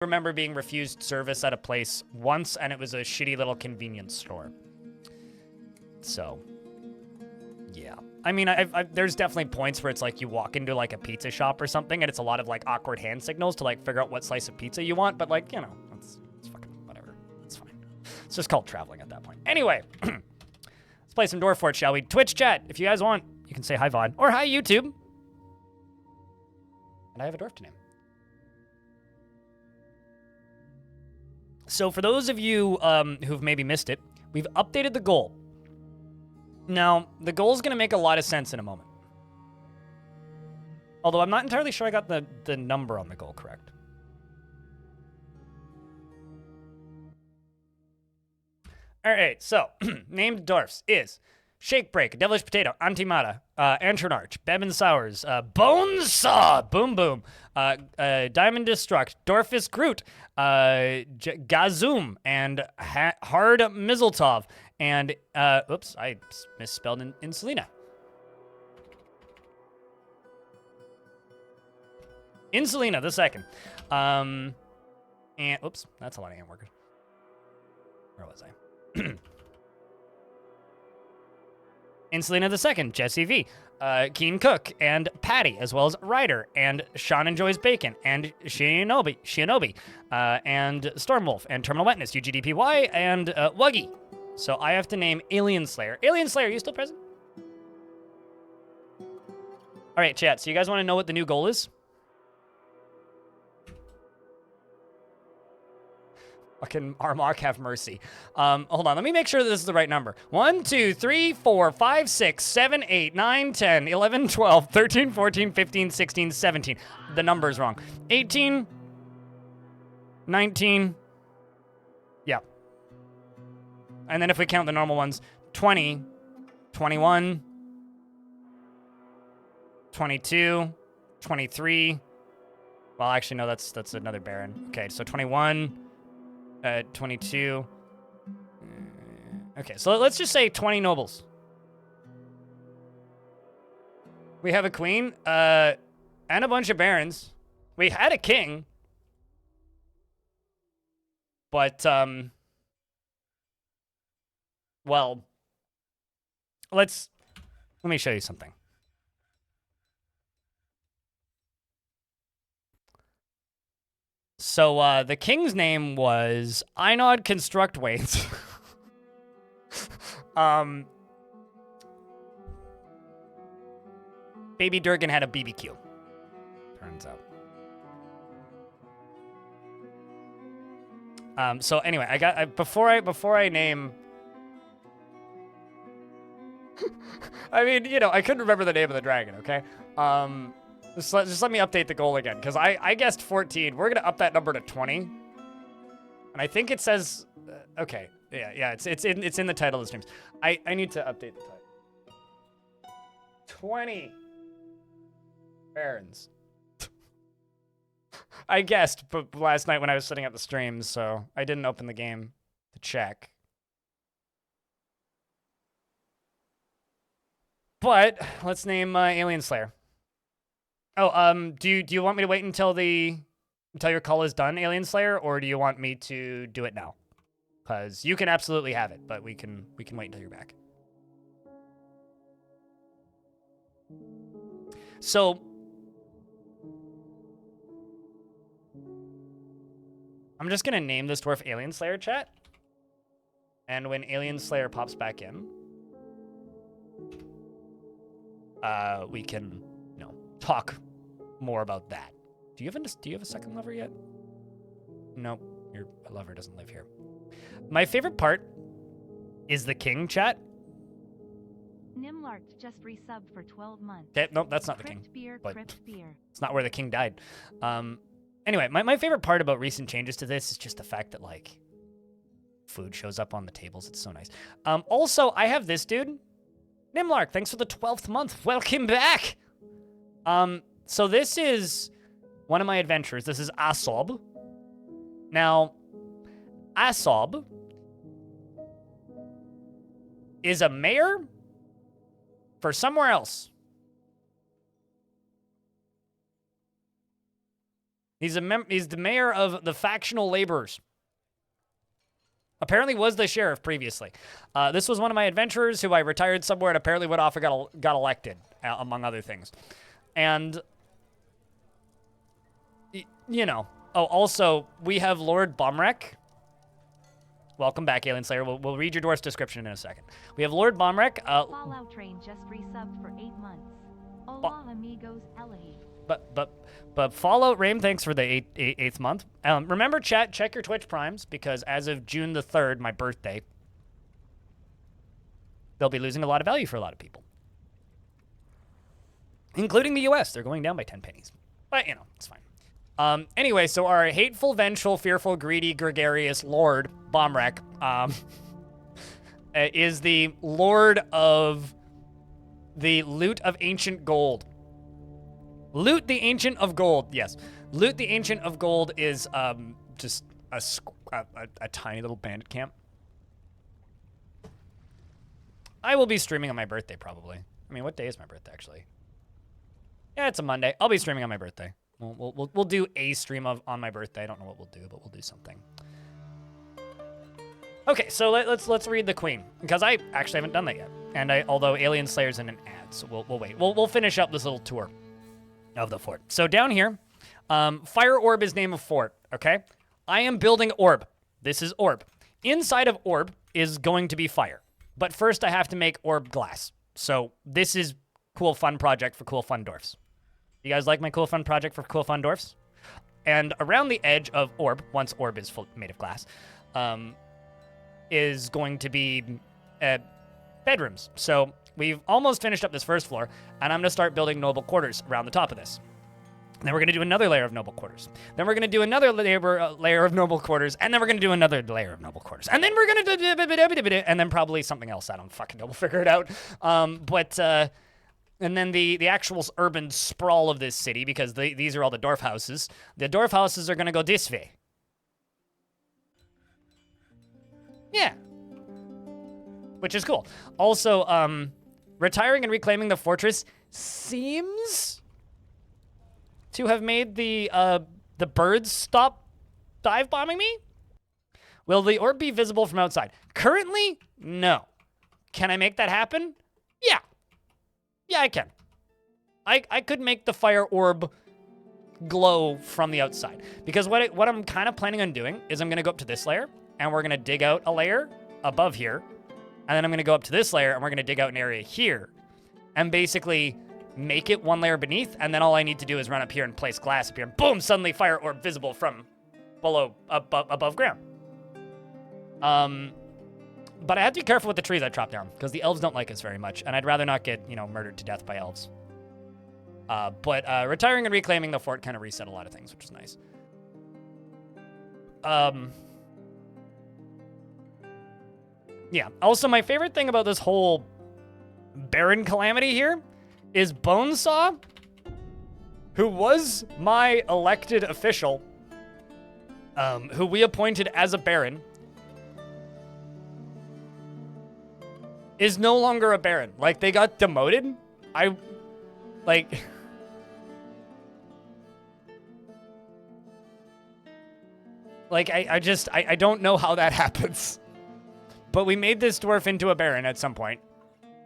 remember being refused service at a place once, and it was a shitty little convenience store. So, yeah. I mean, there's definitely points where it's like you walk into like a pizza shop or something, and it's a lot of like awkward hand signals to like figure out what slice of pizza you want. But like, you know, it's fucking whatever. It's fine. It's just called traveling at that point. Anyway, let's play some Dwarf Fortress, shall we? Twitch chat, if you guys want, you can say hi VOD or hi YouTube. And I have a dwarf to name. So for those of you who've maybe missed it, we've updated the goal. Now, the goal is going to make a lot of sense in a moment. Although I'm not entirely sure I got the number on the goal correct. All right, so named dwarfs is Shake Break, Devilish Potato, Antimata, Antronarch, Bebin Sours, Bonesaw, Boom Boom, Diamond Destruct, Dorfus Groot, Gazoom, and Hard Mizzletov, and, oops, I misspelled Insulina. Insulina the second. And, oops, that's a lot of ant workers. Where was I? Insulina the second, Jesse V, Keen Cook, and Patty, as well as Ryder, and Sean Enjoys Bacon, and Shinobi, and Stormwolf, and Terminal Wetness, UGDPY, and Wuggy. So I have to name Alien Slayer. Alien Slayer, are you still present? All right, chat, so you guys want to know what the new goal is? Fucking Armok, have mercy. Hold on, let me make sure that this is the right number. 1, 2, 3, 4, 5, 6, 7, 8, 9, 10, 11, 12, 13, 14, 15, 16, 17. The number's wrong. 18, 19, yeah. And then if we count the normal ones, 20, 21, 22, 23. Well, actually, no, that's another Baron. Okay, so 21, 22. Okay, so let's just say 20 nobles. We have a queen, and a bunch of barons. We had a king. But, well, let me show you something. So, the king's name was Einod Constructwaits. Baby Durgan had a BBQ. Turns out. So anyway, before I name. I mean, you know, I couldn't remember the name of the dragon. Okay. Just let me update the goal again, because I guessed 14. We're gonna up that number to 20, and I think it says, okay, yeah, it's in the title of the streams. I need to update the title. 20 barons. I guessed, but last night when I was setting up the streams, so I didn't open the game to check. But let's name Alien Slayer. Oh, do you want me to wait until your call is done, Alien Slayer, or do you want me to do it now? Because you can absolutely have it, but we can wait until you're back. So I'm just gonna name this dwarf Alien Slayer, chat. And when Alien Slayer pops back in, we can, you know, talk more about that. Do you have a second lover yet? Nope, your lover doesn't live here. My favorite part is the king, chat. Nimlark just resubbed for 12 months. Okay, nope, that's not the king. Beer, but beer. It's not where the king died. Anyway, my favorite part about recent changes to this is just the fact that, like, food shows up on the tables. It's so nice. Also, I have this dude. Nimlark, thanks for the 12th month. Welcome back! So this is one of my adventures. This is Asob. Now, Asob is a mayor for somewhere else. He's the mayor of the factional laborers. Apparently was the sheriff previously. This was one of my adventurers who I retired somewhere and apparently went off and got elected, among other things. And, you know. Oh, also, we have Lord Bomrek. Welcome back, Alien Slayer. We'll read your dwarf's description in a second. We have Lord Bomrek. Fallout Train just resubbed for 8 months. Hola, amigos, Elahi. But Fallout Rame, thanks for the eighth month. Remember, chat, check your Twitch primes, because as of June the 3rd, my birthday, they'll be losing a lot of value for a lot of people. Including the US. They're going down by 10 pennies. But, you know, it's fine. Anyway, so our hateful, vengeful, fearful, greedy, gregarious Lord, Bomrek, is the Lord of the Loot of Ancient Gold. Loot the Ancient of Gold, yes. Loot the Ancient of Gold is just a tiny little bandit camp. I will be streaming on my birthday, probably. I mean, what day is my birthday, actually? Yeah, it's a Monday. I'll be streaming on my birthday. We'll do a stream on my birthday. I don't know what we'll do, but we'll do something. Okay, so let's read the Queen, because I actually haven't done that yet. And although Alien Slayer's in an ad, so we'll wait. We'll finish up this little tour of the fort. So down here, FireOrb is name of fort, okay? I am building orb. This is orb. Inside of orb is going to be fire. But first I have to make orb glass. So this is cool fun project for cool fun dwarfs. You guys like my cool fun project for cool fun dwarfs? And around the edge of orb, once orb is made of glass, is going to be bedrooms. So we've almost finished up this first floor, and I'm going to start building noble quarters around the top of this. Then we're going to do another layer of noble quarters. Then we're going to do another layer of noble quarters, and then we're going to do another layer of noble quarters. And then we're going to do, and then probably something else. I don't fucking know. We'll figure it out. And then the actual urban sprawl of this city, because these are all the dwarf houses. The dwarf houses are going to go this way. Yeah. Which is cool. Also, retiring and reclaiming the fortress seems to have made the birds stop dive bombing me. Will the orb be visible from outside? Currently, no. Can I make that happen? Yeah. Yeah, I can. I could make the fire orb glow from the outside. Because what I'm kind of planning on doing is I'm going to go up to this layer, and we're going to dig out a layer above here. And then I'm going to go up to this layer, and we're going to dig out an area here. And basically make it one layer beneath, and then all I need to do is run up here and place glass up here, and boom, suddenly fire orb visible from below, above ground. But I have to be careful with the trees I chop down, because the elves don't like us very much, and I'd rather not get, murdered to death by elves. But retiring and reclaiming the fort kind of reset a lot of things, which is nice. Yeah. Also, my favorite thing about this whole Baron calamity here is Bonesaw, who was my elected official, who we appointed as a Baron, is no longer a Baron. Like, they got demoted. I don't know how that happens. But we made this dwarf into a Baron at some point,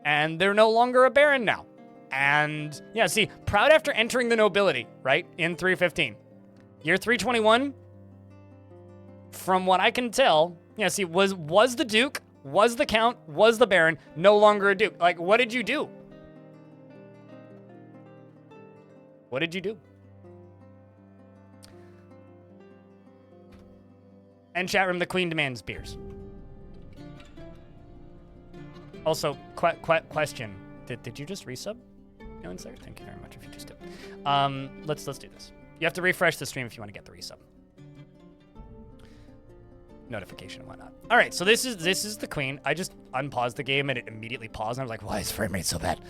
and they're no longer a Baron now. And, yeah, see, proud after entering the nobility, right, in 315. Year 321, from what I can tell, yeah, see, was the Duke, was the Count, was the Baron, no longer a Duke. Like, what did you do? What did you do? And chat room, the Queen demands beers. Also, question. Did you just resub? No, Slayer? Thank you very much if you just did. Let's do this. You have to refresh the stream if you want to get the resub. notification and whatnot. All right, so this is the queen. I just unpaused the game and it immediately paused. And I was like, why is frame rate so bad?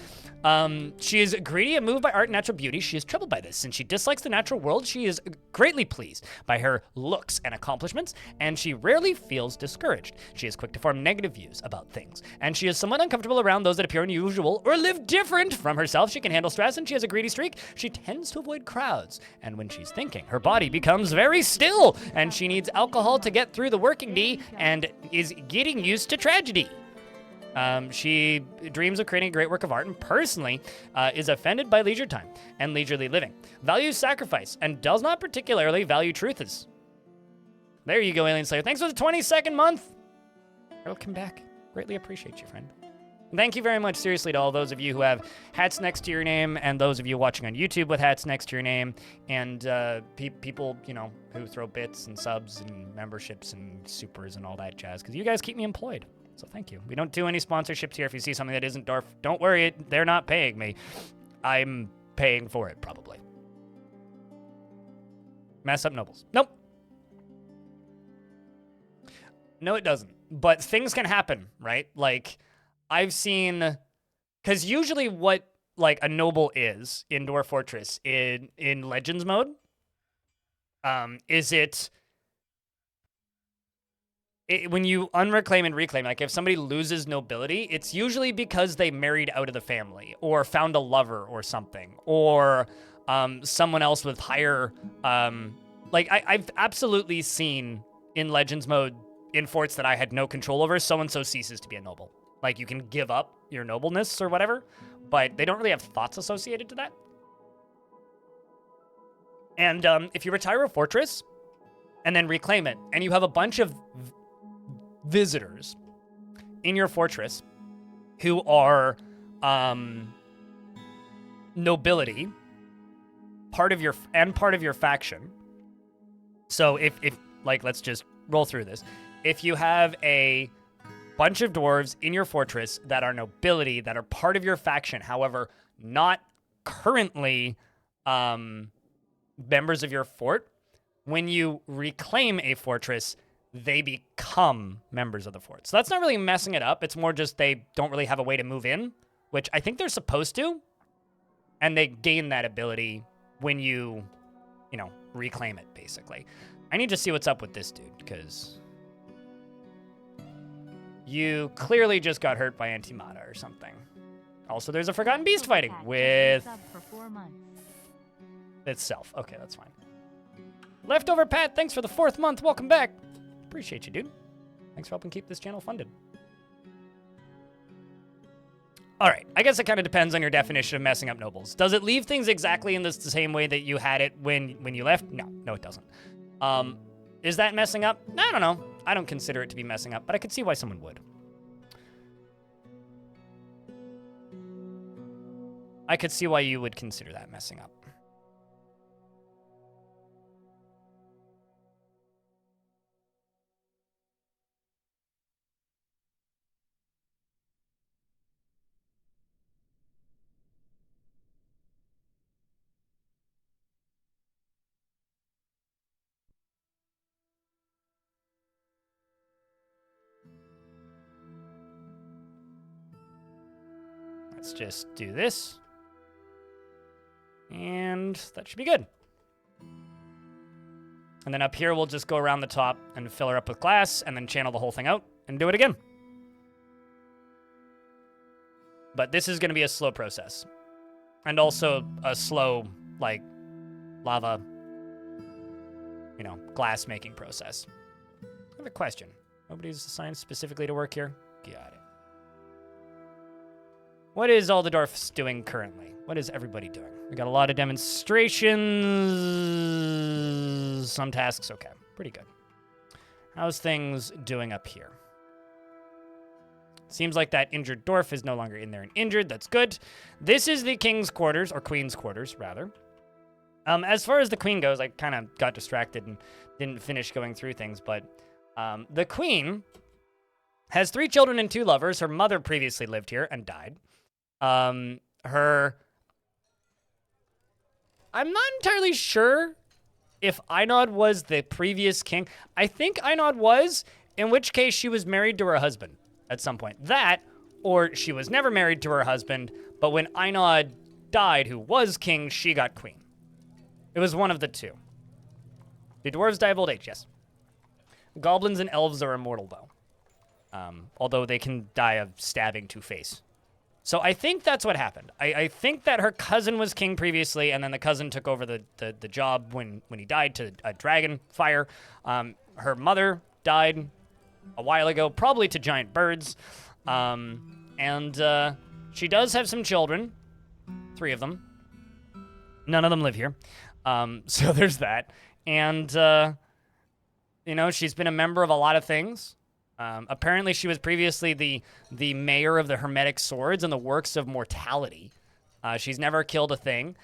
She is greedy and moved by art and natural beauty. She is troubled by this. Since she dislikes the natural world, she is greatly pleased by her looks and accomplishments, and she rarely feels discouraged. She is quick to form negative views about things, and she is somewhat uncomfortable around those that appear unusual or live different from herself. She can handle stress, and she has a greedy streak. She tends to avoid crowds, and when she's thinking, her body becomes very still, and she needs alcohol to get through the working day and is getting used to tragedy. She dreams of creating a great work of art and personally is offended by leisure time and leisurely living. Values sacrifice and does not particularly value truths. There you go, Alien Slayer. Thanks for the 22nd month. Welcome back. Greatly appreciate you, friend. And thank you very much, seriously, to all those of you who have hats next to your name and those of you watching on YouTube with hats next to your name and people, you know, who throw bits and subs and memberships and supers and all that jazz because you guys keep me employed. So thank you. We don't do any sponsorships here. If you see something that isn't Dwarf, don't worry. They're not paying me. I'm paying for it, probably. Mess up nobles. Nope. No, it doesn't. But things can happen, right? Like, I've seen... Because usually what, like, a noble is in Dwarf Fortress in Legends mode, is it... when you unreclaim and reclaim, like if somebody loses nobility, it's usually because they married out of the family or found a lover or something, or someone else with higher, like I've absolutely seen in Legends mode in forts that I had no control over, so-and-so ceases to be a noble. Like you can give up your nobleness or whatever, but they don't really have thoughts associated to that. And if you retire a fortress and then reclaim it, and you have a bunch of visitors in your fortress who are nobility, part of your faction. So if like, let's just roll through this. If you have a bunch of dwarves in your fortress that are nobility, that are part of your faction, however, not currently members of your fort, when you reclaim a fortress, they become members of the fort. So that's not really messing it up. It's more just they don't really have a way to move in, which I think they're supposed to. And they gain that ability when you know, reclaim it, basically. I need to see what's up with this dude, because you clearly just got hurt by Antimata or something. Also, there's a Forgotten Beast fighting with itself. Okay, that's fine. Leftover Pat, thanks for the 4th month. Welcome back. Appreciate you, dude. Thanks for helping keep this channel funded. All right, I guess it kind of depends on your definition of messing up nobles. Does it leave things exactly in the same way that you had it when you left? No, it doesn't. Is that messing up? I don't know. I don't consider it to be messing up, but I could see why someone would. I could see why you would consider that messing up. Let's just do this. And that should be good. And then up here, we'll just go around the top and fill her up with glass and then channel the whole thing out and do it again. But this is going to be a slow process. And also a slow, like, lava, you know, glass making process. I have a question. Nobody's assigned specifically to work here? Got it. What is all the dwarfs doing currently? What is everybody doing? We got a lot of demonstrations. Some tasks, okay. Pretty good. How's things doing up here? Seems like that injured dwarf is no longer in there and injured. That's good. This is the king's quarters, or queen's quarters, rather. As far as the queen goes, I kind of got distracted and didn't finish going through things, but the queen has 3 children and 2 lovers. Her mother previously lived here and died. I'm not entirely sure if Einod was the previous king. I think Einod was, in which case she was married to her husband at some point. That, or she was never married to her husband, but when Einod died, who was king, she got queen. It was one of the two. Do dwarves die of old age? Yes. Goblins and elves are immortal, though. Although they can die of stabbing to face. So I think that's what happened. I think that her cousin was king previously, and then the cousin took over the job when he died to a dragon fire. Her mother died a while ago, probably to giant birds. And she does have some children. 3 of them. None of them live here. So there's that. And, you know, she's been a member of a lot of things. Apparently, she was previously the mayor of the Hermetic Swords and the Works of Mortality. She's never killed a thing.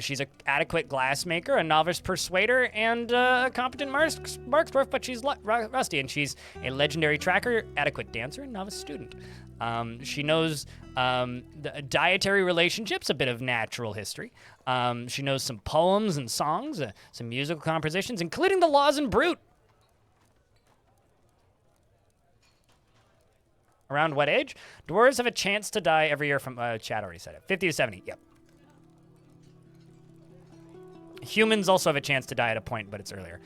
She's an adequate glassmaker, a novice persuader, and a competent marksdwarf, but she's rusty. And she's a legendary tracker, adequate dancer, and novice student. She knows the dietary relationships, a bit of natural history. She knows some poems and songs, some musical compositions, including the Laws and Brute. Around what age? Dwarves have a chance to die every year from, chat already said it, 50 to 70, yep. Humans also have a chance to die at a point, but it's earlier.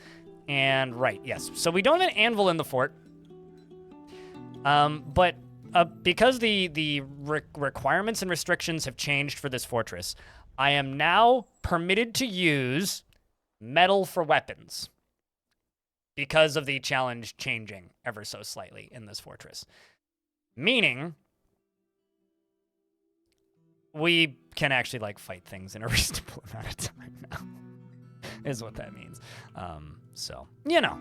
And, right, yes. So we don't have an anvil in the fort. But because the requirements and restrictions have changed for this fortress, I am now permitted to use metal for weapons. Because of the challenge changing ever so slightly in this fortress. Meaning, we can actually, like, fight things in a reasonable amount of time now, is what that means. So, you know,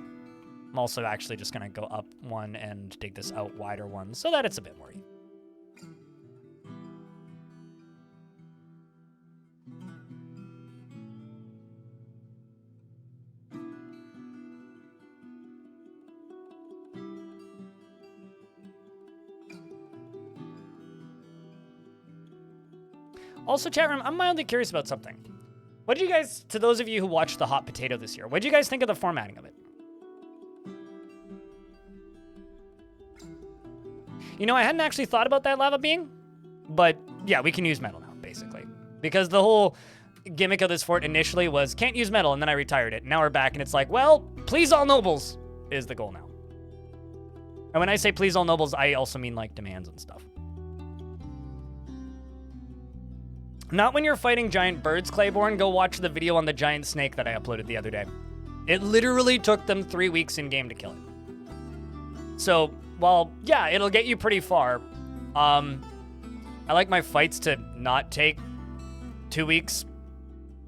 I'm also actually just going to go up one and dig this out wider one so that it's a bit more even. Also, chat room, I'm mildly curious about something. What did you guys, to those of you who watched the hot potato this year, what did you guys think of the formatting of it? You know, I hadn't actually thought about that lava being, but yeah, we can use metal now, basically. Because the whole gimmick of this fort initially was, can't use metal, and then I retired it. Now we're back, and it's like, well, please all nobles is the goal now. And when I say please all nobles, I also mean, like, demands and stuff. Not when you're fighting giant birds, Claiborne. Go watch the video on the giant snake that I uploaded the other day. It literally took them 3 weeks in-game to kill it. So, well, yeah, it'll get you pretty far. I like my fights to not take 2 weeks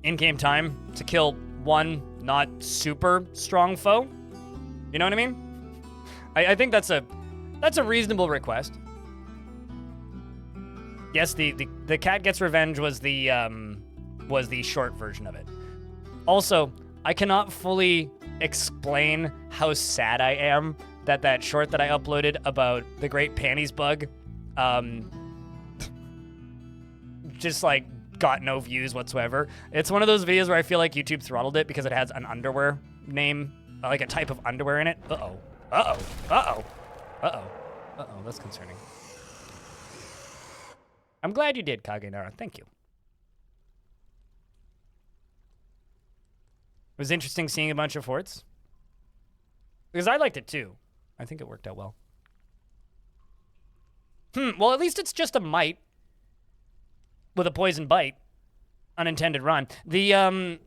in-game time to kill one not super strong foe. You know what I mean? I think that's a reasonable request. Yes, the cat gets revenge was the short version of it. Also, I cannot fully explain how sad I am that short that I uploaded about the Great Panties Bug, just like got no views whatsoever. It's one of those videos where I feel like YouTube throttled it because it has an underwear name, like a type of underwear in it. Uh-oh. Uh-oh. Uh-oh. Uh-oh. Uh-oh, that's concerning. I'm glad you did, Kagenara. Thank you. It was interesting seeing a bunch of forts. Because I liked it too. I think it worked out well. Well, at least it's just a mite. With a poison bite. Unintended rhyme. The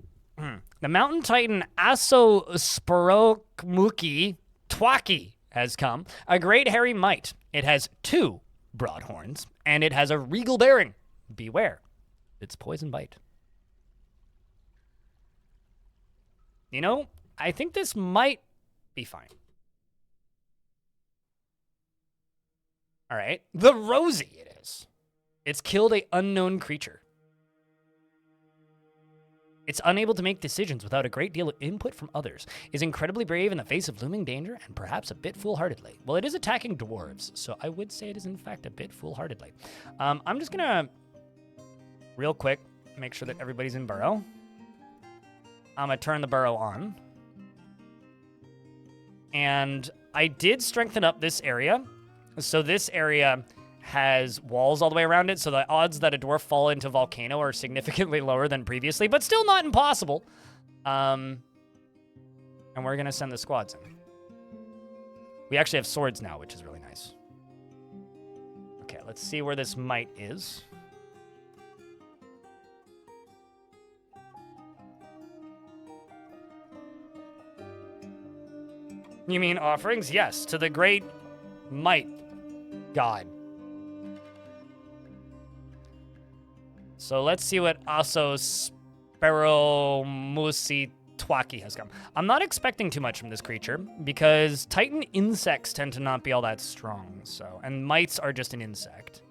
Mountain Titan Asosporokmuki Twaki has come. A great hairy mite. It has 2 broad horns, and it has a regal bearing. Beware. It's poison bite. You know, I think this might be fine. All right. The Rosie it is. It's killed an unknown creature. It's unable to make decisions without a great deal of input from others, is incredibly brave in the face of looming danger, and perhaps a bit foolhardily. Well, it is attacking dwarves, so I would say it is in fact a bit foolhardily. I'm just gonna, real quick, make sure that everybody's in burrow. I'm going to turn the burrow on. And I did strengthen up this area. So this area has walls all the way around it, so the odds that a dwarf fall into a volcano are significantly lower than previously, but still not impossible. And we're going to send the squads in. We actually have swords now, which is really nice. Okay, let's see where this might is. You mean offerings? Yes, to the great might god. So let's see what Aso Sparrowmusi Twaki has come. I'm not expecting too much from this creature because Titan insects tend to not be all that strong. So, and mites are just an insect.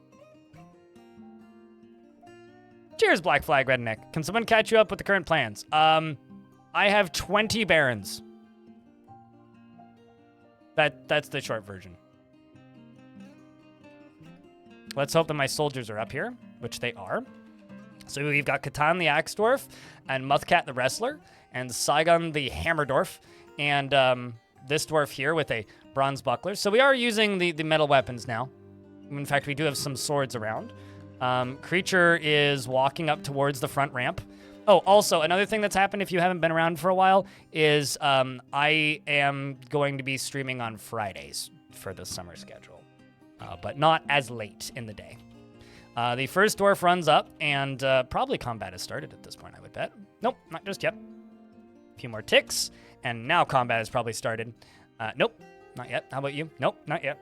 Cheers, Black Flag Redneck. Can someone catch you up with the current plans? I have 20 barons. That's the short version. Let's hope that my soldiers are up here, which they are. So we've got Catan the Axe Dwarf, and Muthcat the Wrestler, and Saigon the Hammer Dwarf, and this dwarf here with a bronze buckler. So we are using the metal weapons now. In fact, we do have some swords around. Creature is walking up towards the front ramp. Oh, also, another thing that's happened if you haven't been around for a while is I am going to be streaming on Fridays for the summer schedule, but not as late in the day. The first dwarf runs up, and probably combat has started at this point, I would bet. Nope, not just yet. A few more ticks, and now combat has probably started. Nope, not yet. How about you? Nope, not yet.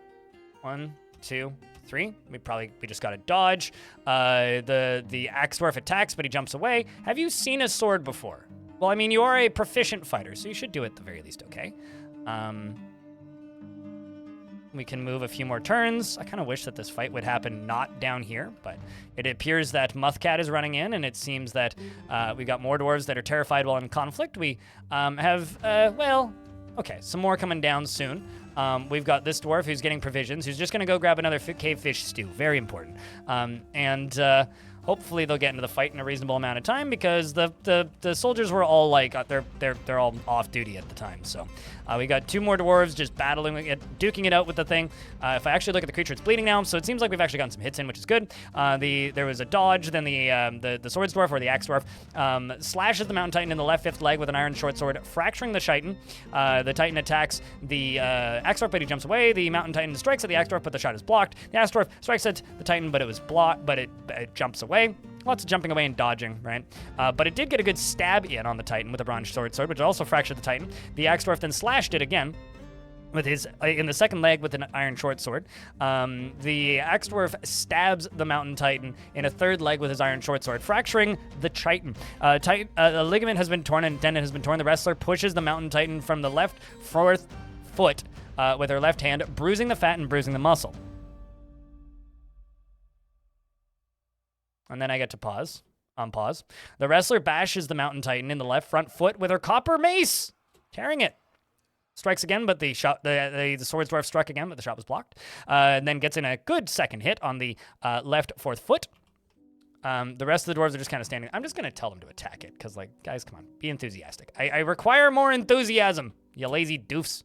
1, 2, 3. We just got to dodge. The axe dwarf attacks, but he jumps away. Have you seen a sword before? Well, I mean, you are a proficient fighter, so you should do it at the very least, okay? We can move a few more turns. I kind of wish that this fight would happen not down here, but it appears that Muthcat is running in, and it seems that we got more dwarves that are terrified while in conflict. We have, okay, some more coming down soon. We've got this dwarf who's getting provisions, who's just going to go grab another cave fish stew. Very important. Hopefully they'll get into the fight in a reasonable amount of time because the soldiers were all like they're all off duty at the time. So we got 2 more dwarves just battling it, duking it out with the thing. If I actually look at the creature, it's bleeding now, so it seems like we've actually gotten some hits in, which is good. There was a dodge, then the swords dwarf or the axe dwarf slashes the mountain titan in the left 5th leg with an iron short sword, fracturing the titan. The titan attacks the axe dwarf, but he jumps away. The mountain titan strikes at the axe dwarf, but the shot is blocked. The axe dwarf strikes at the titan, but it was blocked, but it jumps away. Lots of jumping away and dodging, right? But it did get a good stab in on the titan with a bronze sword, which also fractured the titan. The axe dwarf then slashed it again with his in the 2nd leg with an iron short sword. The axe dwarf stabs the mountain titan in a 3rd leg with his iron short sword, fracturing the titan. A ligament has been torn and tendon has been torn. The wrestler pushes the mountain titan from the left 4th foot with her left hand, bruising the fat and bruising the muscle. And then I get to pause. Pause. The wrestler bashes the mountain titan in the left front foot with her copper mace, tearing it. Strikes again, but the sword dwarf struck again, but the shot was blocked. And then gets in a good 2nd hit on the left 4th foot. The rest of the dwarves are just kind of standing. I'm just going to tell them to attack it, because, like, guys, come on. Be enthusiastic. I require more enthusiasm, you lazy doofs.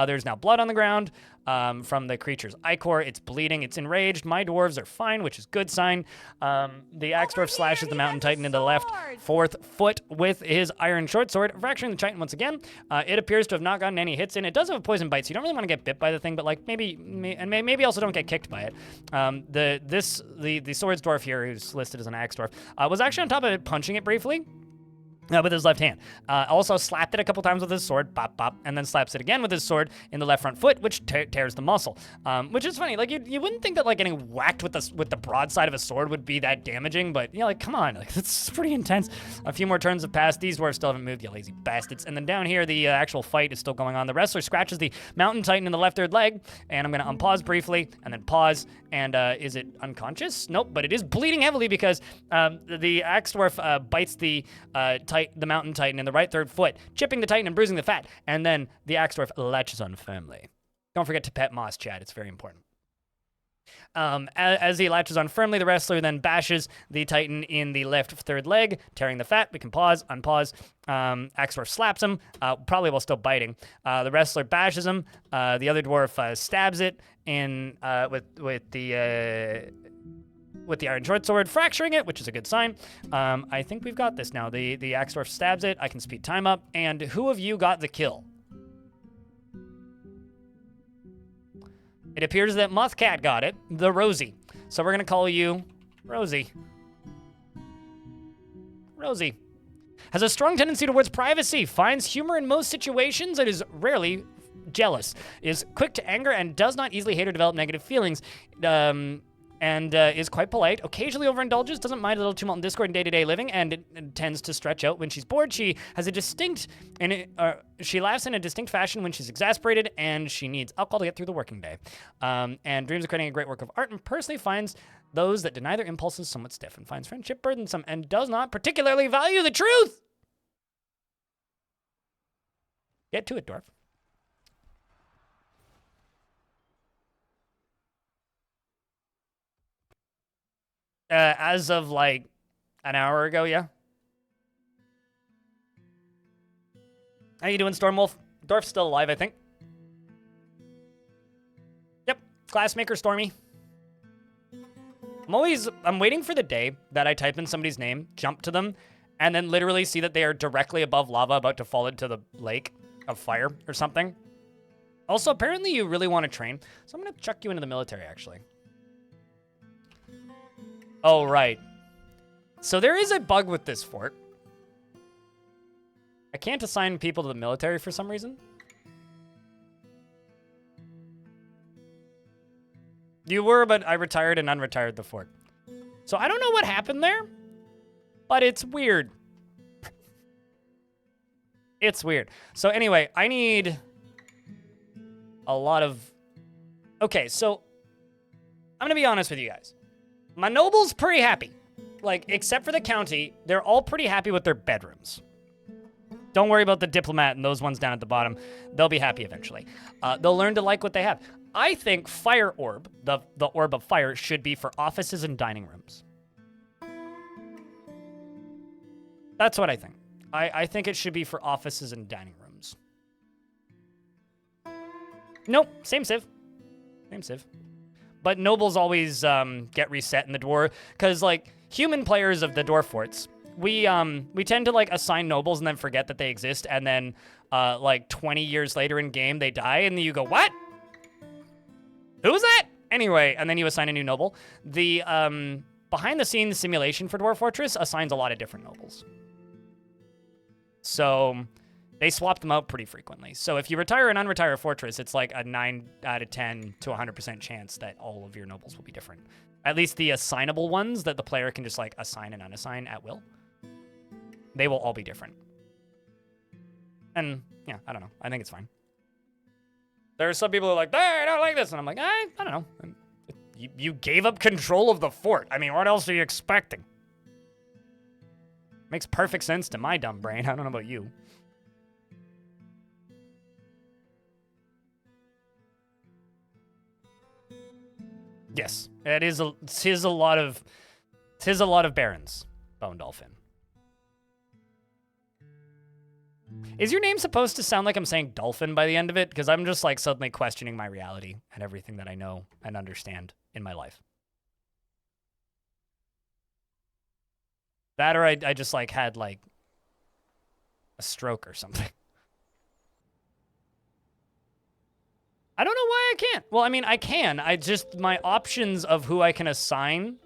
There's now blood on the ground from the creature's ichor. It's bleeding. It's enraged. My dwarves are fine, which is good sign. The axe dwarf slashes the mountain titan in the left 4th foot with his iron short sword, fracturing the titan once again. It appears to have not gotten any hits in. It does have a poison bite, so you don't really want to get bit by the thing, but like maybe also don't get kicked by it. The swords dwarf here, who's listed as an axe dwarf, was actually on top of it, punching it briefly. With his left hand. Also slapped it a couple times with his sword, bop, bop, and then slaps it again with his sword in the left front foot, which tears the muscle. Which is funny. Like, you wouldn't think that, like, getting whacked with the broadside of a sword would be that damaging, but, you know, like, come on. Like, that's pretty intense. A few more turns have passed. These dwarves still haven't moved, you lazy bastards. And then down here, the actual fight is still going on. The wrestler scratches the mountain titan in the left 3rd leg, and I'm going to unpause briefly, and then pause, and is it unconscious? Nope, but it is bleeding heavily because the axe dwarf bites the mountain titan in the right 3rd foot, chipping the titan and bruising the fat, and then the axe dwarf latches on firmly. Don't forget to pet moss, Chad. It's very important. As he latches on firmly, the wrestler then bashes the Titan in the left third leg, tearing the fat. We can pause, unpause. Axworth slaps him, probably while still biting. The wrestler bashes him. The other dwarf stabs it in with the iron short sword, fracturing it, which is a good sign. I think we've got this now. The axe dwarf stabs it. I can speed time up. And who of you got the kill? It appears that Mothcat got it, the Rosie. So we're going to call you Rosie. Rosie. Has a strong tendency towards privacy, finds humor in most situations, and is rarely jealous. Is quick to anger and does not easily hate or develop negative feelings. And is quite polite, occasionally overindulges, doesn't mind a little tumult and discord in day-to-day living, and it tends to stretch out when she's bored. She has a distinct, she laughs in a distinct fashion when she's exasperated, and she needs alcohol to get through the working day. And dreams of creating a great work of art, and personally finds those that deny their impulses somewhat stiff, and finds friendship burdensome, and does not particularly value the truth. Get to it, Dwarf. As of like an hour ago, yeah. How you doing, Stormwolf? Dwarf's still alive, I think. Yep, Glassmaker Stormy. I'm waiting for the day that I type in somebody's name, jump to them, and then literally see that they are directly above lava about to fall into the lake of fire or something. Also, apparently you really want to train, so I'm going to chuck you into the military, actually. Oh, right. So there is a bug with this fort. I can't assign people to the military for some reason. You were, but I retired and unretired the fort. So I don't know what happened there, but it's weird. It's weird. So anyway, I need a lot of... Okay, so I'm going to be honest with you guys. My noble's pretty happy. Like, except for the county, they're all pretty happy with their bedrooms. Don't worry about the diplomat and those ones down at the bottom. They'll be happy eventually. They'll learn to like what they have. I think FireOrb, the orb of fire, should be for offices and dining rooms. That's what I think. I think it should be for offices and dining rooms. Nope, same civ. Same civ. But nobles always get reset in the dwarf, because like human players of the dwarf forts, we tend to like assign nobles and then forget that they exist, and then like 20 years later in game they die, and then you go, what? Who was that? Anyway, and then you assign a new noble. The behind the scenes simulation for Dwarf Fortress assigns a lot of different nobles. So they swap them out pretty frequently. So if you retire and unretire a fortress, it's like a 9 out of 10 to 100% chance that all of your nobles will be different. At least the assignable ones that the player can just like assign and unassign at will. They will all be different. And yeah, I don't know. I think it's fine. There are some people who are like, I don't like this. And I'm like, I don't know. You gave up control of the fort. I mean, what else are you expecting? Makes perfect sense to my dumb brain. I don't know about you. Yes, it is a lot of barons, Bone Dolphin. Is your name supposed to sound like I'm saying dolphin by the end of it? Because I'm just like suddenly questioning my reality and everything that I know and understand in my life. That or I just like had like a stroke or something. I don't know why I can't. Well, I mean, I can. My options of who I can assign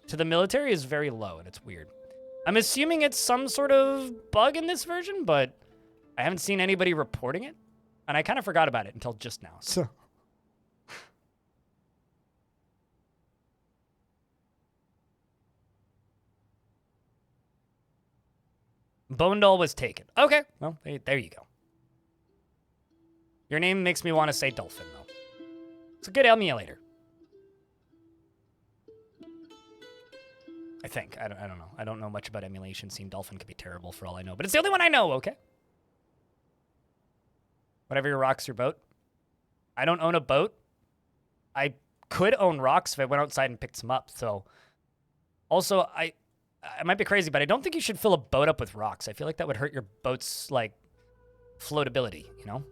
to the military is very low, and it's weird. I'm assuming it's some sort of bug in this version, but I haven't seen anybody reporting it, and I kind of forgot about it until just now, so. Bone Doll was taken. Okay, well, there you go. Your name makes me want to say dolphin, though. It's a good emulator. I think. I don't know. I don't know much about emulation. Seeing dolphin could be terrible for all I know, but it's the only one I know, okay? Whatever rocks your boat. I don't own a boat. I could own rocks if I went outside and picked some up. So, also, I might be crazy, but I don't think you should fill a boat up with rocks. I feel like that would hurt your boat's, like, floatability, you know?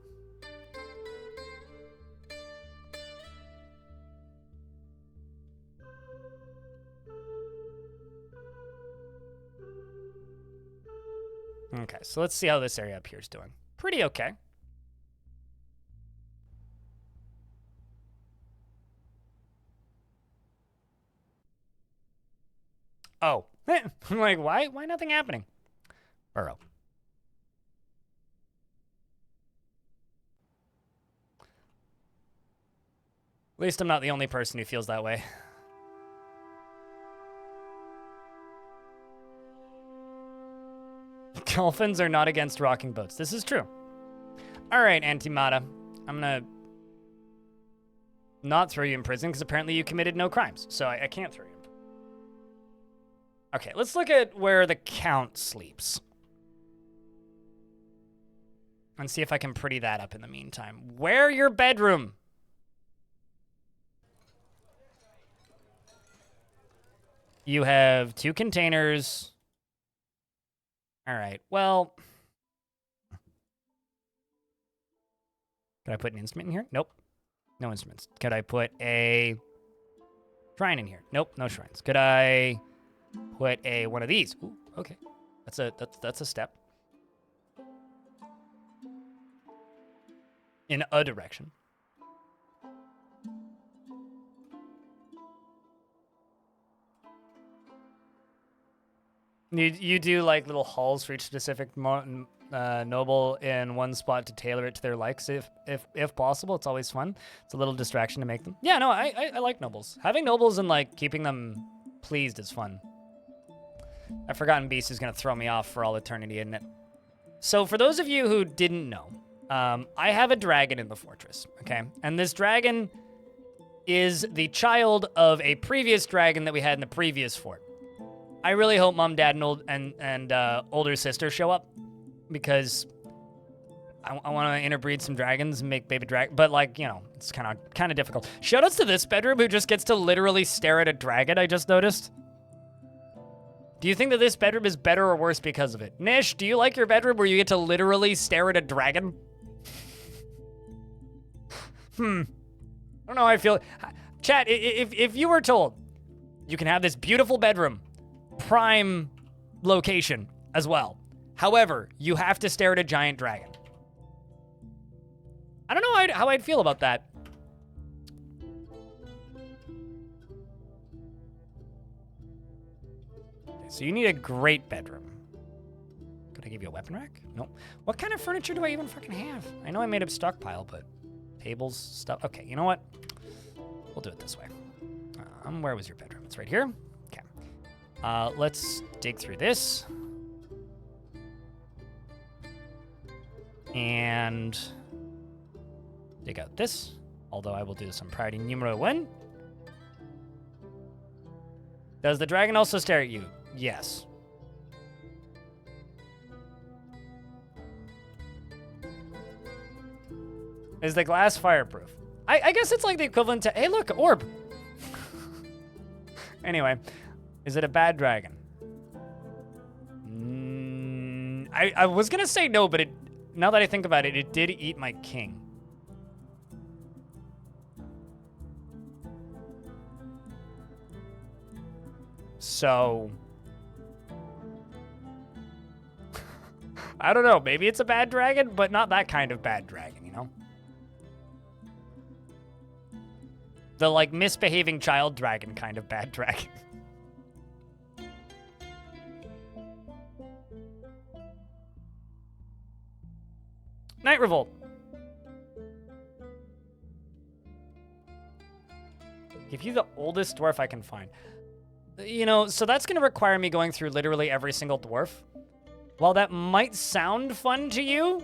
Okay, so let's see how this area up here is doing. Pretty okay. Oh, I'm like, why nothing happening? Burrow. At least I'm not the only person who feels that way. Dolphins are not against rocking boats. This is true. All right, Antimata. I'm gonna not throw you in prison because apparently you committed no crimes. So I can't throw you. Okay, let's look at where the Count sleeps. And see if I can pretty that up in the meantime. Where your bedroom? You have 2 containers. All right, well. Could I put an instrument in here? Nope. No instruments. Could I put a shrine in here? Nope, no shrines. Could I put one of these? Ooh, okay. That's a step. In a direction. You do like little halls for each specific noble in one spot to tailor it to their likes if possible. It's always fun. It's a little distraction to make them. Yeah, no, I like nobles. Having nobles and like keeping them pleased is fun. That Forgotten Beast is gonna throw me off for all eternity, isn't it? So for those of you who didn't know, I have a dragon in the fortress, okay? And this dragon is the child of a previous dragon that we had in the previous fort. I really hope Mom, Dad, and older sister show up because I want to interbreed some dragons and make baby dragon. But like, you know, it's kind of difficult. Shoutouts to this bedroom who just gets to literally stare at a dragon. I just noticed. Do you think that this bedroom is better or worse because of it? Nish, do you like your bedroom where you get to literally stare at a dragon? I don't know how I feel. Chat, if you were told you can have this beautiful bedroom, prime location as well. However, you have to stare at a giant dragon. I don't know how I'd feel about that. Okay, so you need a great bedroom. Could I give you a weapon rack? Nope. What kind of furniture do I even fucking have? I know I made a stockpile, but tables, stuff. Okay, you know what? We'll do it this way. Where was your bedroom? It's right here. Let's dig through this. And dig out this. Although I will do some priority numero 1. Does the dragon also stare at you? Yes. Is the glass fireproof? I guess it's like the equivalent to, hey look, orb. Anyway. Is it a bad dragon? I was gonna say no, but now that I think about it, it did eat my king. So, I don't know. Maybe it's a bad dragon, but not that kind of bad dragon, you know? The like misbehaving child dragon kind of bad dragon. Night Revolt. Give you the oldest dwarf I can find. You know, so that's going to require me going through literally every single dwarf. While that might sound fun to you,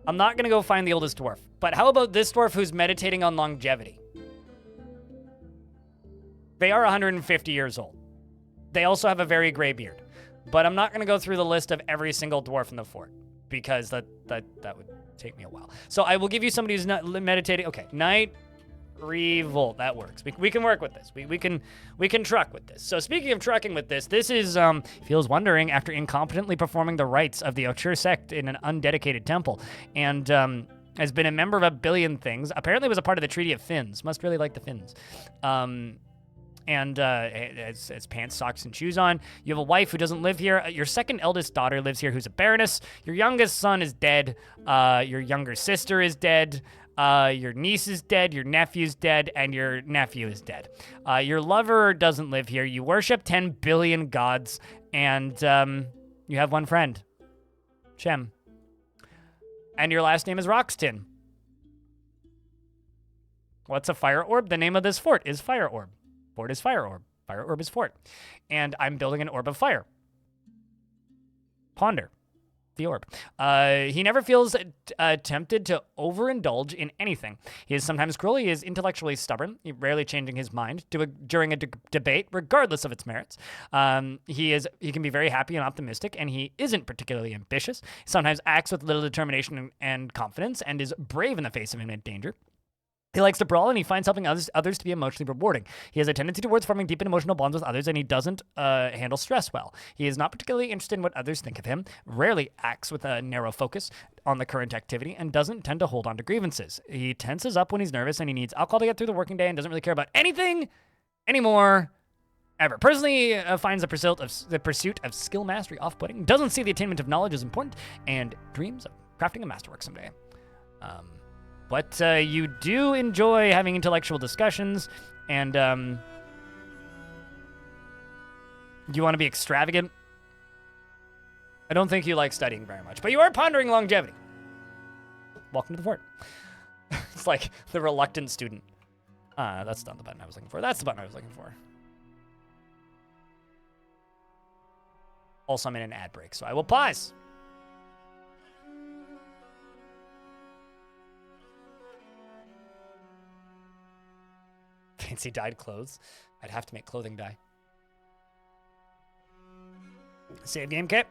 I'm not going to go find the oldest dwarf. But how about this dwarf who's meditating on longevity? They are 150 years old. They also have a very gray beard. But I'm not going to go through the list of every single dwarf in the fort, because that would take me a while. So I will give you somebody who's not meditating. Okay, Night Revolt. That works. We can work with this. We can truck with this. So speaking of trucking with this, this is feels wondering after incompetently performing the rites of the Ochur sect in an undedicated temple, and has been a member of a billion things. Apparently was a part of the Treaty of Finns. Must really like the Finns. And has pants, socks, and shoes on. You have a wife who doesn't live here. Your second eldest daughter lives here, who's a baroness. Your youngest son is dead. Your younger sister is dead. Your niece is dead. Your nephew's dead, and your nephew is dead. Your lover doesn't live here. You worship 10 billion gods, and you have one friend, Shem. And your last name is Roxton. What's a FireOrb? The name of this fort is FireOrb. Fort is FireOrb. FireOrb is fort. And I'm building an orb of fire. Ponder the orb. He never feels tempted to overindulge in anything. He is sometimes cruel. He is intellectually stubborn, rarely changing his mind during a debate, regardless of its merits. He can be very happy and optimistic, and he isn't particularly ambitious. He sometimes acts with little determination and confidence, and is brave in the face of imminent danger. He likes to brawl, and he finds helping others to be emotionally rewarding. He has a tendency towards forming deep and emotional bonds with others, and he doesn't handle stress well. He is not particularly interested in what others think of him, rarely acts with a narrow focus on the current activity, and doesn't tend to hold on to grievances. He tenses up when he's nervous, and he needs alcohol to get through the working day, and doesn't really care about anything anymore ever. Personally, finds the pursuit of skill mastery off-putting, doesn't see the attainment of knowledge as important, and dreams of crafting a masterwork someday. But you do enjoy having intellectual discussions, and you want to be extravagant. I don't think you like studying very much, but you are pondering longevity. Welcome to the fort. It's like the reluctant student. That's not the button I was looking for. That's the button I was looking for. Also, I'm in an ad break, so I will pause. Fancy dyed clothes. I'd have to make clothing dye. Save game, kit.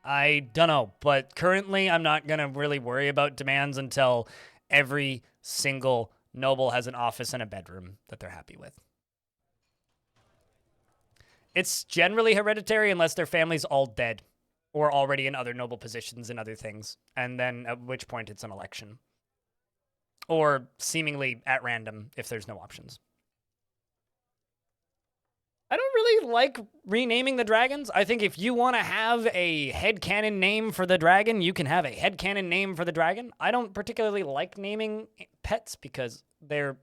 I don't know, but currently I'm not going to really worry about demands until every single noble has an office and a bedroom that they're happy with. It's generally hereditary unless their family's all dead or already in other noble positions and other things, and then at which point it's an election. Or seemingly at random if there's no options. I don't really like renaming the dragons. I think if you want to have a headcanon name for the dragon, you can have a headcanon name for the dragon. I don't particularly like naming pets because they're,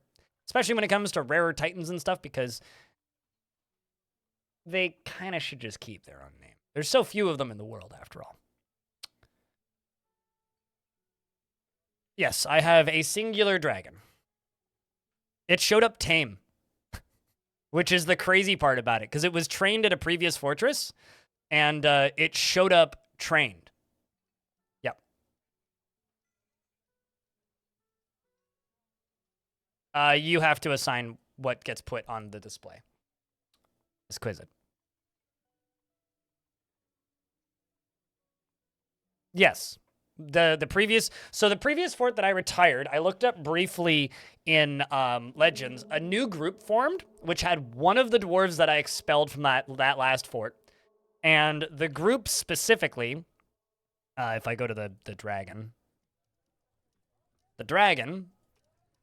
especially when it comes to rarer titans and stuff, because they kind of should just keep their own name. There's so few of them in the world, after all. Yes, I have a singular dragon. It showed up tame, which is the crazy part about it, because it was trained at a previous fortress, and it showed up trained. Yep. You have to assign what gets put on the display. Exquisite. Yes. The previous fort that I retired, I looked up briefly in Legends. A new group formed, which had one of the dwarves that I expelled from that last fort. And the group specifically, if I go to the dragon.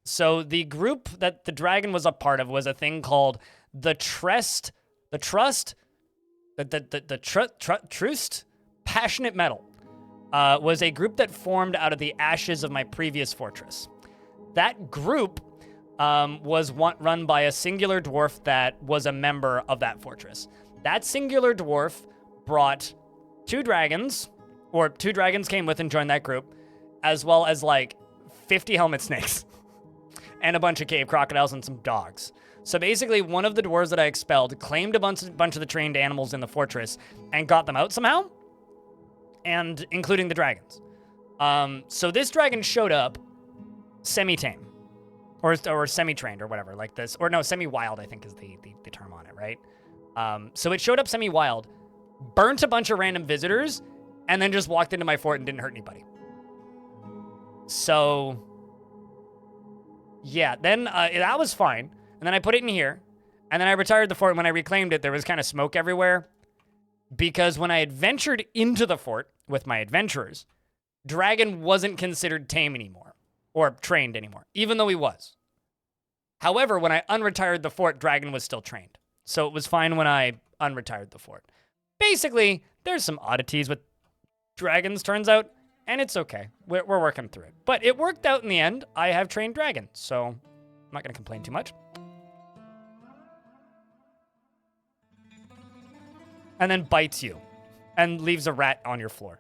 So the group that the dragon was a part of was a thing called the Trust Passionate Metal. Was a group that formed out of the ashes of my previous fortress. That group was run by a singular dwarf that was a member of that fortress. That singular dwarf brought 2 dragons, or 2 dragons came with and joined that group, as well as like 50 helmet snakes and a bunch of cave crocodiles and some dogs. So basically, one of the dwarves that I expelled claimed a bunch of the trained animals in the fortress and got them out somehow, and including the dragons. So this dragon showed up semi-tame, or semi-trained, or whatever, like this, or no, semi-wild, I think is the term on it, right? So it showed up semi-wild, burnt a bunch of random visitors, and then just walked into my fort and didn't hurt anybody. So, yeah, then that was fine. And then I put it in here, and then I retired the fort, and when I reclaimed it, there was kind of smoke everywhere. Because when I had ventured into the fort with my adventurers, Dragon wasn't considered tame anymore, or trained anymore, even though he was. However, when I unretired the fort, Dragon was still trained. So it was fine when I unretired the fort. Basically, there's some oddities with dragons, turns out, and it's okay. We're working through it. But it worked out in the end. I have trained dragons, so I'm not going to complain too much. And then bites you and leaves a rat on your floor.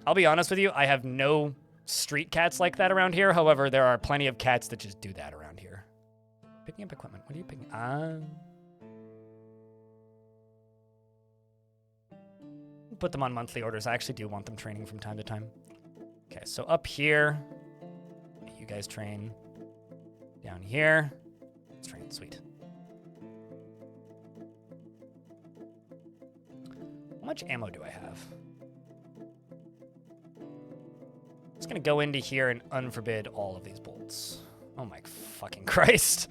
I'll be honest with you, I have no street cats like that around here. However, there are plenty of cats that just do that around here. Picking up equipment. What are you picking? Put them on monthly orders. I actually do want them training from time to time. Okay, so up here, you guys train. Down here, let's train. Sweet. How much ammo do I have? I'm just gonna go into here and unforbid all of these bolts. Oh my fucking Christ.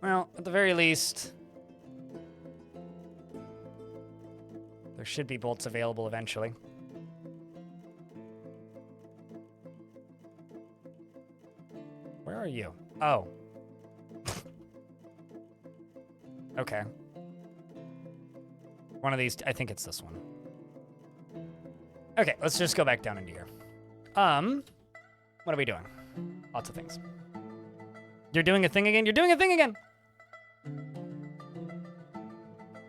Well, at the very least, there should be bolts available eventually. Where are you? Oh. Okay. One of these, I think it's this one. Okay, let's just go back down into here. What are we doing? Lots of things. You're doing a thing again? You're doing a thing again!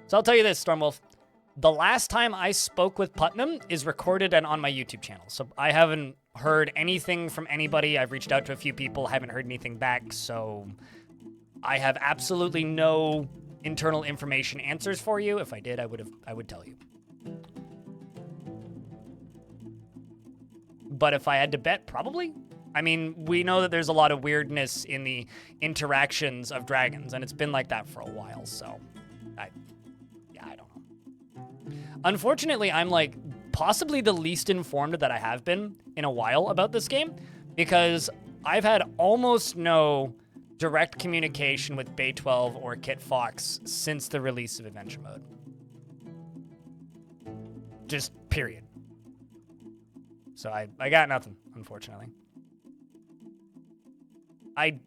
So I'll tell you this, Stormwolf. The last time I spoke with Putnam is recorded and on my YouTube channel. So I haven't heard anything from anybody. I've reached out to a few people, haven't heard anything back. So I have absolutely no internal information answers for you. If I did, I would tell you. But if I had to bet, probably. I mean, we know that there's a lot of weirdness in the interactions of dragons, and it's been like that for a while, so I don't know. Unfortunately, I'm like possibly the least informed that I have been in a while about this game, because I've had almost no direct communication with Bay 12 or Kit Fox since the release of Adventure Mode. Just period. So I got nothing, unfortunately. I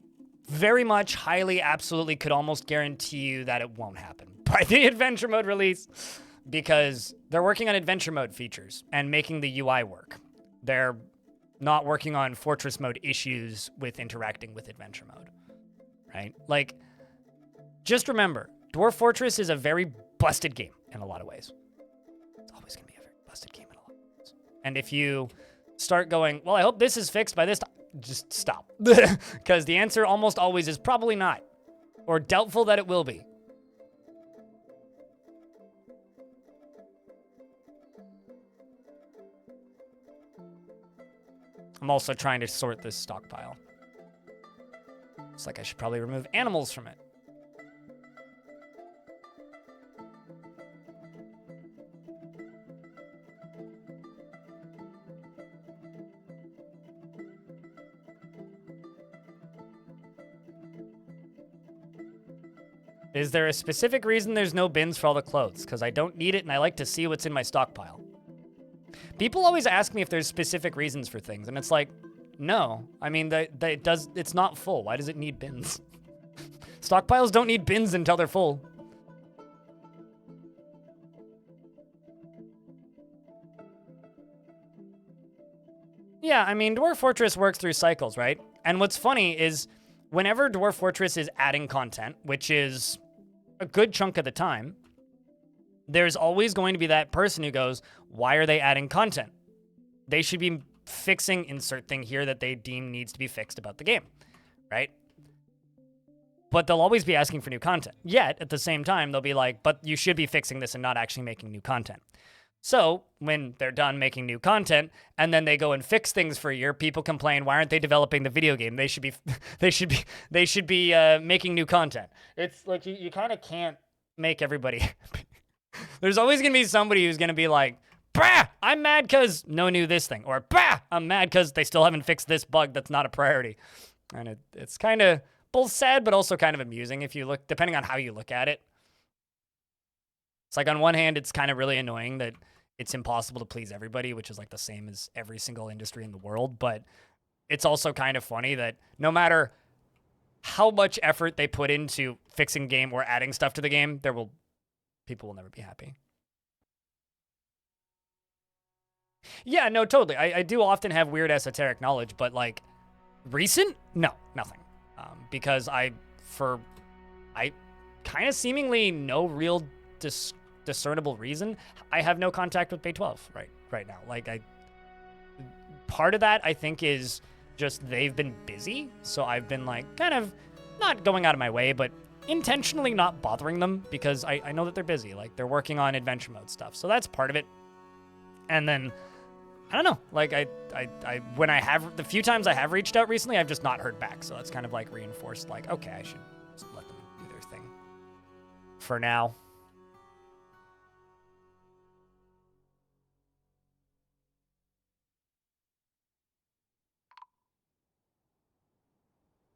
very much, highly, absolutely could almost guarantee you that it won't happen by the Adventure Mode release, because they're working on Adventure Mode features and making the UI work. They're not working on Fortress Mode issues with interacting with Adventure Mode, right? Like, just remember, Dwarf Fortress is a very busted game in a lot of ways. It's always going to be a very busted game in a lot of ways. And if you start going, well, I hope this is fixed by this time, just stop. Because the answer almost always is probably not, or doubtful that it will be. I'm also trying to sort this stockpile. It's like I should probably remove animals from it. Is there a specific reason there's no bins for all the clothes? Because I don't need it and I like to see what's in my stockpile. People always ask me if there's specific reasons for things, and it's like, no. I mean, it's not full. Why does it need bins? Stockpiles don't need bins until they're full. Yeah, I mean, Dwarf Fortress works through cycles, right? And what's funny is whenever Dwarf Fortress is adding content, which is a good chunk of the time, there's always going to be that person who goes, why are they adding content? They should be fixing insert thing here that they deem needs to be fixed about the game, right? But they'll always be asking for new content. Yet, at the same time, they'll be like, but you should be fixing this and not actually making new content. So when they're done making new content and then they go and fix things for a year, people complain, why aren't they developing the video game? They should be making new content. It's like you kind of can't make everybody happy. There's always going to be somebody who's going to be like, bah, I'm mad because no new this thing. Or, bah, I'm mad because they still haven't fixed this bug that's not a priority. And it's kind of both sad, but also kind of amusing if you look, depending on how you look at it. It's like on one hand, it's kind of really annoying that it's impossible to please everybody, which is like the same as every single industry in the world. But it's also kind of funny that no matter how much effort they put into fixing the game or adding stuff to the game, people will never be happy. Yeah, no, totally. I do often have weird esoteric knowledge, but like recent? No, nothing. Because I kind of seemingly no real discernible reason, I have no contact with Bay 12 right now. Like part of that I think is just they've been busy, so I've been like kind of not going out of my way, but intentionally not bothering them because I know that they're busy. Like they're working on adventure mode stuff, so that's part of it. And then I don't know, like I when I have the few times I have reached out recently, I've just not heard back, so that's kind of like reinforced like, okay, I should just let them do their thing for now.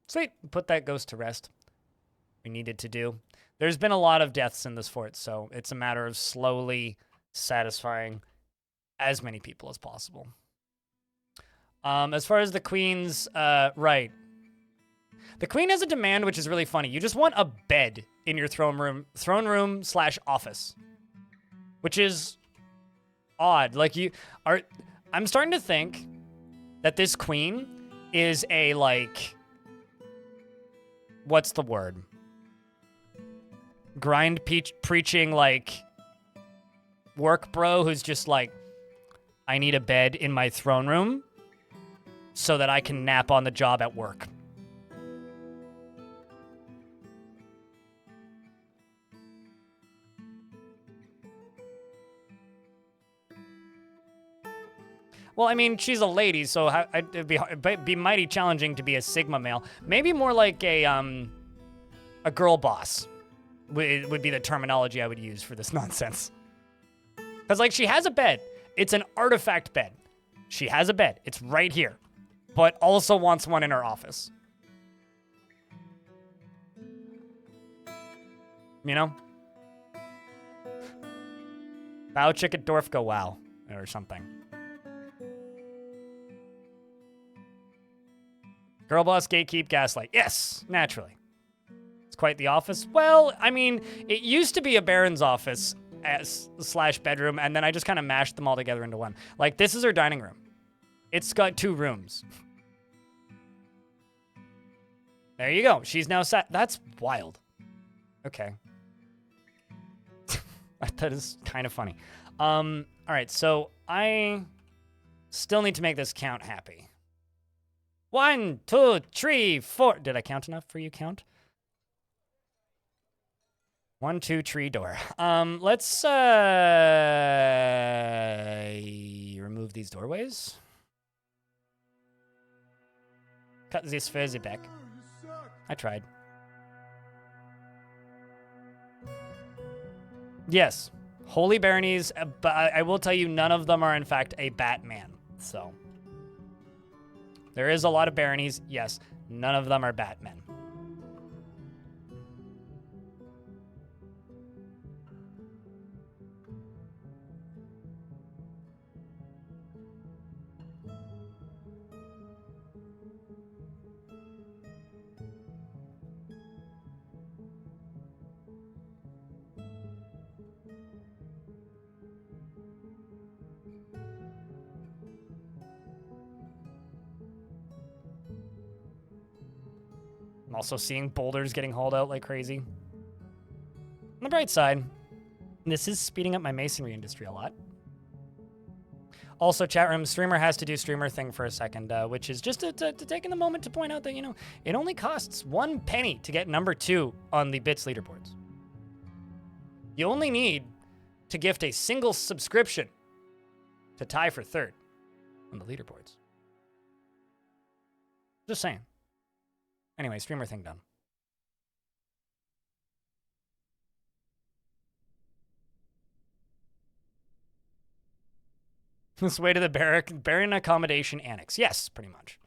Sweet, put that ghost to rest. We needed to do. There's been a lot of deaths in this fort, so it's a matter of slowly satisfying as many people as possible. As far as the queen's, right. The queen has a demand which is really funny. You just want a bed in your throne room / office, which is odd. Like I'm starting to think that this queen is a like, what's the word? Preaching like work bro who's just like, I need a bed in my throne room so that I can nap on the job at work. Well, I mean, she's a lady, so it'd be mighty challenging to be a Sigma male. Maybe more like a girl boss would be the terminology I would use for this nonsense. Because, like, she has a bed. It's an artifact bed. She has a bed. It's right here. But also wants one in her office. You know? Bow chick at Dwarf go wow. Or something. Girl boss, gatekeep, gaslight. Yes, naturally. It's quite the office. Well, I mean, it used to be a Baron's office / bedroom, and then I just kind of mashed them all together into one. Like, this is her dining room. It's got 2 rooms. There you go. She's now sat. That's wild. Okay. That is kind of funny. All right, so I still need to make this count happy. 1, 2, 3, 4. Did I count enough for you? Count. 1, 2, 3 door. Let's remove these doorways. Cut this fuzzy back. I tried. Yes, holy baronies, but I will tell you, none of them are in fact a Batman. So there is a lot of baronies. Yes, none of them are Batmen. I'm also seeing boulders getting hauled out like crazy. On the bright side, this is speeding up my masonry industry a lot. Also, chat room, streamer has to do streamer thing for a second, which is just to take in a moment to point out that, you know, it only costs 1 penny to get number 2 on the bits leaderboards. You only need to gift a single subscription to tie for third on the leaderboards. Just saying. Anyway, streamer thing done. This way to the Baron Accommodation Annex. Yes, pretty much.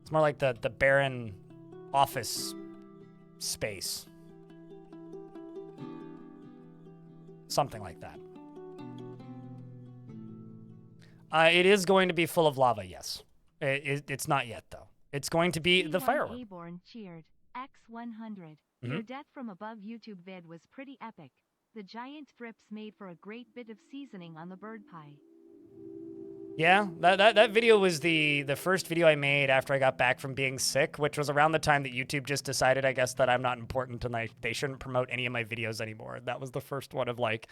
It's more like the Baron office space. Something like that. It is going to be full of lava, yes. It's not yet, though. It's going to be the FireOrb. Aborn cheered. X100. Your death from above YouTube vid was pretty epic. The giant drips made for a great bit of seasoning on the bird pie. Yeah, that video was the first video I made after I got back from being sick, which was around the time that YouTube just decided, I guess, that I'm not important and they shouldn't promote any of my videos anymore. That was the first one of like,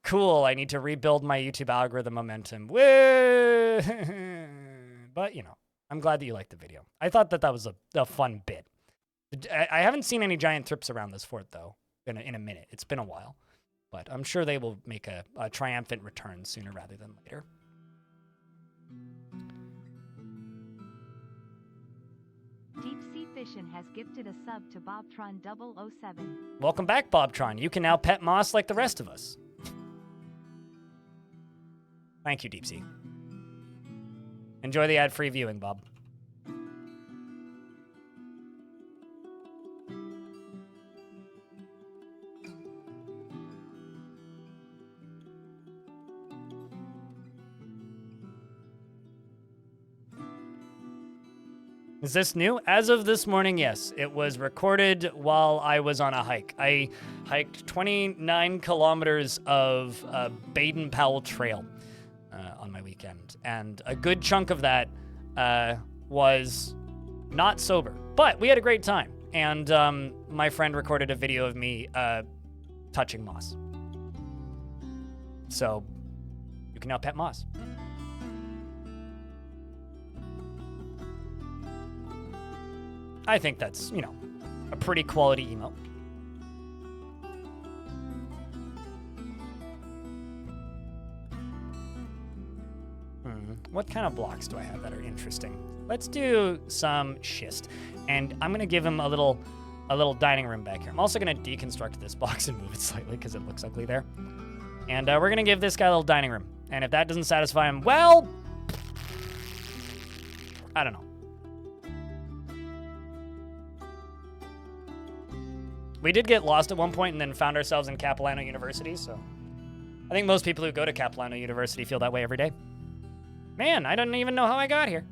cool, I need to rebuild my YouTube algorithm momentum. Woo! But, you know, I'm glad that you liked the video. I thought that was a fun bit. I haven't seen any giant thrips around this fort, though, in a minute. It's been a while. But I'm sure they will make a triumphant return sooner rather than later. Deep Sea Fishin' has gifted a sub to Bobtron007. Welcome back, Bobtron. You can now pet Moss like the rest of us. Thank you, Deep Sea. Enjoy the ad-free viewing, Bob. Is this new? As of this morning, yes. It was recorded while I was on a hike. I hiked 29 kilometers of Baden-Powell Trail on my weekend. And a good chunk of that was not sober. But we had a great time. And my friend recorded a video of me touching Moss. So you can now pet Moss. I think that's, you know, a pretty quality emote. What kind of blocks do I have that are interesting? Let's do some schist. And I'm going to give him a little dining room back here. I'm also going to deconstruct this box and move it slightly because it looks ugly there. And we're going to give this guy a little dining room. And if that doesn't satisfy him, well, I don't know. We did get lost at one point and then found ourselves in Capilano University, so I think most people who go to Capilano University feel that way every day. Man, I don't even know how I got here.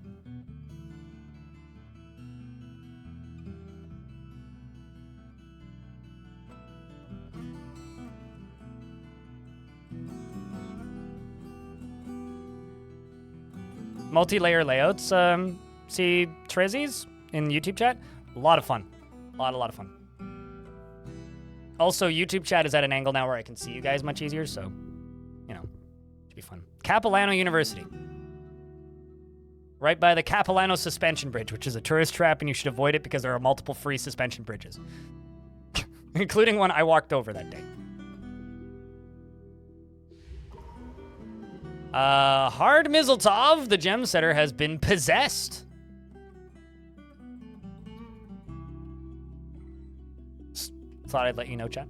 Multi-layer layouts, see Trezzies in YouTube chat? A lot of fun. A lot of fun. Also, YouTube chat is at an angle now where I can see you guys much easier, so, you know, should be fun. Capilano University. Right by the Capilano Suspension Bridge, which is a tourist trap, and you should avoid it because there are multiple free suspension bridges. Including one I walked over that day. Hard Mizzletov, the gem setter, has been possessed. Thought I'd let you know, chat.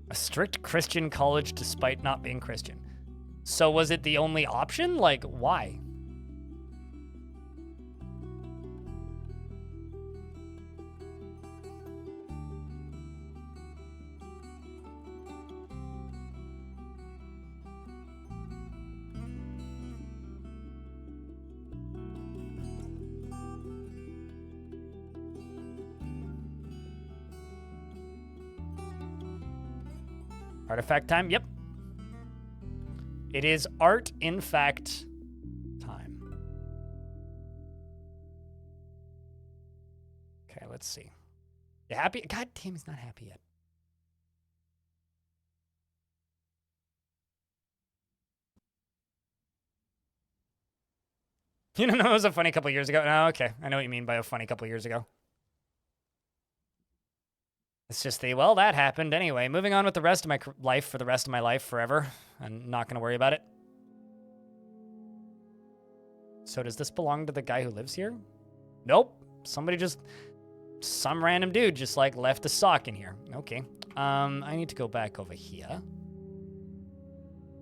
A strict Christian college despite not being Christian. So was it the only option? Like, why? Artifact time? Yep. It is art, in fact, time. Okay, let's see. You happy? God damn, he's not happy yet. You don't know it was a funny couple years ago? Oh, okay. I know what you mean by a funny couple years ago. It's just well, that happened anyway. Moving on with the rest of my life for the rest of my life forever. I'm not going to worry about it. So does this belong to the guy who lives here? Nope. Some random dude just like left a sock in here. Okay. I need to go back over here.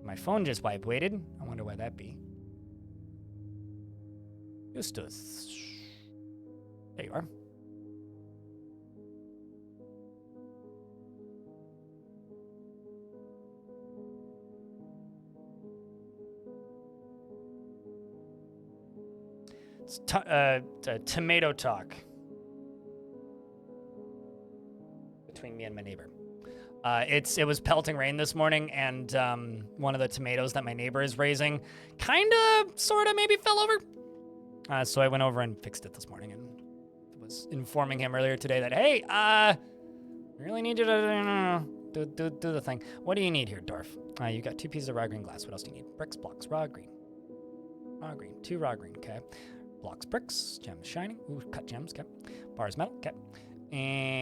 My phone just vibrated. I wonder why that be. Justus. There you are. It's tomato talk between me and my neighbor. It was pelting rain this morning, and one of the tomatoes that my neighbor is raising sort of maybe fell over. So I went over and fixed it this morning and was informing him earlier today that, hey, I really need you to do the thing. What do you need here, Dwarf? You got 2 pieces of raw green glass. What else do you need? Bricks, blocks, raw green. Raw green. 2 raw green, okay. Blocks, bricks, gems, shiny. Ooh, cut gems, okay. Bars, metal, okay. And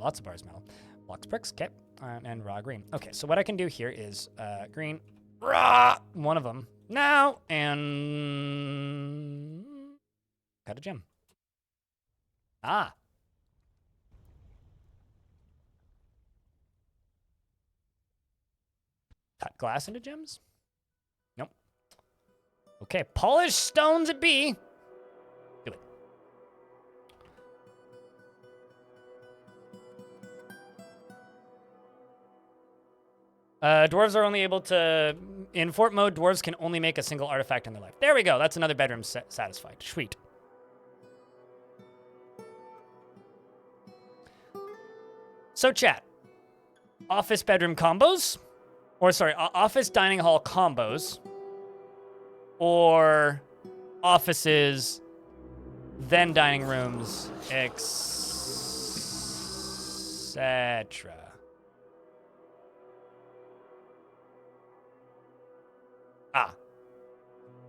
lots of bars, metal. Blocks, bricks, okay. And raw green. Okay, so what I can do here is green, raw, one of them now, and cut a gem. Ah. Cut glass into gems? Nope. Okay, polished stones it be. Do it. Dwarves are only able to... In fort mode, dwarves can only make a single artifact in their life. There we go. That's another bedroom satisfied. Sweet. So, chat. Office bedroom combos? Or, sorry, office dining hall combos? Or offices, then dining rooms, etc.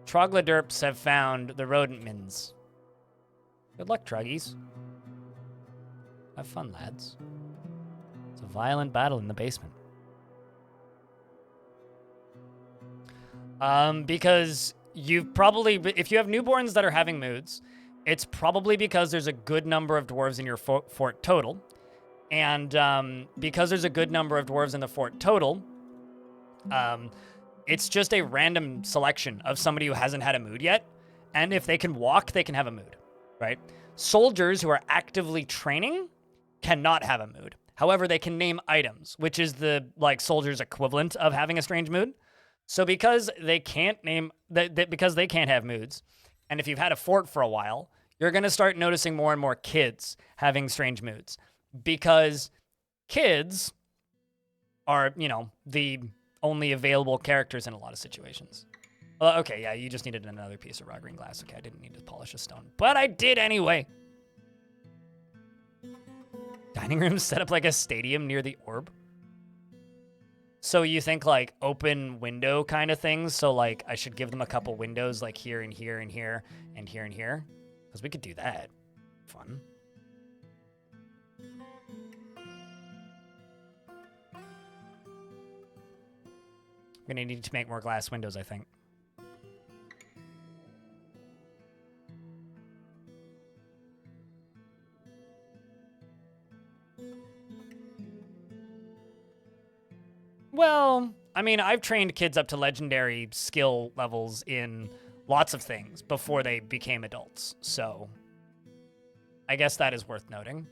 Trogloderps have found the rodent mins. Good luck, Truggies. Have fun, lads. It's a violent battle in the basement. Because you've probably, if you have newborns that are having moods, it's probably because there's a good number of dwarves in your fort total. And because there's a good number of dwarves in the fort total, it's just a random selection of somebody who hasn't had a mood yet. And if they can walk, they can have a mood, right? Soldiers who are actively training cannot have a mood. However, they can name items, which is the soldier's equivalent of having a strange mood. So because they can't because they can't have moods, and if you've had a fort for a while, you're going to start noticing more and more kids having strange moods. Because kids are, the only available characters in a lot of situations. Okay, yeah, you just needed another piece of raw green glass. Okay, I didn't need to polish a stone, but I did anyway. Dining room set up like a stadium near the orb. So you think open window kind of things? So I should give them a couple windows here and here and here and here and here? Because we could do that. Fun. I'm going to need to make more glass windows, I think. Well, I mean, I've trained kids up to legendary skill levels in lots of things before they became adults, so I guess that is worth noting.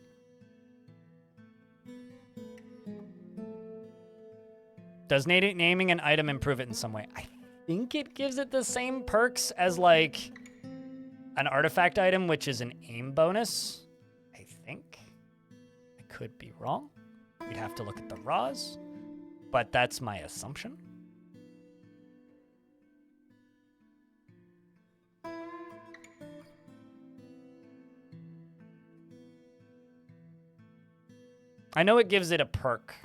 Does naming an item improve it in some way? I think it gives it the same perks as an artifact item, which is an aim bonus. I think. I could be wrong. We'd have to look at the raws. But that's my assumption. I know it gives it a perk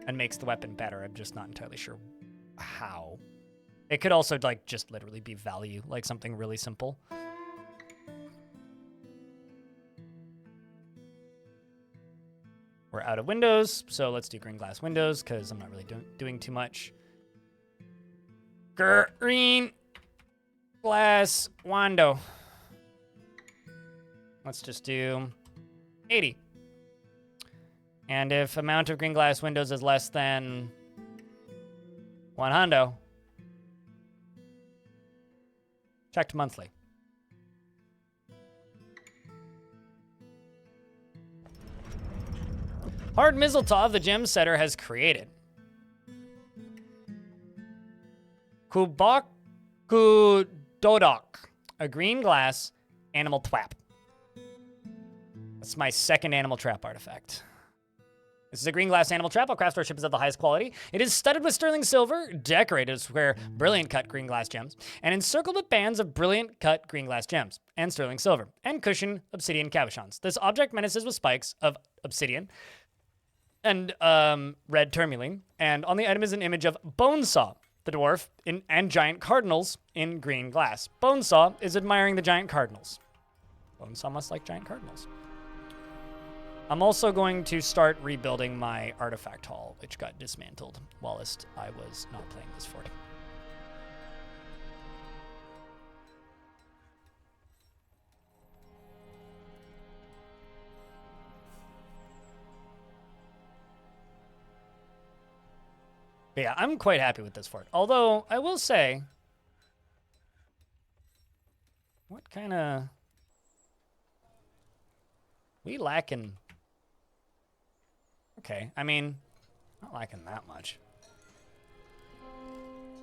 and makes the weapon better. I'm just not entirely sure how. It could also just literally be value, something really simple. We're out of windows, so let's do green glass windows because I'm not really doing too much. Green glass window. Let's just do 80. And if amount of green glass windows is less than 100, checked monthly. Hard Mizzletov, the gem setter, has created Kubaku Dodok, a green glass animal twap. That's my second animal trap artifact. This is a green glass animal trap. All craft store ship is of the highest quality. It is studded with sterling silver, decorated with square brilliant cut green glass gems, and encircled with bands of brilliant cut green glass gems and sterling silver, and cushioned obsidian cabochons. This object menaces with spikes of obsidian and red tourmaline, and on the item is an image of Bonesaw, the dwarf, and giant cardinals in green glass. Bonesaw is admiring the giant cardinals. Bonesaw must like giant cardinals. I'm also going to start rebuilding my artifact hall, which got dismantled whilst I was not playing this fort. But yeah, I'm quite happy with this fort. Although, I will say, what kind of... We lacking... Okay, I mean, not lacking that much.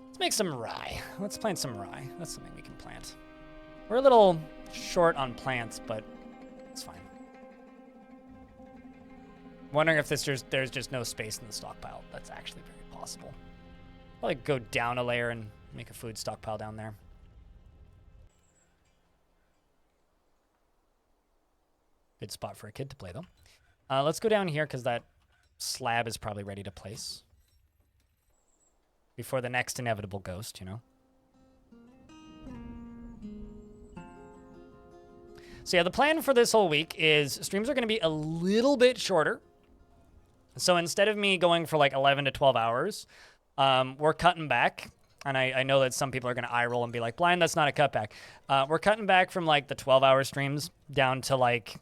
Let's make some rye. Let's plant some rye. That's something we can plant. We're a little short on plants, but it's fine. Wondering if there's just no space in the stockpile. That's actually very possible. Probably go down a layer and make a food stockpile down there. Good spot for a kid to play, though. Let's go down here because that slab is probably ready to place before the next inevitable ghost, you know? So yeah, the plan for this whole week is streams are going to be a little bit shorter. So instead of me going for like 11 to 12 hours, we're cutting back. And I know that some people are going to eye roll and be like, Blind, that's not a cutback. We're cutting back from like the 12-hour streams down to like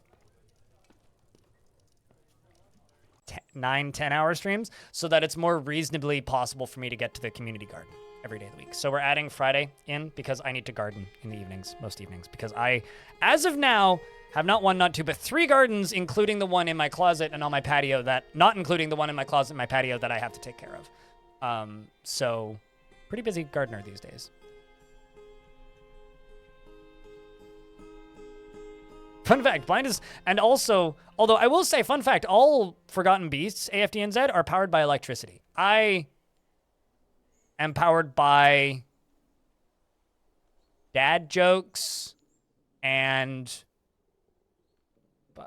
9-10-hour streams so that it's more reasonably possible for me to get to the community garden every day of the week. So we're adding Friday in because I need to garden in the evenings, most evenings, because I, as of now, have not one, not two, but 3 gardens, including the one in my closet and on my patio not including the one in my closet and my patio that I have to take care of. So pretty busy gardener these days. Fun fact, Blind is, and also, although I will say, fun fact, all Forgotten Beasts, AFDNZ, are powered by electricity. I am powered by dad jokes, and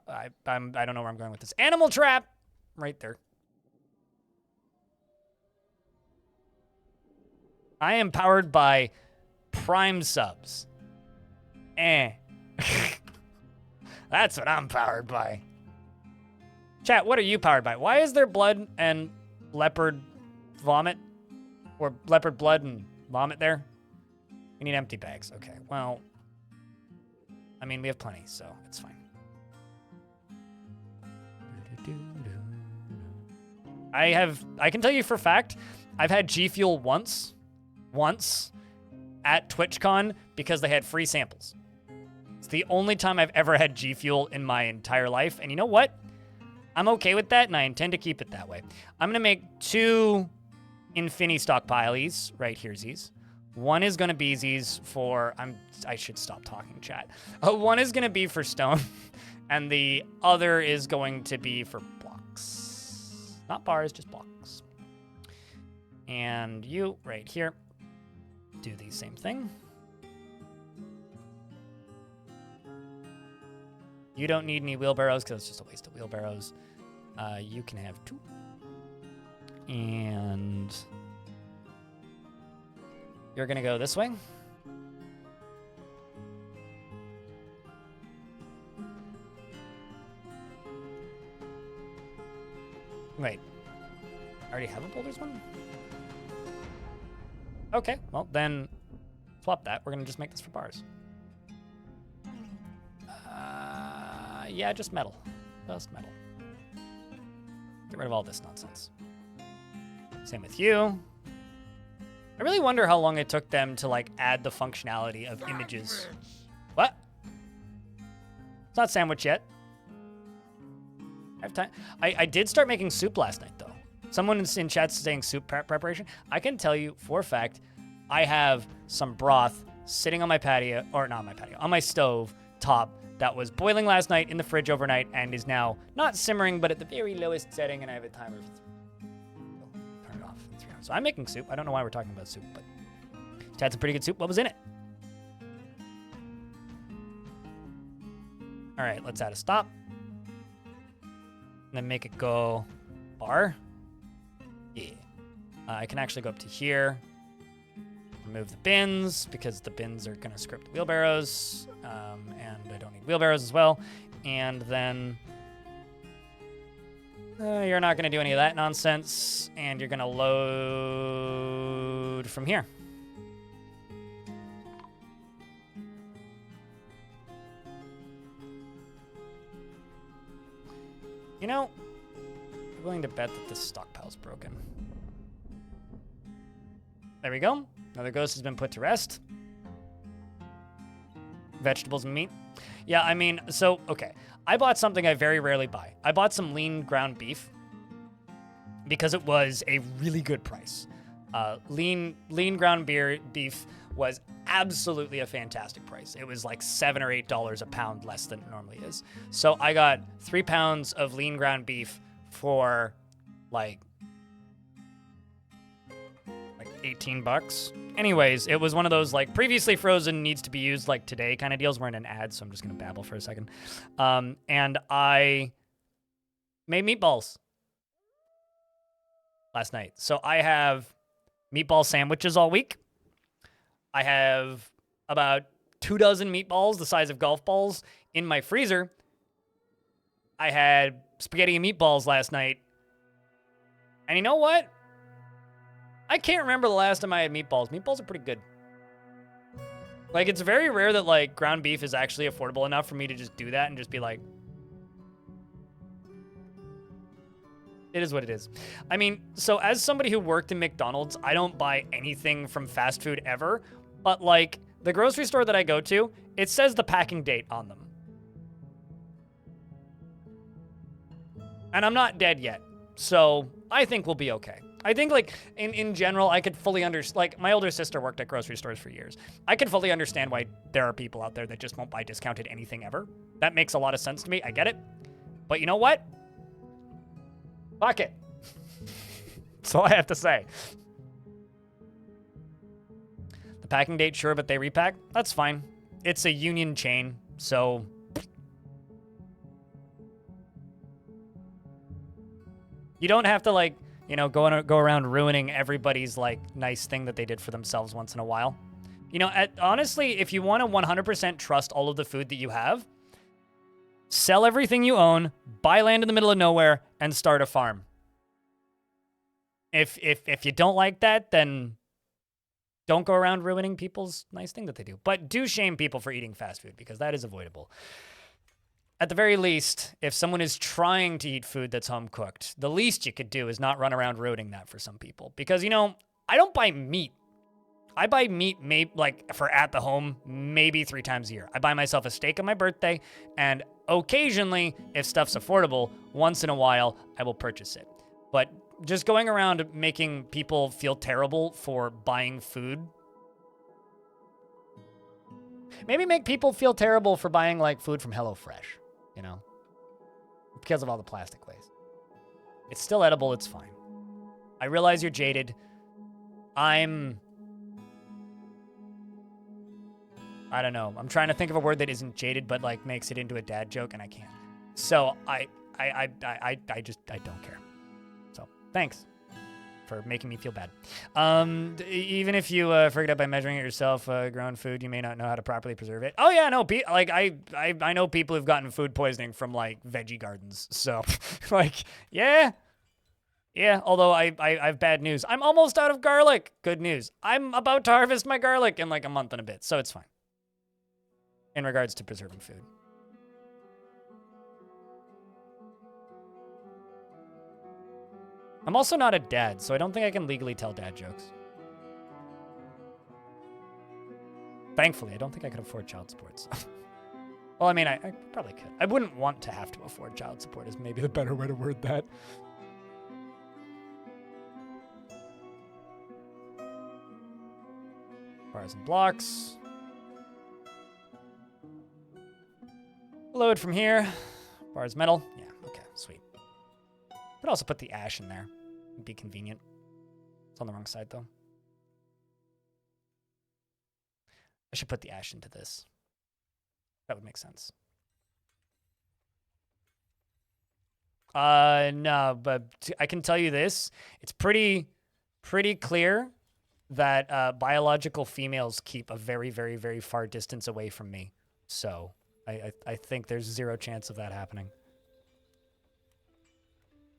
I don't know where I'm going with this. Animal Trap, right there. I am powered by Prime subs. That's what I'm powered by. Chat, what are you powered by? Why is there blood and leopard vomit? Or leopard blood and vomit there? We need empty bags. Okay, well, I mean, we have plenty, so it's fine. I can tell you for a fact, I've had G Fuel once at TwitchCon because they had free samples. It's the only time I've ever had G Fuel in my entire life. And you know what? I'm okay with that, and I intend to keep it that way. I'm going to make 2 Infini stockpiles right here, Z's. One is going to be Z's for... I should stop talking, chat. One is going to be for stone, and the other is going to be for blocks. Not bars, just blocks. And you, right here, do the same thing. You don't need any wheelbarrows because it's just a waste of wheelbarrows. You can have 2. And you're going to go this way. Wait. I already have a boulders one? Okay, well, then swap that. We're going to just make this for bars. Yeah, just metal. Just metal. Get rid of all this nonsense. Same with you. I really wonder how long it took them to, like, add the functionality of images. What? It's not sandwich yet. I have time. I did start making soup last night, though. Someone in chat's saying soup preparation. I can tell you for a fact, I have some broth sitting on my patio, or not on my patio, on my stove top that was boiling last night in the fridge overnight and is now not simmering, but at the very lowest setting, and I have a timer. Turn it off in 3 hours. So I'm making soup. I don't know why we're talking about soup, but it's had some pretty good soup. What was in it? All right, let's add a stop. And then make it go bar. Yeah. I can actually go up to here. Remove the bins because the bins are going to script wheelbarrows. And I don't need wheelbarrows as well. And then you're not going to do any of that nonsense. And you're going to load from here. You know, I'm willing to bet that this stockpile's broken. There we go. Another ghost has been put to rest. Vegetables and meat. Yeah, I mean, so, okay. I bought something I very rarely buy. I bought some lean ground beef because it was a really good price. Lean ground beef was absolutely a fantastic price. It was like $7 or $8 a pound less than it normally is. So I got 3 pounds of lean ground beef for like $18. Anyways, it was one of those like previously frozen needs to be used like today kind of deals. We're in an ad, so I'm just gonna babble for a second. And I made meatballs last night. So I have meatball sandwiches all week. I have about 2 dozen meatballs the size of golf balls in my freezer. I had spaghetti and meatballs last night. And you know what? I can't remember the last time I had meatballs. Meatballs are pretty good. Like, it's very rare that, like, ground beef is actually affordable enough for me to just do that and just be like, it is what it is. I mean, so as somebody who worked in McDonald's, I don't buy anything from fast food ever. But, like, the grocery store that I go to, it says the packing date on them. And I'm not dead yet. So I think we'll be okay. I think, like, in general, I could fully understand. Like, my older sister worked at grocery stores for years. I could fully understand why there are people out there that just won't buy discounted anything ever. That makes a lot of sense to me. I get it. But you know what? Fuck it. That's all I have to say. The packing date, sure, but they repack. That's fine. It's a union chain, so... You don't have to, like, you know, go around ruining everybody's, like, nice thing that they did for themselves once in a while. You know, honestly, if you want to 100% trust all of the food that you have, sell everything you own, buy land in the middle of nowhere, and start a farm. If you don't like that, then don't go around ruining people's nice thing that they do. But do shame people for eating fast food, because that is avoidable. At the very least, if someone is trying to eat food that's home cooked, the least you could do is not run around ruining that for some people. Because, you know, I don't buy meat. I buy meat, like, for at the home, maybe 3 times a year. I buy myself a steak on my birthday, and occasionally, if stuff's affordable, once in a while, I will purchase it. But just going around making people feel terrible for buying food. Maybe make people feel terrible for buying, like, food from HelloFresh. You know, because of all the plastic waste. It's still edible, it's fine. I realize you're jaded. I don't know. I'm trying to think of a word that isn't jaded, but like makes it into a dad joke, and I can't. So I don't care. So thanks for making me feel bad. Even if you figured out by measuring it yourself, grown food, you may not know how to properly preserve it. Oh yeah, no, like I know people who've gotten food poisoning from like veggie gardens. So like, yeah, Yeah, although I have bad news. I'm almost out of garlic. Good news. I'm about to harvest my garlic in like a month and a bit, so it's fine. In regards to preserving food. I'm also not a dad, so I don't think I can legally tell dad jokes. Thankfully, I don't think I could afford child support. So. Well, I mean, I probably could. I wouldn't want to have to afford child support is maybe the better way to word that. Bars and blocks. Load from here. Bars metal. Yeah, okay, sweet. Could also put the ash in there. It'd be convenient. It's on the wrong side, though. I should put the ash into this. That would make sense. No, but I can tell you this. It's pretty clear that biological females keep a very, very, very far distance away from me. So I think there's zero chance of that happening.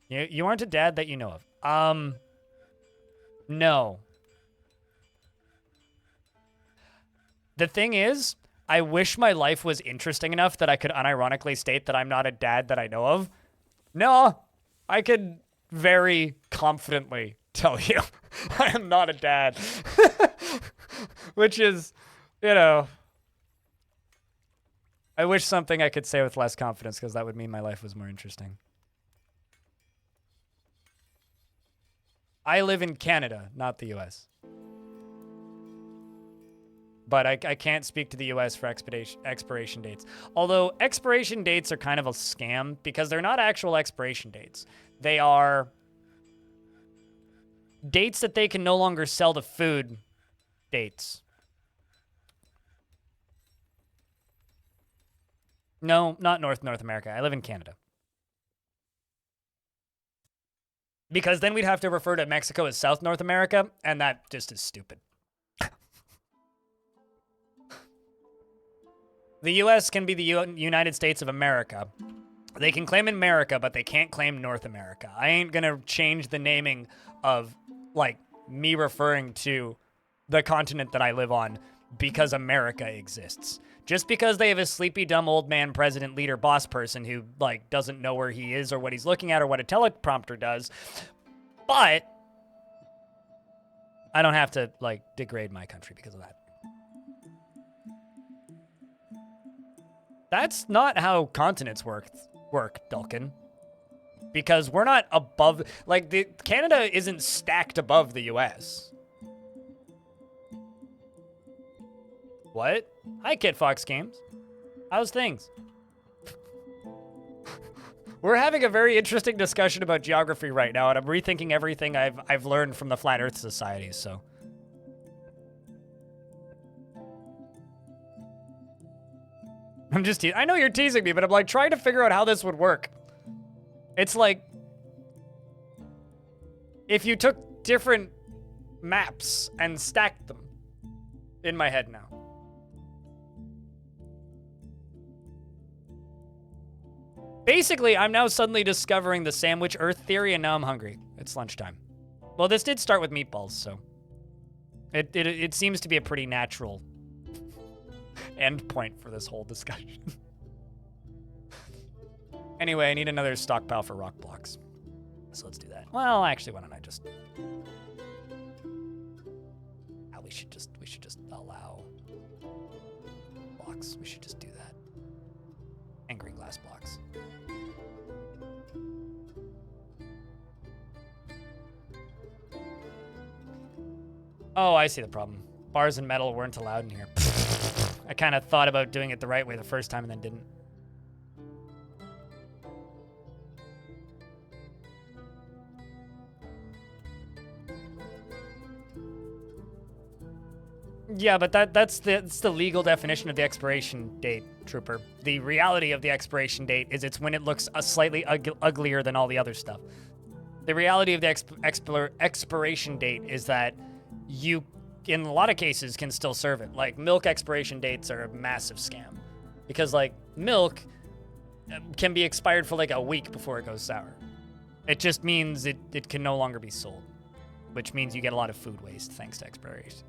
You aren't a dad that you know of. No. The thing is, I wish my life was interesting enough that I could unironically state that I'm not a dad that I know of. No, I could very confidently tell you I am not a dad. Which is, you know, I wish something I could say with less confidence because that would mean my life was more interesting. I live in Canada, not the US. But I can't speak to the US for expiration dates. Although expiration dates are kind of a scam because they're not actual expiration dates. They are dates that they can no longer sell the food dates. No, not North America. I live in Canada. Because then we'd have to refer to Mexico as South North America, and that just is stupid. The U.S. can be the United States of America. They can claim America, but they can't claim North America. I ain't gonna change the naming of, like, me referring to the continent that I live on because America exists. Just because they have a sleepy, dumb, old man, president, leader, boss person who, like, doesn't know where he is or what he's looking at or what a teleprompter does. But I don't have to, like, degrade my country because of that. That's not how continents work, Dulkin. Because we're not above, like, Canada isn't stacked above the US. What? Hi, Kit Fox Games. How's things? We're having a very interesting discussion about geography right now, and I'm rethinking everything I've learned from the Flat Earth Society, so. I'm just I know you're teasing me, but I'm like trying to figure out how this would work. It's like if you took different maps and stacked them in my head now. Basically, I'm now suddenly discovering the sandwich Earth theory, and now I'm hungry. It's lunchtime. Well, this did start with meatballs, so it seems to be a pretty natural end point for this whole discussion. Anyway, I need another stockpile for rock blocks. So let's do that. Well, actually, why don't I just... we should just allow blocks. We should just do that. And green glass blocks. Oh, I see the problem. Bars and metal weren't allowed in here. I kind of thought about doing it the right way the first time and then didn't. Yeah, but that's the legal definition of the expiration date, Trooper. The reality of the expiration date is it's when it looks slightly uglier than all the other stuff. The reality of the expiration date is that you, in a lot of cases, can still serve it. Like, milk expiration dates are a massive scam. Because, like, milk can be expired for, like, a week before it goes sour. It just means it can no longer be sold, which means you get a lot of food waste thanks to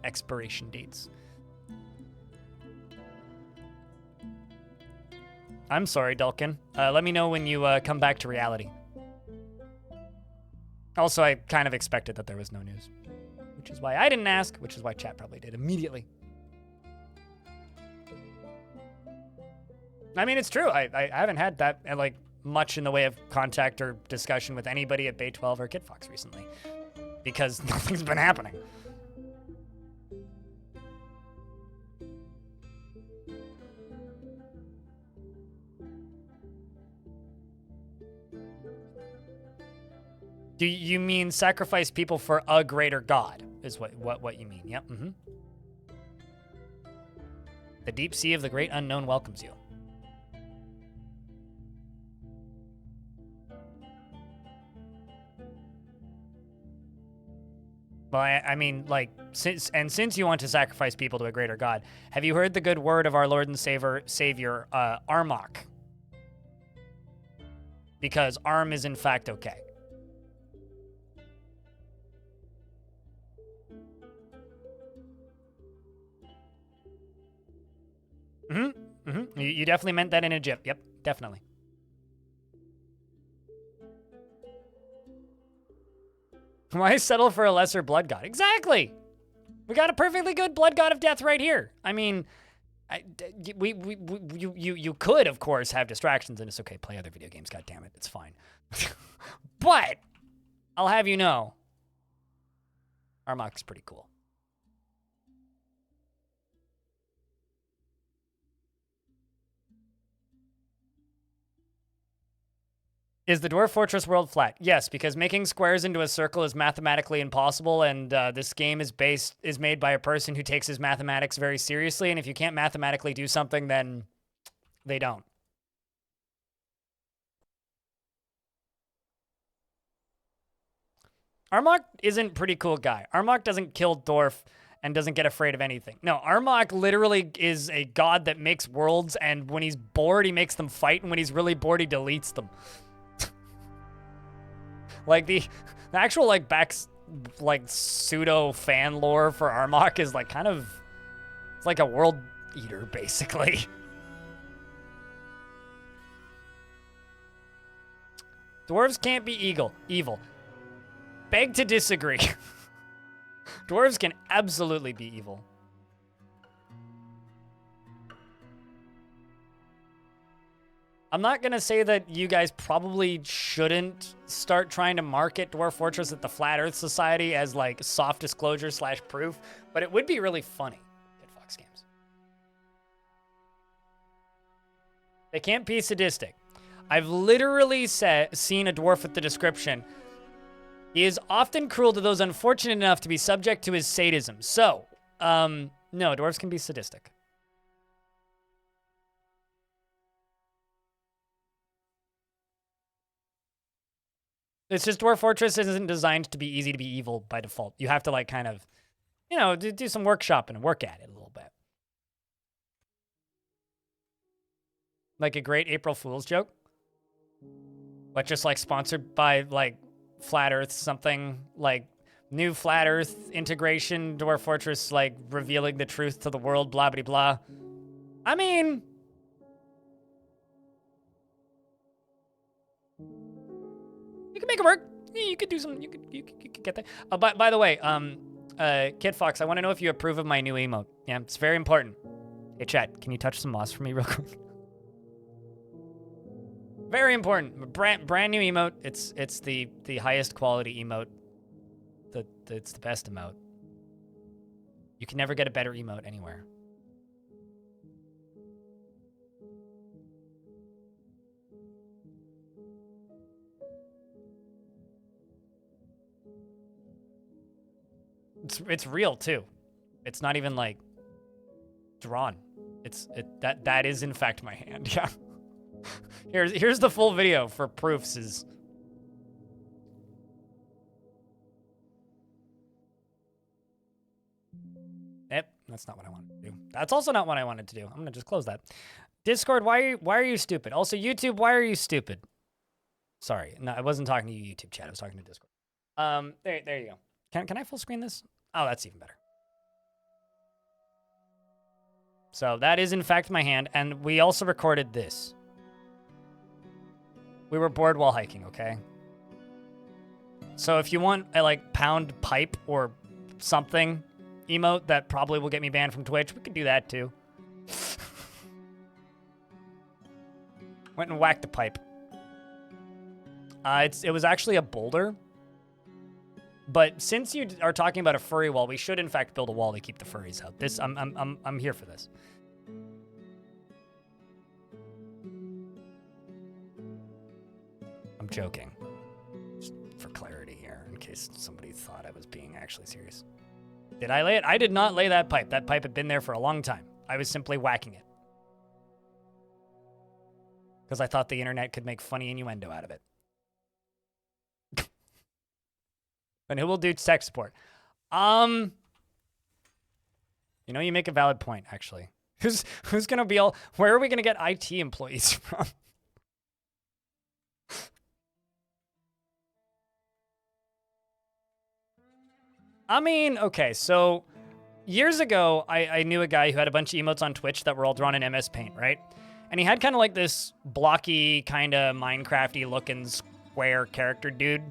expiration dates. I'm sorry, Dulkin. Let me know when you come back to reality. Also, I kind of expected that there was no news, which is why I didn't ask, which is why chat probably did immediately. I mean, it's true. I haven't had that, like, much in the way of contact or discussion with anybody at Bay 12 or Kid Fox recently, because nothing's been happening. Do you mean sacrifice people for a greater god, is what you mean? Yep. Mm-hmm. The deep sea of the great unknown welcomes you. Well, I mean, like, since you want to sacrifice people to a greater god, have you heard the good word of our Lord and Savior, Armok? Because Arm is in fact okay. Mm-hmm. Mm-hmm. You definitely meant that in Egypt. Yep, definitely. Why settle for a lesser blood god? Exactly. We got a perfectly good blood god of death right here. I mean, you could, of course, have distractions, and it's okay. Play other video games. God damn it, it's fine. But I'll have you know, Armok's pretty cool. Is the Dwarf Fortress world flat? Yes, because making squares into a circle is mathematically impossible, and this game is made by a person who takes his mathematics very seriously, and if you can't mathematically do something, then they don't. Armok isn't a pretty cool guy. Armok doesn't kill Dwarf and doesn't get afraid of anything. No, Armok literally is a god that makes worlds, and when he's bored, he makes them fight, and when he's really bored, he deletes them. Like, the actual, like, pseudo fan lore for Armok is, like, kind of, it's like a world eater, basically. Dwarves can't be evil. Beg to disagree. Dwarves can absolutely be evil. I'm not going to say that you guys probably shouldn't start trying to market Dwarf Fortress at the Flat Earth Society as, like, soft disclosure / proof, but it would be really funny. Kid Fox games. They can't be sadistic. I've literally seen a dwarf with the description. He is often cruel to those unfortunate enough to be subject to his sadism. So, no, dwarves can be sadistic. It's just Dwarf Fortress isn't designed to be easy to be evil by default. You have to, like, kind of, you know, do some workshopping and work at it a little bit. Like a great April Fool's joke. But just, like, sponsored by, like, Flat Earth something, like, new Flat Earth integration, Dwarf Fortress, like, revealing the truth to the world, blah, blah, blah. I mean... you can make it work. You could do some. You could get that. By the way, Kid Fox, I want to know if you approve of my new emote. Yeah, it's very important. Hey, chat, can you touch some moss for me real quick? Very important. Brand new emote. It's the highest quality emote. It's the best emote. You can never get a better emote anywhere. It's real too. It's not even like drawn. That is in fact my hand. Yeah. Here's the full video for proofs. Yep, that's not what I wanted to do. That's also not what I wanted to do. I'm gonna just close that. Discord, why are you stupid? Also, YouTube, why are you stupid? Sorry, no, I wasn't talking to you, YouTube chat. I was talking to Discord. There you go. Can I full screen this? Oh, that's even better. So that is in fact my hand, and we also recorded this. We were bored while hiking, okay? So if you want a like pound pipe or something emote that probably will get me banned from Twitch, we could do that too. Went and whacked a pipe. It was actually a boulder. But since you are talking about a furry wall, we should in fact build a wall to keep the furries out. This I'm here for this. I'm joking. Just for clarity here, in case somebody thought I was being actually serious. Did I lay it? I did not lay that pipe. That pipe had been there for a long time. I was simply whacking it. Because I thought the internet could make funny innuendo out of it. And who will do tech support? You know, you make a valid point, actually. Who's gonna be all... Where are we gonna get IT employees from? I mean, okay, so years ago, I knew a guy who had a bunch of emotes on Twitch that were all drawn in MS Paint, right? And he had kind of like this blocky, kind of Minecrafty looking square character dude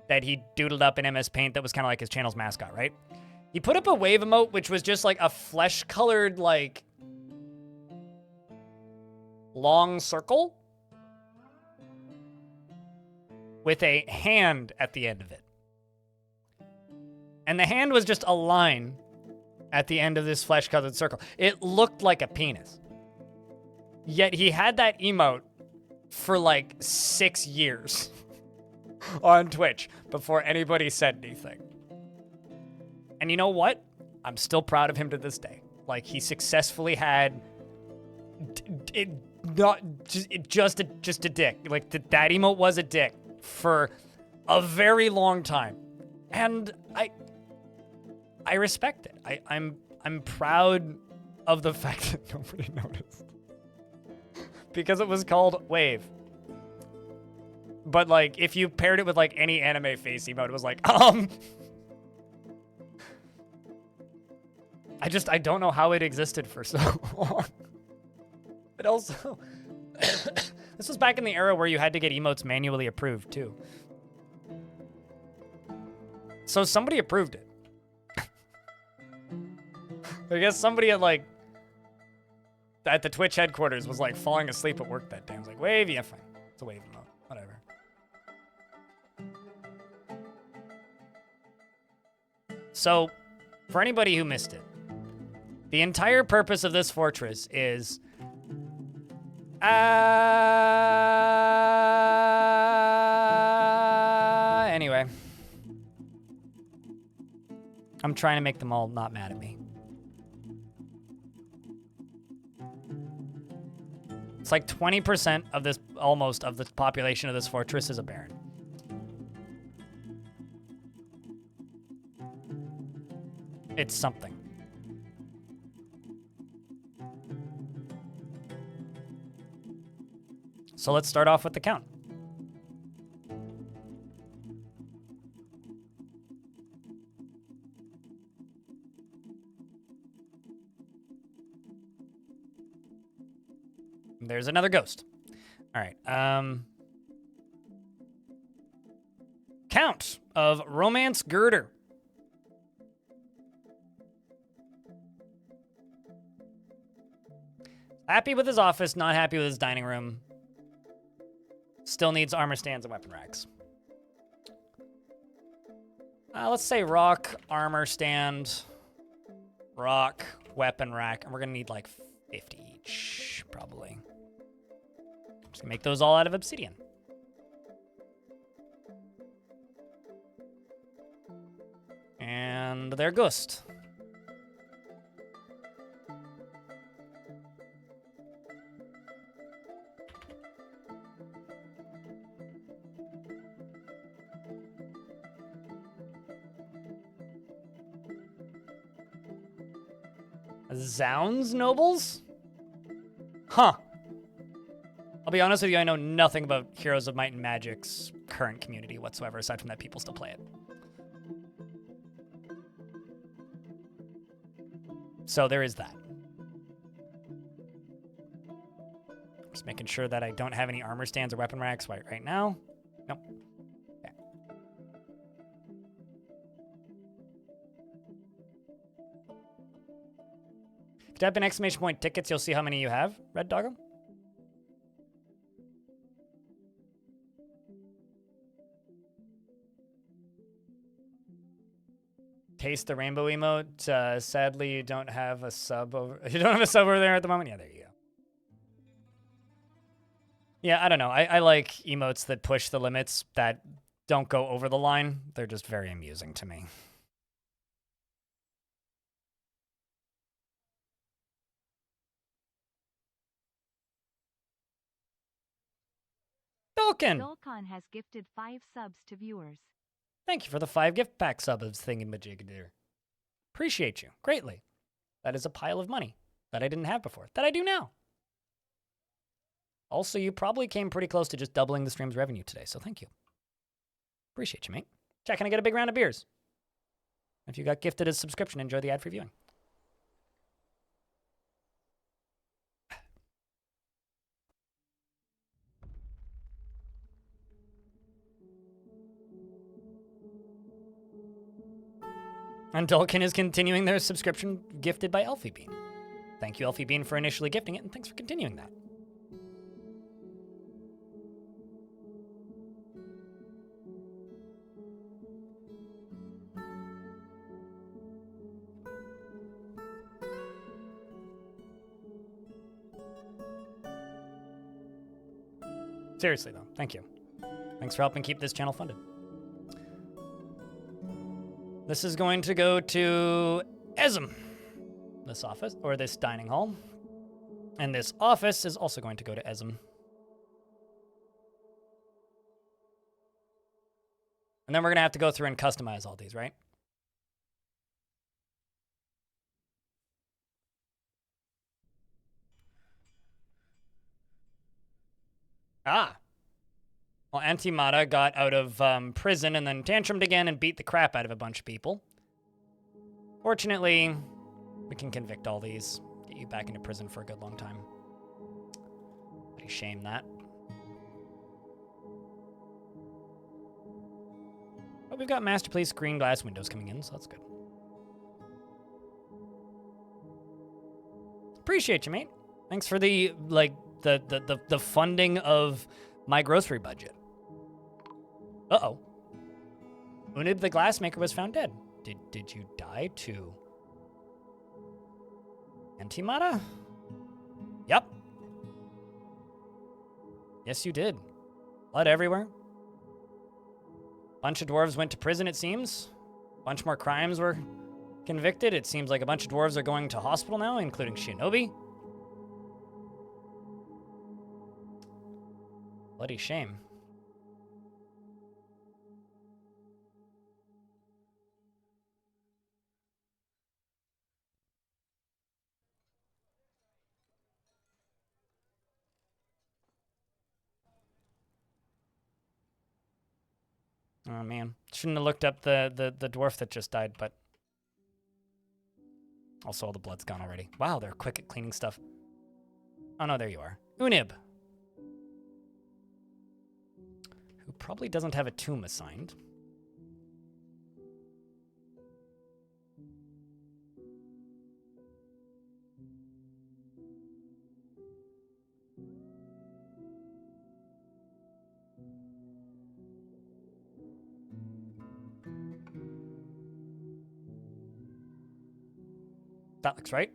that he doodled up in MS Paint that was kind of like his channel's mascot, right? He put up a wave emote, which was just like a flesh-colored, like, long circle with a hand at the end of it. And the hand was just a line at the end of this flesh-colored circle. It looked like a penis. Yet he had that emote for like 6 years on Twitch before anybody said anything. And you know what? I'm still proud of him to this day. Like, he successfully had just a dick. Like, that emote was a dick for a very long time. And I respect it. I'm proud of the fact that nobody noticed. Because it was called Wave. But like, if you paired it with like any anime face emote, it was like, I don't know how it existed for so long. But also, this was back in the era where you had to get emotes manually approved too. So somebody approved it. I guess somebody at like, at the Twitch headquarters was like falling asleep at work that day. I was like, Wave, yeah, fine. It's a Wave emote, whatever. So, for anybody who missed it, the entire purpose of this fortress is... Anyway. I'm trying to make them all not mad at me. It's like 20% of this, almost, of the population of this fortress is a baron. It's something. So let's start off with the count. There's another ghost. All right. Count of Romance Girder. Happy with his office, not happy with his dining room. Still needs armor stands and weapon racks. Let's say rock, armor stand, rock, weapon rack, and we're gonna need like 50 each, probably. Just gonna make those all out of obsidian. And there ghost. Zounds nobles? Huh. I'll be honest with you, I know nothing about Heroes of Might and Magic's current community whatsoever, aside from that people still play it. So there is that. Just making sure that I don't have any armor stands or weapon racks right now. Nope. Okay. If you type in exclamation point tickets, you'll see how many you have, Red Doggo. Taste the rainbow emote. Sadly, you don't have a sub over. You don't have a sub over there at the moment. Yeah, there you go. Yeah, I don't know. I like emotes that push the limits that don't go over the line. They're just very amusing to me. Dolkin! Dolcon has gifted 5 subs to viewers. Thank you for the 5 gift pack subs thingamajigger. Appreciate you greatly. That is a pile of money that I didn't have before, that I do now. Also, you probably came pretty close to just doubling the stream's revenue today, so thank you. Appreciate you, mate. Chat, can I get a big round of beers? If you got gifted a subscription, enjoy the ad-free viewing. And Dolkin is continuing their subscription gifted by Elfie Bean. Thank you, Elfie Bean, for initially gifting it, and thanks for continuing that. Seriously, though, thank you. Thanks for helping keep this channel funded. This is going to go to Esm, this office, or this dining hall. And this office is also going to go to Esm. And then we're going to have to go through and customize all these, right? Ah. Well, Antimata got out of prison and then tantrumed again and beat the crap out of a bunch of people. Fortunately, we can convict all these, get you back into prison for a good long time. Pretty shame that. But we've got Master Place green glass windows coming in, so that's good. Appreciate you, mate. Thanks for the the funding of my grocery budget. Uh-oh. Unib the glassmaker was found dead. Did you die to Antimata? Yep. Yes, you did. Blood everywhere. Bunch of dwarves went to prison, it seems. Bunch more crimes were convicted. It seems like a bunch of dwarves are going to hospital now, including Shinobi. Bloody shame. Oh man, shouldn't have looked up the dwarf that just died, but also all the blood's gone already. Wow, they're quick at cleaning stuff. Oh no, there you are. Unib. Who probably doesn't have a tomb assigned. That looks right.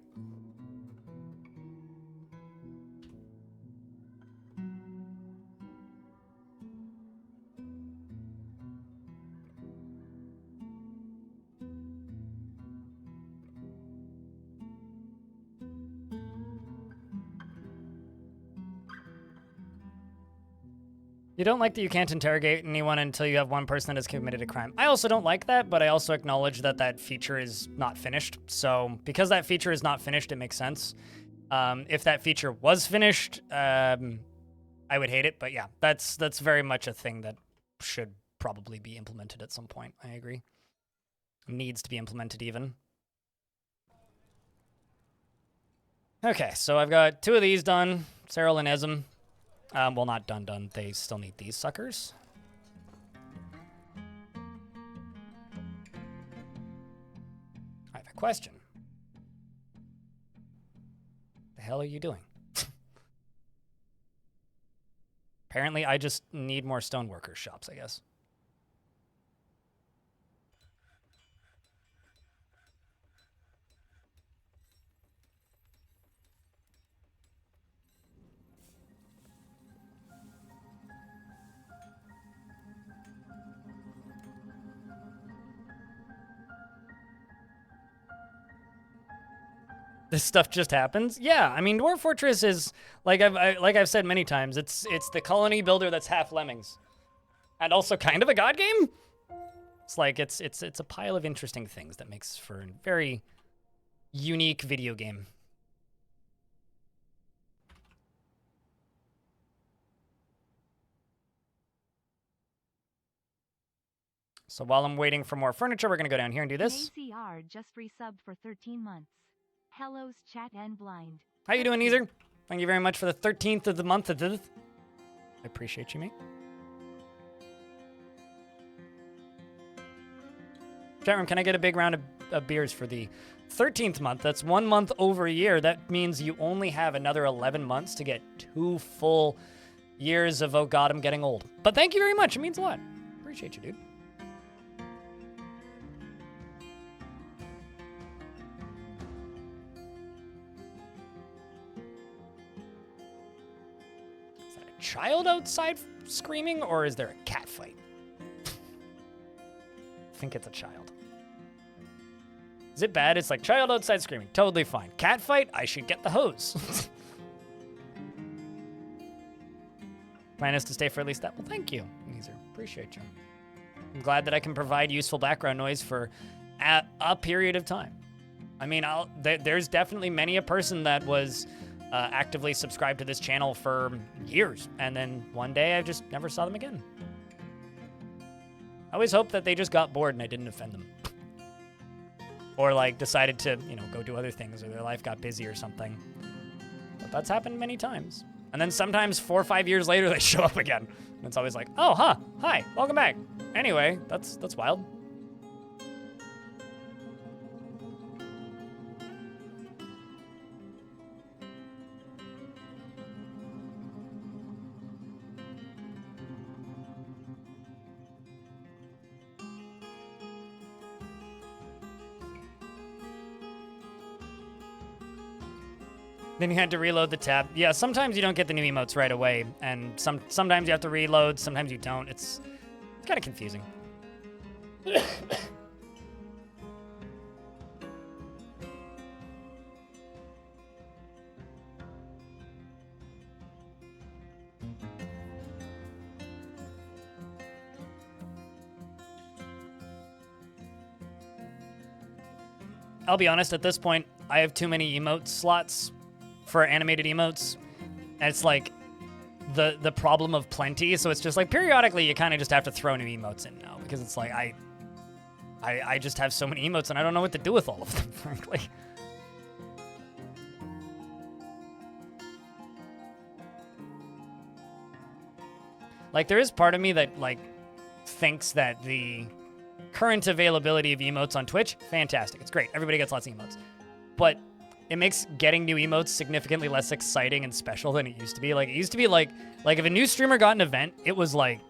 You don't like that you can't interrogate anyone until you have one person that has committed a crime. I also don't like that, but I also acknowledge that that feature is not finished. So because that feature is not finished, it makes sense. If that feature was finished, I would hate it, but yeah, that's very much a thing that should probably be implemented at some point. I agree. Needs to be implemented even. Okay, so I've got 2 of these done. Cyril and Esm. Well, not done. They still need these suckers. I have a question. The hell are you doing? Apparently, I just need more stoneworkers shops, I guess. This stuff just happens. Yeah, I mean, Dwarf Fortress is like I've said many times. It's the colony builder that's half lemmings, and also kind of a god game. It's like it's a pile of interesting things that makes for a very unique video game. So while I'm waiting for more furniture, we're gonna go down here and do this. ACR just resubbed for 13 months. Hello's chat and blind. How you doing, Neezer? Thank you very much for the 13th of the month. I appreciate you, mate. Chat room, can I get a big round of beers for the 13th month? That's 1 month over a year. That means you only have another 11 months to get 2 full years of, oh god, I'm getting old. But thank you very much. It means a lot. Appreciate you, dude. Child outside screaming, or is there a cat fight? I think it's a child. Is it bad? It's like child outside screaming. Totally fine. Cat fight? I should get the hose. Plan is to stay for at least that. Well, thank you, Neezer. Appreciate you. I'm glad that I can provide useful background noise for a period of time. I mean, there's definitely many a person that was actively subscribed to this channel for years, and then one day I just never saw them again. I always hope that they just got bored and I didn't offend them. Or like decided to, you know, go do other things, or their life got busy or something. But that's happened many times. And then sometimes 4 or 5 years later they show up again. And it's always like, oh, huh, hi, welcome back. Anyway, that's wild. Then you had to reload the tab. Yeah, sometimes you don't get the new emotes right away, and sometimes you have to reload, sometimes you don't. It's kind of confusing. I'll be honest, at this point, I have too many emote slots for animated emotes. And it's like the problem of plenty. So it's just like periodically you kind of just have to throw new emotes in now, because it's like I just have so many emotes and I don't know what to do with all of them, frankly. Like, there is part of me that like thinks that the current availability of emotes on Twitch, fantastic. It's great. Everybody gets lots of emotes. But it makes getting new emotes significantly less exciting and special than it used to be. Like, it used to be like if a new streamer got an event, it was like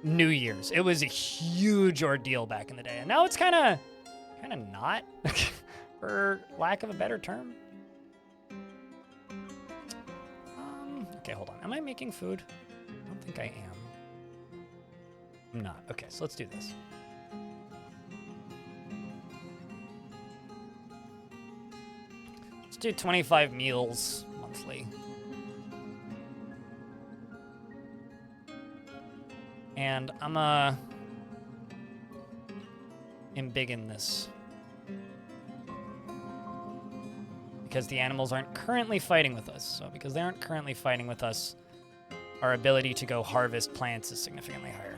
New Year's. It was a huge ordeal back in the day. And now it's kind of not, for lack of a better term. Okay, hold on. Am I making food? I don't think I am. I'm not. Okay, so let's do this. Let's do 25 meals monthly. And I'm big in this. Because the animals aren't currently fighting with us. So because they aren't currently fighting with us, our ability to go harvest plants is significantly higher.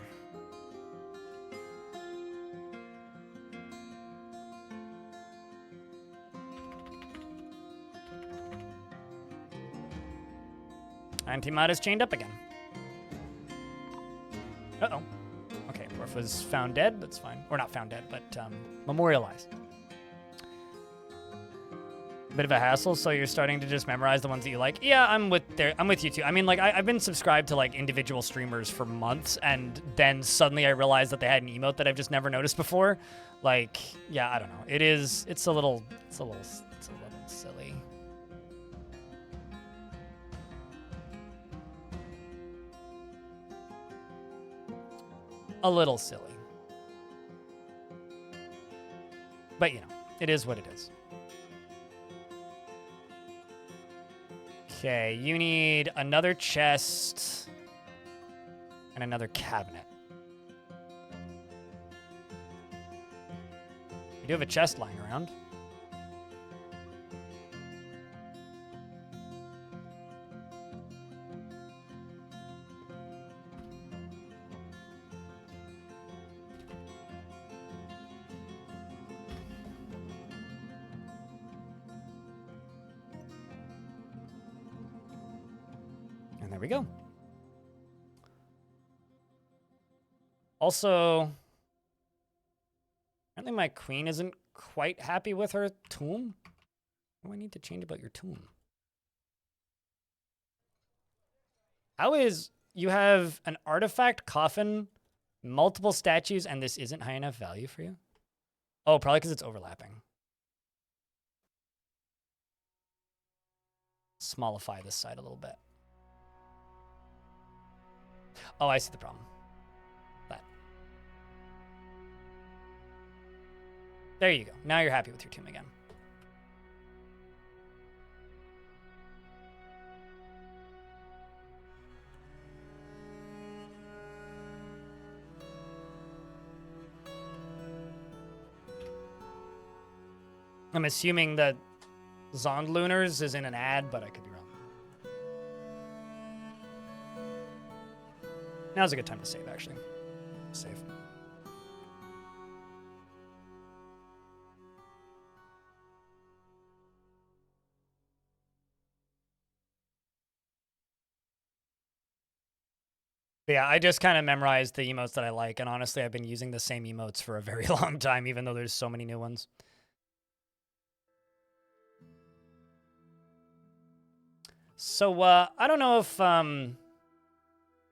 Antimat is chained up again. Uh-oh. Okay, Dwarf was found dead. That's fine. Or not found dead, but memorialized. Bit of a hassle, so you're starting to just memorize the ones that you like. Yeah, I'm with you too. I mean, like, I've been subscribed to, like, individual streamers for months, and then suddenly I realized that they had an emote that I've just never noticed before. Like, yeah, I don't know. It's a little silly. A little silly. But, you know, it is what it is. Okay, you need another chest and another cabinet. We do have a chest lying around. And there we go. Also, apparently my queen isn't quite happy with her tomb. What do I need to change about your tomb? How is you have an artifact coffin, multiple statues, and this isn't high enough value for you? Oh, probably because it's overlapping. Smallify this side a little bit. Oh, I see the problem. That. There you go. Now you're happy with your tomb again. I'm assuming that Zondluners is in an ad, but I could be wrong. Now's a good time to save, actually. Save. But yeah, I just kind of memorized the emotes that I like, and honestly, I've been using the same emotes for a very long time, even though there's so many new ones. So, I don't know if,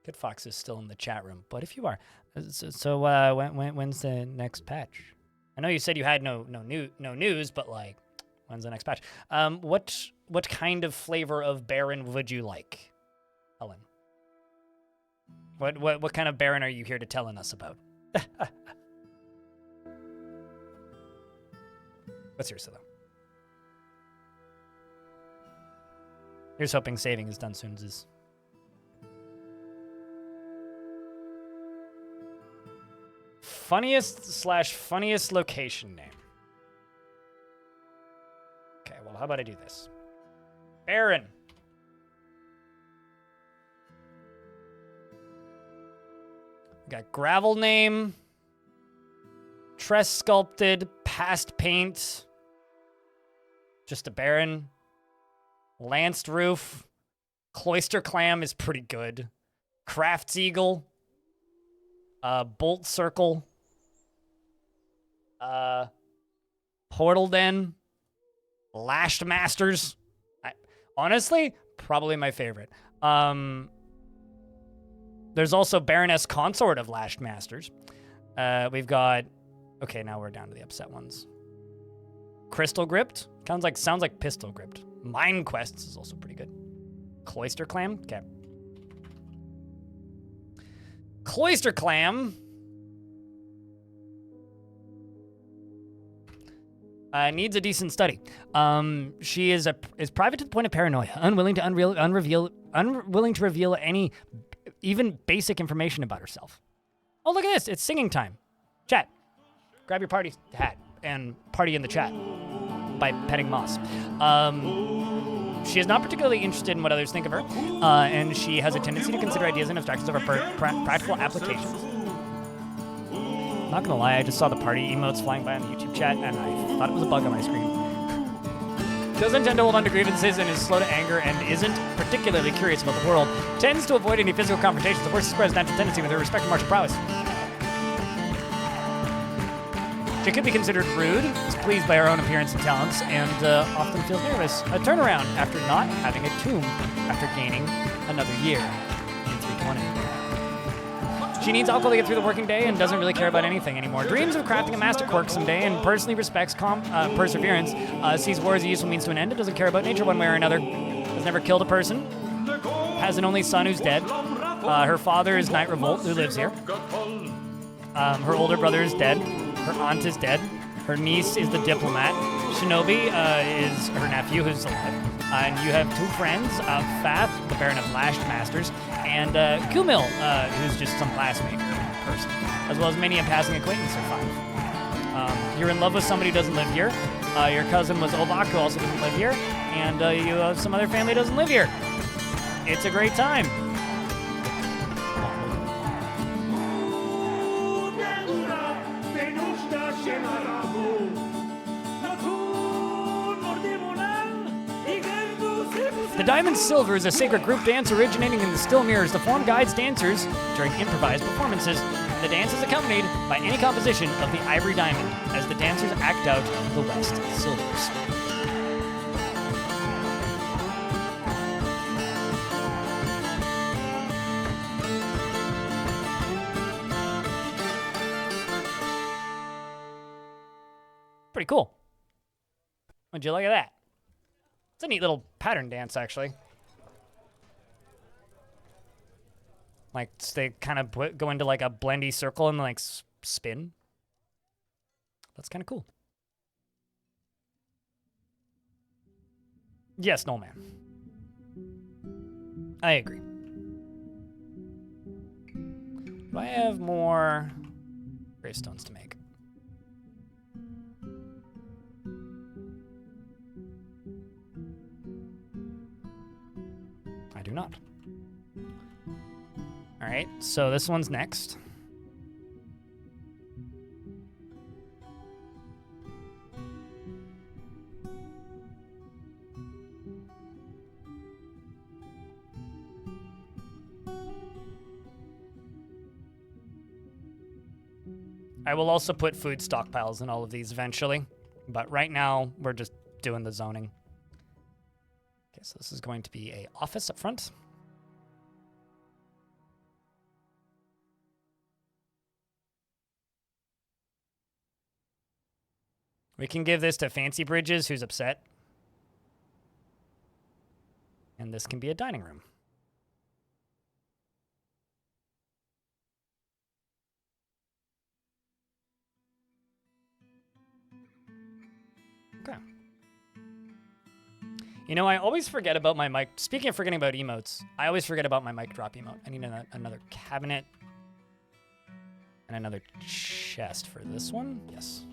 Good Fox is still in the chat room, but if you are, when's the next patch? I know you said you had no news, but like, when's the next patch? What kind of flavor of Baron would you like, Helen? What kind of Baron are you here to telling us about? But seriously though, here's hoping saving is done soon as. Funniest location name. Okay, well, how about I do this? Baron. We got gravel name. Tress sculpted. Past paint. Just a Baron. Lanced roof. Cloister clam is pretty good. Crafts eagle. Bolt circle. Portal den. Lashed masters. Honestly, probably my favorite. There's also Baroness Consort of Lashed Masters. We've got... Okay, now we're down to the upset ones. Crystal Gripped. Sounds like Pistol Gripped. Mine Quests is also pretty good. Cloister Clam. Okay. Cloister Clam. Needs a decent study. She is private to the point of paranoia, unwilling to reveal any even basic information about herself. Oh, look at this. It's singing time. Chat. Grab your party hat and party in the chat by petting Moss. She is not particularly interested in what others think of her, and she has a tendency to consider ideas and abstractions over practical applications. Not gonna lie, I just saw the party emotes flying by on the YouTube chat, and I thought it was a bug on my screen. Doesn't tend to hold on to grievances and is slow to anger and isn't particularly curious about the world. Tends to avoid any physical confrontations. The worst square's natural tendency with her respect for martial prowess. She could be considered rude, is pleased by her own appearance and talents, and often feels nervous. A turnaround after not having a tomb after gaining another year in 320. She needs alcohol to get through the working day and doesn't really care about anything anymore. Dreams of crafting a master quirk someday and personally respects perseverance. Sees war as a useful means to an end and doesn't care about nature one way or another. Has never killed a person. Has an only son who's dead. Her father is Knight Revolt, who lives here. Her older brother is dead. Her aunt is dead. Her niece is the diplomat. Shinobi is her nephew, who's alive. And you have two friends, Fath, the Baron of Lashed Masters, and Kumil, who's just some classmate person, as well as many a passing acquaintance of 5. You're in love with somebody who doesn't live here. Your cousin was Ovak, who also doesn't live here. And you have some other family who doesn't live here. It's a great time. The Diamond Silver is a sacred group dance originating in the still mirrors. The form guides dancers during improvised performances. The dance is accompanied by any composition of the Ivory Diamond as the dancers act out the West Silvers. Pretty cool. Would you look at that? It's a neat little pattern dance, actually. Like, they kind of go into like a blendy circle and like spin. That's kind of cool. Yes, no, man. I agree. Do I have more gravestones to make? I do not. All right, so this one's next. I will also put food stockpiles in all of these eventually, but right now we're just doing the zoning. Okay, so this is going to be an office up front. We can give this to Fancy Bridges, who's upset. And this can be a dining room. Okay. You know, I always forget about my mic. Speaking of forgetting about emotes, I always forget about my mic drop emote. I need another cabinet and another chest for this one. Yes.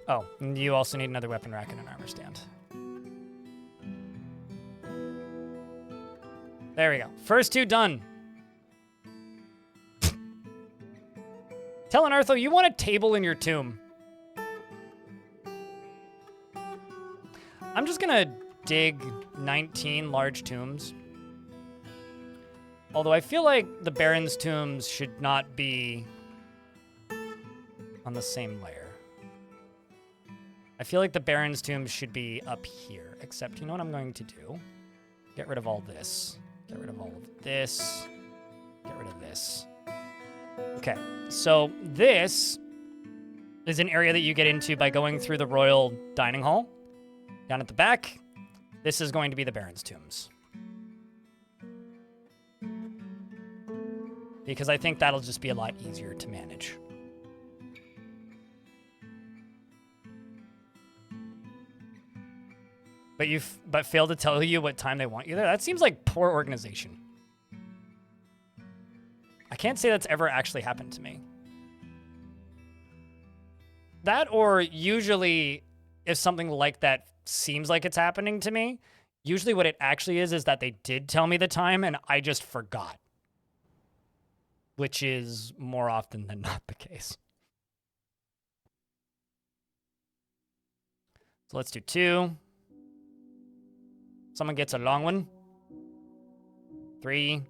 Oh, and you also need another weapon rack and an armor stand. There we go. First two done. Tell Artho you want a table in your tomb. I'm just gonna dig 19 large tombs. Although I feel like the Baron's tombs should not be on the same layer. I feel like the Baron's tomb should be up here, except you know what I'm going to do? Get rid of all this. Get rid of all of this. Get rid of this. Okay, so this is an area that you get into by going through the royal dining hall. Down at the back, this is going to be the Baron's tombs. Because I think that'll just be a lot easier to manage. But failed to tell you what time they want you there? That seems like poor organization. can't say that's ever actually happened to me. That, or usually if something like that seems like it's happening to me, usually what it actually is that they did tell me the time and I just forgot. Which is more often than not the case. So let's do 2. Someone gets a long one. 3.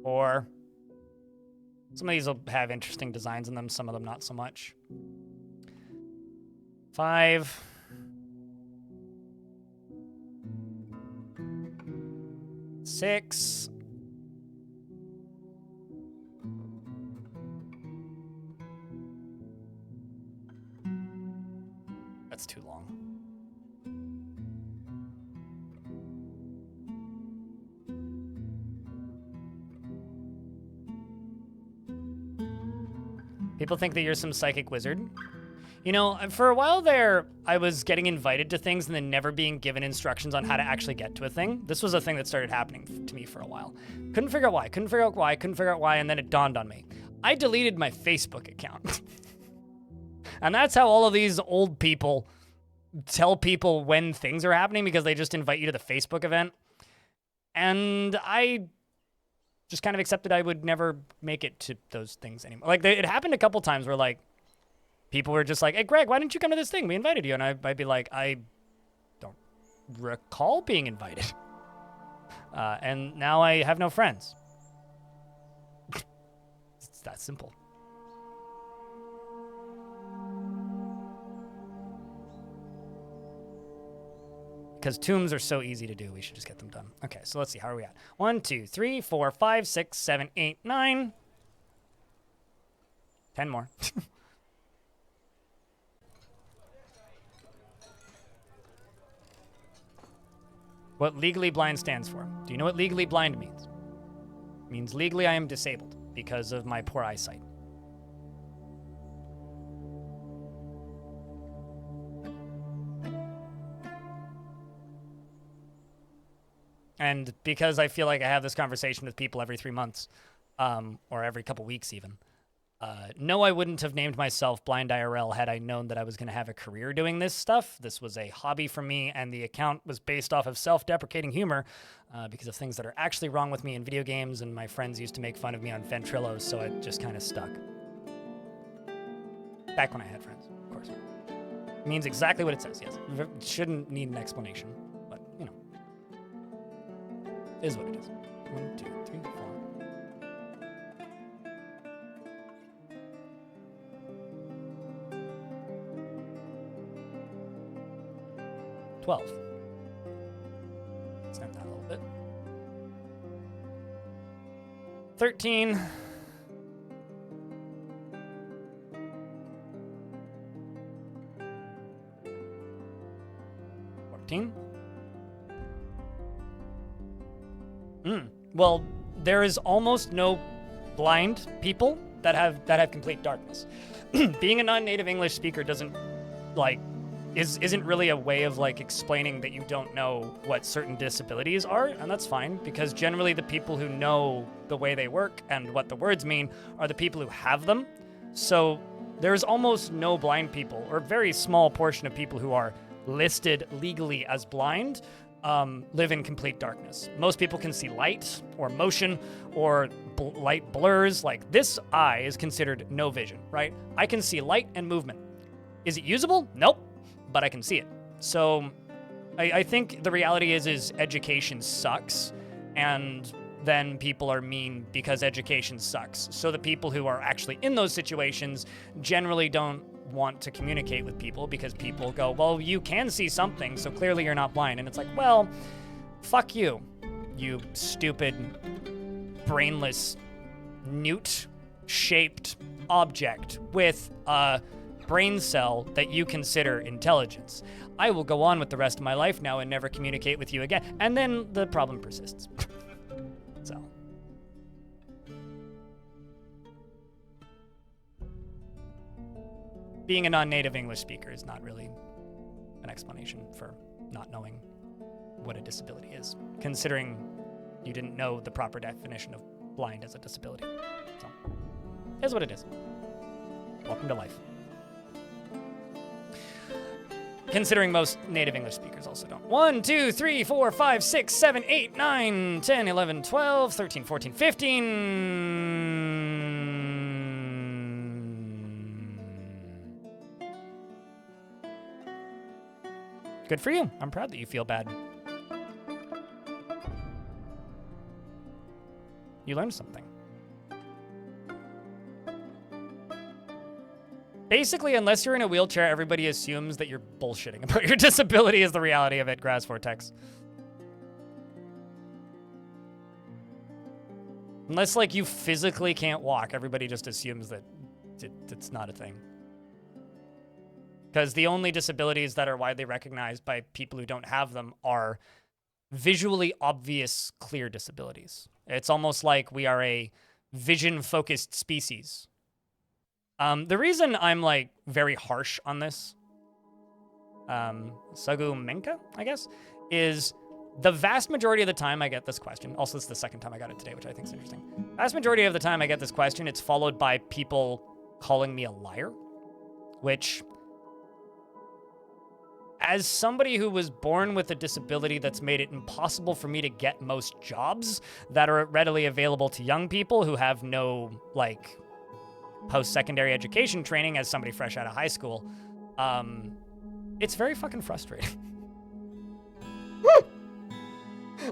4. Some of these will have interesting designs in them, some of them not so much. 5. 6. That's too long. People think that you're some psychic wizard. You know, for a while there, I was getting invited to things and then never being given instructions on how to actually get to a thing. This was a thing that started happening to me for a while. Couldn't figure out why, and then it dawned on me. I deleted my Facebook account. And that's how all of these old people tell people when things are happening, because they just invite you to the Facebook event. And I just kind of accepted I would never make it to those things anymore. Like, it happened a couple times where, like, people were just like, hey, Greg, why didn't you come to this thing? We invited you. And I'd be like, I don't recall being invited. And now I have no friends. It's that simple. Because tombs are so easy to do, we should just get them done. Okay, so let's see. How are we at? 1, 2, 3, 4, 5, 6, 7, 8, 9. 10 more. What legally blind stands for. Do you know what legally blind means? It means legally I am disabled because of my poor eyesight. And because I feel like I have this conversation with people every 3 months, or every couple weeks even, no, I wouldn't have named myself Blind IRL had I known that I was going to have a career doing this stuff. This was a hobby for me, and the account was based off of self-deprecating humor because of things that are actually wrong with me in video games, and my friends used to make fun of me on Ventrilo, so it just kind of stuck. Back when I had friends, of course. It means exactly what it says, yes. It shouldn't need an explanation, but, you know. It is what it is. 1, 2, 3, 4. 12. Extend that a little bit. 13. 14. Well, there is almost no blind people that have complete darkness. Being a non-native English speaker doesn't, like, isn't really a way of, like, explaining that you don't know what certain disabilities are, and that's fine, because generally the people who know the way they work and what the words mean are the people who have them. So there's almost no blind people, or a very small portion of people who are listed legally as blind live in complete darkness. Most people can see light or motion or light blurs. Like, this eye is considered no vision, right? I can see light and movement. Is it usable? Nope, but I can see it. So I think the reality is education sucks, and then people are mean because education sucks. So the people who are actually in those situations generally don't want to communicate with people because people go, well, you can see something, so clearly you're not blind. And it's like, well, fuck you, you stupid, brainless, newt-shaped object with a brain cell that you consider intelligence. I will go on with the rest of my life now and never communicate with you again. And then the problem persists. So. being a non-native English speaker is not really an explanation for not knowing what a disability is, considering you didn't know the proper definition of blind as a disability. So, here's what it is. Welcome to life. Considering most native English speakers also don't. 1, 2, 3, 4, 5, 6, 7, 8, 9, 10, 11, 12, 13, 14, 15. Good for you. I'm proud that you feel bad. You learned something. Basically, unless you're in a wheelchair, everybody assumes that you're bullshitting about your disability is the reality of it, Grass Vortex. Unless, like, you physically can't walk, everybody just assumes that it's not a thing. Because the only disabilities that are widely recognized by people who don't have them are visually obvious, clear disabilities. It's almost like we are a vision-focused species. The reason I'm, like, very harsh on this, Sagu Menka, I guess, is the vast majority of the time I get this question. Also, this is the second time I got it today, which I think is interesting. Vast majority of the time I get this question, it's followed by people calling me a liar, which, as somebody who was born with a disability that's made it impossible for me to get most jobs that are readily available to young people who have no, like, post-secondary education training as somebody fresh out of high school, it's very fucking frustrating.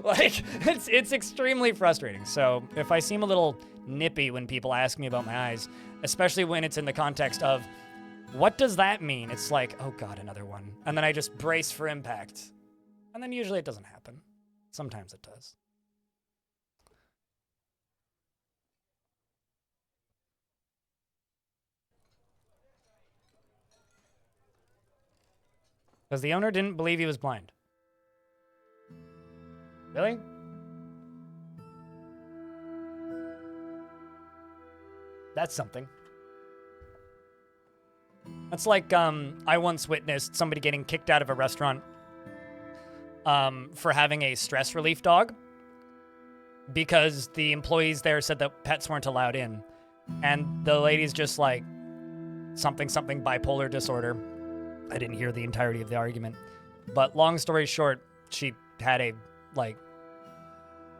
Like, it's extremely frustrating. So if I seem a little nippy when people ask me about my eyes, especially when it's in the context of, what does that mean? It's like, oh God, another one. And then I just brace for impact. And then usually it doesn't happen. Sometimes it does. Because the owner didn't believe he was blind. Really? That's something. That's like, I once witnessed somebody getting kicked out of a restaurant for having a stress relief dog because the employees there said that pets weren't allowed in. And the lady's just like, something bipolar disorder. I didn't hear the entirety of the argument. But long story short, she had a, like,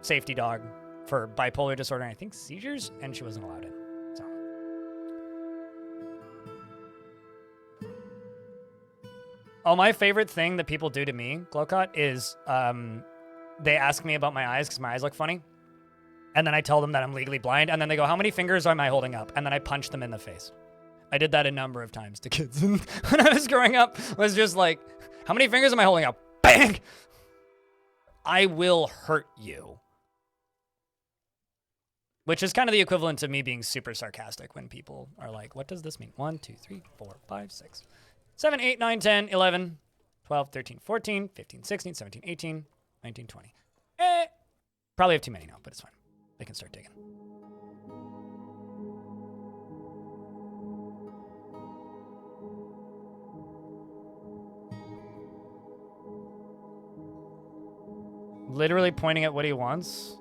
safety dog for bipolar disorder and I think seizures, and she wasn't allowed in. So. Oh, my favorite thing that people do to me, Glowcott, is they ask me about my eyes because my eyes look funny. And then I tell them that I'm legally blind. And then they go, how many fingers am I holding up? And then I punch them in the face. I did that a number of times to kids when I was growing up. Was just like, how many fingers am I holding up? Bang! I will hurt you. Which is kind of the equivalent to me being super sarcastic when people are like, what does this mean? 1, 2, 3, 4, 5, 6, 7, 8, 9, 10, 11, 12, 13, 14, 15, 16, 17, 18, 19, 20. Probably have too many now, but it's fine. They can start digging. Literally pointing at what he wants.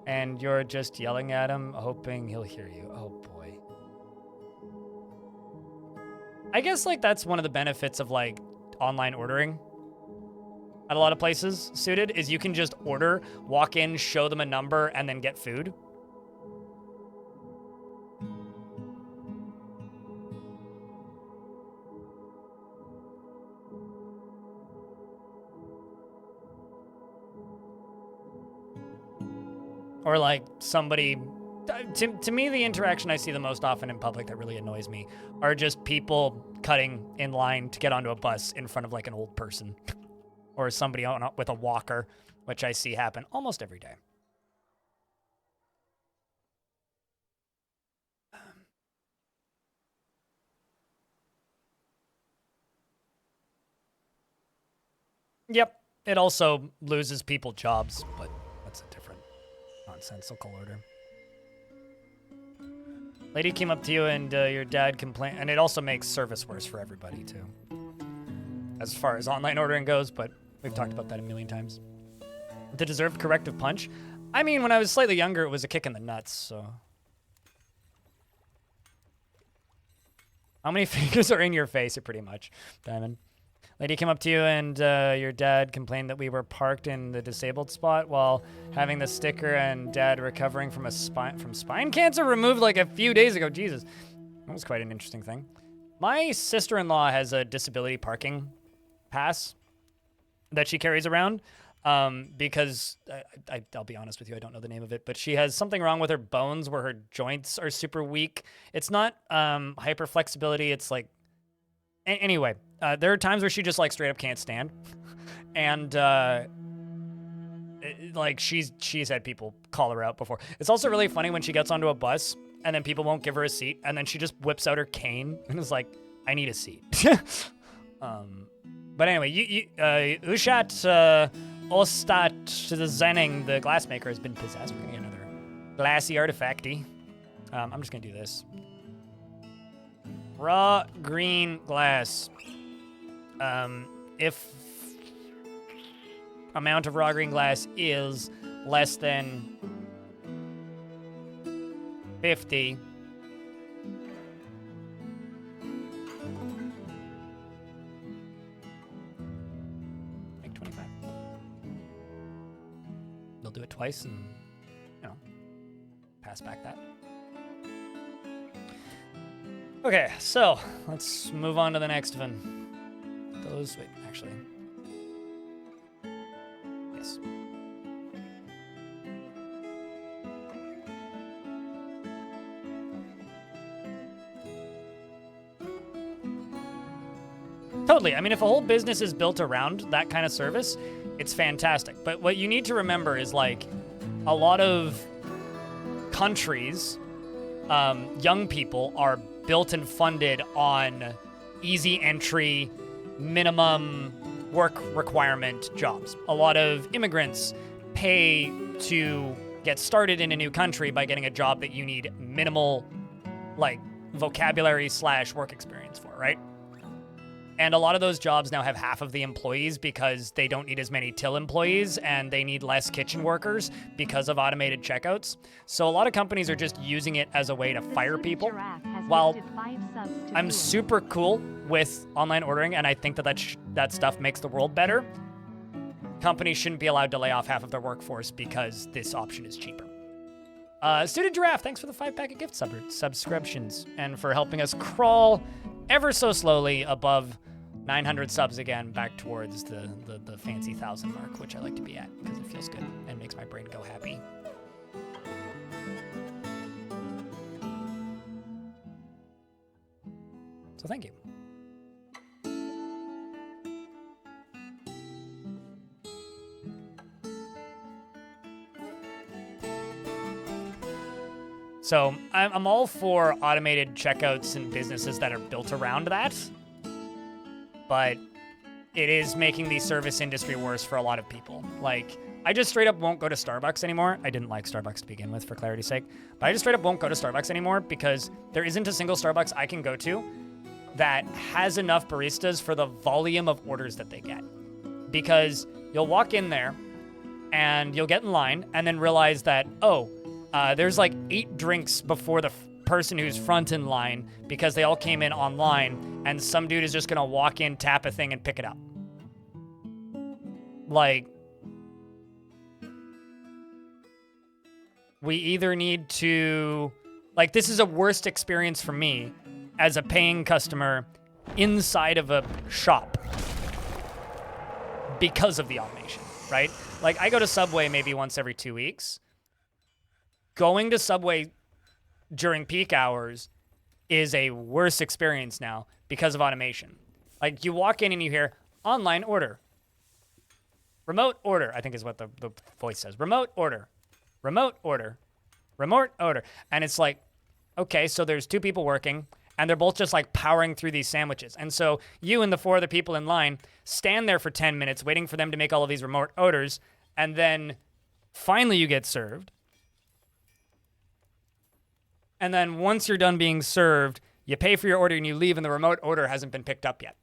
And you're just yelling at him, hoping he'll hear you. Oh, boy. I guess, like, that's one of the benefits of, like, online ordering at a lot of places, Suited, is you can just order, walk in, show them a number, and then get food. Or, like, somebody... To me, the interaction I see the most often in public that really annoys me are just people cutting in line to get onto a bus in front of, like, an old person. Or somebody with a walker, which I see happen almost every day. Yep, it also loses people jobs, but that's a different nonsensical order. Lady came up to you and your dad complained, and it also makes service worse for everybody too. As far as online ordering goes, but we've talked about that a million times. The deserved corrective punch? I mean, when I was slightly younger, it was a kick in the nuts, so. How many fingers are in your face? Pretty much, Diamond. Lady came up to you and your dad complained that we were parked in the disabled spot while having the sticker and dad recovering from spine cancer removed like a few days ago. Jesus, that was quite an interesting thing. My sister-in-law has a disability parking pass that she carries around because I'll be honest with you, I don't know the name of it, but she has something wrong with her bones where her joints are super weak. It's not hyperflexibility. It's like, anyway, there are times where she just like straight up can't stand. And like she's had people call her out before. It's also really funny when she gets onto a bus and then people won't give her a seat. And then she just whips out her cane and is like, I need a seat. But anyway, Ushat Ostat Zenning, the glassmaker, has been possessed. We're going to get another glassy artifacty. I'm just going to do this. Raw green glass. If amount of raw green glass is less than 50, make 25. They'll do it twice and, you know, pass back that. Okay, so let's move on to the next one. Wait, actually. Yes. Totally. I mean, if a whole business is built around that kind of service, it's fantastic. But what you need to remember is, like, a lot of countries, young people are built and funded on easy entry, minimum work requirement jobs. A lot of immigrants pay to get started in a new country by getting a job that you need minimal, like, vocabulary / work experience for, right? And a lot of those jobs now have half of the employees because they don't need as many till employees and they need less kitchen workers because of automated checkouts. So a lot of companies are just using it as a way to fire people. While I'm super cool with online ordering and I think that stuff makes the world better, companies shouldn't be allowed to lay off half of their workforce because this option is cheaper. Student Giraffe, thanks for the 5-pack gift subscriptions and for helping us crawl ever so slowly above 900 subs again, back towards the fancy 1,000 mark, which I like to be at because it feels good and makes my brain go happy. So thank you. So I'm all for automated checkouts and businesses that are built around that, but it is making the service industry worse for a lot of people. Like, I just straight up won't go to Starbucks anymore. I didn't like Starbucks to begin with, for clarity's sake, but I just straight up won't go to Starbucks anymore because there isn't a single Starbucks I can go to that has enough baristas for the volume of orders that they get. Because you'll walk in there and you'll get in line and then realize that, there's like 8 drinks before the person who's front in line because they all came in online and some dude is just gonna walk in, tap a thing, and pick it up. Like, we either need to, like, this is a worst experience for me as a paying customer inside of a shop because of the automation, right? Like, I go to Subway maybe once every 2 weeks. Going to Subway during peak hours is a worse experience now because of automation. Like, you walk in and you hear, online order. Remote order, I think is what the voice says. Remote order. Remote order. Remote order. And it's like, okay, so there's 2 people working, and they're both just, like, powering through these sandwiches. And so you and the 4 other people in line stand there for 10 minutes waiting for them to make all of these remote orders, and then finally you get served. And then once you're done being served, you pay for your order and you leave, and the remote order hasn't been picked up yet.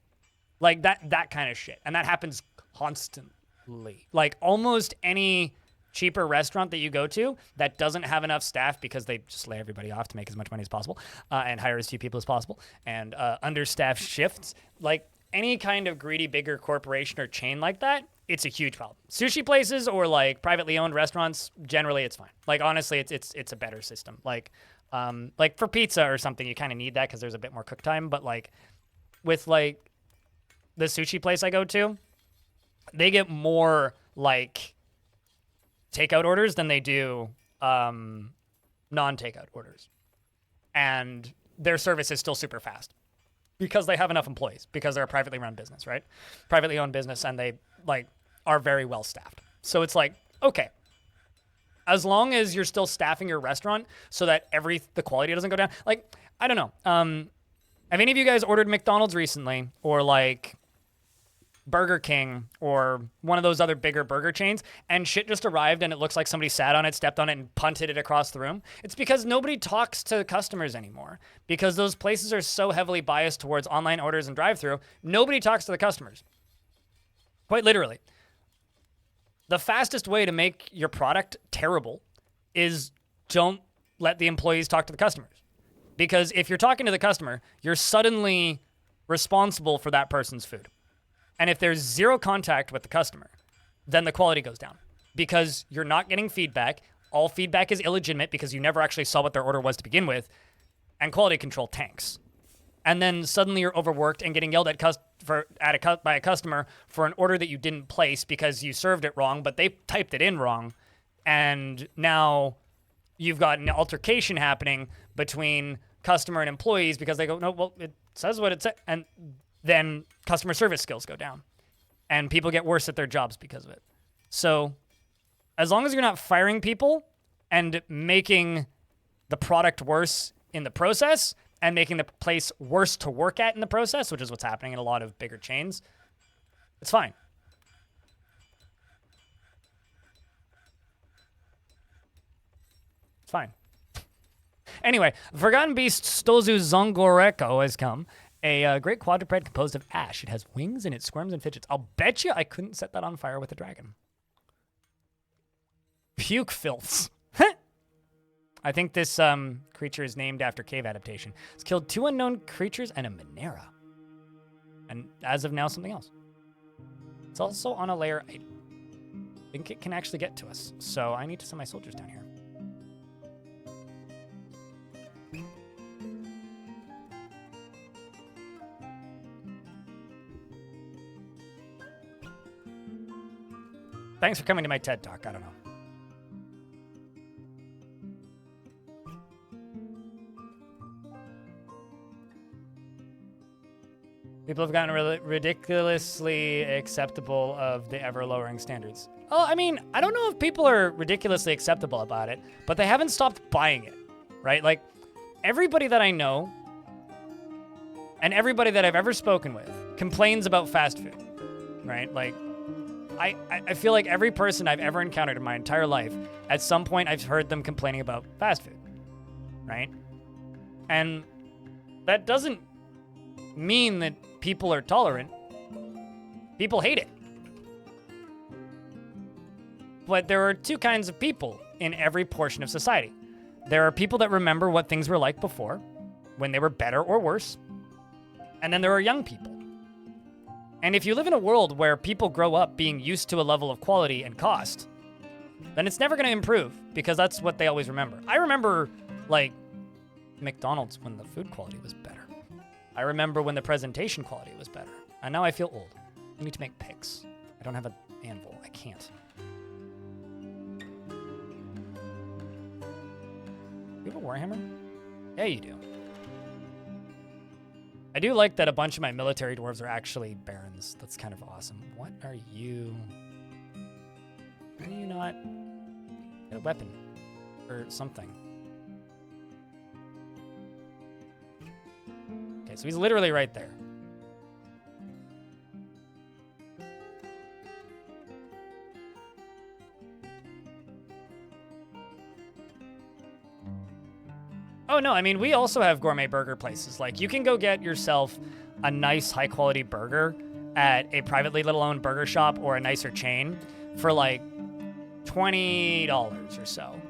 Like that kind of shit. And that happens constantly. Like almost any cheaper restaurant that you go to that doesn't have enough staff because they just lay everybody off to make as much money as possible and hire as few people as possible and understaffed shifts. Like any kind of greedy bigger corporation or chain like that, it's a huge problem. Sushi places or like privately owned restaurants, generally it's fine. Like honestly, it's a better system. Like for pizza or something, you kind of need that because there's a bit more cook time. But like with like the sushi place I go to, they get more like takeout orders than they do non-takeout orders. And their service is still super fast because they have enough employees, because they're a privately run business, right? Privately owned business, and they like are very well staffed. So it's like, okay, as long as you're still staffing your restaurant so that the quality doesn't go down. Like, I don't know. Have any of you guys ordered McDonald's recently, or like Burger King or one of those other bigger burger chains, and shit just arrived and it looks like somebody sat on it, stepped on it, and punted it across the room? It's because nobody talks to customers anymore, because those places are so heavily biased towards online orders and drive-through. Nobody talks to the customers. Quite literally. The fastest way to make your product terrible is don't let the employees talk to the customers. Because if you're talking to the customer, you're suddenly responsible for that person's food. And if there's zero contact with the customer, then the quality goes down because you're not getting feedback. All feedback is illegitimate because you never actually saw what their order was to begin with, and quality control tanks. And then suddenly you're overworked and getting yelled at by a customer for an order that you didn't place because you served it wrong, but they typed it in wrong. And now you've got an altercation happening between customer and employees because they go, no, well, it says what it said. And then customer service skills go down and people get worse at their jobs because of it. So as long as you're not firing people and making the product worse in the process and making the place worse to work at in the process, which is what's happening in a lot of bigger chains, it's fine. It's fine. Anyway, Forgotten Beast Stozu Zongoreko has come. A great quadruped composed of ash. It has wings and it squirms and fidgets. I'll bet you I couldn't set that on fire with a dragon. Puke filths. I think this creature is named after cave adaptation. It's killed 2 unknown creatures and a Minera. And as of now, something else. It's also on a layer. I think it can actually get to us. So I need to send my soldiers down here. Thanks for coming to my TED Talk. I don't know. People have gotten ridiculously acceptable of the ever-lowering standards. Oh, I mean, I don't know if people are ridiculously acceptable about it, but they haven't stopped buying it, right? Like, everybody that I know and everybody that I've ever spoken with complains about fast food, right? Like, I feel like every person I've ever encountered in my entire life, at some point I've heard them complaining about fast food, right? And that doesn't mean that people are tolerant. People hate it. But there are 2 kinds of people in every portion of society. There are people that remember what things were like before, when they were better or worse. And then there are young people. And if you live in a world where people grow up being used to a level of quality and cost, then it's never going to improve because that's what they always remember. I remember, like, McDonald's when the food quality was better. I remember when the presentation quality was better. And now I feel old. I need to make picks. I don't have an anvil. I can't. You have a Warhammer? Yeah, you do. I do like that a bunch of my military dwarves are actually barons. That's kind of awesome. What are you? Are you not? Get a weapon. Or something. Okay, so he's literally right there. Oh, no, I mean, we also have gourmet burger places. Like, you can go get yourself a nice, high-quality burger at a privately little-owned burger shop or a nicer chain for, like, $20 or so.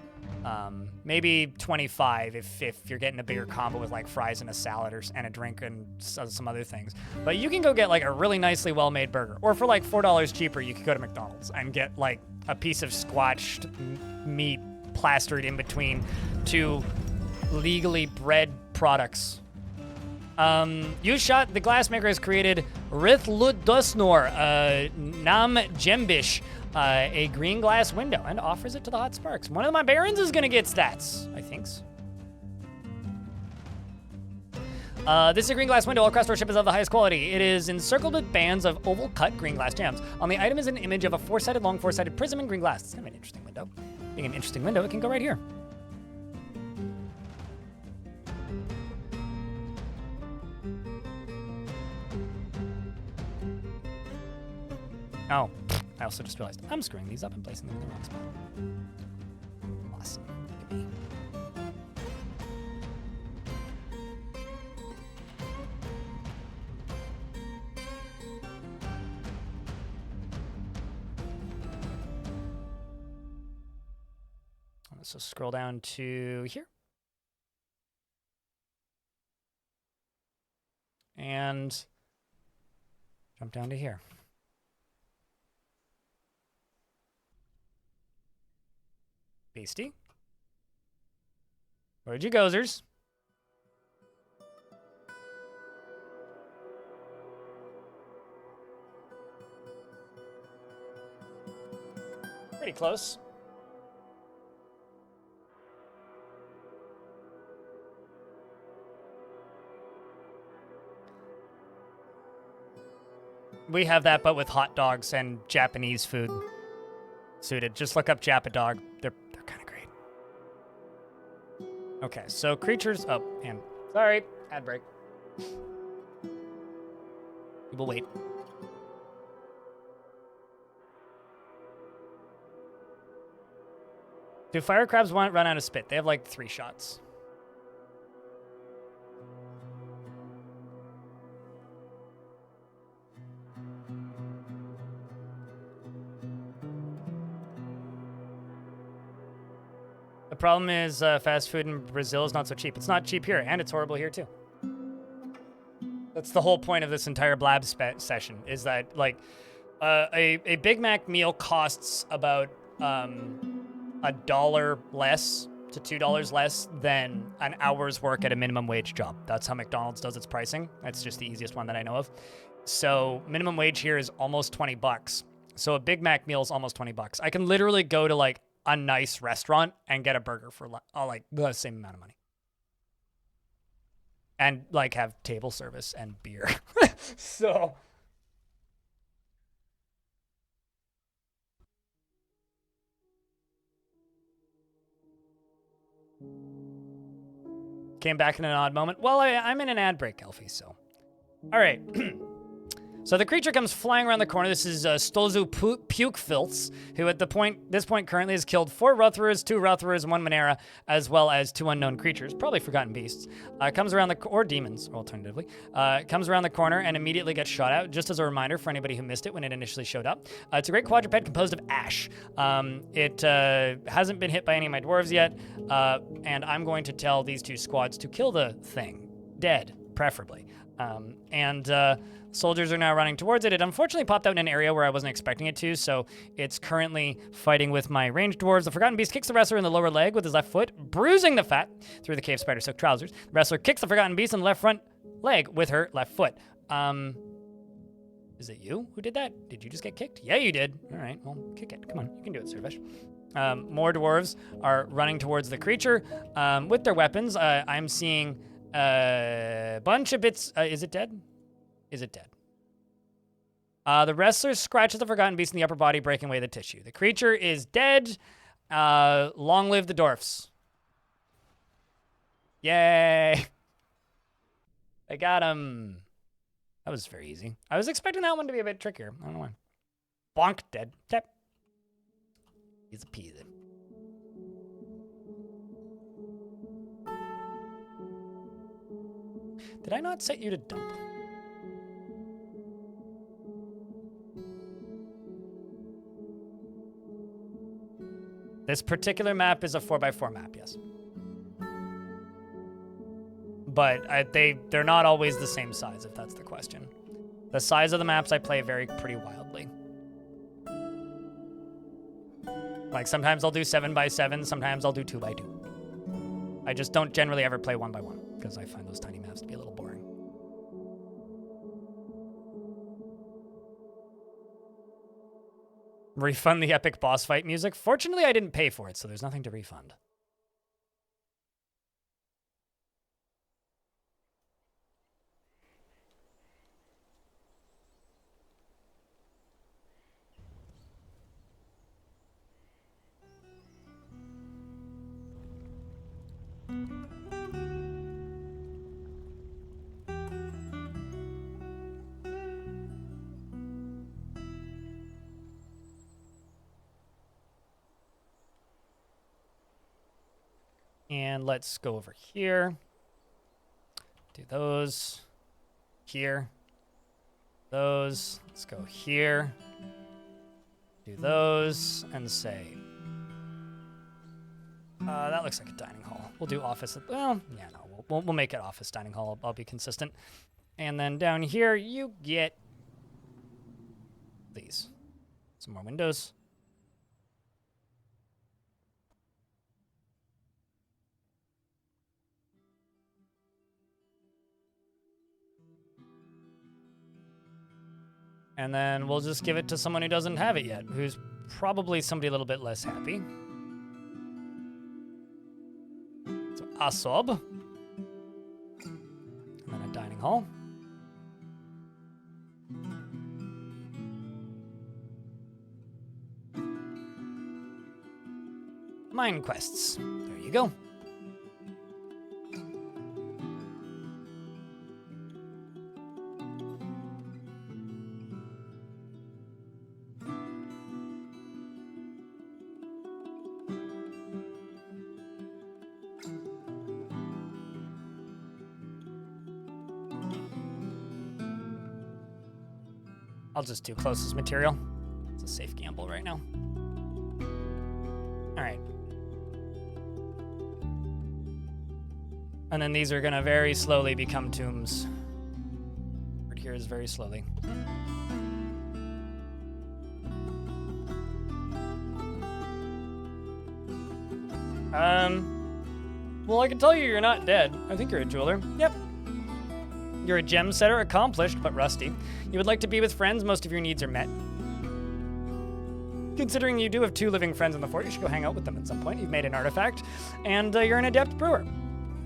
Maybe 25 if you're getting a bigger combo with, like, fries and a salad and a drink and some other things. But you can go get, like, a really nicely well-made burger. Or for, like, $4 cheaper, you could go to McDonald's and get, like, a piece of squashed meat plastered in between two legally bred products. You shot the glassmaker has created Rithludusnor Nam Jembish, a green glass window, and offers it to the Hot Sparks. One of my barons is gonna get stats, I think. This is a green glass window. All craftsmanship is of the highest quality. It is encircled with bands of oval cut green glass gems. On the item is an image of a long four-sided prism in green glass. It's kind of an interesting window. Being an interesting window, it can go right here. Oh, I also just realized I'm screwing these up and placing them in the wrong spot. Awesome. Look at me. So scroll down to here. And jump down to here. Beastie. Where'd you gozers? Pretty close. We have that, but with hot dogs and Japanese food suited. Just look up Japadog. They're kind of great. Okay, so creatures. Oh, and sorry, ad break. We will wait. Do fire crabs run out of spit? They have like 3 shots. The problem is fast food in Brazil is not so cheap. It's not cheap here, and it's horrible here too. That's the whole point of this entire blab session, is that like a Big Mac meal costs about $1 less to $2 less than an hour's work at a minimum wage job. That's how McDonald's does its pricing. That's just the easiest one that I know of. So minimum wage here is almost 20 bucks. So a Big Mac meal is almost 20 bucks. I can literally go to like a nice restaurant and get a burger for like the same amount of money. And like have table service and beer. So came back in an odd moment. Well, I'm in an ad break, Elfie, so. All right. So the creature comes flying around the corner. This is Stolzu Pukefilts, who at this point currently has killed 4 Rutherers, 2 Rutherers, 1 Monera, as well as 2 unknown creatures, probably forgotten beasts. Comes around or demons, alternatively. Comes around the corner and immediately gets shot out, just as a reminder for anybody who missed it when it initially showed up. It's a great quadruped composed of ash. It hasn't been hit by any of my dwarves yet, and I'm going to tell these 2 squads to kill the thing. Dead, preferably. Soldiers are now running towards it. It unfortunately popped out in an area where I wasn't expecting it to, so it's currently fighting with my ranged dwarves. The Forgotten Beast kicks the wrestler in the lower leg with his left foot, bruising the fat through the cave spider silk trousers. The wrestler kicks the Forgotten Beast in the left front leg with her left foot. Is it you who did that? Did you just get kicked? Yeah, you did. All right, well, kick it. Come on, you can do it, Sirvesh. More dwarves are running towards the creature with their weapons. I'm seeing a bunch of bits. Is it dead? Is it dead? The wrestler scratches the Forgotten Beast in the upper body, breaking away the tissue. The creature is dead. Long live the dwarfs. Yay. I got him. That was very easy. I was expecting that one to be a bit trickier. I don't know why. Bonk, dead. Tap. He's a peasy. Did I not set you to dump? This particular map is a 4x4 map, yes. But they're not always the same size, if that's the question. The size of the maps I play vary pretty wildly. Like, sometimes I'll do 7x7, sometimes I'll do 2x2. I just don't generally ever play 1x1, because I find those tiny maps to be a little boring. Refund the epic boss fight music? Fortunately, I didn't pay for it, so there's nothing to refund. And let's go over here. Do those. Here. Those. Let's go here. Do those. And say. That looks like a dining hall. We'll do office. Well, yeah, no. We'll make it office dining hall. I'll be consistent. And then down here, you get these. Some more windows. And then we'll just give it to someone who doesn't have it yet, who's probably somebody a little bit less happy. So Asob. And then a dining hall. Mine quests. There you go. I'll just do closest material. It's a safe gamble right now. All right. And then these are gonna very slowly become tombs. Right here is very slowly. Well, I can tell you're not dead. I think you're a jeweler. Yep. You're a gem setter, accomplished, but rusty. You would like to be with friends, most of your needs are met. Considering you do have 2 living friends in the fort, you should go hang out with them at some point. You've made an artifact, and you're an adept brewer.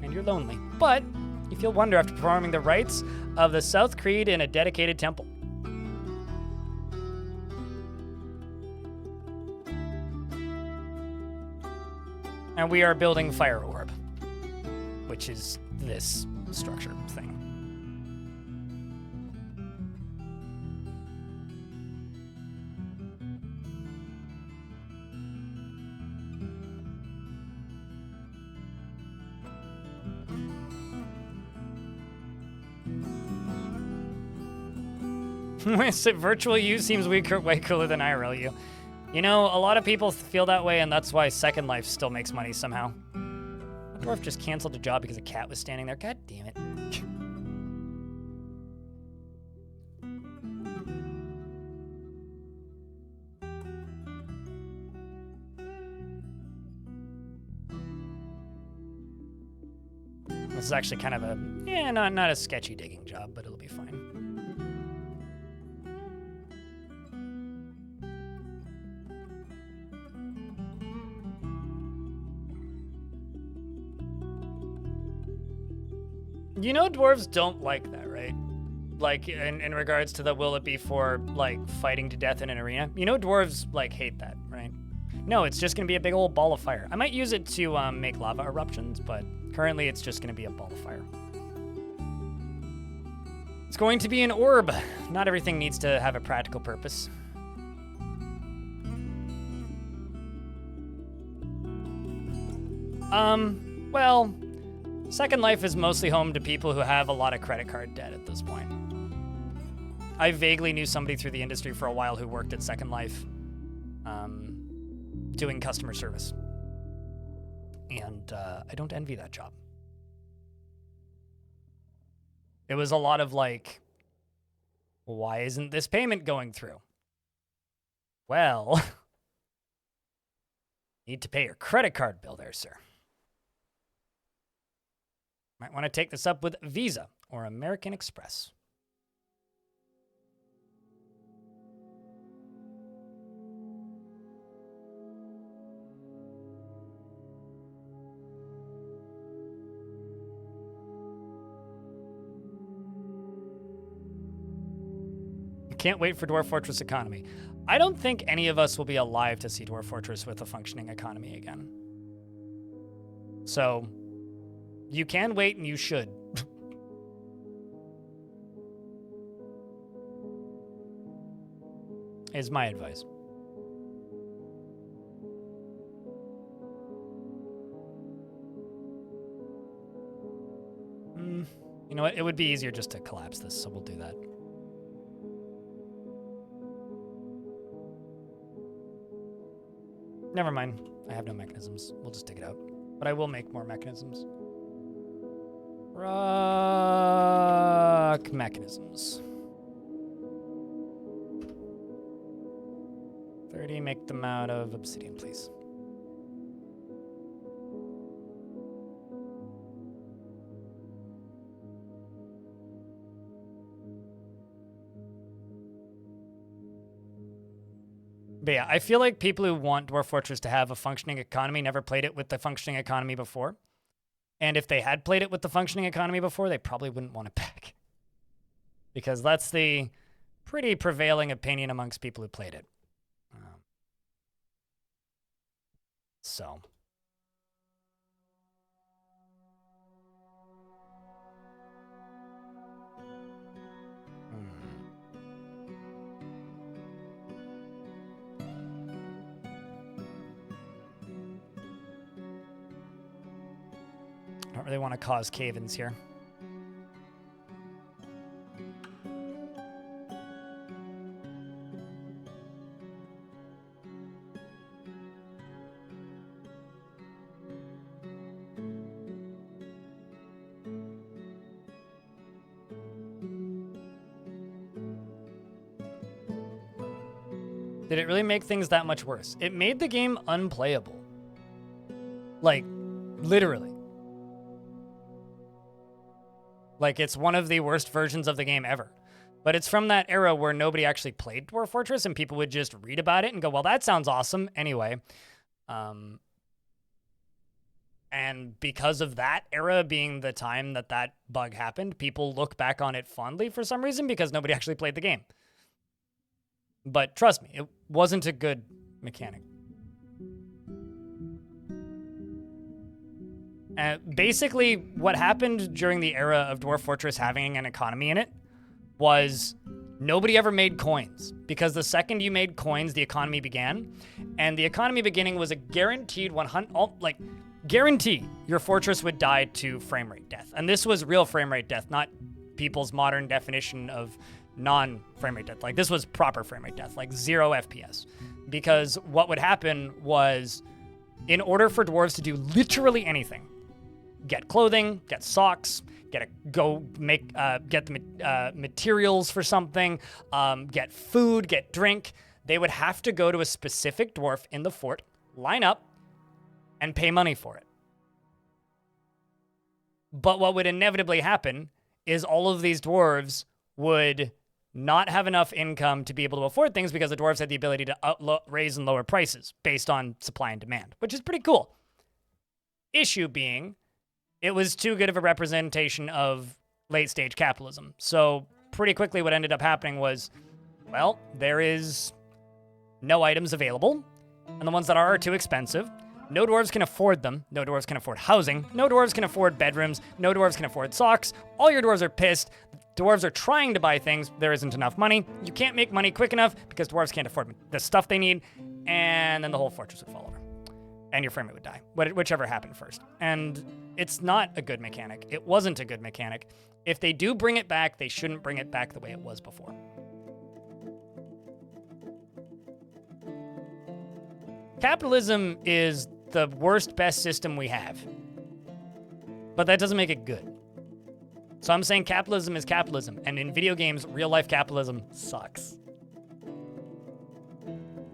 And you're lonely. But you feel wonder after performing the rites of the South Creed in a dedicated temple. And we are building FireOrb, which is this structure thing. Virtual you seems way cooler than IRL you. You know, a lot of people feel that way, and that's why Second Life still makes money somehow. A dwarf just canceled a job because a cat was standing there. God damn it. This is actually kind of a, not a sketchy digging job, but it'll be fine. You know dwarves don't like that, right? Like, in regards to the will it be for, like, fighting to death in an arena. You know dwarves, like, hate that, right? No, it's just gonna be a big old ball of fire. I might use it to make lava eruptions, but currently it's just gonna be a ball of fire. It's going to be an orb. Not everything needs to have a practical purpose. Well, Second Life is mostly home to people who have a lot of credit card debt at this point. I vaguely knew somebody through the industry for a while who worked at Second Life, doing customer service. And I don't envy that job. It was a lot of like, why isn't this payment going through? Well, need to pay your credit card bill there, sir. Might want to take this up with Visa or American Express. Can't wait for Dwarf Fortress economy. I don't think any of us will be alive to see Dwarf Fortress with a functioning economy again. So, you can wait and you should. Is my advice. You know what? It would be easier just to collapse this, so we'll do that. Never mind. I have no mechanisms. We'll just dig it out. But I will make more mechanisms. Rock mechanisms. 30, make them out of obsidian, please. But yeah, I feel like people who want Dwarf Fortress to have a functioning economy never played it with the functioning economy before. And if they had played it with the functioning economy before, they probably wouldn't want it back. Because that's the pretty prevailing opinion amongst people who played it. So. I don't really want to cause cave-ins here. Did it really make things that much worse? It made the game unplayable. Like, literally. Like, it's one of the worst versions of the game ever. But it's from that era where nobody actually played Dwarf Fortress and people would just read about it and go, well, that sounds awesome. Anyway. And because of that era being the time that that bug happened, people look back on it fondly for some reason because nobody actually played the game. But trust me, it wasn't a good mechanic. Basically, what happened during the era of Dwarf Fortress having an economy in it was nobody ever made coins. Because the second you made coins, the economy began. And the economy beginning was a guaranteed 100... guarantee your fortress would die to frame rate death. And this was real frame rate death, not people's modern definition of non-frame rate death. Like, this was proper frame rate death, like 0 FPS. Because what would happen was, in order for dwarves to do literally anything, get clothing, get socks, get the materials for something, get food, get drink, they would have to go to a specific dwarf in the fort, line up, and pay money for it. But what would inevitably happen is all of these dwarves would not have enough income to be able to afford things because the dwarves had the ability to raise and lower prices based on supply and demand, which is pretty cool. Issue being, it was too good of a representation of late-stage capitalism. So pretty quickly what ended up happening was, well, there is no items available, and the ones that are too expensive. No dwarves can afford them. No dwarves can afford housing. No dwarves can afford bedrooms. No dwarves can afford socks. All your dwarves are pissed. Dwarves are trying to buy things. There isn't enough money. You can't make money quick enough because dwarves can't afford the stuff they need. And then the whole fortress would fall over. and your frame rate would die, whichever happened first. And it's not a good mechanic. It wasn't a good mechanic. If they do bring it back, they shouldn't bring it back the way it was before. Capitalism is the worst, best system we have. But that doesn't make it good. So I'm saying capitalism is capitalism, and in video games, real-life capitalism sucks.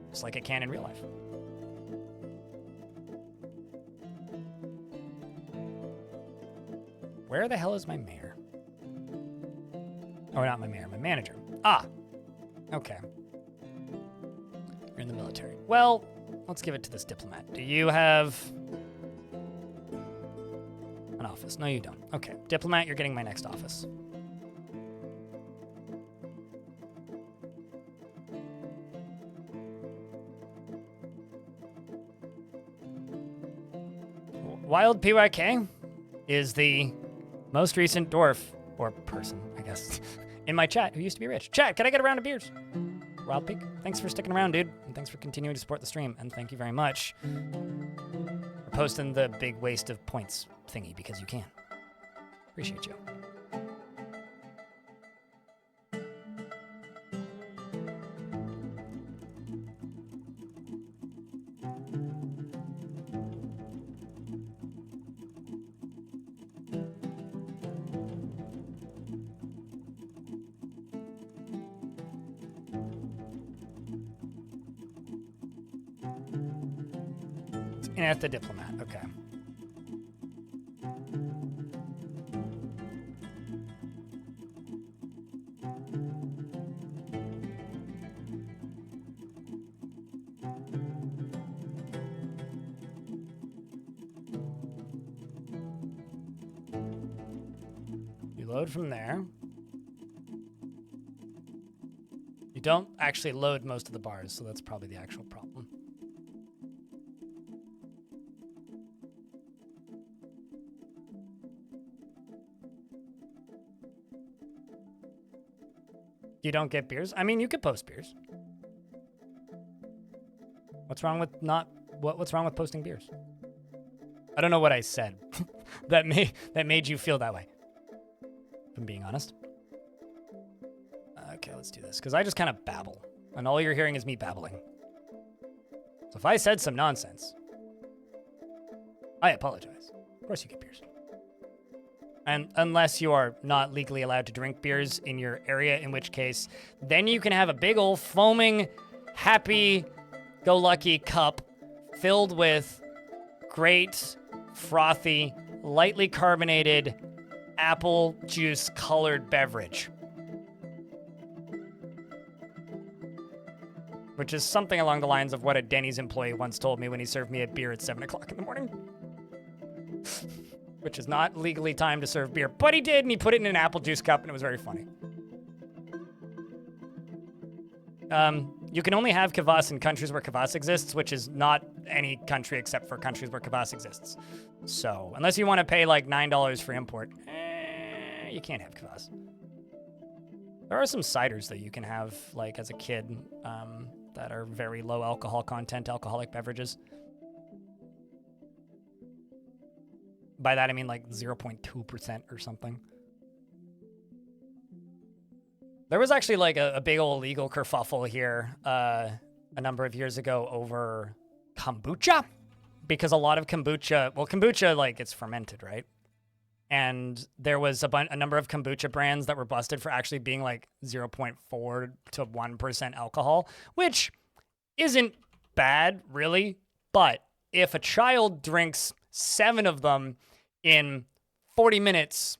Just like it can in real life. Where the hell is my mayor? Oh, not my mayor, my manager. Ah, okay. You're in the military. Well, let's give it to this diplomat. Do you have an office? No, you don't. Okay, diplomat, you're getting my next office. Wild PYK is the most recent dwarf, or person, I guess, in my chat who used to be rich. Chat, can I get a round of beers? Wild Peak, thanks for sticking around, dude. And thanks for continuing to support the stream. And thank you very much for posting the big waste of points thingy, because you can. Appreciate you. At the diplomat, okay. You load from there. You don't actually load most of the bars, so that's probably the actual problem. You don't get beers? I mean, you could post beers. What's wrong with what's wrong with posting beers? I don't know what I said that made you feel that way. If I'm being honest. Okay, let's do this, because I just kind of babble, and all you're hearing is me babbling. So if I said some nonsense, I apologize. Of course you get beers. And unless you are not legally allowed to drink beers in your area, in which case, then you can have a big old foaming, happy-go-lucky cup filled with great, frothy, lightly carbonated, apple juice-colored beverage. Which is something along the lines of what a Denny's employee once told me when he served me a beer at 7 o'clock in the morning. Which is not legally timed to serve beer. But he did, and he put it in an apple juice cup, and it was very funny. You can only have kvass in countries where kvass exists, which is not any country except for countries where kvass exists. So, unless you want to pay like $9 for import, you can't have kvass. There are some ciders that you can have, like, as a kid, that are very low alcohol content alcoholic beverages. By that, I mean like 0.2% or something. There was actually like a big old legal kerfuffle here a number of years ago over kombucha. Because a lot of kombucha, well, kombucha, like, it's fermented, right? And there was a number of kombucha brands that were busted for actually being like 0.4 to 1% alcohol, which isn't bad, really. But if a child drinks 7 of them in 40 minutes,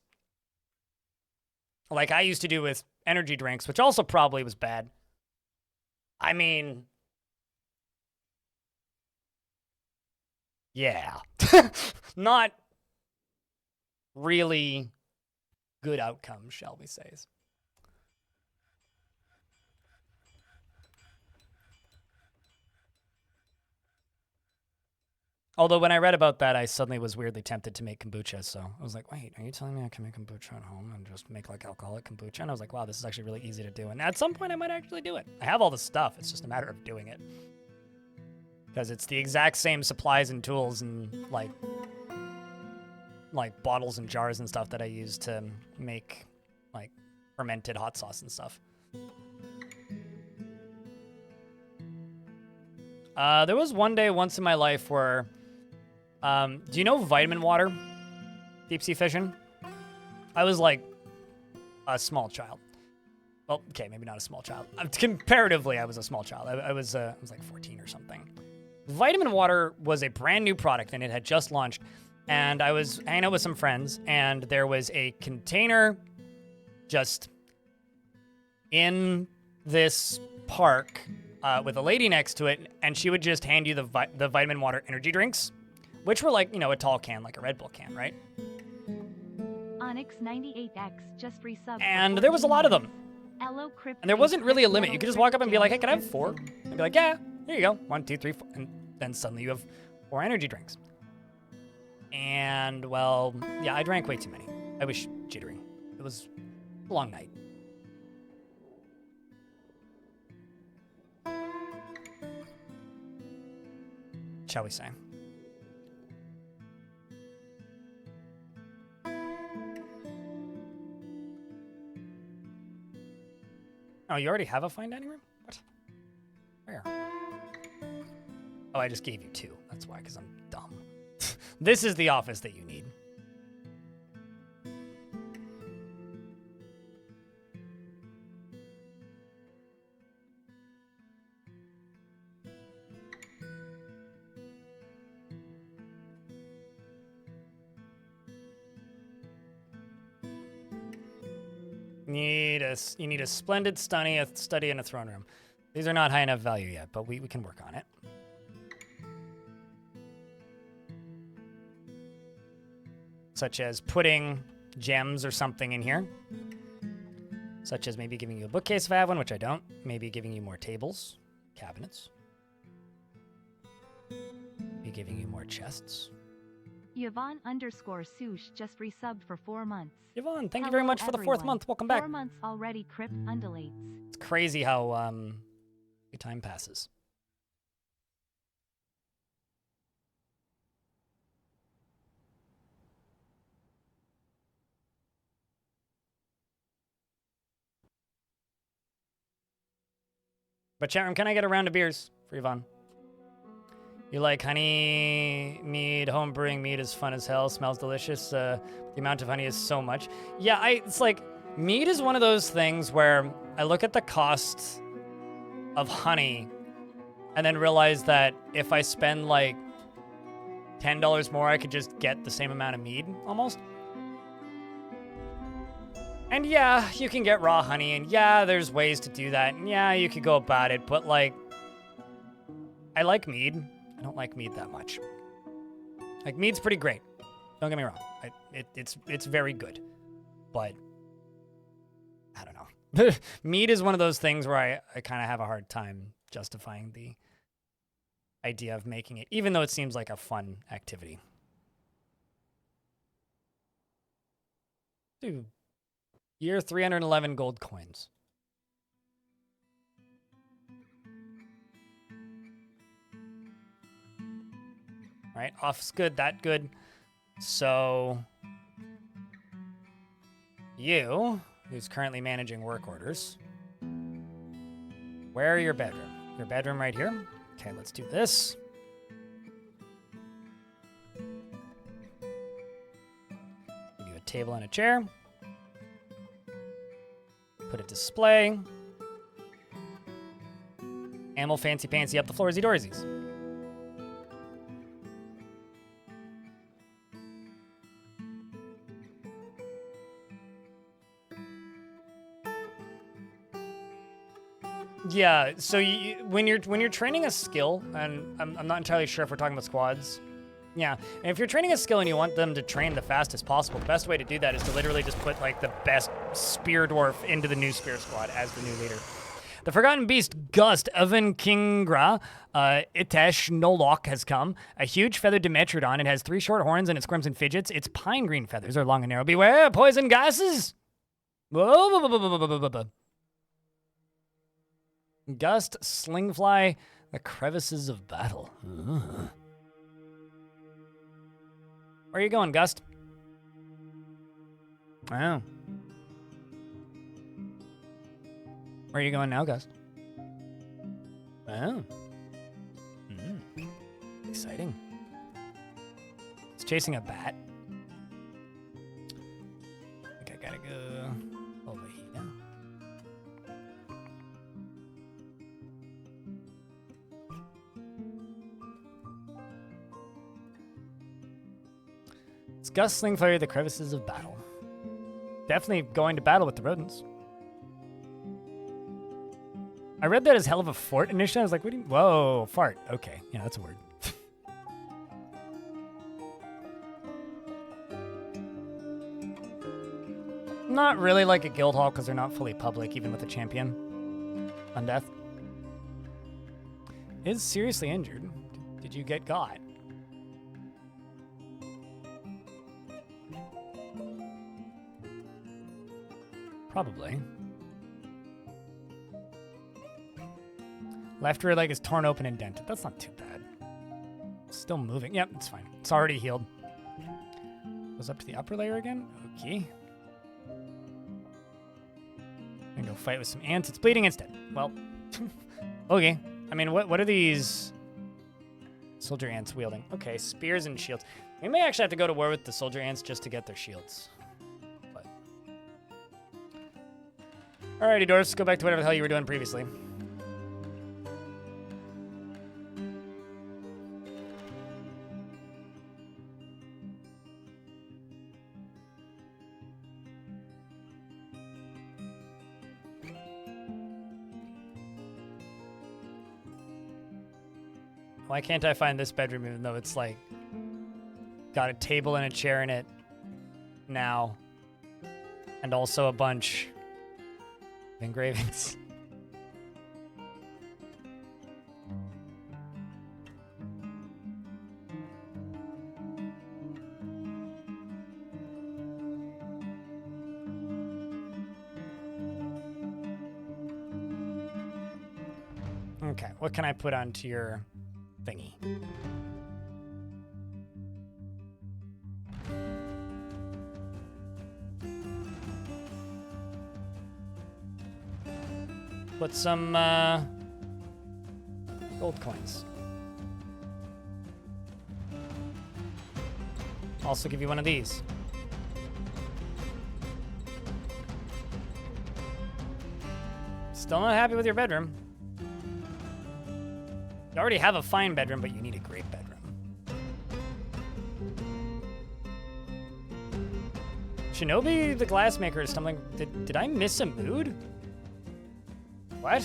like I used to do with energy drinks, which also probably was bad. I mean, yeah, not really good outcome, shall we say. Although when I read about that, I suddenly was weirdly tempted to make kombucha. So I was like, wait, are you telling me I can make kombucha at home and just make like alcoholic kombucha? And I was like, wow, this is actually really easy to do. And at some point I might actually do it. I have all the stuff. It's just a matter of doing it. Because it's the exact same supplies and tools and like bottles and jars and stuff that I use to make like fermented hot sauce and stuff. There was one day once in my life where, do you know vitamin water? Deep sea fishing? I was like a small child. Well, okay, maybe not a small child. Comparatively, I was a small child. I was like 14 or something. Vitamin water was a brand new product and it had just launched. And I was hanging out with some friends and there was a container just in this park with a lady next to it, and she would just hand you the vitamin water energy drinks, which were like, you know, a tall can, like a Red Bull can, right? Onyx 98X just resubbed. And there was a lot of them. And there wasn't really a limit. You could just walk up and be like, hey, can I have 4? I'd be like, yeah, here you go. 1, 2, 3, 4. And then suddenly you have 4 energy drinks. And, well, yeah, I drank way too many. I was jittering. It was a long night. Shall we say? Oh, you already have a fine dining room? What? Where? Oh, I just gave you 2. That's why, because I'm dumb. This is the office that you need. You need a splendid study, and a throne room. These are not high enough value yet, but we can work on it. Such as putting gems or something in here. Such as maybe giving you a bookcase if I have one, which I don't. Maybe giving you more tables, cabinets. Maybe giving you more chests. Yvonne _Sush just resubbed for 4 months. Yvonne, thank you very much for the 4th month. Welcome back. 4 months already, Crypt undulates. It's crazy how time passes. But chat room, can I get a round of beers for Yvonne? You like honey mead, home brewing mead is fun as hell, smells delicious. The amount of honey is so much. Yeah, it's like, mead is one of those things where I look at the cost of honey and then realize that if I spend like $10 more, I could just get the same amount of mead, almost. And yeah, you can get raw honey, and yeah, there's ways to do that, and yeah, you could go about it, but like, I like mead. I don't like mead that much. Like, mead's pretty great. Don't get me wrong. It's very good. But, I don't know. Mead is one of those things where I kind of have a hard time justifying the idea of making it, even though it seems like a fun activity. Dude, year 311 gold coins. Right, off's good, that good. So, you, who's currently managing work orders, where are your bedroom? Your bedroom right here? Okay, let's do this. Give you a table and a chair. Put a display. And we'll fancy pantsy up the floorsy doorsies. Yeah, so when you're training a skill, and I'm not entirely sure if we're talking about squads. Yeah, and if you're training a skill and you want them to train the fastest possible, the best way to do that is to literally just put like the best spear dwarf into the new spear squad as the new leader. The Forgotten Beast Gust Oven Kingra Itesh Nolok has come. A huge feathered Dimetrodon. It has 3 short horns and it squirms and fidgets. Its pine green feathers are long and narrow. Beware poison gases! Whoa, Gust Slingfly. The crevices of battle. Ugh. Where are you going, Gust? Oh. Where are you going now, Gust? Oh. Exciting. It's chasing a bat. I think I gotta go over here. It's Gus Slingfire, the crevices of battle. Definitely going to battle with the rodents. I read that as hell of a fort initially. I was like, what do you... Whoa, fart. Okay, yeah, that's a word. Not really like a guild hall because they're not fully public, even with a champion. Undeath. Is seriously injured. Did you get got? Probably. Left rear leg is torn open and dented. That's not too bad. Still moving. Yep, it's fine. It's already healed. Goes up to the upper layer again. Okay. And go fight with some ants. It's bleeding instead. Well, okay. I mean, what are these soldier ants wielding? Okay, spears and shields. We may actually have to go to war with the soldier ants just to get their shields. But alrighty, Dwarfs, go back to whatever the hell you were doing previously. Why can't I find this bedroom even though it's like got a table and a chair in it now and also a bunch of engravings? Okay, what can I put onto your thingy? Put some gold coins. Also give you one of these. Still not happy with your bedroom. You already have a fine bedroom, but you need a great bedroom. Shinobi the glassmaker is stumbling. Did I miss a mood? What?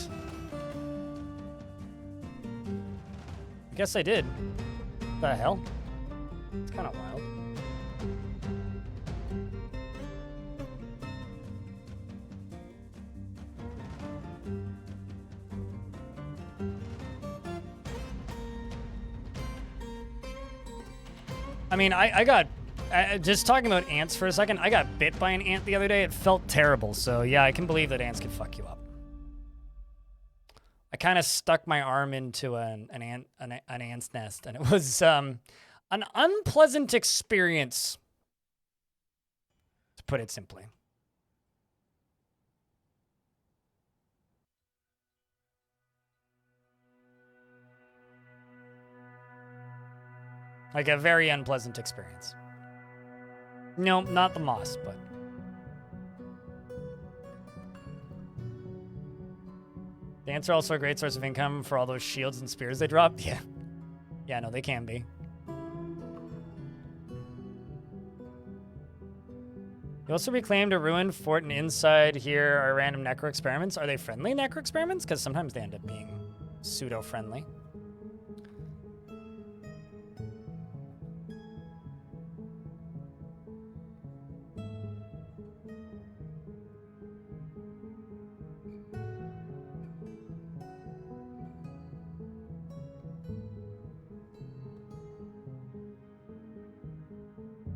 I guess I did. What the hell? It's kind of wild. I mean, I got, just talking about ants for a second, I got bit by an ant the other day. It felt terrible. So yeah, I can believe that ants can fuck you up. I kind of stuck my arm into an ant's nest, and it was an unpleasant experience, to put it simply. Like a very unpleasant experience. No, not the moss, but... The ants are also a great source of income for all those shields and spears they drop. Yeah. Yeah, no, they can be. You also reclaimed a ruined fort, and inside here are random necro experiments. Are they friendly necro experiments? Because sometimes they end up being pseudo-friendly.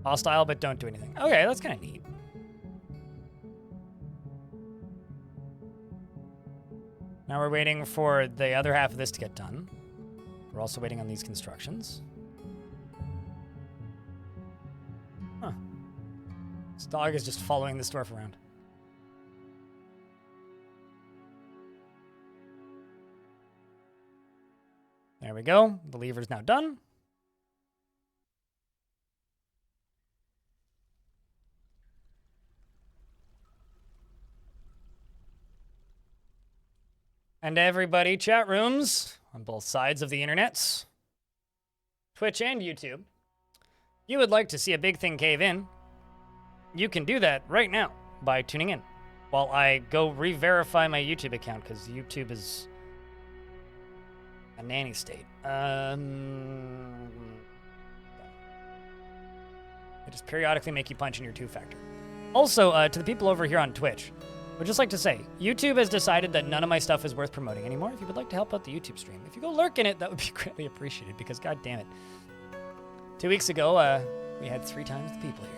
Hostile, but don't do anything. Okay, that's kind of neat. Now we're waiting for the other half of this to get done. We're also waiting on these constructions. Huh. This dog is just following this dwarf around. There we go. The lever's now done. And everybody, chat rooms on both sides of the internets, Twitch and YouTube. You would like to see a big thing cave in, you can do that right now by tuning in while I go re-verify my YouTube account, because YouTube is a nanny state. They just periodically make you punch in your two-factor. Also, to the people over here on Twitch, I would just like to say, YouTube has decided that none of my stuff is worth promoting anymore. If you would like to help out the YouTube stream, if you go lurk in it, that would be greatly appreciated, because god damn it. 2 weeks ago, we had 3 times the people here.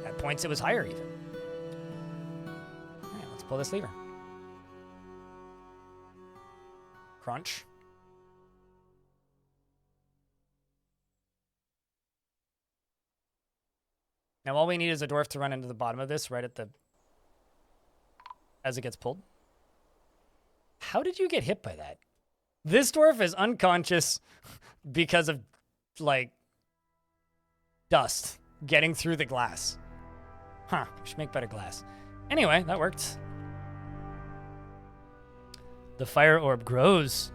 At points, it was higher even. All right, let's pull this lever. Crunch. Now all we need is a dwarf to run into the bottom of this right at the... as it gets pulled. How did you get hit by that? This dwarf is unconscious because of, like, dust getting through the glass. Huh, we should make better glass. Anyway, that worked. The fire orb grows.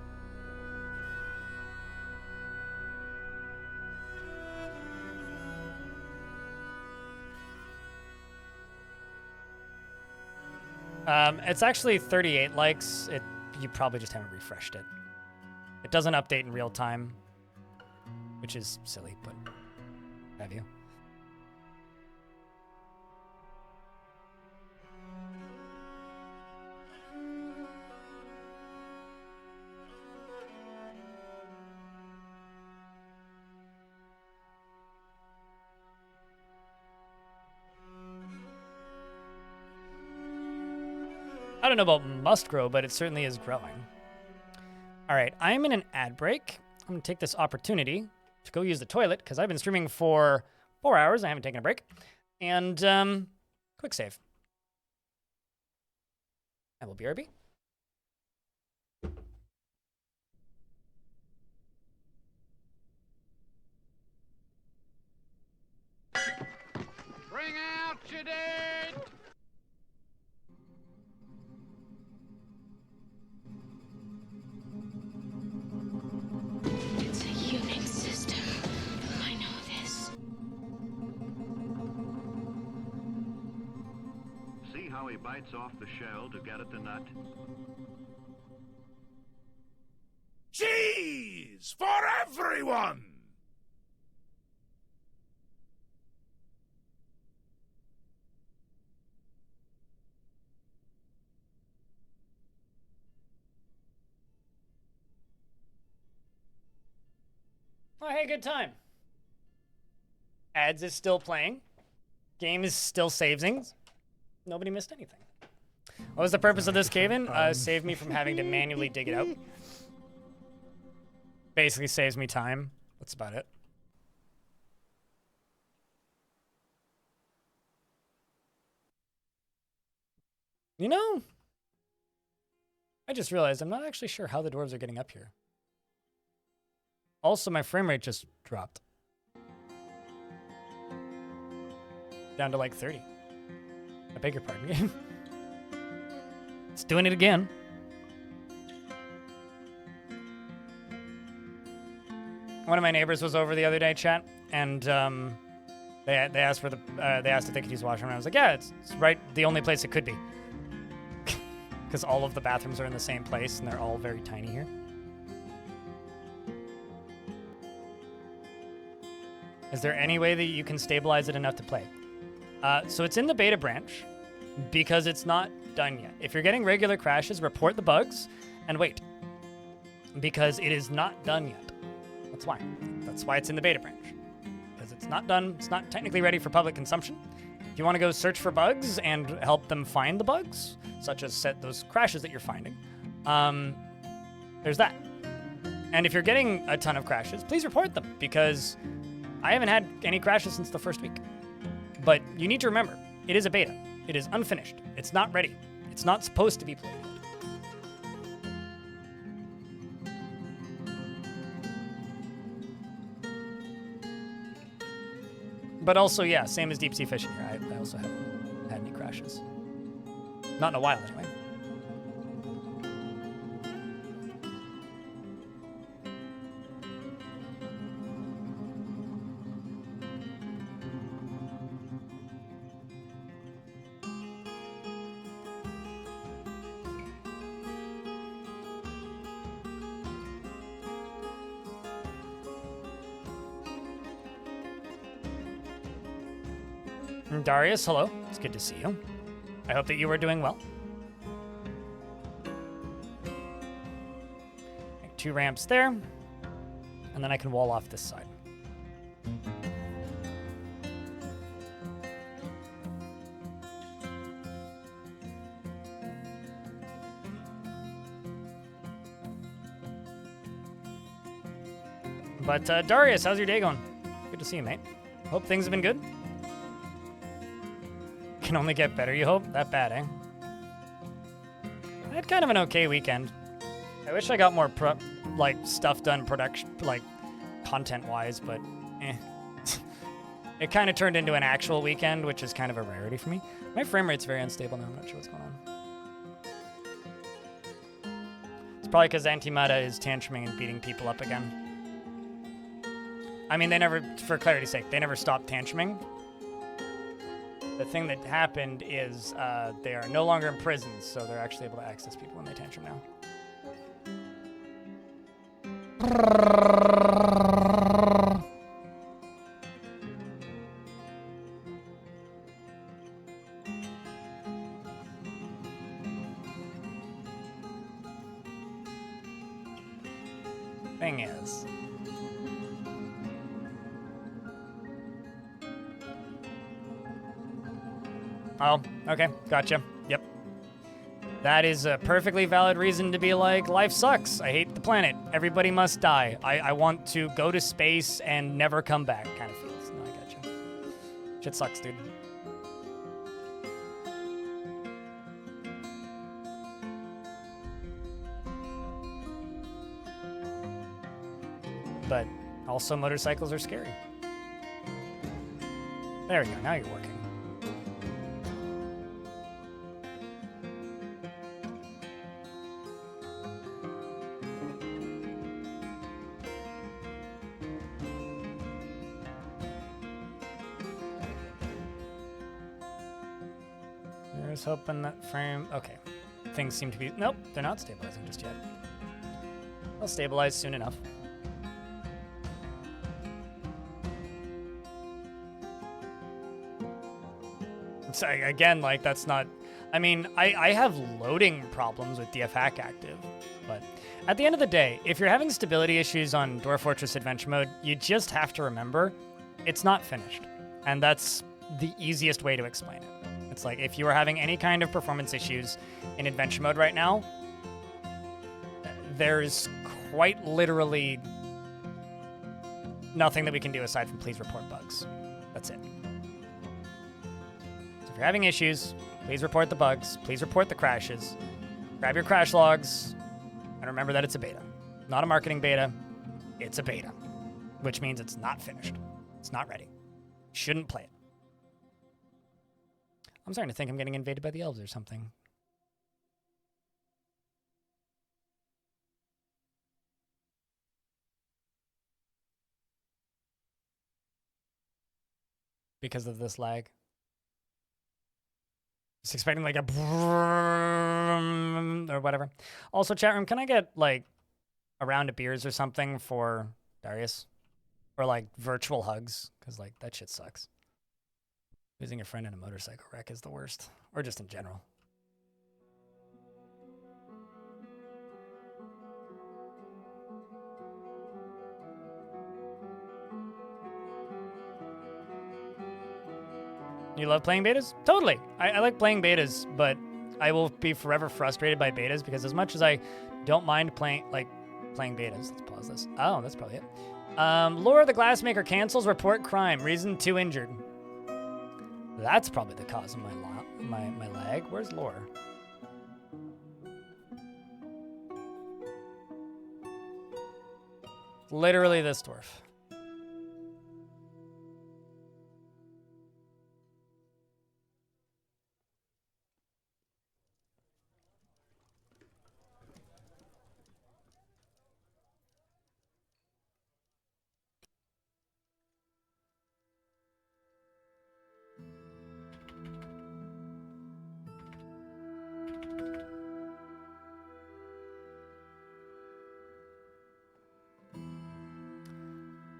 It's actually 38 likes. You probably just haven't refreshed it. It doesn't update in real time, which is silly, but have you? I don't know about must grow, but it certainly is growing. All right, I'm in an ad break. I'm gonna take this opportunity to go use the toilet because I've been streaming for 4 hours. I haven't taken a break. And quick save. I will BRB. Bring out your dead! It's a unit system. I know this. See how he bites off the shell to get at the nut? Cheese for everyone! Oh, hey, good time. Ads is still playing. Game is still saving. Nobody missed anything. What was the purpose of this cave-in? Save me from having to manually dig it out. Basically saves me time. That's about it. You know, I just realized I'm not actually sure how the dwarves are getting up here. Also, my frame rate just dropped. Down to like 30. I beg your pardon, game. It's doing it again. One of my neighbors was over the other day, chat, and they asked for they asked if they could use the washroom, and I was like, yeah, it's right the only place it could be, because all of the bathrooms are in the same place and they're all very tiny here. Is there any way that you can stabilize it enough to play? So it's in the beta branch because it's not done yet. If you're getting regular crashes, report the bugs and wait, because it is not done yet. That's why. That's why it's in the beta branch, because it's not done. It's not technically ready for public consumption. If you want to go search for bugs and help them find the bugs, such as set those crashes that you're finding, there's that. And if you're getting a ton of crashes, please report them, because I haven't had any crashes since the first week. But you need to remember, it is a beta. It is unfinished. It's not ready. It's not supposed to be played. But also, yeah, same as deep sea fishing here. I also haven't had any crashes. Not in a while, anyway. Darius, hello. It's good to see you. I hope that you are doing well. Make 2 ramps there, and then I can wall off this side. But Darius, how's your day going? Good to see you, mate. Hope things have been good. Can only get better, you hope? That bad, eh? I had kind of an okay weekend. I wish I got more stuff done production, content-wise, but eh. It kind of turned into an actual weekend, which is kind of a rarity for me. My frame rate's very unstable now. I'm not sure what's going on. It's probably because Antimata is tantruming and beating people up again. I mean, they never, for clarity's sake, they never stopped tantruming. The thing that happened is they are no longer in prisons, so they're actually able to access people when they tantrum now. Thing is... Oh, okay, gotcha. Yep. That is a perfectly valid reason to be like, life sucks. I hate the planet. Everybody must die. I want to go to space and never come back, kind of feels. No, I gotcha. Shit sucks, dude. But also motorcycles are scary. There we go, now you're working. Hoping that frame... Okay. Things seem to be... Nope, they're not stabilizing just yet. They'll stabilize soon enough. So again, like, that's not... I mean, I have loading problems with DF Hack active, but at the end of the day, if you're having stability issues on Dwarf Fortress Adventure Mode, you just have to remember it's not finished. And that's the easiest way to explain it. It's like, if you are having any kind of performance issues in adventure mode right now, there's quite literally nothing that we can do aside from please report bugs. That's it. So if you're having issues, please report the bugs, please report the crashes, grab your crash logs, and remember that it's a beta. Not a marketing beta, it's a beta, which means it's not finished. It's not ready. Shouldn't play it. I'm starting to think I'm getting invaded by the elves or something. Because of this lag. Just expecting like a or whatever. Also, chat room, can I get like a round of beers or something for Darius? Or like virtual hugs? Because like that shit sucks. Losing a friend in a motorcycle wreck is the worst. Or just in general. You love playing betas? Totally. I like playing betas, but I will be forever frustrated by betas because as much as I don't mind playing Playing betas. Let's pause this. Oh, that's probably it. Laura the Glassmaker cancels. Report crime. Reason 2 injured. That's probably the cause of my lag. Where's Laura? Literally this dwarf.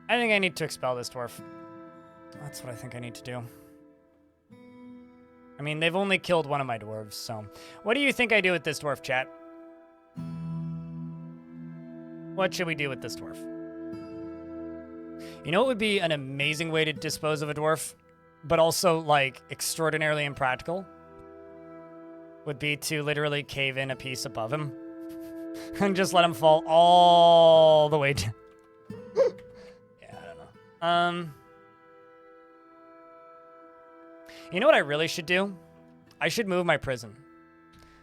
I think I need to expel this dwarf. That's what I think I need to do. I mean, they've only killed one of my dwarves, so... What do you think I do with this dwarf, chat? What should we do with this dwarf? You know what would be an amazing way to dispose of a dwarf, but also, like, extraordinarily impractical? Would be to literally cave in a piece above him and just let him fall all the way down. You know what I really should do? I should move my prison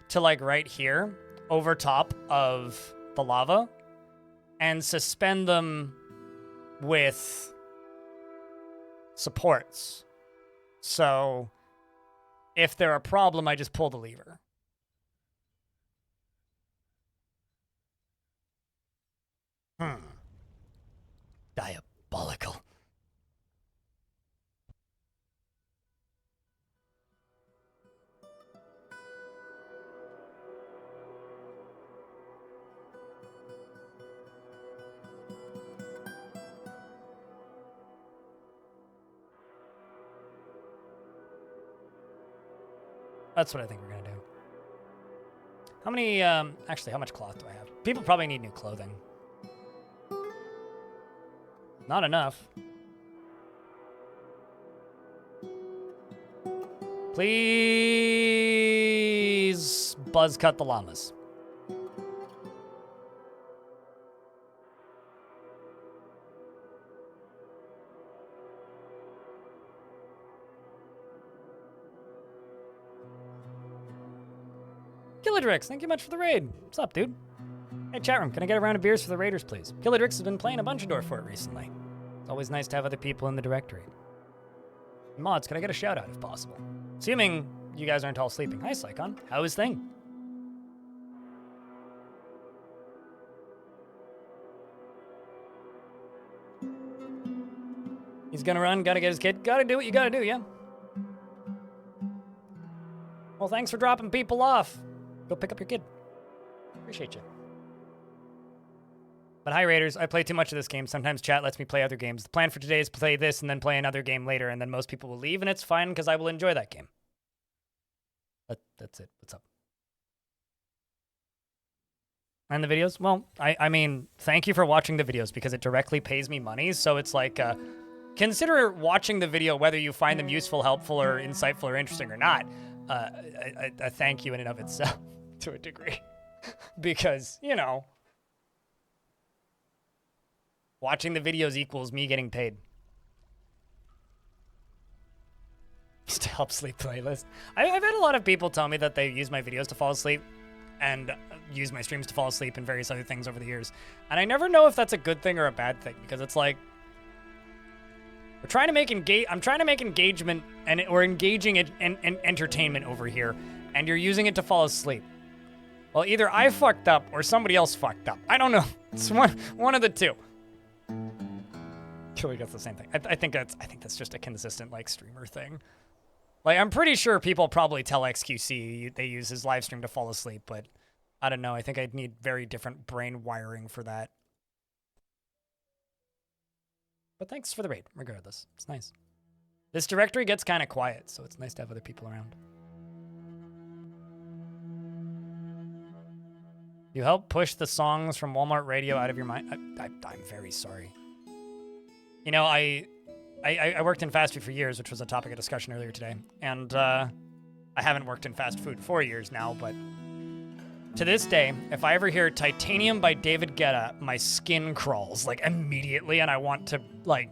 to like right here over top of the lava and suspend them with supports. So if they're a problem, I just pull the lever. Diabolical. That's what I think we're gonna do. How many, actually, how much cloth do I have? People probably need new clothing. Not enough. Please buzz cut the llamas. Killadrix, thank you much for the raid. What's up, dude? Hey, chat room, can I get a round of beers for the Raiders, please? Killadrix has been playing a bunch of Dwarf Fortress recently. It's always nice to have other people in the directory. Mods, can I get a shout out if possible? Assuming you guys aren't all sleeping. Hi, Slycon. How is thing? He's gonna run, gotta get his kid. Gotta do what you gotta do, yeah? Well, thanks for dropping people off. Go pick up your kid. Appreciate you. But hi, Raiders. I play too much of this game. Sometimes chat lets me play other games. The plan for today is play this and then play another game later, and then most people will leave, and it's fine because I will enjoy that game. That's it. What's up? And the videos? Well, I mean, thank you for watching the videos because it directly pays me money. So it's like, consider watching the video whether you find them useful, helpful, or insightful, or interesting or not. A thank you in and of itself to a degree. Because, you know, watching the videos equals me getting paid. Just to help sleep playlist. I've had a lot of people tell me that they use my videos to fall asleep and use my streams to fall asleep and various other things over the years. And I never know if that's a good thing or a bad thing because it's like, I'm trying to make engagement and or engaging and entertainment over here, and you're using it to fall asleep. Well, either I fucked up or somebody else fucked up. I don't know. It's one of the two. Killer gets the same thing. I think that's just a consistent like streamer thing. Like I'm pretty sure people probably tell XQC they use his live stream to fall asleep, but I don't know. I think I'd need very different brain wiring for that. But thanks for the raid, regardless. It's nice. This directory gets kind of quiet, so it's nice to have other people around. You help push the songs from Walmart radio out of your mind. I'm very sorry. You know, I worked in fast food for years, which was a topic of discussion earlier today. And I haven't worked in fast food for years now, but To this day, if I ever hear Titanium by David Guetta, my skin crawls like immediately and I want to like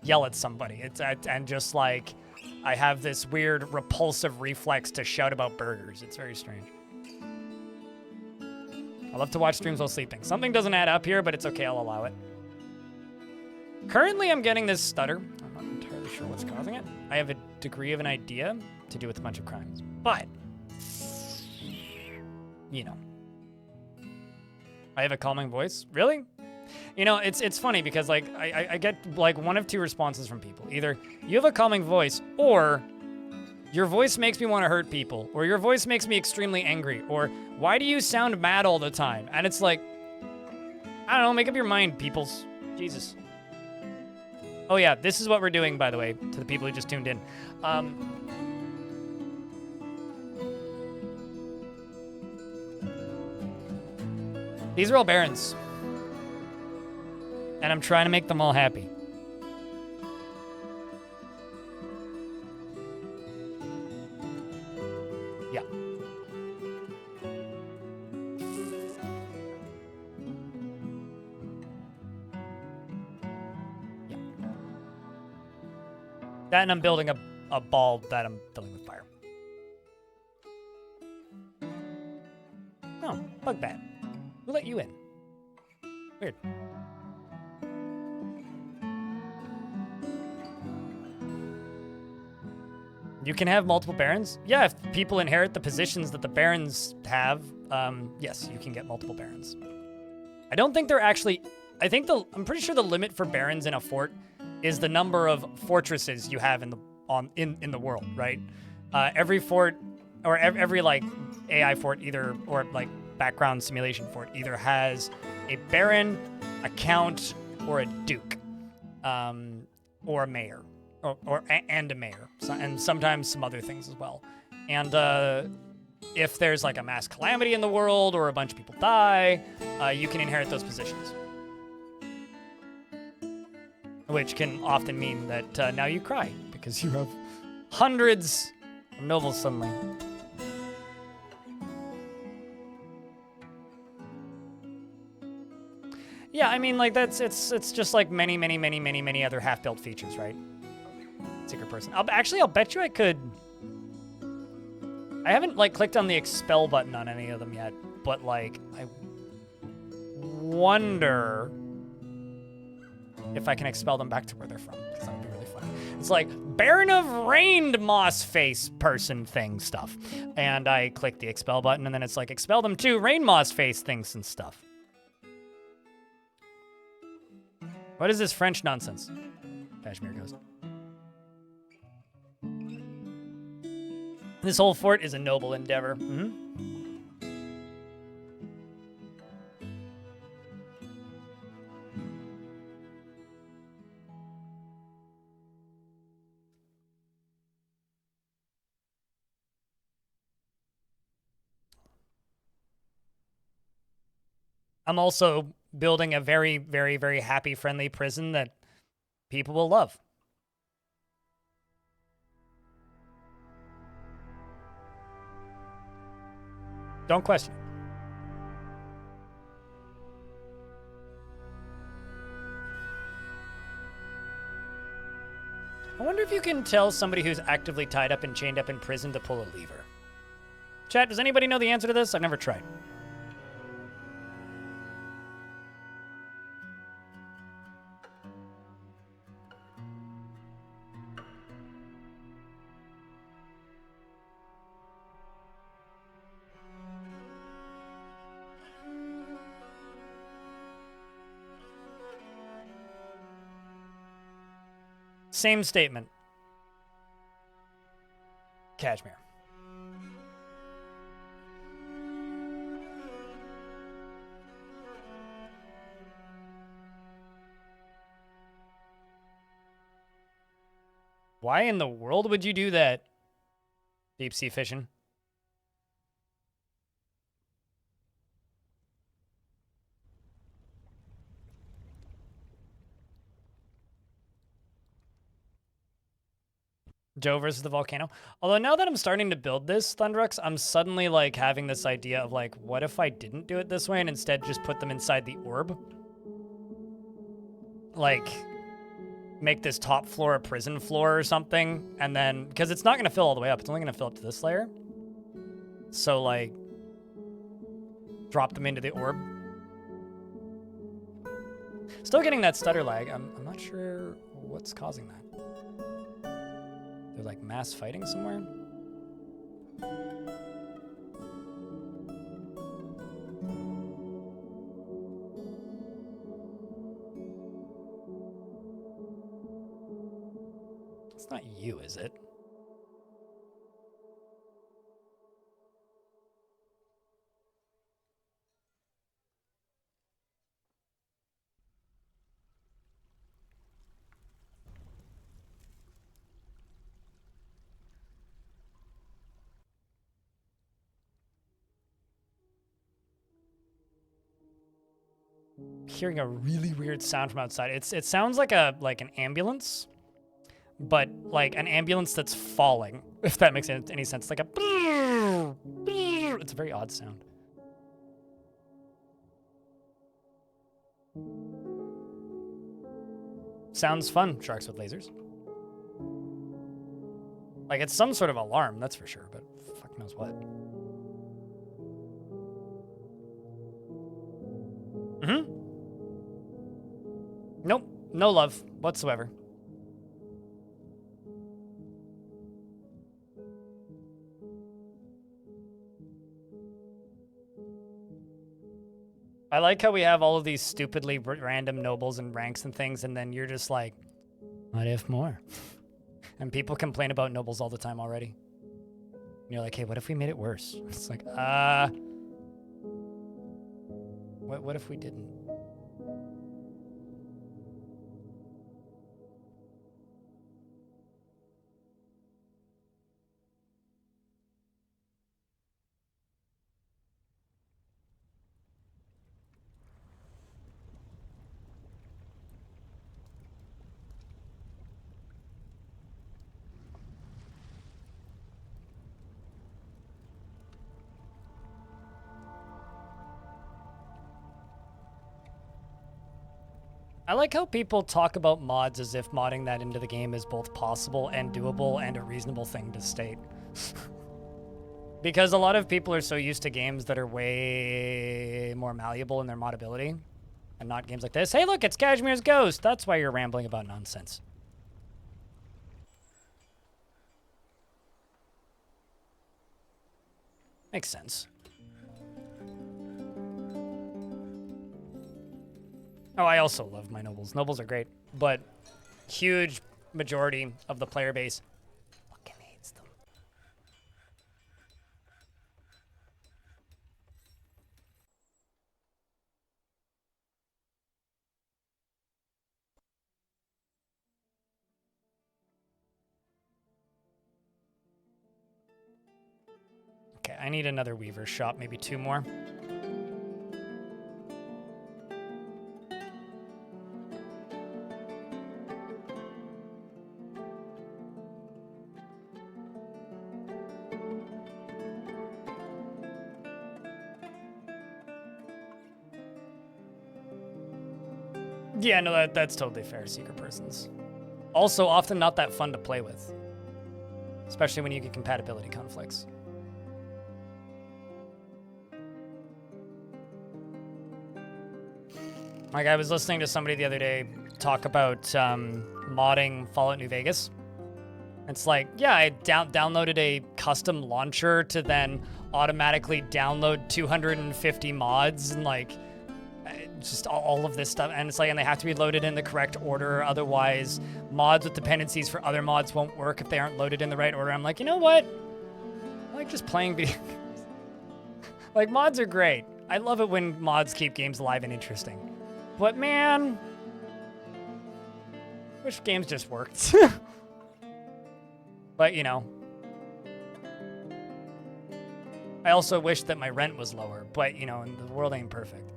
yell at somebody. And just like I have this weird repulsive reflex to shout about burgers. It's very strange. I love to watch streams while sleeping. Something doesn't add up here, but it's okay, I'll allow it. Currently, I'm getting this stutter. I'm not entirely sure what's causing it. I have a degree of an idea to do with a bunch of crimes, but you know, I have a calming voice. Really? You know, it's funny because like I get like one of two responses from people. Either you have a calming voice, or your voice makes me want to hurt people, or your voice makes me extremely angry, or why do you sound mad all the time? And it's like, I don't know, make up your mind, peoples. Jesus. Oh yeah, this is what we're doing, by the way, to the people who just tuned in. These are all barons. And I'm trying to make them all happy. Yeah. Yeah. That and I'm building a ball that I'm filling with fire. Oh, bug bat. Who let you in? Weird. You can have multiple barons? Yeah, if people inherit the positions that the barons have, yes, you can get multiple barons. I don't think they're actually... I'm pretty sure the limit for barons in a fort is the number of fortresses you have in the world, right? Every fort, or every like AI fort either, or like background simulation fort either has a baron, a count, or a duke, or a mayor. And a mayor, and sometimes some other things as well. And if there's like a mass calamity in the world or a bunch of people die, you can inherit those positions. Which can often mean that now you cry because you have hundreds of nobles suddenly. Yeah, I mean, like it's just like many other half-built features, right? Secret person. I'll bet you I could. I haven't like clicked on the expel button on any of them yet, but like I wonder if I can expel them back to where they're from, because that would be really funny. It's like Baron of Rained Moss Face person thing stuff, and I click the expel button, and then it's like expel them to Rain Moss Face things and stuff. What is this French nonsense? Kashmir goes. This whole fort is a noble endeavor. I'm also building a very, very, very happy, friendly prison that people will love. Don't question it. I wonder if you can tell somebody who's actively tied up and chained up in prison to pull a lever. Chat, does anybody know the answer to this? I've never tried. Same statement. Kashmir. Why in the world would you do that? Deep sea fishing. Joe versus the volcano. Although now that I'm starting to build this Thunderux, I'm suddenly like having this idea of like, what if I didn't do it this way and instead just put them inside the orb? Like, make this top floor a prison floor or something, and then, because it's not going to fill all the way up. It's only going to fill up to this layer. So like, drop them into the orb. Still getting that stutter lag. I'm not sure what's causing that. They're like mass fighting somewhere. It's not you, is it? Hearing a really weird sound from outside. It sounds like an ambulance, but like an ambulance that's falling, if that makes any sense. Like a it's a very odd sound. Sounds fun, sharks with lasers. Like it's some sort of alarm, that's for sure, but fuck knows what. Mm-hmm. Nope, no love whatsoever. I like how we have all of these stupidly random nobles and ranks and things, and then you're just like, what if more? And people complain about nobles all the time already. And you're like, hey, what if we made it worse? It's like, what if we didn't? I like how people talk about mods as if modding that into the game is both possible and doable and a reasonable thing to state. Because a lot of people are so used to games that are way more malleable in their moddability, and not games like this. Hey, look, it's Kashmir's Ghost. That's why you're rambling about nonsense. Makes sense. Oh, I also love my nobles. Nobles are great, but huge majority of the player base fucking hates them. Okay, I need another weaver shop, maybe 2 more. Yeah, no, that's totally fair, secret persons. Also, often not that fun to play with. Especially when you get compatibility conflicts. Like, I was listening to somebody the other day talk about modding Fallout New Vegas. It's like, yeah, I downloaded a custom launcher to then automatically download 250 mods and, like, just all of this stuff, and it's like, and they have to be loaded in the correct order, otherwise mods with dependencies for other mods won't work if they aren't loaded in the right order. I'm like, you know what? I like just playing video games. Like, mods are great. I love it when mods keep games alive and interesting. But man, wish games just worked. But, you know, I also wish that my rent was lower, but, you know, the world ain't perfect.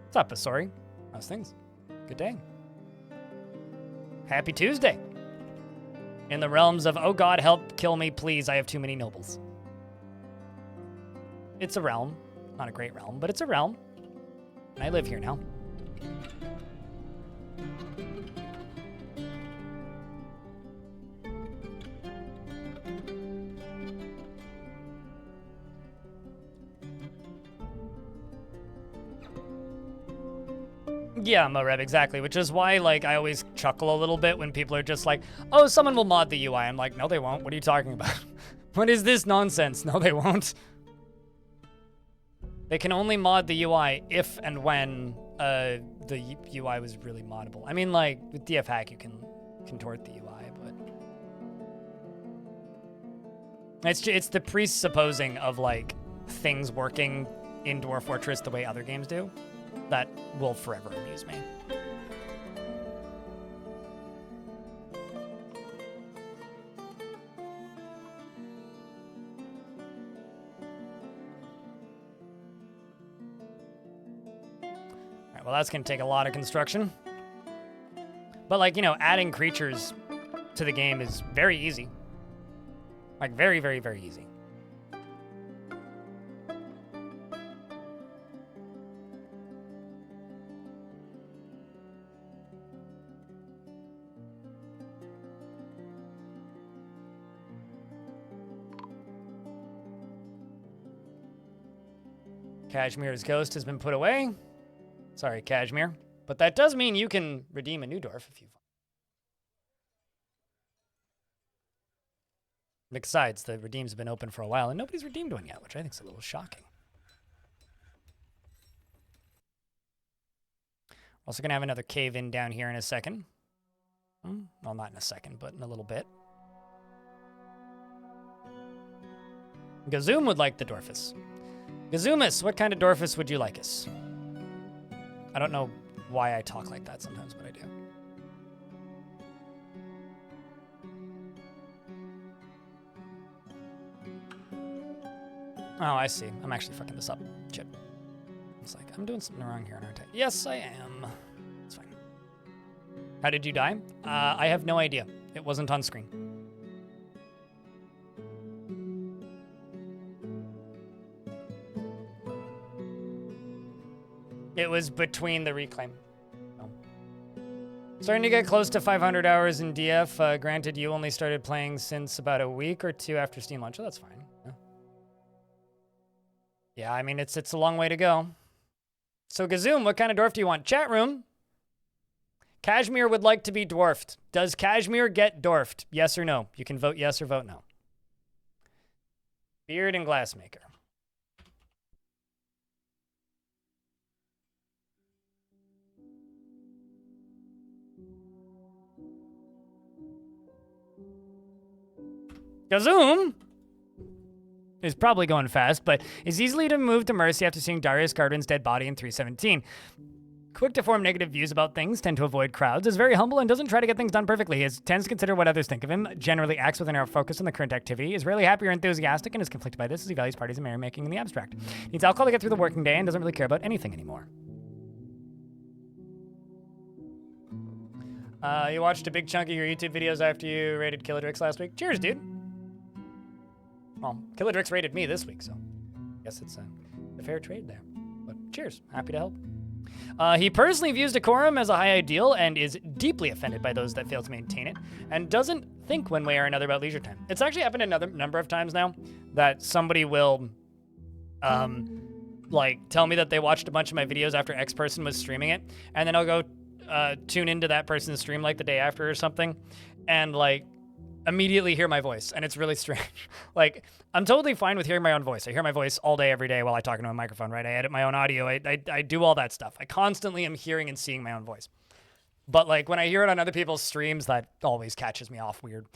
What's up, Asori? How's things? Good day. Happy Tuesday. In the realms of, oh god, help, kill me, please, I have too many nobles. It's a realm. Not a great realm, but it's a realm. And I live here now. Yeah, Moreb, exactly. Which is why, like, I always chuckle a little bit when people are just like, oh, someone will mod the UI. I'm like, no, they won't. What are you talking about? What is this nonsense? No, they won't. They can only mod the UI if and when the UI was really moddable. I mean, like, with DF Hack, you can contort the UI, but... It's the presupposing of, like, things working in Dwarf Fortress the way other games do that will forever amuse me. Alright, well, that's going to take a lot of construction. But, like, you know, adding creatures to the game is very easy. Like, very, very, very easy. Kashmir's ghost has been put away. Sorry, Kashmir. But that does mean you can redeem a new dwarf if you want. Besides, the redeems have been open for a while, and nobody's redeemed one yet, which I think is a little shocking. Also going to have another cave-in down here in a second. Well, not in a second, but in a little bit. Gazoom would like the Dwarfus. Gazoomus, what kind of Dwarfus would you like us? I don't know why I talk like that sometimes, but I do. Oh, I see. I'm actually fucking this up. Shit. It's like, I'm doing something wrong here, aren't I? Yes, I am. It's fine. How did you die? I have no idea. It wasn't on screen. It was between the reclaim. Oh. Starting to get close to 500 hours in DF. Granted, you only started playing since about a week or two after Steam launch. Oh, that's fine. Yeah, I mean, it's a long way to go. So, Gazoom, what kind of dwarf do you want? Chat room. Kashmir would like to be dwarfed. Does Kashmir get dwarfed? Yes or no? You can vote yes or vote no. Beard and glassmaker. Gazoom is probably going fast, but is easily to move to mercy after seeing Darius Gardwin's dead body in 317. Quick to form negative views about things, tend to avoid crowds, is very humble and doesn't try to get things done perfectly. He tends to consider what others think of him, generally acts with an narrow focus on the current activity, is rarely happy or enthusiastic, and is conflicted by this as he values parties and merrymaking in the abstract. Needs alcohol to get through the working day and doesn't really care about anything anymore. You watched a big chunk of your YouTube videos after you rated Killadrix last week. Cheers, dude. Well, Killadrix rated me this week, so I guess it's a fair trade there. But cheers, happy to help. He personally views decorum as a high ideal and is deeply offended by those that fail to maintain it, and doesn't think one way or another about leisure time. It's actually happened another number of times now that somebody will, like, tell me that they watched a bunch of my videos after X person was streaming it, and then I'll go tune into that person's stream like the day after or something, and like immediately hear my voice, and it's really strange. Like, I'm totally fine with hearing my own voice. I hear my voice all day, every day while I talk into a microphone, right? I edit my own audio. I do all that stuff. I constantly am hearing and seeing my own voice. But like when I hear it on other people's streams, that always catches me off weird.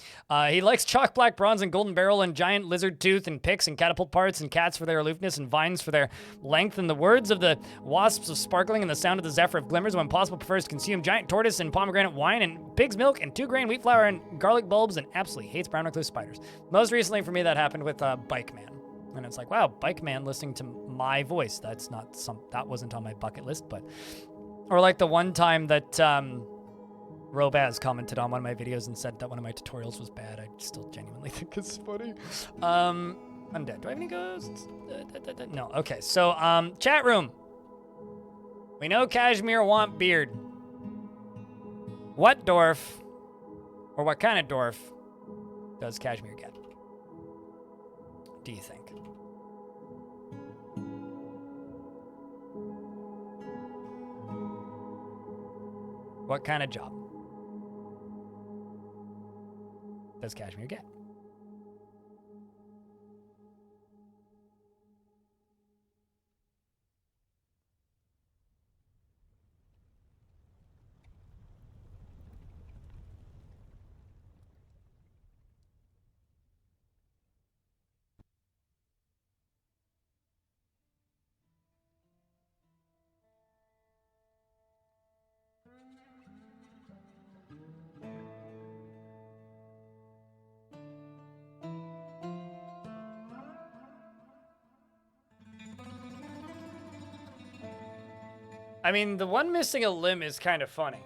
He likes chalk black bronze and golden barrel and giant lizard tooth and picks and catapult parts and cats for their aloofness and vines for their length and the words of the wasps of sparkling and the sound of the zephyr of glimmers. When possible, prefers to consume giant tortoise and pomegranate wine and pig's milk and 2-grain wheat flour and garlic bulbs and absolutely hates brown recluse spiders. Most recently for me that happened with Bike Man. And it's like, wow, Bike Man listening to my voice. That wasn't on my bucket list, but... Or like the one time that Robaz commented on one of my videos and said that one of my tutorials was bad. I still genuinely think it's funny. Undead. Do I have any ghosts? No. Okay. So, chat room. We know Kashmir want beard. What dwarf, or what kind of dwarf, does Kashmir get? Do you think? What kind of job does Kashmir get? I mean, the one missing a limb is kind of funny.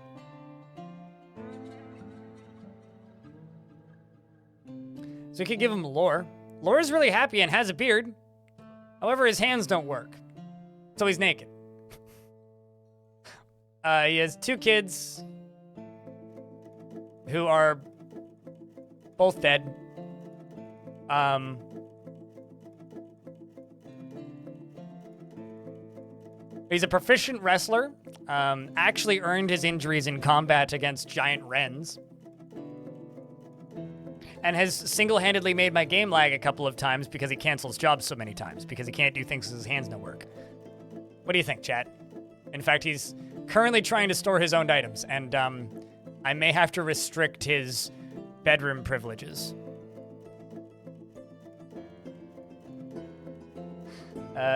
So we could give him lore. Lore is really happy and has a beard. However, his hands don't work. So he's naked. He has 2 kids who are both dead. He's a proficient wrestler. Actually earned his injuries in combat against giant wrens. And has single-handedly made my game lag a couple of times because he cancels jobs so many times. Because he can't do things because his hands don't work. What do you think, chat? In fact, he's currently trying to store his owned items. And I may have to restrict his bedroom privileges.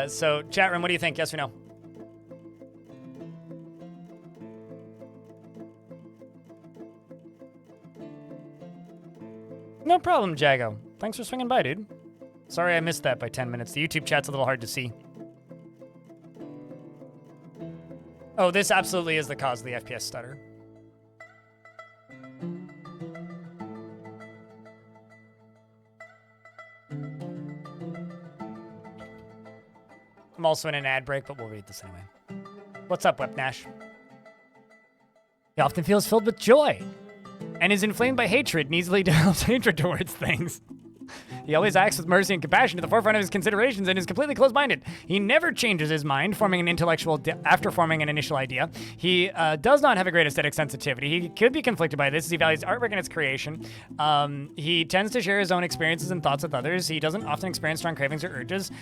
So, chat room, what do you think? Yes or no? No problem, Jago. Thanks for swinging by, dude. Sorry I missed that by 10 minutes. The YouTube chat's a little hard to see. Oh, this absolutely is the cause of the FPS stutter. I'm also in an ad break, but we'll read this anyway. What's up, Webnash? He often feels filled with joy and is inflamed by hatred and easily develops hatred towards things. He always acts with mercy and compassion to the forefront of his considerations and is completely closed-minded. He never changes his mind, forming an intellectual after forming an initial idea. He does not have a great aesthetic sensitivity. He could be conflicted by this as he values artwork and its creation. He tends to share his own experiences and thoughts with others. He doesn't often experience strong cravings or urges.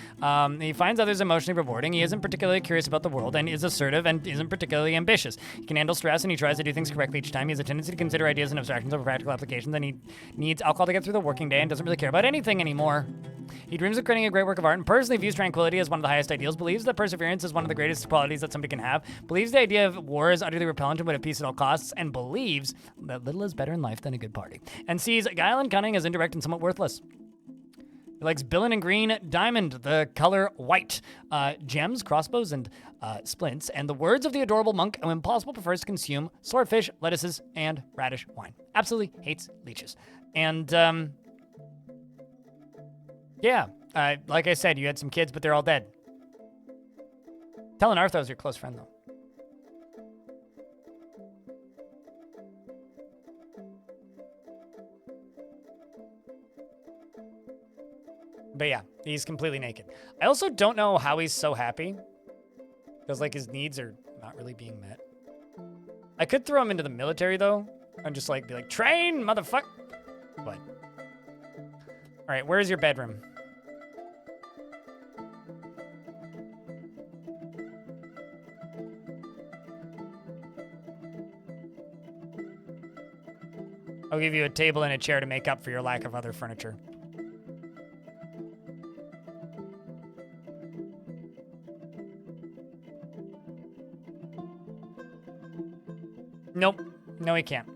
He finds others emotionally rewarding. He isn't particularly curious about the world and is assertive and isn't particularly ambitious. He can handle stress and he tries to do things correctly each time. He has a tendency to consider ideas and abstractions over practical applications, and he needs alcohol to get through the working day and doesn't really care about anything anymore. He dreams of creating a great work of art and personally views tranquility as one of the highest ideals, believes that perseverance is one of the greatest qualities that somebody can have, believes the idea of war is utterly repellent and would have peace at all costs, and believes that little is better in life than a good party, and sees guile and cunning as indirect and somewhat worthless. He likes Billin and green, diamond, the color white, gems, crossbows, and splints, and the words of the adorable monk, and when possible prefers to consume swordfish, lettuces, and radish wine. Absolutely hates leeches. And, yeah, like I said, you had some kids, but they're all dead. Telling Arthur's your close friend, though. But yeah, he's completely naked. I also don't know how he's so happy. Because, like, his needs are not really being met. I could throw him into the military, though. And just, like, be like, train, motherfucker. But. All right, where's your bedroom? I'll give you a table and a chair to make up for your lack of other furniture. Nope. No, he can't.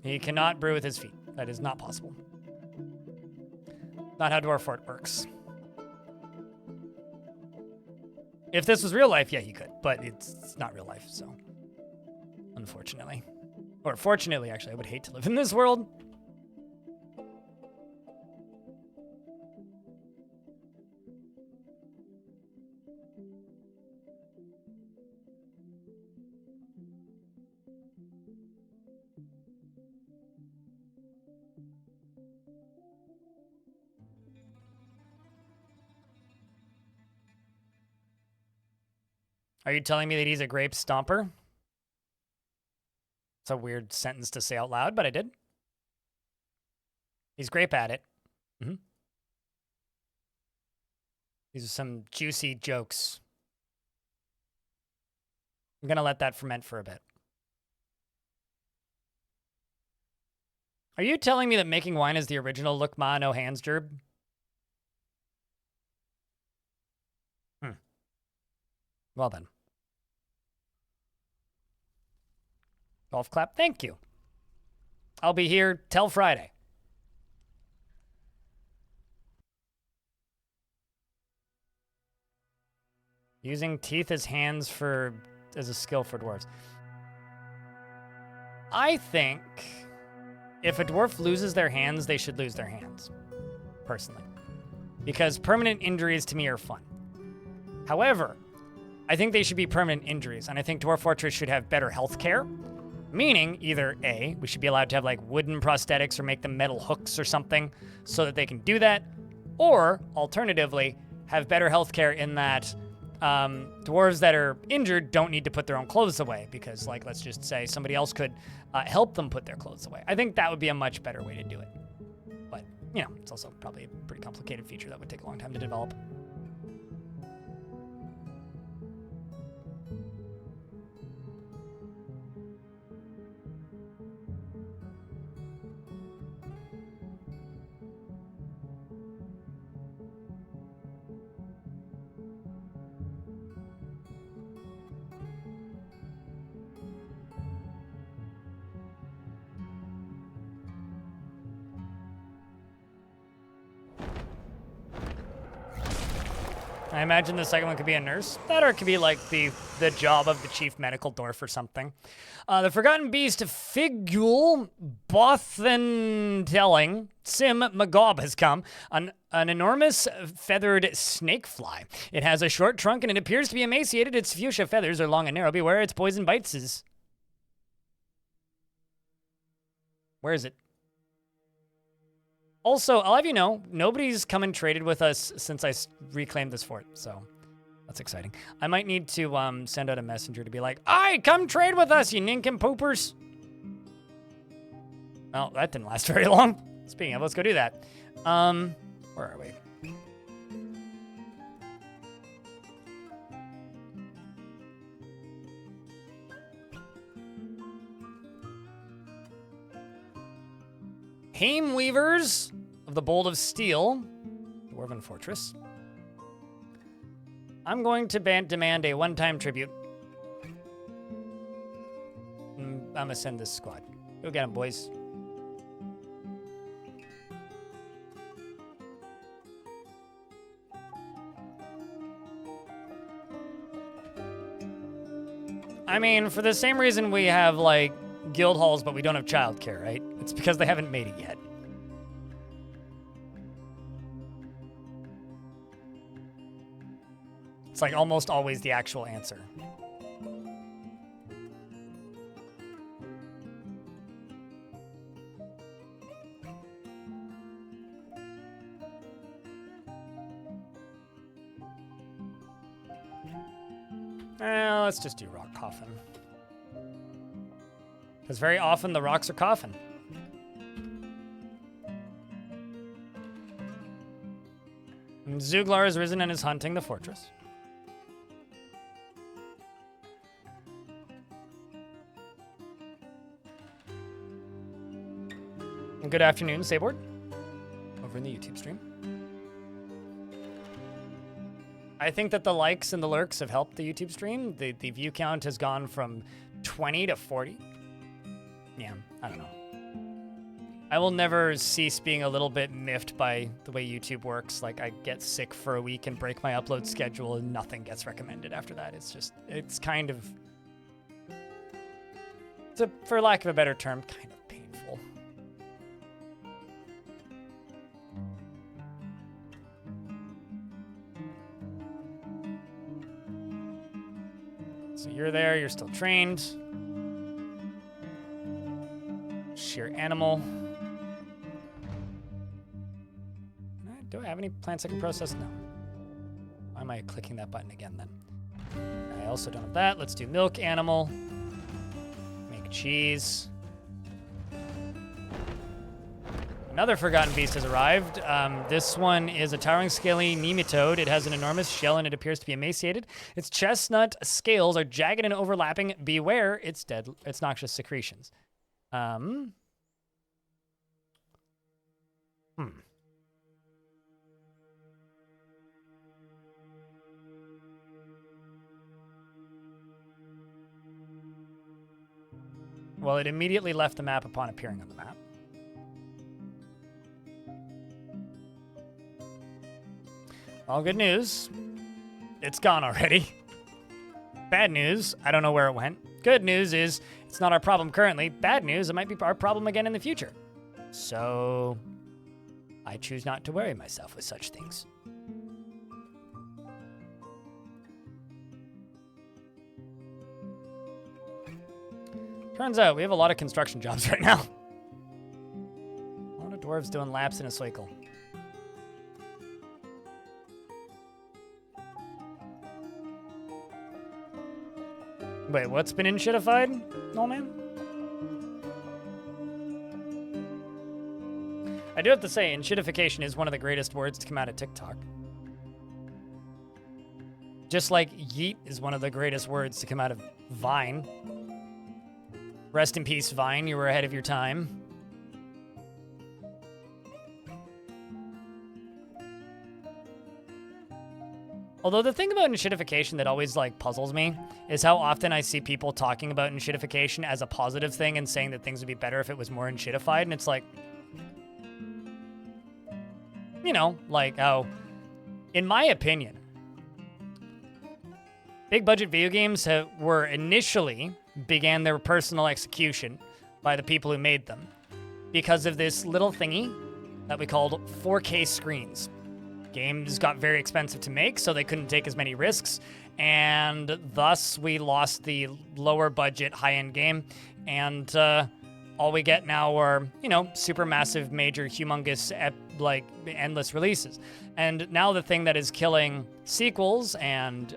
He cannot brew with his feet. That is not possible. Not how Dwarf Fort works. If this was real life, yeah, he could. But it's not real life, so. Unfortunately. Or fortunately, actually, I would hate to live in this world. Are you telling me that he's a grape stomper? It's a weird sentence to say out loud, but I did. He's grape at it. Mm-hmm. These are some juicy jokes. I'm going to let that ferment for a bit. Are you telling me that making wine is the original look ma no hands gerb? Well then. Golf clap, thank you. I'll be here till Friday. Using teeth as hands as a skill for dwarves. I think if a dwarf loses their hands, they should lose their hands, personally. Because permanent injuries to me are fun. However, I think they should be permanent injuries, and I think Dwarf Fortress should have better health care. Meaning, either A, we should be allowed to have like wooden prosthetics or make them metal hooks or something so that they can do that. Or, alternatively, have better health care in that dwarves that are injured don't need to put their own clothes away because, like, let's just say somebody else could help them put their clothes away. I think that would be a much better way to do it. But, you know, it's also probably a pretty complicated feature that would take a long time to develop. I imagine the second one could be a nurse. That or it could be like the job of the chief medical dwarf or something. The Forgotten Beast Figule Bothentelling Sim Magob has come. An enormous feathered snakefly. It has a short trunk and it appears to be emaciated. Its fuchsia feathers are long and narrow. Beware its poison bites. Where is it? Also, I'll have you know, nobody's come and traded with us since I reclaimed this fort, so that's exciting. I might need to send out a messenger to be like, "Aye, come trade with us, you nincompoopers." Well, that didn't last very long. Speaking of, let's go do that. Where are we? Hame Weavers of the Bold of Steel, Dwarven Fortress. I'm going to demand a one-time tribute. I'm gonna send this squad. Go get them, boys. I mean, for the same reason we have, like, guild halls, but we don't have childcare, right? It's because they haven't made it yet. It's like almost always the actual answer. Let's just do rock coffin. Because very often the rocks are coffin. And Zuglar has risen and is hunting the fortress. And good afternoon, Sabord, over in the YouTube stream. I think that the likes and the lurks have helped the YouTube stream. The view count has gone from 20 to 40. Yeah, I don't know. I will never cease being a little bit miffed by the way YouTube works. Like, I get sick for a week and break my upload schedule and nothing gets recommended after that. It's kind of... for lack of a better term, kind of painful. So you're there, you're still trained. Sheer animal. Do I have any plants I can process? No. Why am I clicking that button again then? I also don't have that. Let's do milk animal. Make cheese. Another forgotten beast has arrived. This one is a towering scaly nematode. It has an enormous shell and it appears to be emaciated. Its chestnut scales are jagged and overlapping. Beware its noxious secretions. Well, it immediately left the map upon appearing on the map. All good news. It's gone already. Bad news, I don't know where it went. Good news is it's not our problem currently. Bad news, it might be our problem again in the future. So I choose not to worry myself with such things. Turns out we have a lot of construction jobs right now. A lot of dwarves doing laps in a cycle. Wait, what's been enshittified? Oh man. I do have to say, enshittification is one of the greatest words to come out of TikTok. Just like yeet is one of the greatest words to come out of Vine. Rest in peace, Vine. You were ahead of your time. Although the thing about enshittification that always like puzzles me is how often I see people talking about enshittification as a positive thing and saying that things would be better if it was more enshittified, and it's like, you know, like how, in my opinion, big budget video games were initially began their personal execution by the people who made them because of this little thingy that we called 4K screens. Games got very expensive to make, so they couldn't take as many risks, and thus we lost the lower budget high-end game, and all we get now are, you know, super massive, major, humongous, like, endless releases. And now the thing that is killing sequels and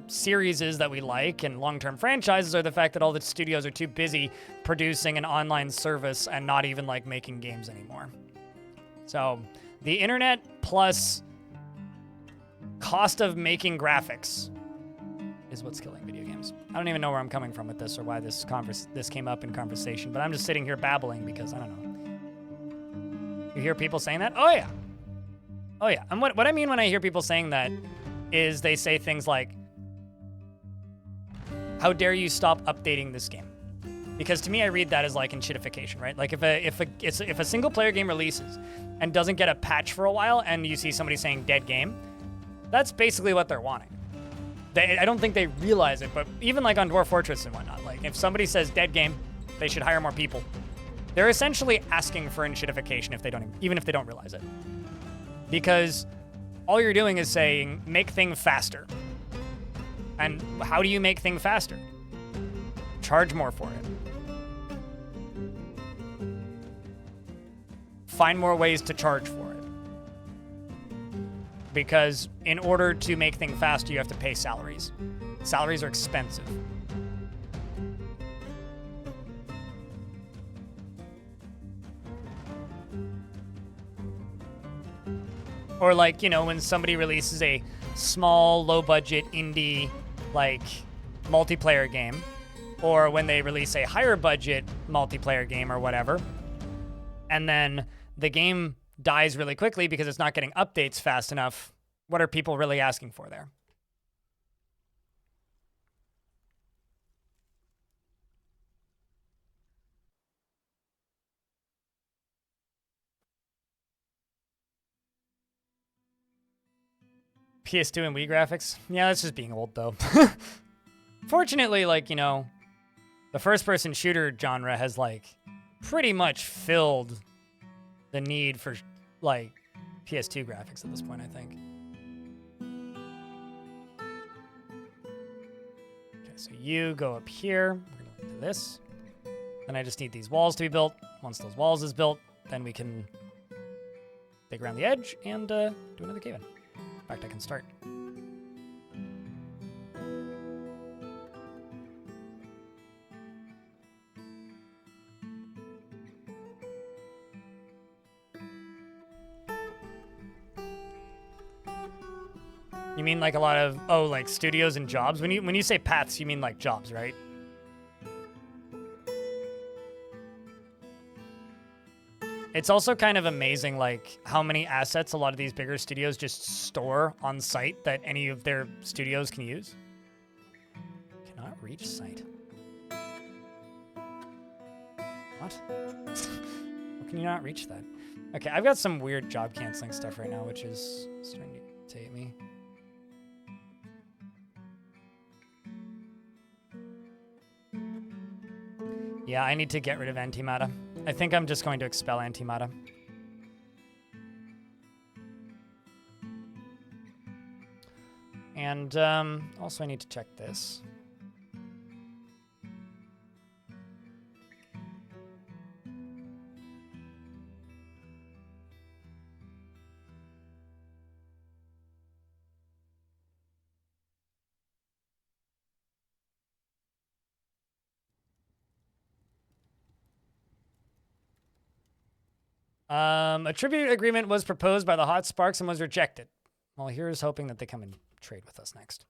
series that we like and long-term franchises are the fact that all the studios are too busy producing an online service and not even, like, making games anymore. So the internet plus cost of making graphics is what's killing video games. I don't even know where I'm coming from with this or why this came up in conversation, but I'm just sitting here babbling because I don't know. You hear people saying that? Oh yeah. Oh yeah. And what I mean when I hear people saying that is they say things like, how dare you stop updating this game? Because to me, I read that as like enshittification, right? Like if a single player game releases and doesn't get a patch for a while and you see somebody saying dead game, that's basically what they're wanting. I don't think they realize it, but even like on Dwarf Fortress and whatnot, like if somebody says dead game, they should hire more people. They're essentially asking for enshittification even if they don't realize it. Because all you're doing is saying, make things faster. And how do you make things faster? Charge more for it. Find more ways to charge for it. Because in order to make things faster, you have to pay salaries. Salaries are expensive. Or like, you know, when somebody releases a small, low-budget indie, like, multiplayer game, or when they release a higher-budget multiplayer game or whatever, and then the game dies really quickly because it's not getting updates fast enough, what are people really asking for there? PS2 and Wii graphics? Yeah, that's just being old, though. Fortunately, like, you know, the first-person shooter genre has, like, pretty much filled the need for, like, PS2 graphics at this point, I think. Okay, so you go up here. We're going to look at this. Then I just need these walls to be built. Once those walls is built, then we can dig around the edge and do another cave-in. In fact, I can start. You mean like a lot of, like studios and jobs? When you say paths, you mean like jobs, right? It's also kind of amazing, like, how many assets a lot of these bigger studios just store on site that any of their studios can use. Cannot reach site. What? How can you not reach that? Okay, I've got some weird job canceling stuff right now, which is starting to irritate me. Yeah, I need to get rid of antimatter. I think I'm just going to expel antimatter. And also I need to check this. A tribute agreement was proposed by the Hot Sparks and was rejected. Well, here's hoping that they come and trade with us next.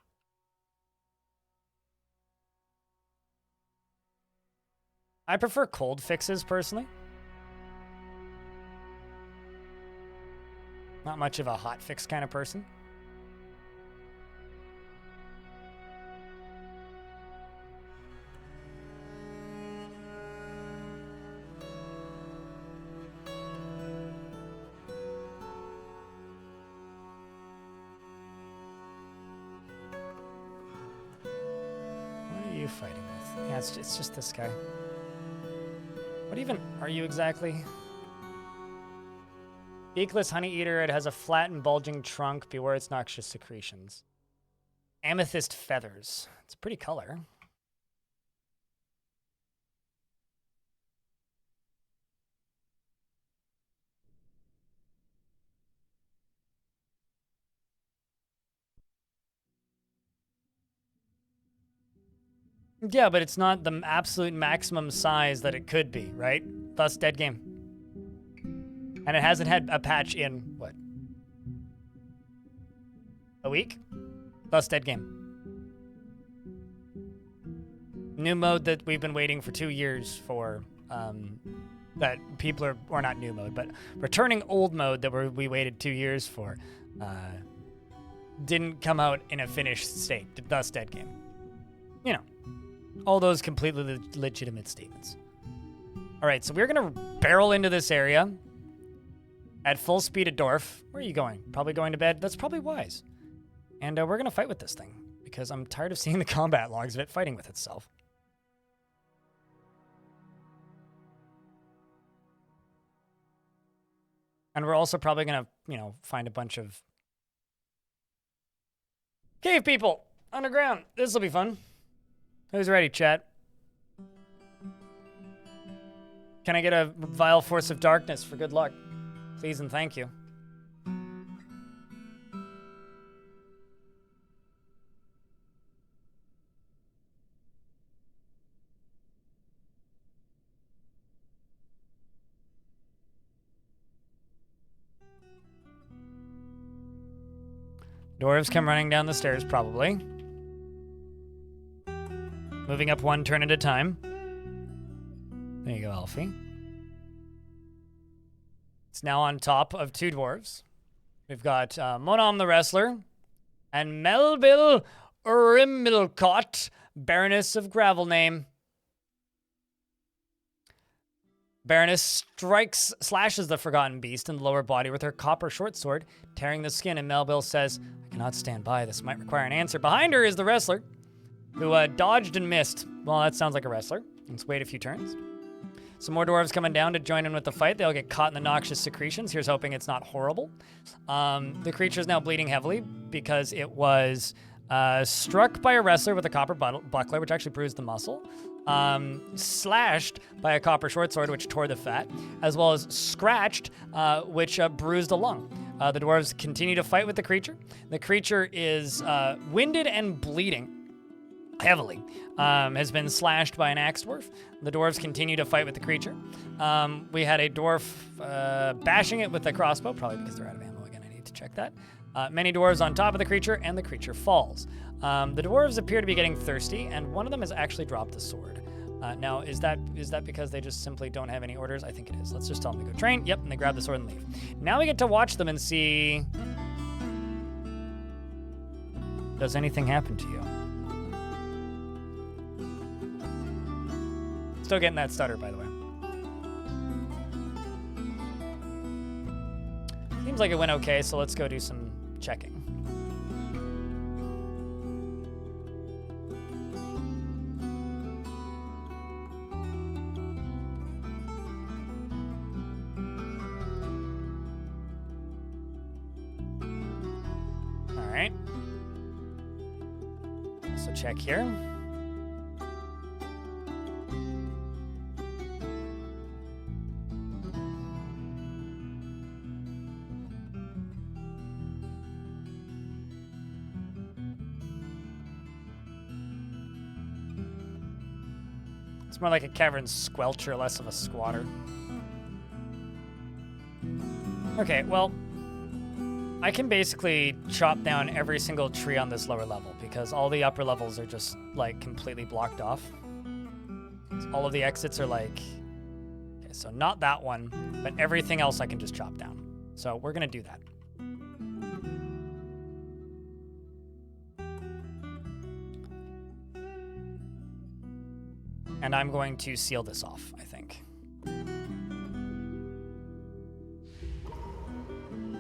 I prefer cold fixes, personally. Not much of a hot fix kind of person. Fighting with? Yeah, it's just this guy. What even are you exactly? Beakless honey eater. It has a flat and bulging trunk. Beware its noxious secretions. Amethyst feathers. It's a pretty color. Yeah, but it's not the absolute maximum size that it could be, right? Thus, dead game. And it hasn't had a patch in, what? A week? Thus, dead game. New mode that we've been waiting for 2 years for, that people are, or not new mode, but returning old mode that we waited 2 years for, didn't come out in a finished state. Thus, dead game. You know. All those completely legitimate statements. All right, so we're going to barrel into this area at full speed at Dwarf. Where are you going? Probably going to bed? That's probably wise. And we're going to fight with this thing because I'm tired of seeing the combat logs of it fighting with itself. And we're also probably going to, find a bunch of cave people underground. This will be fun. Who's ready, chat? Can I get a vile force of darkness for good luck? Please and thank you. Dwarves come running down the stairs, probably. Moving up one turn at a time. There you go, Alfie. It's now on top of 2 dwarves. We've got Monom the Wrestler and Melville Rimmelcott, Baroness of Gravel name. Baroness slashes the Forgotten Beast in the lower body with her copper short sword, tearing the skin, and Melville says, I cannot stand by. This might require an answer. Behind her is the Wrestler. who dodged and missed. Well, that sounds like a wrestler. Let's wait a few turns. Some more dwarves coming down to join in with the fight. They'll get caught in the noxious secretions. Here's hoping it's not horrible. The creature is now bleeding heavily because it was struck by a wrestler with a copper buckler, which actually bruised the muscle. Slashed by a copper short sword, which tore the fat, as well as scratched, which bruised the lung. The dwarves continue to fight with the creature. The creature is winded and bleeding heavily, has been slashed by an axe dwarf. The dwarves continue to fight with the creature. We had a dwarf bashing it with a crossbow, probably because they're out of ammo again. I need to check that. Many dwarves on top of the creature, and the creature falls. The dwarves appear to be getting thirsty, and one of them has actually dropped a sword. Now, is that because they just simply don't have any orders? I think it is. Let's just tell them to go train. Yep, and they grab the sword and leave. Now we get to watch them and see... Does anything happen to you? Still getting that stutter, by the way. Seems like it went okay, so let's go do some checking. All right. So check here. It's more like a cavern squelcher, less of a squatter. Okay, well, I can basically chop down every single tree on this lower level because all the upper levels are just, like, completely blocked off. So all of the exits are like... Okay, so not that one, but everything else I can just chop down. So we're gonna do that. And I'm going to seal this off, I think.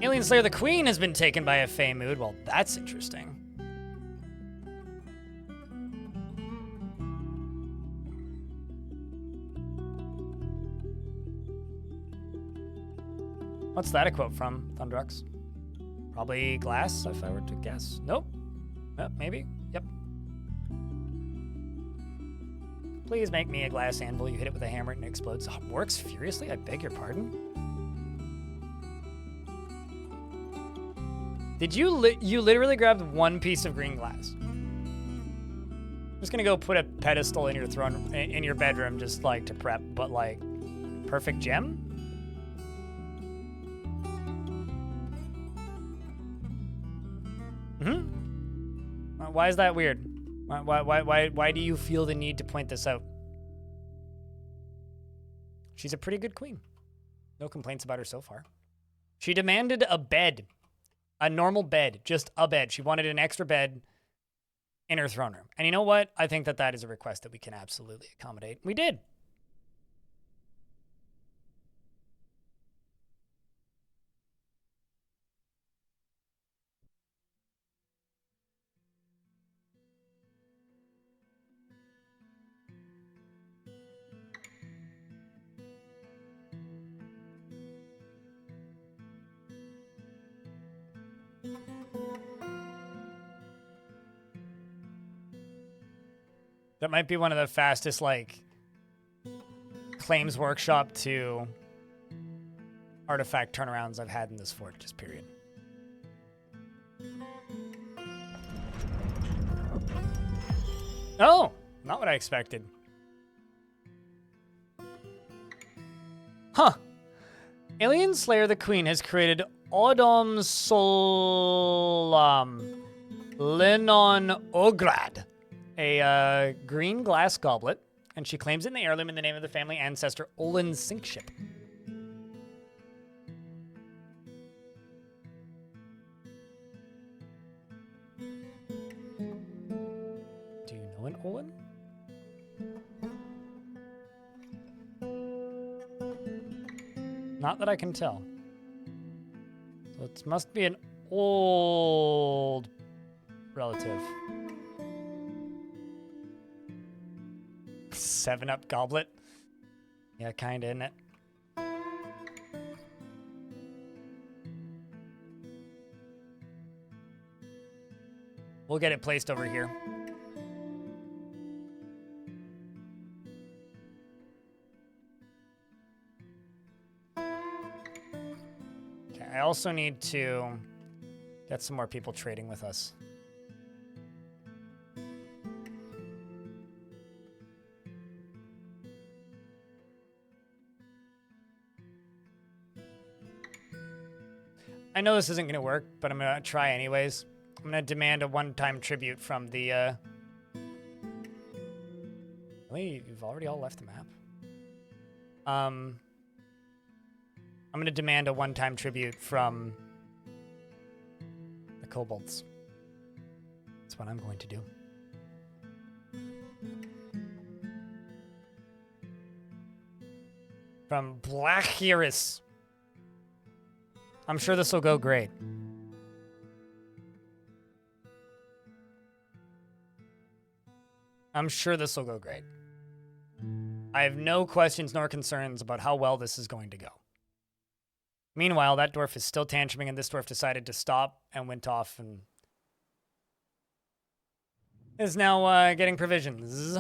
Alien Slayer the Queen has been taken by a Fey mood. Well, that's interesting. What's that a quote from, Thundrux? Probably glass, if I were to guess. Nope. Yep, maybe. Yep. Please make me a glass anvil. You hit it with a hammer and it explodes. Oh, works furiously? I beg your pardon? Did you you literally grabbed one piece of green glass? I'm just gonna go put a pedestal in your throne, in your bedroom, just like to prep, but like, perfect gem? Why is that weird? Why do you feel the need to point this out? She's a pretty good queen. No complaints about her so far. She demanded a bed. A normal bed. Just a bed. She wanted an extra bed in her throne room. And you know what? I think that is a request that we can absolutely accommodate. We did. That might be one of the fastest, like, claims workshop to artifact turnarounds I've had in this fort, just period. Oh, not what I expected. Huh. Alien Slayer the Queen has created Odom Solam Lenon Ograd, a green glass goblet, and she claims it in the heirloom in the name of the family ancestor Olin Sinkship. Do you know an Olin? Not that I can tell. So it must be an old relative. 7-Up goblet. Yeah, kinda, isn't it? We'll get it placed over here. Okay, I also need to get some more people trading with us. I know this isn't going to work, but I'm going to try anyways. I'm going to demand a one-time tribute from the, Really? You've already all left the map? I'm going to demand a one-time tribute from the kobolds. That's what I'm going to do. From Black Iris. I'm sure this will go great. I'm sure this will go great. I have no questions nor concerns about how well this is going to go. Meanwhile, that dwarf is still tantruming, and this dwarf decided to stop and went off and is now getting provisions.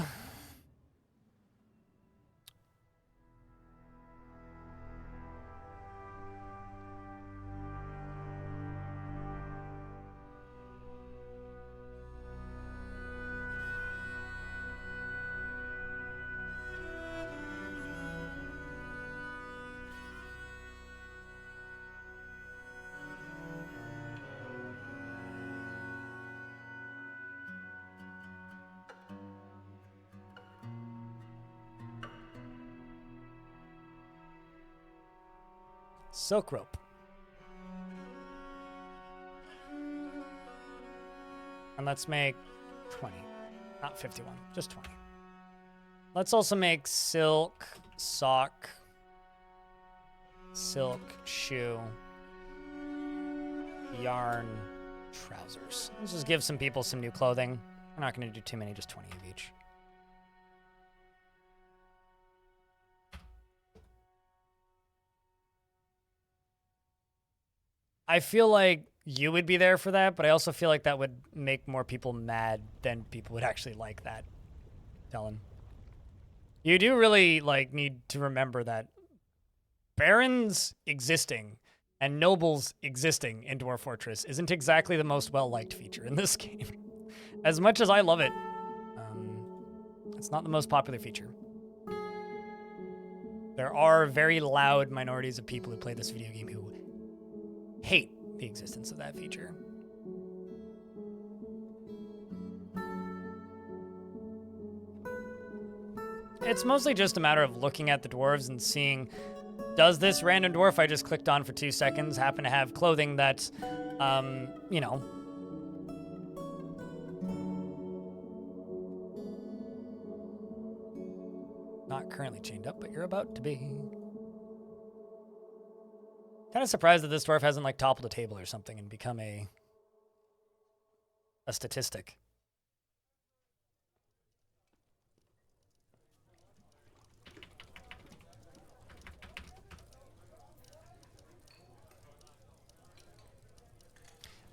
Silk rope. And let's make 20. Not 51, just 20. Let's also make silk sock, silk shoe, yarn trousers. Let's just give some people some new clothing. We're not going to do too many, just 20 of each. I feel like you would be there for that, but I also feel like that would make more people mad than people would actually like that. Dylan. You do really need to remember that barons existing and nobles existing in Dwarf Fortress isn't exactly the most well-liked feature in this game. As much as I love it, it's not the most popular feature. There are very loud minorities of people who play this video game who hate the existence of that feature. It's mostly just a matter of looking at the dwarves and seeing, does this random dwarf I just clicked on for 2 seconds happen to have clothing that, you know, not currently chained up, but you're about to be. Kind of surprised that this dwarf hasn't toppled a table or something and become a statistic.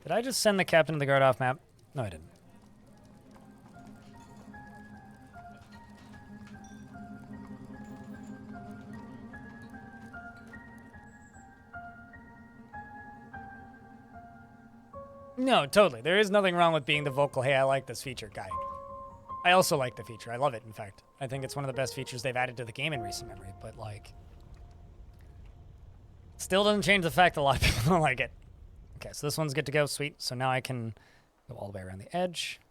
Did I just send the captain of the guard off map? No, I didn't. No, totally. There is nothing wrong with being the vocal, hey, I like this feature guy. I also like the feature. I love it, in fact. I think it's one of the best features they've added to the game in recent memory, but, still doesn't change the fact that a lot of people don't like it. Okay, so this one's good to go. Sweet. So now I can go all the way around the edge.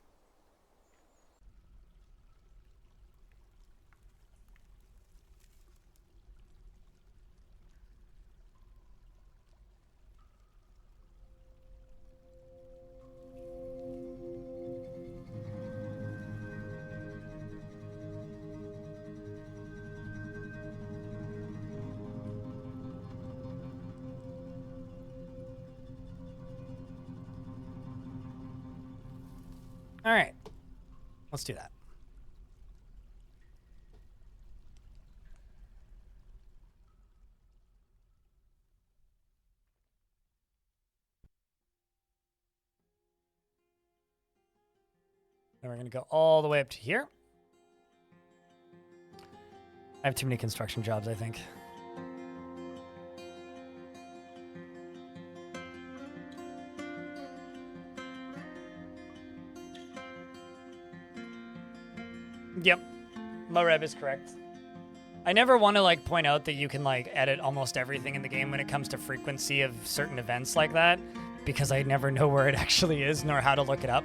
All right, let's do that. Then we're going to go all the way up to here. I have too many construction jobs, I think. Yep. Mareb is correct. I never want to like point out that you can like edit almost everything in the game when it comes to frequency of certain events like that, because I never know where it actually is nor how to look it up.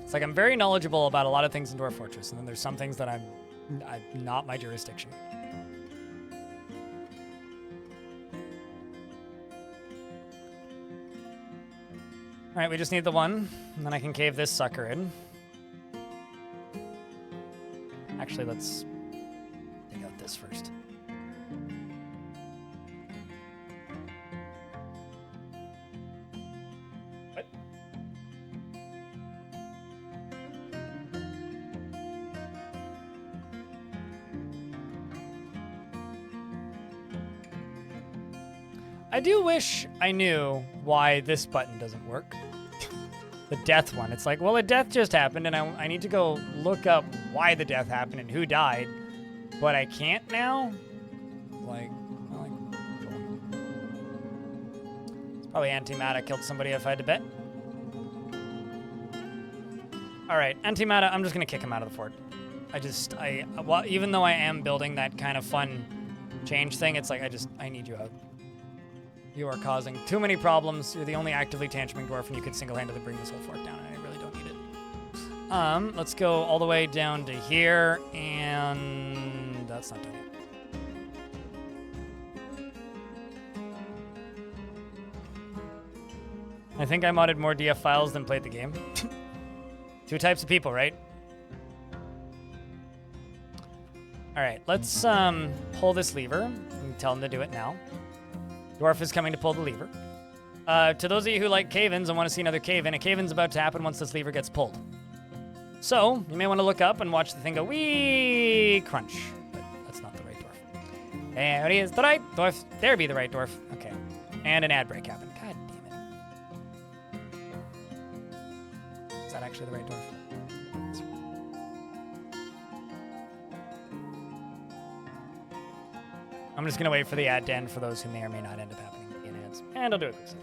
It's like I'm very knowledgeable about a lot of things in Dwarf Fortress, and then there's some things that I'm not my jurisdiction. All right, we just need the one, and then I can cave this sucker in. Actually, let's dig out this first. What? I do wish I knew why this button doesn't work. The death one. It's like, well, a death just happened, and I need to go look up why the death happened and who died, but I can't now? Like, it's probably Antimatter killed somebody if I had to bet. All right, Antimatter, I'm just going to kick him out of the fort. Well, even though I am building that kind of fun change thing, it's like, I need you out. You are causing too many problems. You're the only actively tantruming dwarf, and you could single-handedly bring this whole fort down, and I really don't need it. Let's go all the way down to here, and that's not done yet. I think I modded more DF files than played the game. Two types of people, right? All right, let's pull this lever and tell him to do it now. Dwarf is coming to pull the lever. To those of you who like cave-ins and want to see another cave-in, a cave-in's about to happen once this lever gets pulled. So, you may want to look up and watch the thing go wee crunch. But that's not the right dwarf. There he is, the right dwarf. There be the right dwarf. Okay. And an ad break happened. God damn it. Is that actually the right dwarf? I'm just going to wait for the ad to end for those who may or may not end up happening in ads. And I'll do it quick.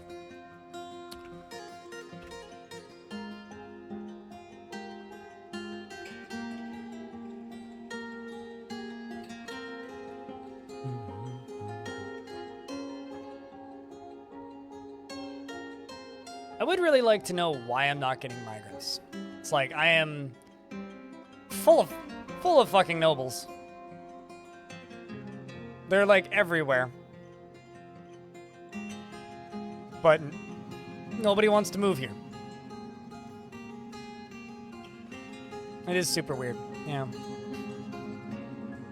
I would really like to know why I'm not getting migrants. It's like I am full of fucking nobles. They're like everywhere. But nobody wants to move here. It is super weird. Yeah.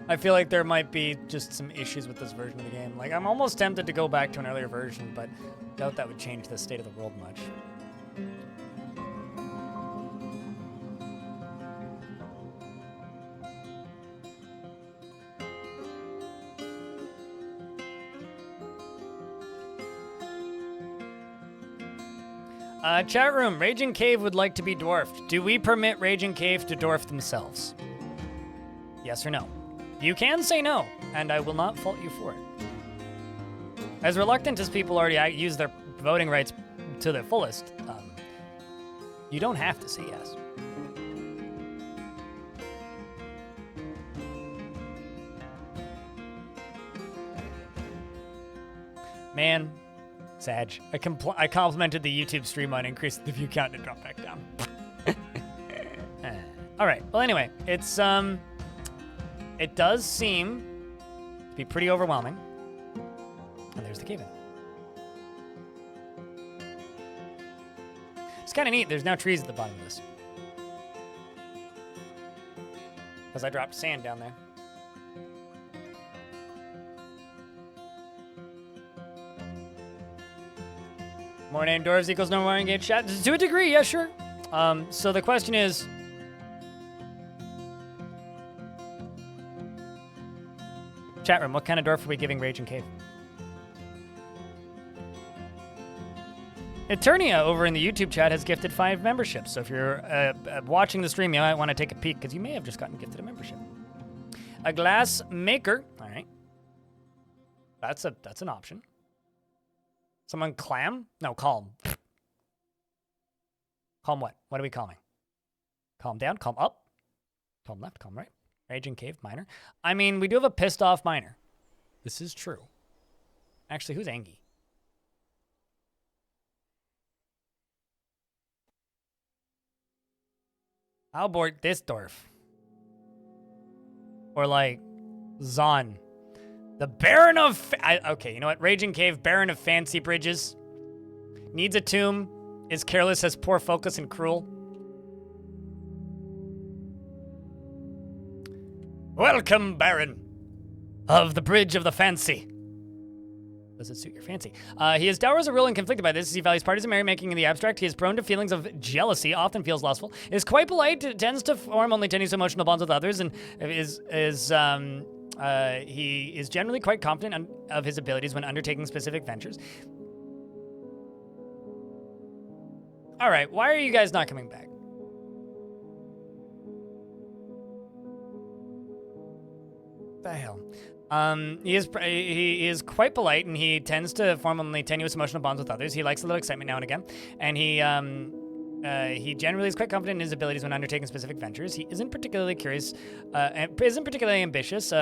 I feel like there might be just some issues with this version of the game. Like, I'm almost tempted to go back to an earlier version, but doubt that would change the state of the world much. Chat room, Raging Cave would like to be dwarfed. Do we permit Raging Cave to dwarf themselves? Yes or no? You can say no, and I will not fault you for it. As reluctant as people already use their voting rights to the fullest, you don't have to say yes. Man, Sag, I complimented the YouTube stream on increasing the view count and it dropped back down. All right. Well, anyway, it's it does seem to be pretty overwhelming. And there's the cave-in. It's kind of neat. There's now trees at the bottom of this. Because I dropped sand down there. More named dwarves equals no more engaged chat. To a degree, yeah, sure. So the question is, chat room, what kind of dwarf are we giving Raging Cave? Eternia over in the YouTube chat has gifted 5 memberships. So if you're watching the stream, you might want to take a peek because you may have just gotten gifted a membership. A glass maker. All right. That's an option. Someone clam? No, calm. Calm what? What are we calming? Calm down, calm up, calm left, calm right. Raging cave, miner. I mean, we do have a pissed off miner. This is true. Actually, who's Angie? How about this dwarf? Or like Zon. The Baron of... okay, you know what? Raging Cave, Baron of Fancy Bridges. Needs a tomb. Is careless, has poor focus, and cruel. Welcome, Baron of the Bridge of the Fancy. Does it suit your fancy? He is dour as a rule and conflicted by this. He values parties and merrymaking in the abstract. He is prone to feelings of jealousy, often feels lustful. Is quite polite, tends to form only tenuous emotional bonds with others, and he is generally quite confident of his abilities when undertaking specific ventures. All right, why are you guys not coming back? The hell? He is quite polite, and he tends to form only tenuous emotional bonds with others. He likes a little excitement now and again, and he generally is quite confident in his abilities when undertaking specific ventures. He isn't particularly curious, and isn't particularly ambitious.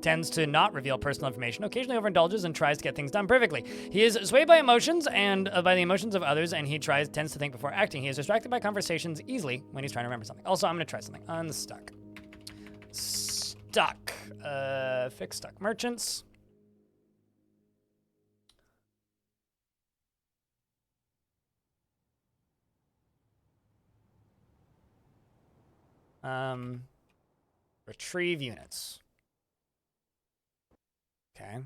Tends to not reveal personal information. Occasionally overindulges and tries to get things done perfectly. He is swayed by emotions and by the emotions of others, and he tends to think before acting. He is distracted by conversations easily when he's trying to remember something. Also, I'm gonna try something. Unstuck. Stuck. Fix stuck merchants. Retrieve units. Okay.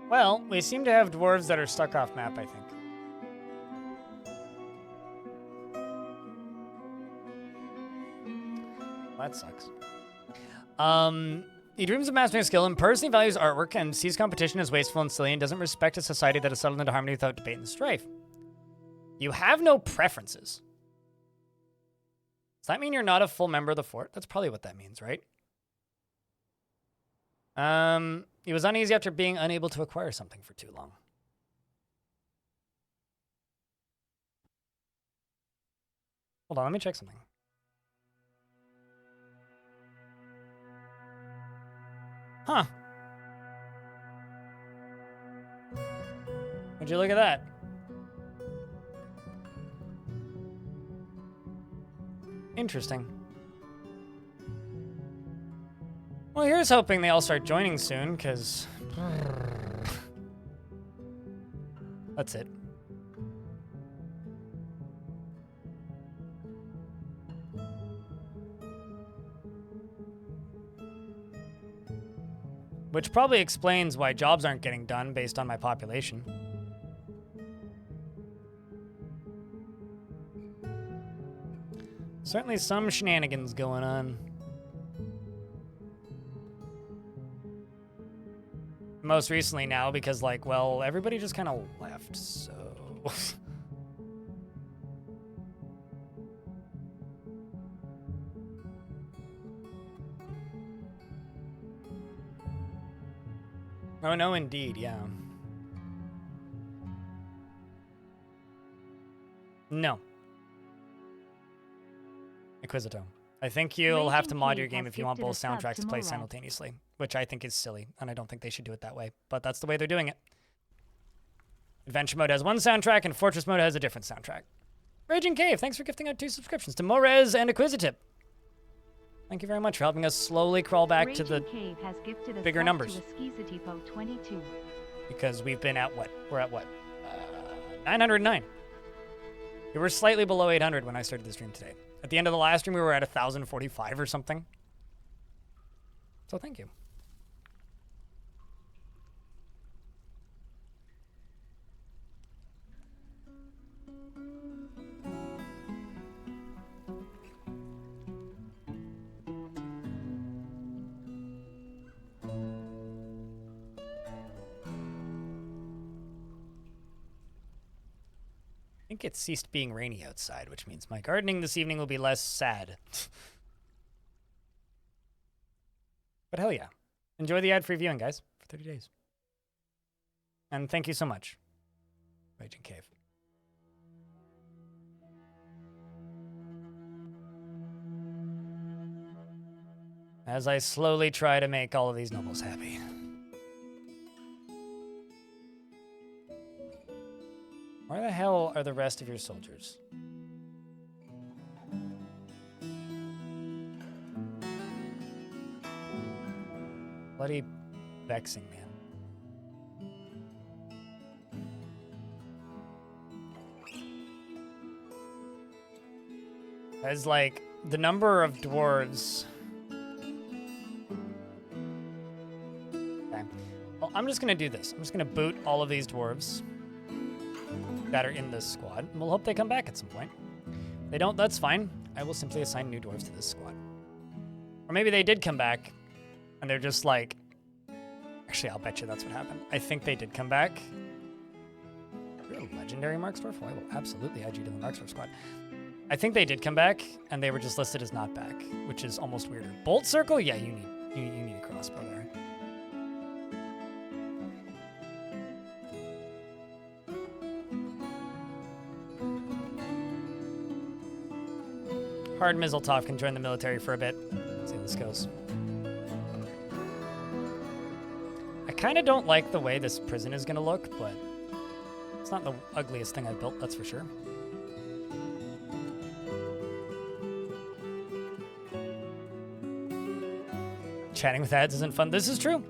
Well, we seem to have dwarves that are stuck off map, I think. That sucks. He dreams of mastering a skill and personally values artwork and sees competition as wasteful and silly and doesn't respect a society that has settled into harmony without debate and strife. You have no preferences. Does that mean you're not a full member of the fort? That's probably what that means, right? He was uneasy after being unable to acquire something for too long. Hold on, let me check something. Huh. Would you look at that? Interesting. Well, here's hoping they all start joining soon, because... That's it. Which probably explains why jobs aren't getting done based on my population. Certainly some shenanigans going on. Most recently now because, like, well, everybody just kind of left, so... Oh, no, indeed, yeah. No. Inquisito. I think you'll have to mod your game if you want both soundtracks to play simultaneously, which I think is silly, and I don't think they should do it that way, but that's the way they're doing it. Adventure mode has one soundtrack, and Fortress mode has a different soundtrack. Raging Cave, thanks for gifting out 2 subscriptions to Morez and Acquisitive. Thank you very much for helping us slowly crawl back to the bigger numbers. Because we've been at what? We're at what? 909. We were slightly below 800 when I started the stream today. At the end of the last stream, we were at 1,045 or something. So thank you. I think it ceased being rainy outside, which means my gardening this evening will be less sad. But hell yeah. Enjoy the ad-free viewing, guys, for 30 days. And thank you so much, Raging Cave. As I slowly try to make all of these nobles happy. Where the hell are the rest of your soldiers? Bloody vexing, man. As like the number of dwarves. Okay. Well, I'm just gonna do this. I'm just gonna boot all of these dwarves that are in this squad, and we'll hope they come back at some point. If they don't, that's fine. I will simply assign new dwarves to this squad. Or maybe they did come back, and they're just like... Actually, I'll bet you that's what happened. I think they did come back. You're a legendary Marksdorf? Well, I will absolutely add you to the Marksdorf squad. I think they did come back, and they were just listed as not back, which is almost weirder. Bolt circle? Yeah, you need a crossbow there. Hard Mizzletov can join the military for a bit. Let's see how this goes. I kind of don't like the way this prison is going to look, but it's not the ugliest thing I've built, that's for sure. Chatting with ads isn't fun. This is true.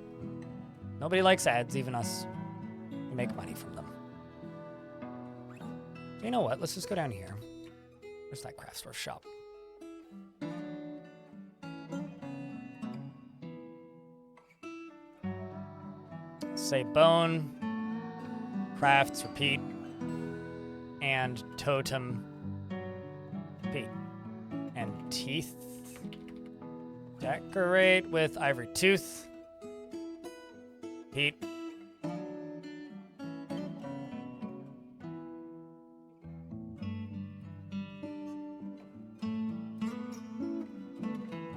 Nobody likes ads, even us. We make money from them. You know what? Let's just go down here. Where's that craft store shop? Say bone, crafts, repeat, and totem, repeat, and teeth. Decorate with ivory tooth. Repeat.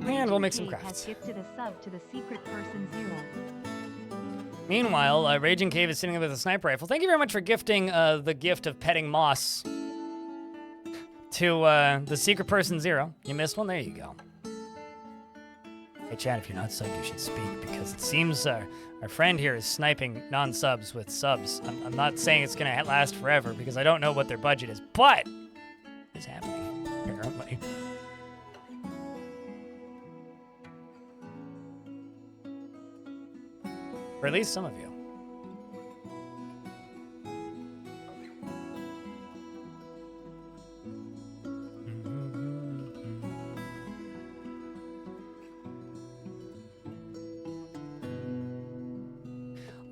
And we'll make some crafts. Has gifted a sub to the secret person 0. Meanwhile, Raging Cave is sitting there with a sniper rifle. Thank you very much for gifting the gift of petting moss to the secret person 0. You missed one? There you go. Hey, chat, if you're not subbed, you should speak, because it seems our friend here is sniping non-subs with subs. I'm not saying it's going to last forever, because I don't know what their budget is, but it's happening, apparently. Or at least some of you.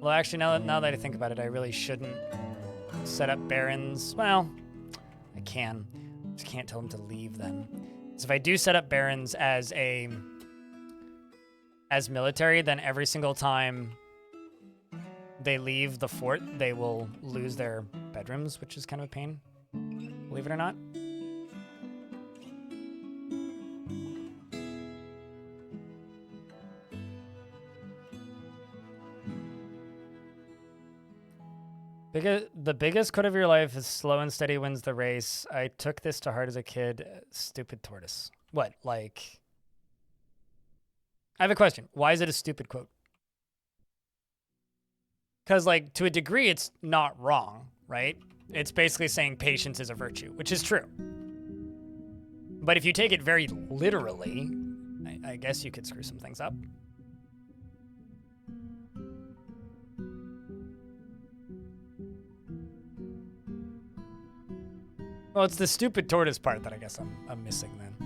Well, actually, now that I think about it, I really shouldn't set up barons. Well, I can. Just can't tell them to leave then. So if I do set up barons as military, then every single time they leave the fort, they will lose their bedrooms, which is kind of a pain, believe it or not. The biggest quote of your life is slow and steady wins the race. I took this to heart as a kid. Stupid tortoise. What, like... I have a question. Why is it a stupid quote? Because, like, to a degree, it's not wrong, right? It's basically saying patience is a virtue, which is true. But if you take it very literally, I guess you could screw some things up. Well, it's the stupid tortoise part that I guess I'm missing then.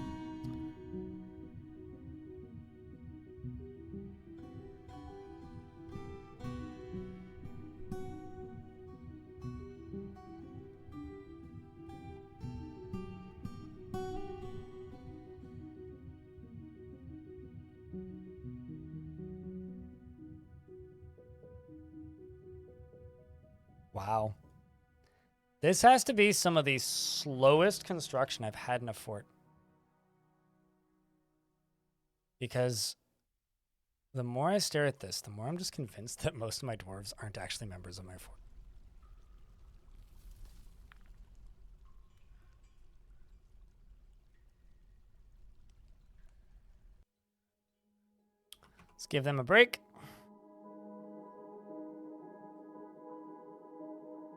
Wow. This has to be some of the slowest construction I've had in a fort. Because the more I stare at this, the more I'm just convinced that most of my dwarves aren't actually members of my fort. Let's give them a break.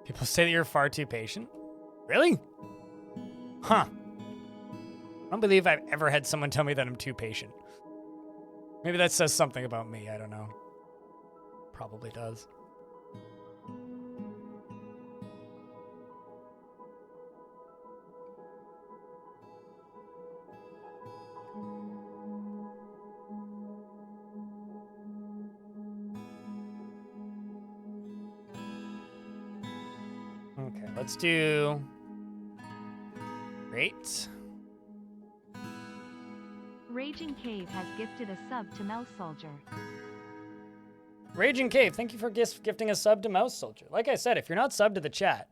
People say that you're far too patient. Really? Huh. I don't believe I've ever had someone tell me that I'm too patient. Maybe that says something about me. I don't know. Probably does. Okay, let's do... Great. Raging Cave has gifted a sub to Mouse Soldier. Raging Cave, thank you for gifting a sub to Mouse Soldier. Like I said, if you're not subbed to the chat,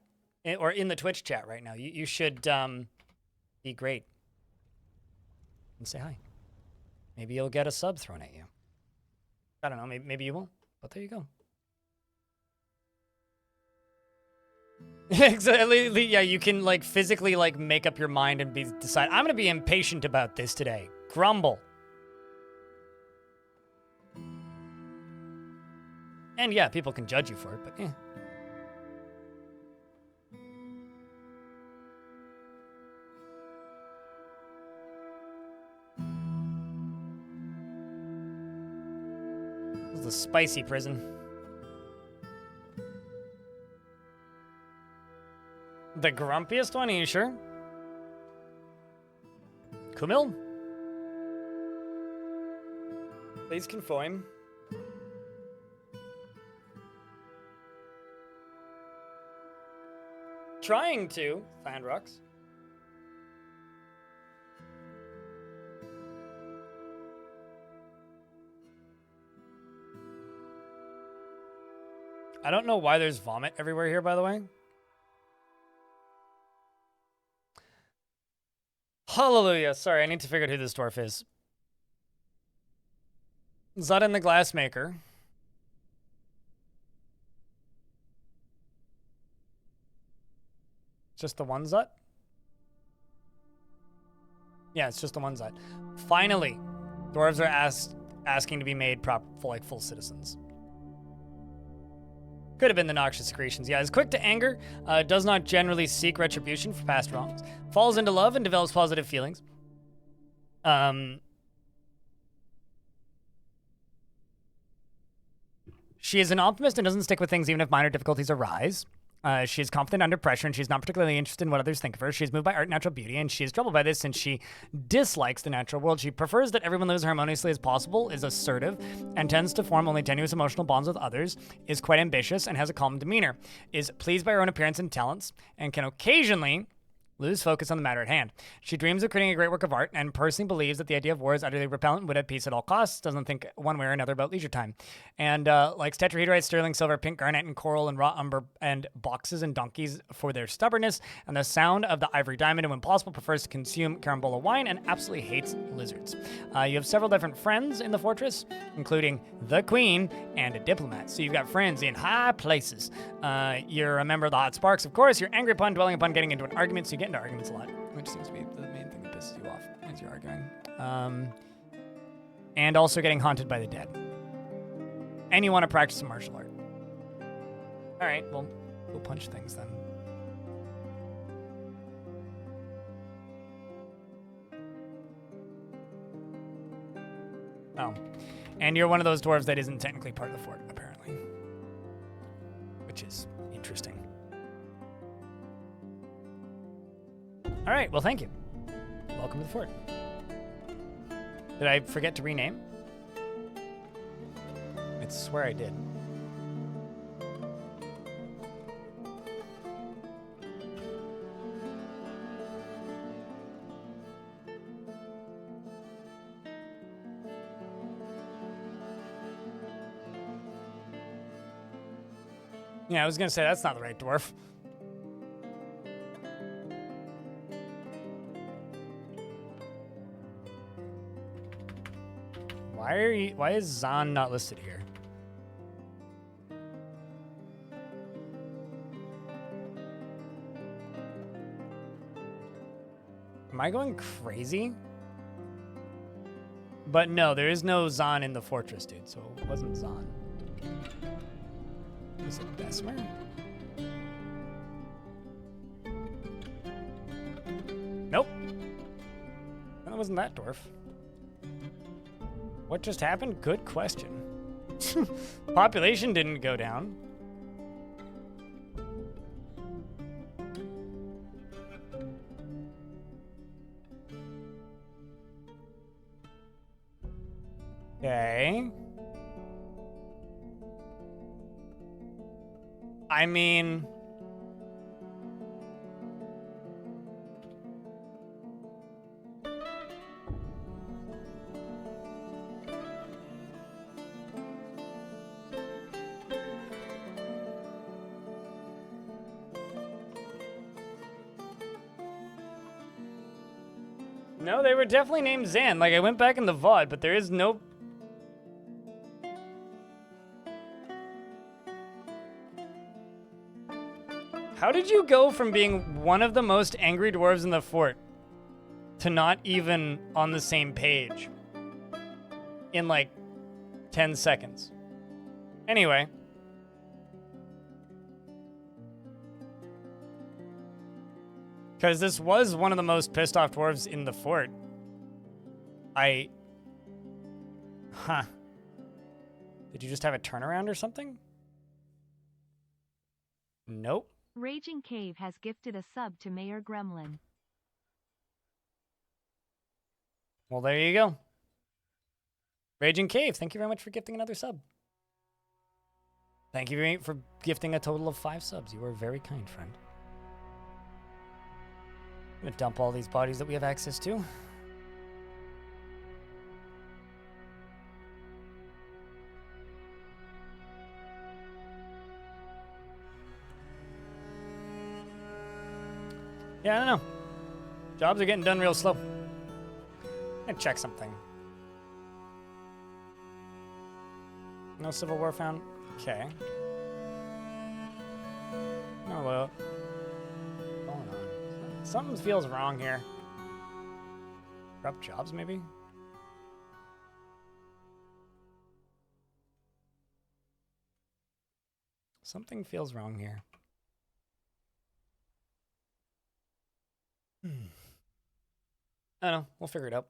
or in the Twitch chat right now, you should be great. And say hi. Maybe you'll get a sub thrown at you. I don't know, maybe you won't, but there you go. Exactly, yeah, you can like physically like make up your mind and decide, I'm gonna be impatient about this today. Grumble. And yeah, people can judge you for it, but eh. This is the spicy prison. The grumpiest one, are you sure? Kumil? Please confirm. Trying to, Fandrox. I don't know why there's vomit everywhere here, by the way. Hallelujah. Sorry, I need to figure out who this dwarf is. Zudin the Glassmaker. Just the one Zut? Yeah, it's just the one Zut. Finally, dwarves are asking to be made full citizens. Could have been the noxious secretions. Yeah, is quick to anger, does not generally seek retribution for past wrongs, falls into love and develops positive feelings. She is an optimist and doesn't stick with things even if minor difficulties arise. She is confident under pressure, and she's not particularly interested in what others think of her. She is moved by art and natural beauty, and she is troubled by this since she dislikes the natural world. She prefers that everyone lives harmoniously as possible, is assertive, and tends to form only tenuous emotional bonds with others, is quite ambitious, and has a calm demeanor, is pleased by her own appearance and talents, and can occasionally lose focus on the matter at hand. She dreams of creating a great work of art and personally believes that the idea of war is utterly repellent and would have peace at all costs, doesn't think one way or another about leisure time. And likes tetrahedrite, sterling silver, pink garnet, and coral, and raw umber, and boxes and donkeys for their stubbornness and the sound of the ivory diamond, and when possible prefers to consume carambola wine and absolutely hates lizards. You have several different friends in the fortress, including the queen and a diplomat. So you've got friends in high places. You're a member of the Hot Sparks, of course. You're angry upon dwelling upon getting into an argument, so you get into arguments a lot, which seems to be the main thing that pisses you off as you're arguing. And also getting haunted by the dead. And you want to practice a martial art. All right, well, we'll punch things then. Oh, and you're one of those dwarves that isn't technically part of the fort, apparently, which is interesting. All right, well, thank you. Welcome to the fort. Did I forget to rename? I swear I did. Yeah, I was gonna say that's not the right dwarf. Why is Zahn not listed here? Am I going crazy? But no, there is no Zahn in the fortress, dude, so it wasn't Zahn. Was it Besmer? Nope. That wasn't that dwarf. What just happened? Good question. Population didn't go down. Okay. I mean... No, they were definitely named Zan. Like, I went back in the VOD, but there is no... How did you go from being one of the most angry dwarves in the fort to not even on the same page in like 10 seconds? Anyway. Because this was one of the most pissed off dwarves in the fort. Huh. Did you just have a turnaround or something? Nope. Raging Cave has gifted a sub to Mayor Gremlin. Well, there you go. Raging Cave, thank you very much for gifting another sub. Thank you for gifting a total of 5 subs. You are very kind, friend. I'm gonna dump all these bodies that we have access to. Yeah, I don't know. Jobs are getting done real slow. I'm gonna check something. No Civil War found? Okay. No, well. What's going on? Something feels wrong here. Corrupt jobs, maybe? Something feels wrong here. I don't know. We'll figure it out.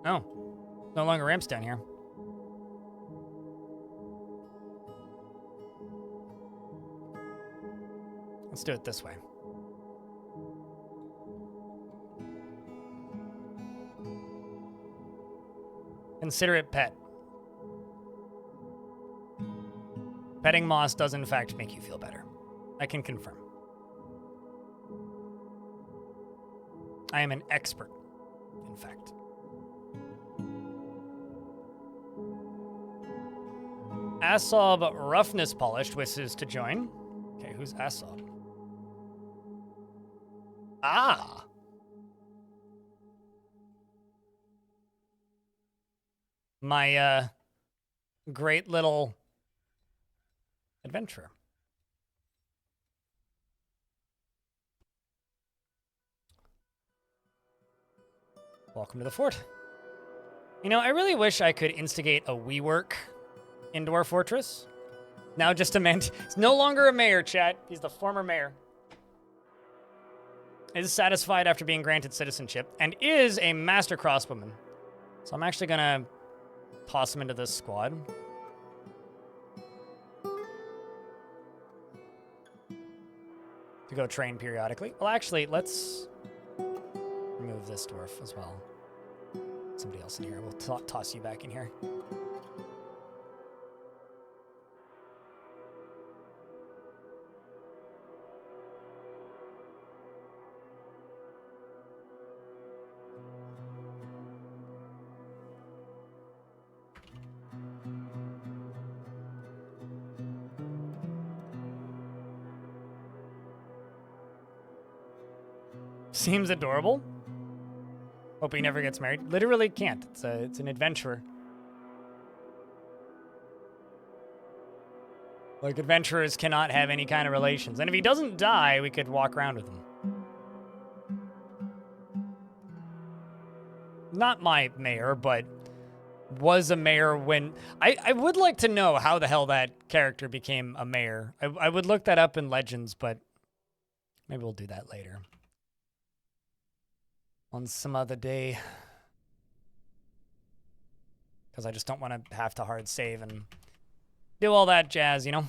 No. No longer ramps down here. Let's do it this way. Consider it pet. Petting moss does in fact make you feel better. I can confirm. I am an expert, in fact. Asob Roughness Polished wishes to join. Okay, who's Asob? Ah! My, great little adventure. Welcome to the fort. You know, I really wish I could instigate a WeWork in Dwarf Fortress. Now just a man. He's no longer a mayor, chat. He's the former mayor. Is satisfied after being granted citizenship and is a master crossbowman. So I'm actually gonna toss him into this squad. To go train periodically. Well, actually, let's remove this dwarf as well. Somebody else in here. We'll toss you back in here. Seems adorable. Hope he never gets married. Literally can't. It's an adventurer. Like, adventurers cannot have any kind of relations. And if he doesn't die, we could walk around with him. Not my mayor, but was a mayor when... I would like to know how the hell that character became a mayor. I would look that up in Legends, but maybe we'll do that later. On some other day. Because I just don't want to have to hard save and do all that jazz, you know?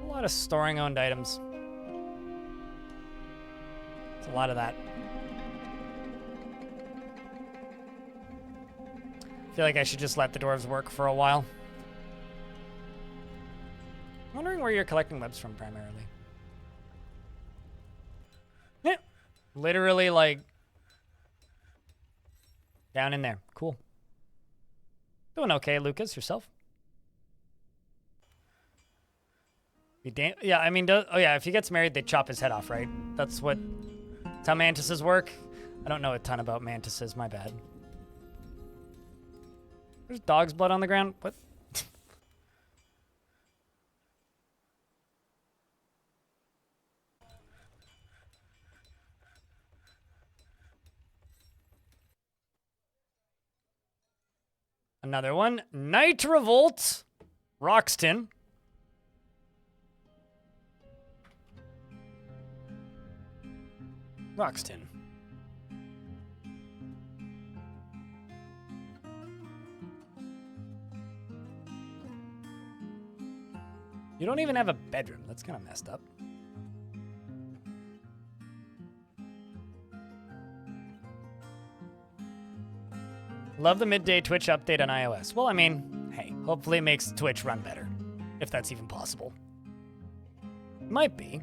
A lot of storing owned items. It's a lot of that. I feel like I should just let the dwarves work for a while. I'm wondering where you're collecting webs from primarily. Yeah. Literally, like, down in there. Cool. Doing okay, Lucas. Yourself? Yeah, I mean, oh yeah, if he gets married, they chop his head off, right? That's how mantises work. I don't know a ton about mantises, my bad. There's dog's blood on the ground. What? Another one. Night Revolt. Roxton. Roxton. You don't even have a bedroom. That's kind of messed up. Love the midday Twitch update on iOS. Well, I mean, hey, hopefully it makes Twitch run better. If that's even possible. Might be.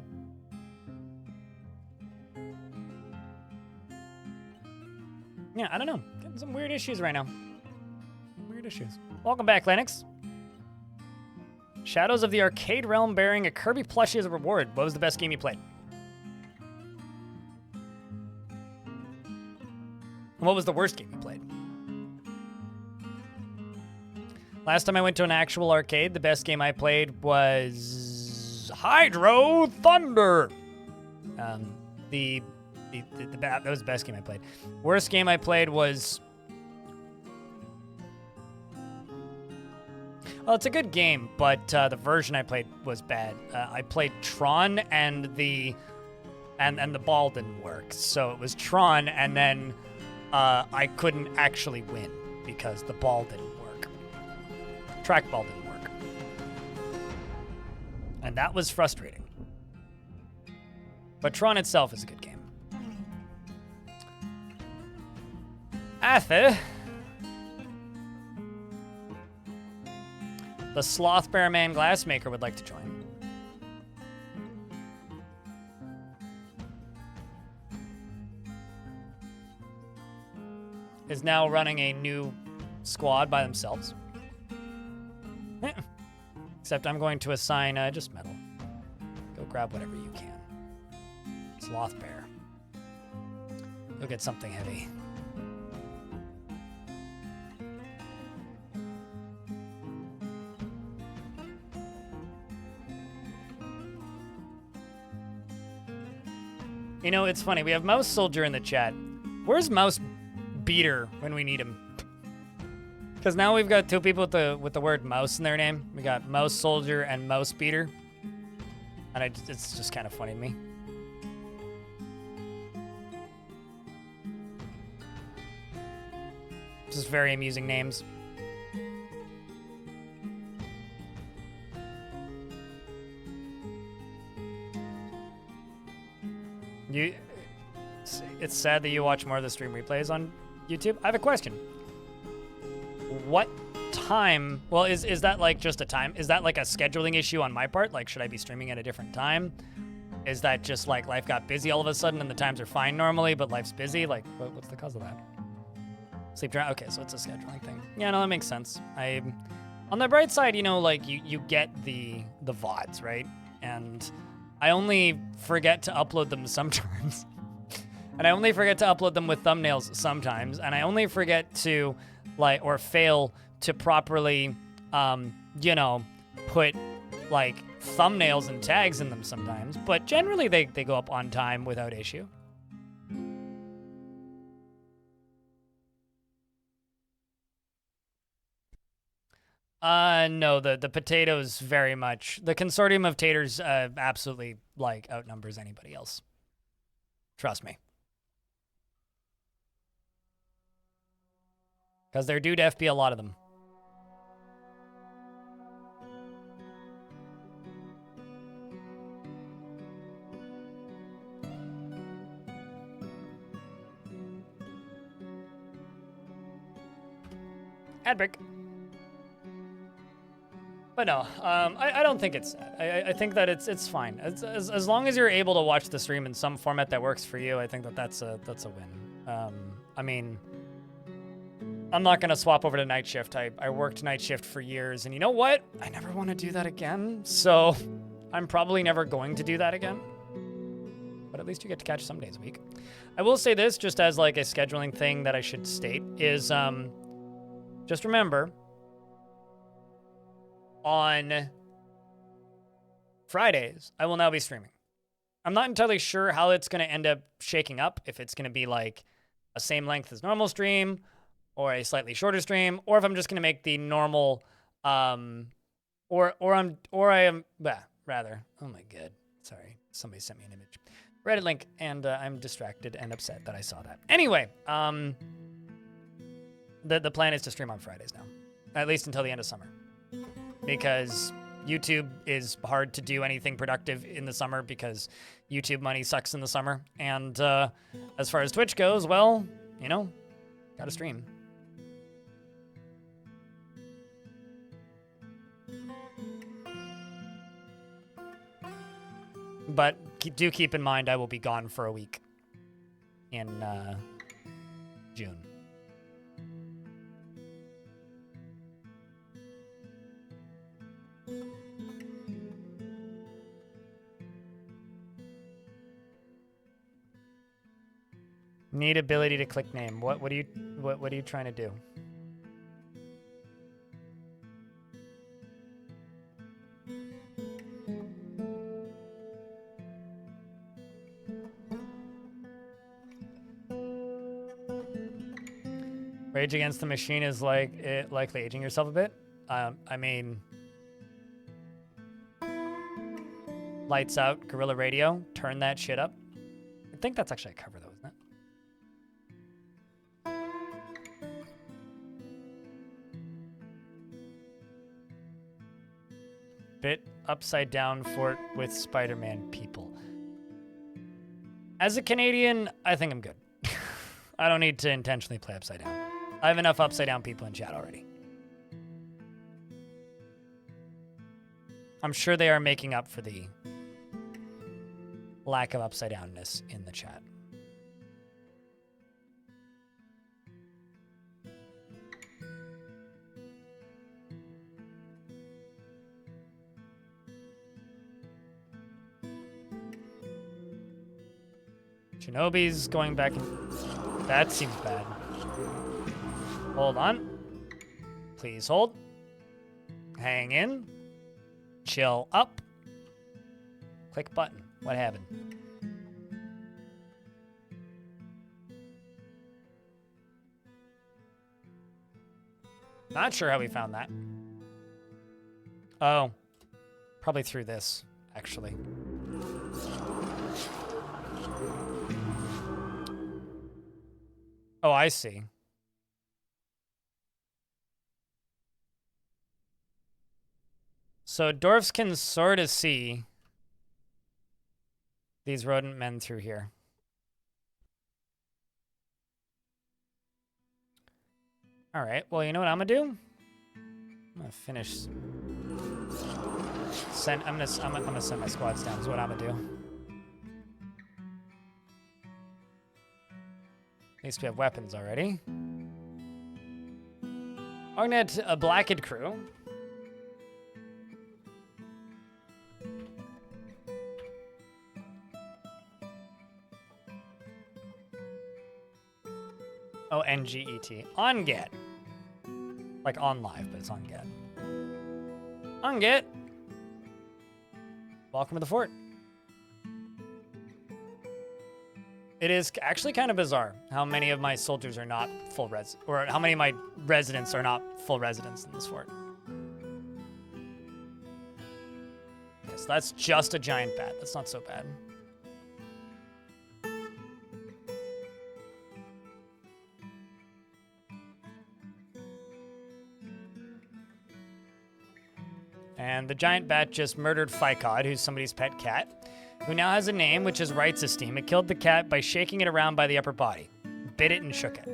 Yeah, I don't know. Getting some weird issues right now. Weird issues. Welcome back, Lennox. Shadows of the Arcade Realm bearing a Kirby plushie as a reward. What was the best game you played? What was the worst game you played? Last time I went to an actual arcade, the best game I played was Hydro Thunder. That was the best game I played. Worst game I played was... Well, it's a good game, but the version I played was bad. I played Tron and the ball didn't work. So it was Tron, and then I couldn't actually win because the ball didn't work. Trackball didn't work. And that was frustrating. But Tron itself is a good game. Arthur. The Sloth Bear Man Glassmaker would like to join. Is now running a new squad by themselves. Except I'm going to assign just metal. Go grab whatever you can. Sloth Bear. Go get something heavy. You know, it's funny. We have Mouse Soldier in the chat. Where's Mouse Beater when we need him? Because now we've got two people with the word mouse in their name. We got Mouse Soldier and Mouse Beater. And it's just kind of funny to me. Just very amusing names. It's sad that you watch more of the stream replays on YouTube. I have a question. What time? Well, is that like just a time? Is that like a scheduling issue on my part? Like, should I be streaming at a different time? Is that just like life got busy all of a sudden and the times are fine normally, but life's busy? Like, what's the cause of that? Sleep during. Okay, so it's a scheduling thing. Yeah, no, that makes sense. On the bright side, you know, like you get the VODs, right? And I only forget to upload them sometimes. And I only forget to upload them with thumbnails sometimes. And I only forget to or fail to properly, you know, put like thumbnails and tags in them sometimes. But generally they go up on time without issue. No, the potatoes very much. The consortium of taters absolutely like outnumbers anybody else. Trust me. Because there do def be a lot of them. Ad break. But no, I don't think it's sad. I think that it's fine. As long as you're able to watch the stream in some format that works for you, I think that's a win. I mean, I'm not gonna swap over to night shift. I worked night shift for years, and you know what? I never want to do that again. So I'm probably never going to do that again. But at least you get to catch some days a week. I will say this, just as like a scheduling thing that I should state, is just remember, on Fridays, I will now be streaming. I'm not entirely sure how it's going to end up shaking up, if it's going to be like a same length as normal stream or a slightly shorter stream, or if I'm just going to make the normal rather. Oh my god. Sorry. Somebody sent me an image. Reddit link, and I'm distracted and upset that I saw that. Anyway, the plan is to stream on Fridays now, at least until the end of summer. Because YouTube is hard to do anything productive in the summer because YouTube money sucks in the summer. And as far as Twitch goes, well, you know, gotta stream. But do keep in mind I will be gone for a week in June. Need ability to click name. What are you trying to do? Rage Against the Machine is likely aging yourself a bit. I mean, lights out, Guerrilla Radio, turn that shit up. I think that's actually a cover though, isn't it? Bit upside down fort with Spider-Man people. As a Canadian, I think I'm good. I don't need to intentionally play upside down. I have enough upside down people in chat already. I'm sure they are making up for the lack of upside downness in the chat. Shinobi's going back. That seems bad. Hold on. Please hold. Hang in. Chill up. Click button. What happened? Not sure how we found that. Oh. Probably through this, actually. Oh, I see. So dwarfs can sort of see these rodent men through here. All right. Well, you know what I'm gonna do? I'm gonna finish. I'm gonna send my squads down. Is what I'm gonna do. At least we have weapons already. Ognet, a Blacked crew. O-N-G-E-T. On Get. Like on live, but it's on Get. On Get. Welcome to the fort. It is actually kind of bizarre how many of my soldiers are not full res, or how many of my residents are not full residents in this fort. Yes, that's just a giant bat. That's not so bad. And the giant bat just murdered Ficod, who's somebody's pet cat, who now has a name, which is Rights Esteem. It killed the cat by shaking it around by the upper body. Bit it and shook it.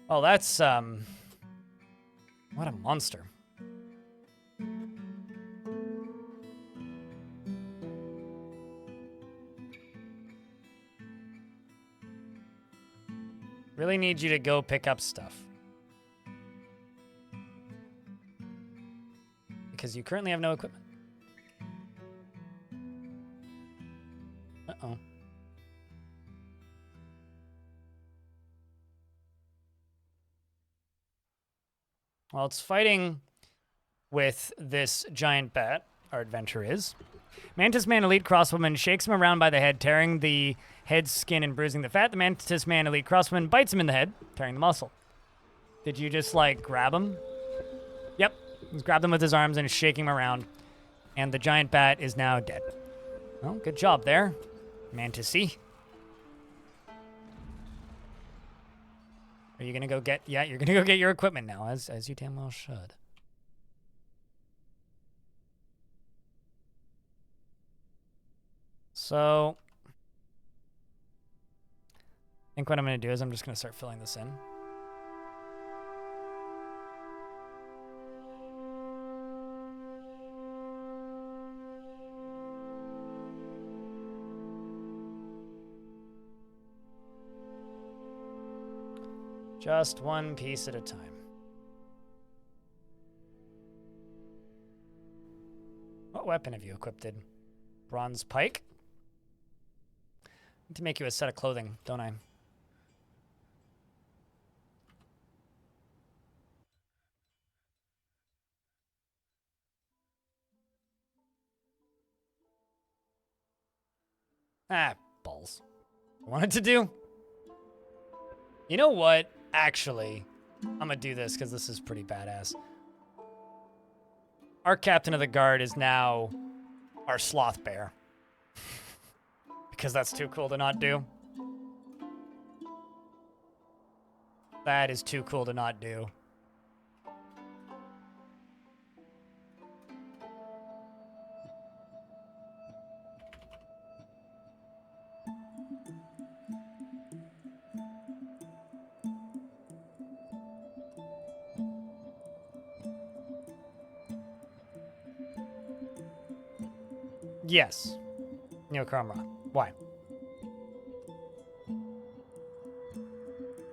Oh, that's, what a monster. Really need you to go pick up stuff. Because you currently have no equipment. Uh-oh. Well, it's fighting with this giant bat, our adventure is. Mantis Man Elite Crossbowman shakes him around by the head, tearing the head skin and bruising the fat. The Mantis Man Elite Crossbowman bites him in the head, tearing the muscle. Did you just, like, grab him? Yep. He's grabbed him with his arms and is shaking him around. And the giant bat is now dead. Well, good job there, Mantis-y. Are you gonna go get... Yeah, you're gonna go get your equipment now, as you damn well should. So... I think what I'm gonna do is I'm just gonna start filling this in. Just one piece at a time. What weapon have you equipped? Bronze pike? I need to make you a set of clothing, don't I? Ah, balls. I wanted to do. You know what? Actually, I'm gonna do this because this is pretty badass. Our captain of the guard is now our sloth bear. Because that's too cool to not do. That is too cool to not do. Yes. Neochrome. Why?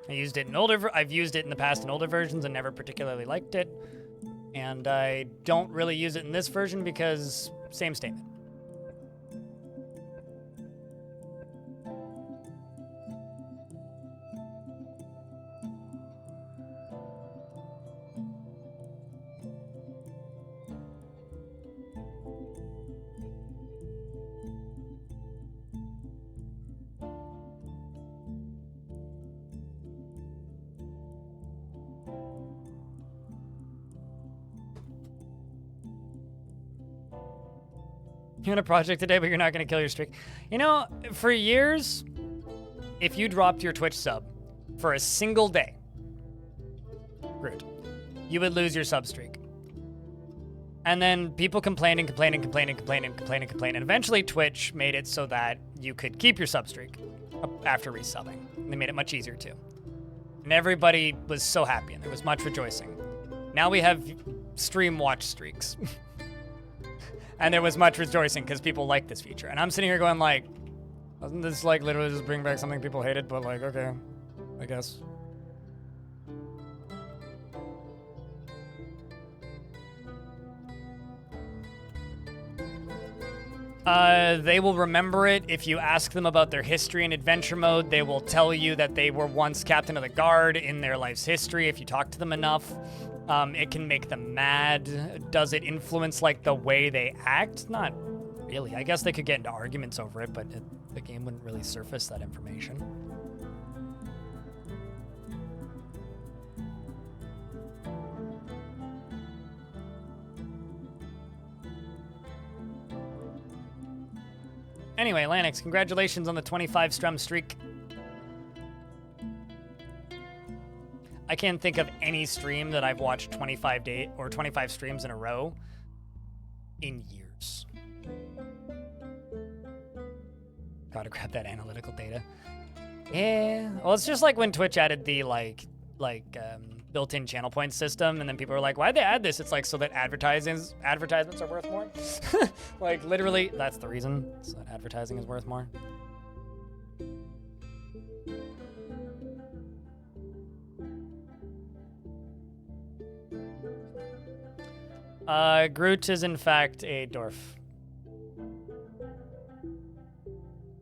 I used it in I've used it in the past in older versions and never particularly liked it. And I don't really use it in this version because same statement. You on a project today, but you're not going to kill your streak. You know, for years, if you dropped your Twitch sub for a single day, Groot, you would lose your sub streak. And then people complained and complained and complained and complained and complained and complained. And eventually Twitch made it so that you could keep your sub streak after resubbing. They made it much easier too. And everybody was so happy and there was much rejoicing. Now we have stream watch streaks. And there was much rejoicing because people like this feature. And I'm sitting here going like, doesn't this like literally just bring back something people hated? But like, okay, I guess. They will remember it. If you ask them about their history in adventure mode, they will tell you that they were once captain of the guard in their life's history if you talk to them enough. It can make them mad. Does it influence, like, the way they act? Not really. I guess they could get into arguments over it, but the game wouldn't really surface that information. Anyway, Lanix, congratulations on the 25 strum streak. I can't think of any stream that I've watched 25 streams in a row in years. Gotta grab that analytical data. Yeah, well, it's just like when Twitch added the built-in channel point system, and then people were like, why'd they add this? It's like so that advertisements are worth more. Like, literally, that's the reason, so that advertising is worth more. Groot is in fact a dwarf.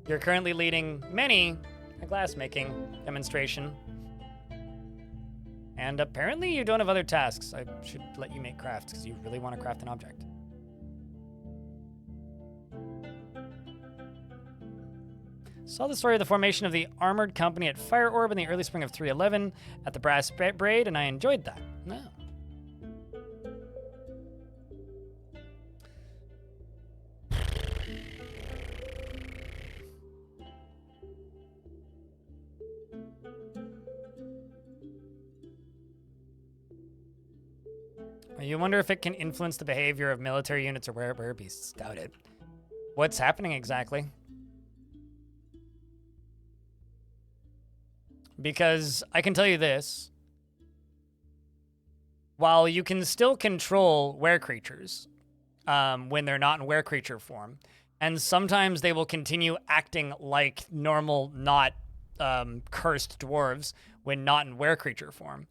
You're currently leading many a glass-making demonstration. And apparently you don't have other tasks. I should let you make crafts because you really want to craft an object. Saw the story of the formation of the armored company at FireOrb in the early spring of 311 at the Brass Braid, and I enjoyed that. No. You wonder if it can influence the behavior of military units or were beasts. Doubt it. What's happening exactly? Because I can tell you this. While you can still control were creatures when they're not in were creature form, and sometimes they will continue acting like normal, not cursed dwarves when not in were creature form.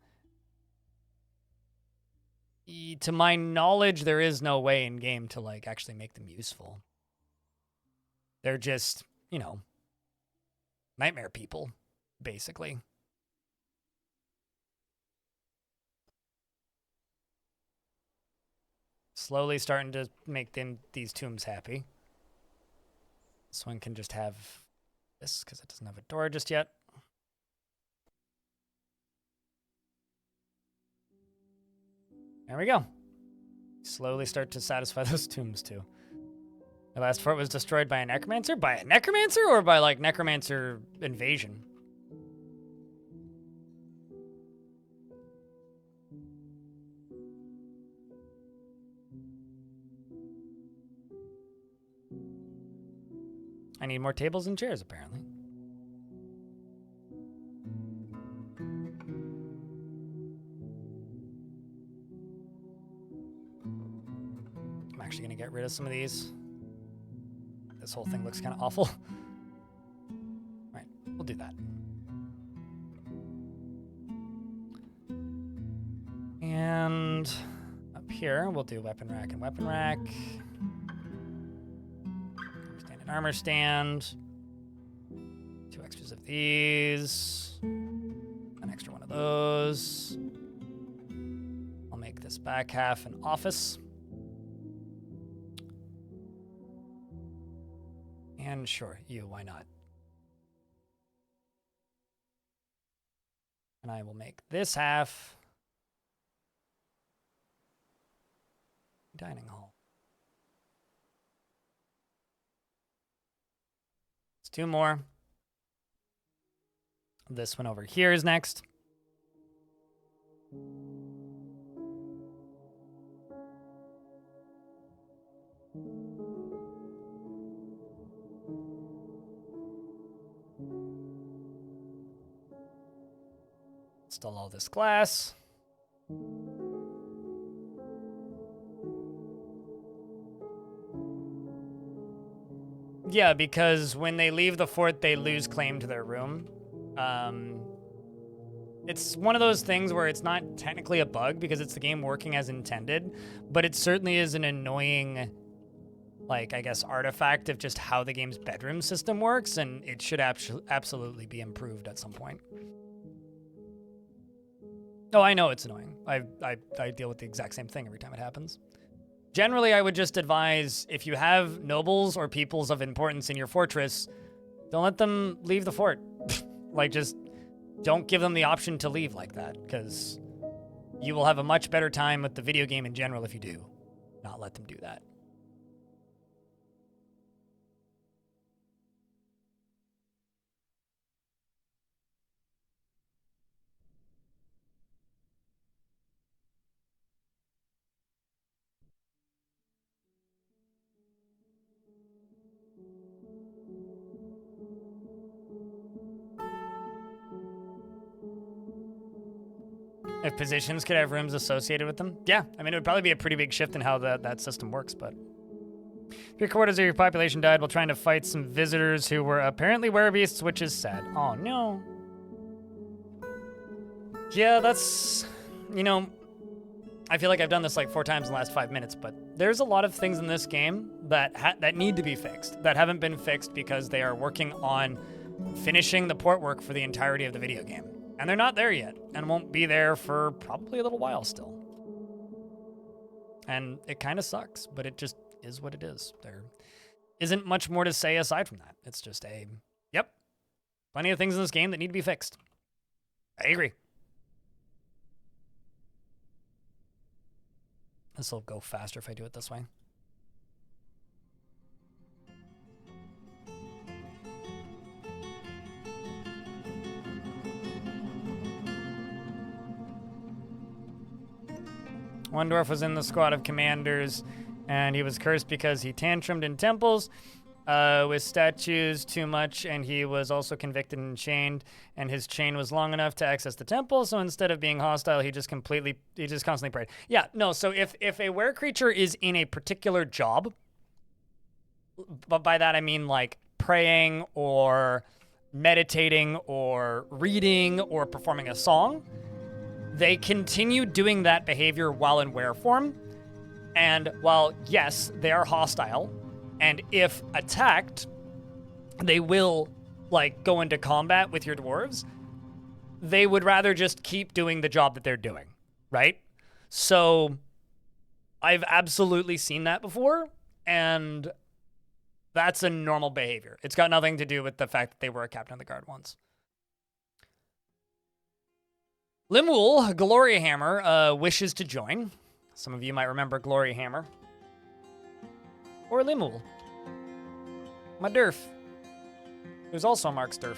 To my knowledge, there is no way in game to like actually make them useful. They're just, you know, nightmare people, basically. Slowly starting to make these tombs happy. This one can just have this because it doesn't have a door just yet. There we go. Slowly start to satisfy those tombs too. The last fort was destroyed by a necromancer? By a necromancer or by like necromancer invasion? I need more tables and chairs apparently. Actually gonna get rid of some of these. This whole thing looks kind of awful. All right, we'll do that. And up here, we'll do weapon rack and weapon rack. Stand and armor stand. 2 extras of these. An extra one of those. I'll make this back half an office. And sure, you, why not? And I will make this half dining hall. It's 2 more. This one over here is next. Install all this glass. Yeah, because when they leave the fort, they lose claim to their room. It's one of those things where it's not technically a bug because it's the game working as intended, but it certainly is an annoying like, I guess, artifact of just how the game's bedroom system works, and it should absolutely be improved at some point. Oh, I know it's annoying. I deal with the exact same thing every time it happens. Generally, I would just advise, if you have nobles or peoples of importance in your fortress, don't let them leave the fort. Like, just don't give them the option to leave like that, because you will have a much better time with the video game in general if you do not let them do that. If positions could have rooms associated with them, yeah. I mean, it would probably be a pretty big shift in how that system works, but... 3/4 of your population died while trying to fight some visitors who were apparently werebeasts, which is sad. Oh, no. Yeah, that's... You know, I feel like I've done this like 4 times in the last 5 minutes, but there's a lot of things in this game that need to be fixed, that haven't been fixed because they are working on finishing the port work for the entirety of the video game. And they're not there yet, and won't be there for probably a little while still. And it kind of sucks, but it just is what it is. There isn't much more to say aside from that. It's just yep, plenty of things in this game that need to be fixed. I agree. This will go faster if I do it this way. One dwarf was in the squad of commanders, and he was cursed because he tantrumed in temples with statues too much, and he was also convicted and chained, and his chain was long enough to access the temple, so instead of being hostile, he just constantly prayed. Yeah, no, so if a were creature is in a particular job, but by that I mean like praying or meditating or reading or performing a song, they continue doing that behavior while in were form. And while, yes, they are hostile, and if attacked, they will, like, go into combat with your dwarves, they would rather just keep doing the job that they're doing, right? So I've absolutely seen that before, and that's a normal behavior. It's got nothing to do with the fact that they were a captain of the guard once. Limwool, Gloryhammer, wishes to join. Some of you might remember Gloryhammer. Or Limwool. My Durf. There's also Mark's Durf.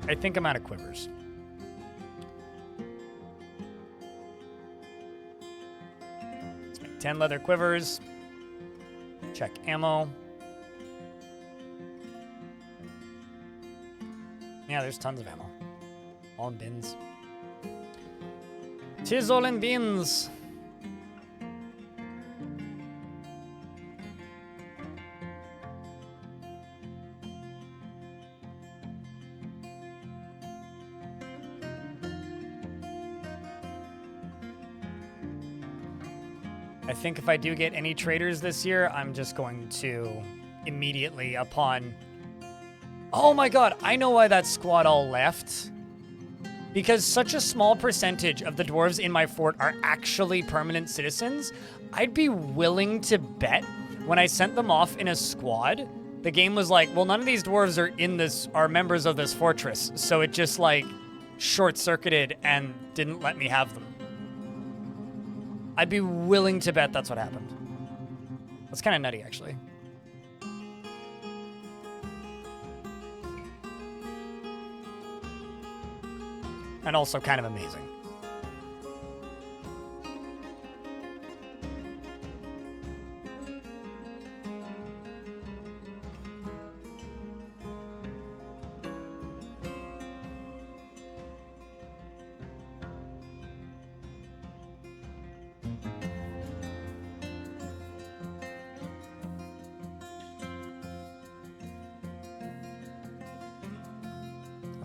I think I'm out of quivers. Let's make 10 leather quivers. Check ammo. Yeah, there's tons of ammo. All in bins. 'Tis all in bins. I think if I do get any traders this year, I'm just going to immediately upon... Oh my god, I know why that squad all left. Because such a small percentage of the dwarves in my fort are actually permanent citizens, I'd be willing to bet when I sent them off in a squad, the game was like, well, none of these dwarves are members of this fortress, so it just like short-circuited and didn't let me have them. I'd be willing to bet that's what happened. That's kind of nutty, actually. And also kind of amazing.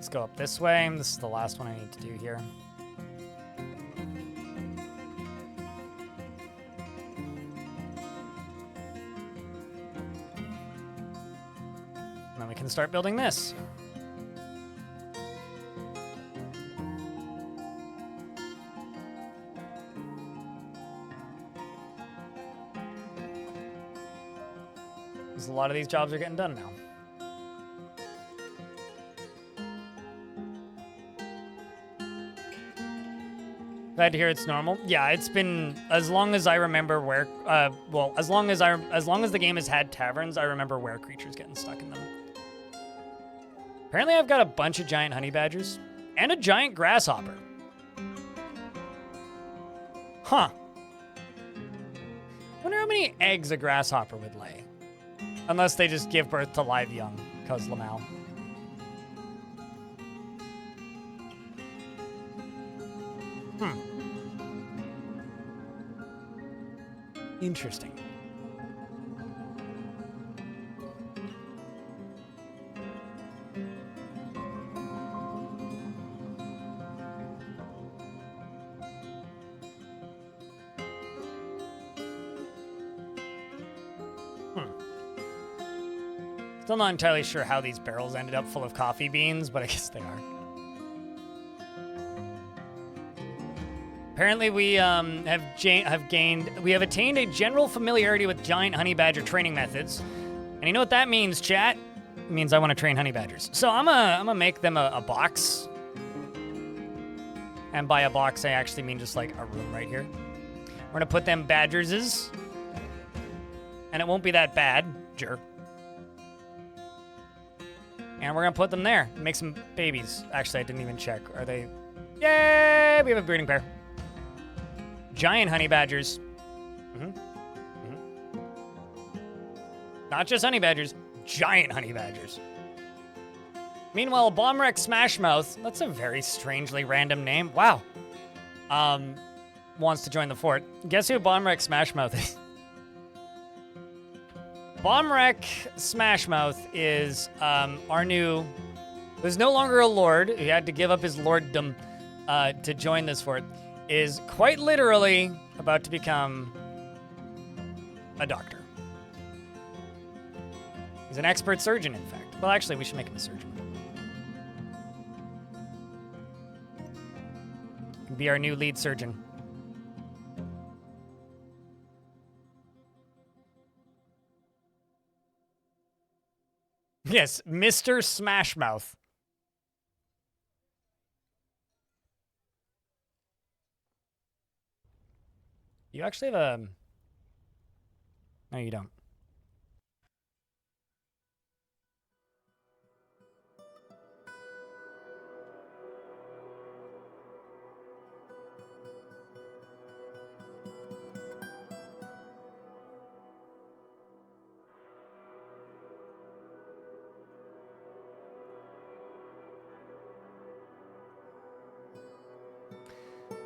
Let's go up this way. This is the last one I need to do here. And then we can start building this. Because a lot of these jobs are getting done now. Glad to hear it's normal. Yeah, it's been as long as I remember where. Well, as long as the game has had taverns, I remember where creatures getting stuck in them. Apparently, I've got a bunch of giant honey badgers and a giant grasshopper. Huh. Wonder how many eggs a grasshopper would lay, unless they just give birth to live young, cause Lamau. Interesting. Still not entirely sure how these barrels ended up full of coffee beans, but I guess they are. Apparently, we have attained a general familiarity with giant honey badger training methods, and you know what that means, chat? It means I want to train honey badgers. So I'm gonna make them a box, and by a box I actually mean just like a room right here. We're gonna put them badgerses, and it won't be that bad, jerk. And we're gonna put them there, make some babies. Actually, I didn't even check. Are they? Yay! We have a breeding pair. Giant honey badgers. Not just honey badgers, giant honey badgers. Meanwhile, Bombwreck Smashmouth, that's a very strangely random name. Wow. Wants to join the fort. Guess who Bombwreck Smashmouth is? Bombwreck Smashmouth is our new... There's no longer a lord. He had to give up his lorddom to join this fort. Is quite literally about to become a doctor. He's an expert surgeon, in fact. Well, actually, we should make him a surgeon. He can be our new lead surgeon. Yes, Mr. Smashmouth. You actually have a... No, you don't.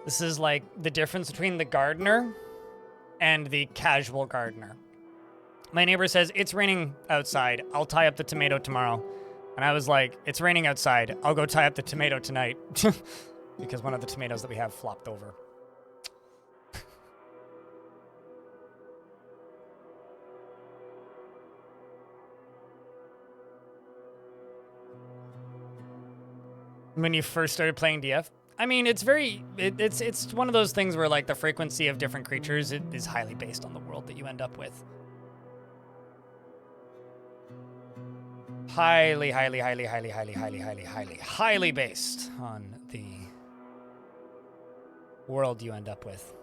This is like the difference between the gardener and the casual gardener. My neighbor says, it's raining outside. I'll tie up the tomato tomorrow. And I was like, it's raining outside. I'll go tie up the tomato tonight. Because one of the tomatoes that we have flopped over. When you first started playing DF? I mean, it's very, it's one of those things where like the frequency of different creatures is highly based on the world that you end up with. Highly based on the world you end up with.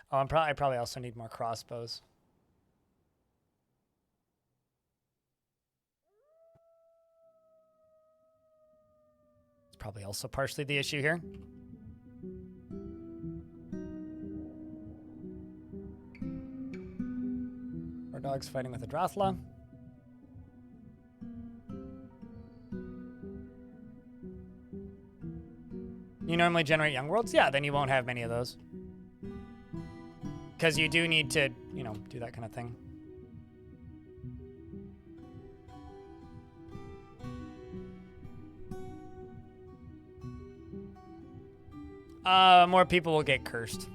Oh, I probably also need more crossbows. It's probably also partially the issue here. dogs fighting with a Drothla. You normally generate young worlds? Yeah, then you won't have many of those. Because you do need to, you know, do that kind of thing. More people will get cursed.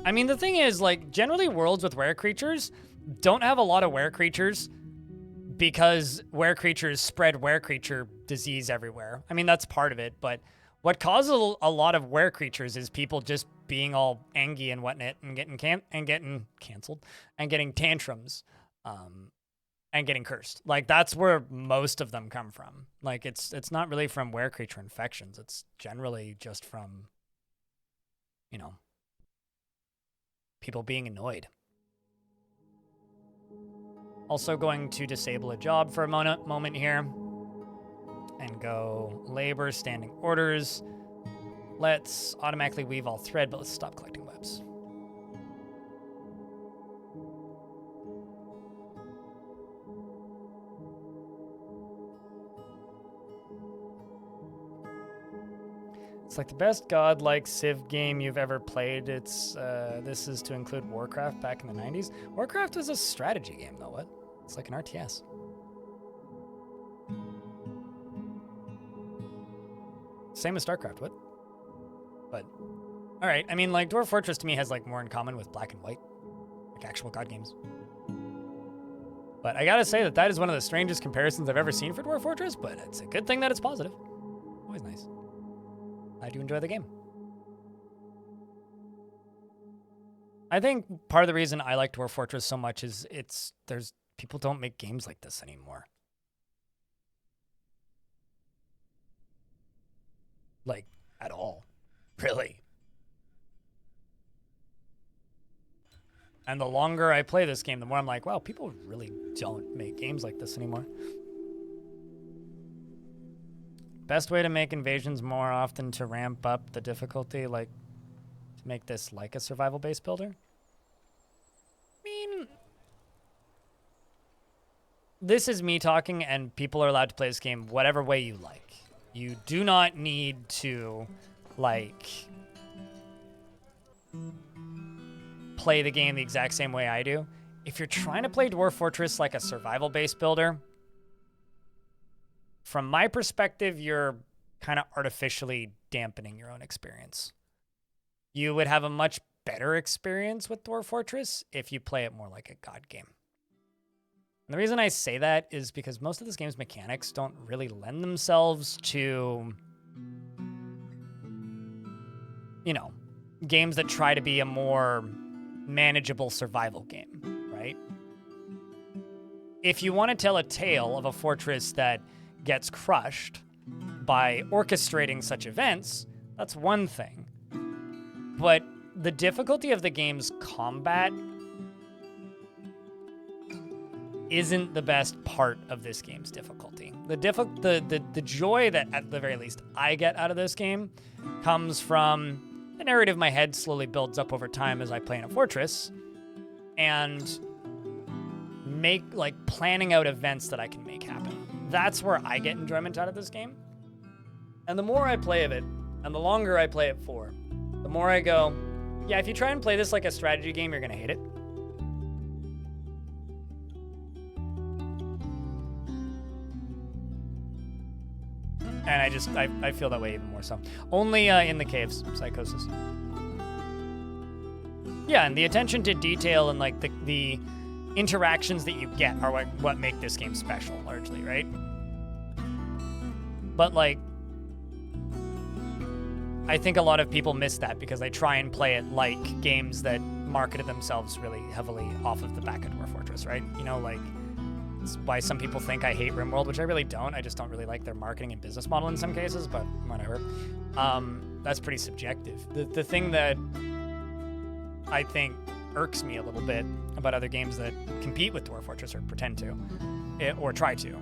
I mean, the thing is, like, generally worlds with were creatures don't have a lot of were creatures because were creatures spread were creature disease everywhere. I mean, that's part of it, but what causes a lot of were creatures is people just being all angry and whatnot and getting canceled and getting tantrums and getting cursed. Like, that's where most of them come from. Like, it's not really from were creature infections. It's generally just from, you know, people being annoyed. Also going to disable a job for a moment here and go labor, standing orders. Let's automatically weave all thread, but let's stop collecting webs. It's like the best godlike Civ game you've ever played. It's this is to include Warcraft back in the 90s. Warcraft was a strategy game though, what? It's like an RTS. Same as StarCraft, what? But, all right. I mean, like, Dwarf Fortress to me has, like, more in common with Black and White. Like, actual god games. But I gotta say that is one of the strangest comparisons I've ever seen for Dwarf Fortress, but it's a good thing that it's positive. Always nice. I do enjoy the game. I think part of the reason I like Dwarf Fortress so much is people don't make games like this anymore. Like, at all. Really. And the longer I play this game, the more I'm like, wow, people really don't make games like this anymore. Best way to make invasions more often to ramp up the difficulty, like, to make this like a survival-based builder? I mean, this is me talking, and people are allowed to play this game whatever way you like. You do not need to, like, play the game the exact same way I do. If you're trying to play Dwarf Fortress like a survival-based builder, from my perspective, you're kind of artificially dampening your own experience. You would have a much better experience with Dwarf Fortress if you play it more like a god game. And the reason I say that is because most of this game's mechanics don't really lend themselves to, you know, games that try to be a more manageable survival game, right? If you want to tell a tale of a fortress that gets crushed by orchestrating such events, that's one thing. But the difficulty of the game's combat isn't the best part of this game's difficulty. The joy that, at the very least, I get out of this game comes from the narrative in my head slowly builds up over time as I play in a fortress, and planning out events that I can make happen. That's where I get enjoyment out of this game. And the more I play of it, and the longer I play it for, the more I go, yeah, if you try and play this like a strategy game, you're gonna hate it. And I feel that way even more so. Only in the caves, Psychosis. Yeah, and the attention to detail and like the interactions that you get are what make this game special, largely, right? But like, I think a lot of people miss that because they try and play it like games that marketed themselves really heavily off of the back of Dwarf Fortress, right? You know, like, it's why some people think I hate RimWorld, which I really don't. I just don't really like their marketing and business model in some cases, but whatever. That's pretty subjective. The thing that I think irks me a little bit about other games that compete with Dwarf Fortress or pretend to, or try to,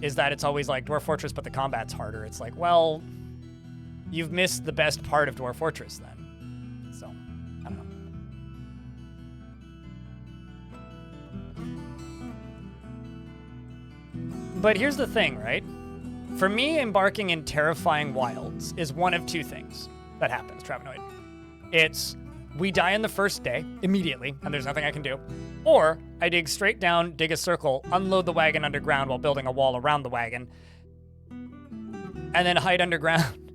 is that it's always like Dwarf Fortress, but the combat's harder. It's like, well, you've missed the best part of Dwarf Fortress then. So, I don't know. But here's the thing, right? For me, embarking in terrifying wilds is one of two things that happens, Travenoid. It's we die in the first day, immediately, and there's nothing I can do. Or I dig straight down, dig a circle, unload the wagon underground while building a wall around the wagon, and then hide underground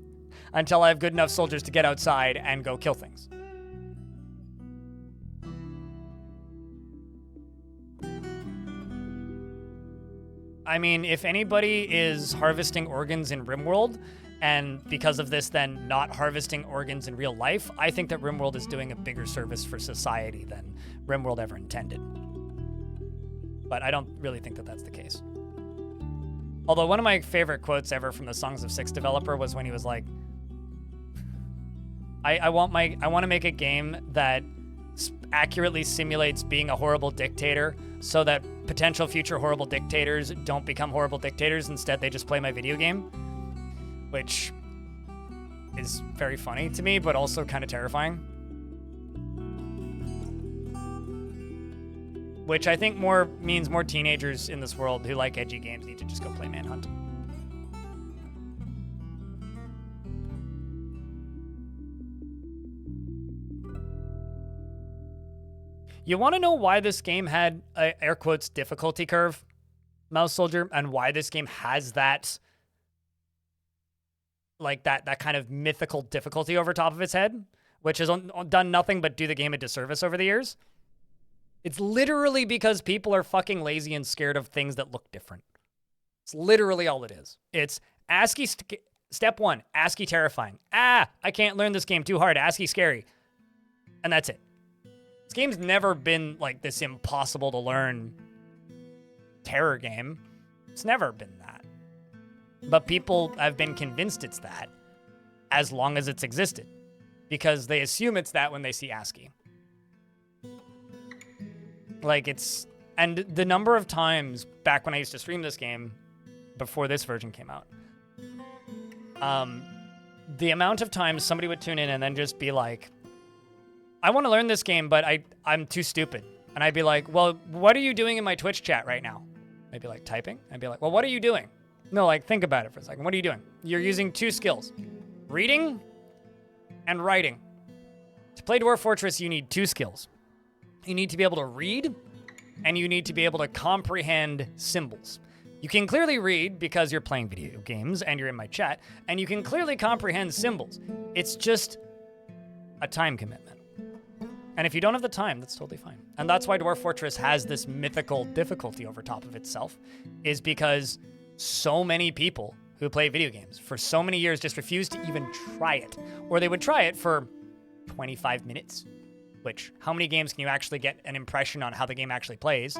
until I have good enough soldiers to get outside and go kill things. I mean, if anybody is harvesting organs in RimWorld, and because of this then not harvesting organs in real life, I think that RimWorld is doing a bigger service for society than RimWorld ever intended. But I don't really think that that's the case. Although one of my favorite quotes ever from the Songs of Six developer was when he was like, I want to make a game that accurately simulates being a horrible dictator so that potential future horrible dictators don't become horrible dictators. Instead, they just play my video game, which is very funny to me, but also kind of terrifying. Which I think means more teenagers in this world who like edgy games need to just go play Manhunt. You want to know why this game had a, air quotes, difficulty curve, Mouse Soldier, and why this game has that, like that kind of mythical difficulty over top of its head, which has done nothing but do the game a disservice over the years? It's literally because people are fucking lazy and scared of things that look different. It's literally all it is. It's ASCII, step one, ASCII terrifying. I can't learn this game, too hard, ASCII scary. And that's it. This game's never been like this impossible to learn terror game. It's never been that. But people have been convinced it's that as long as it's existed, because they assume it's that when they see ASCII. Like and the number of times back when I used to stream this game before this version came out, the amount of times somebody would tune in and then just be like, I want to learn this game, but I'm too stupid. And I'd be like, well, what are you doing in my Twitch chat right now? I'd be like, typing. I'd be like, well, what are you doing? No, like, think about it for a second. What are you doing? You're using two skills, reading and writing. To play Dwarf Fortress, you need two skills. You need to be able to read, and you need to be able to comprehend symbols. You can clearly read because you're playing video games and you're in my chat, and you can clearly comprehend symbols. It's just a time commitment. And if you don't have the time, that's totally fine. And that's why Dwarf Fortress has this mythical difficulty over top of itself, is because so many people who play video games for so many years just refuse to even try it. Or they would try it for 25 minutes, which how many games can you actually get an impression on how the game actually plays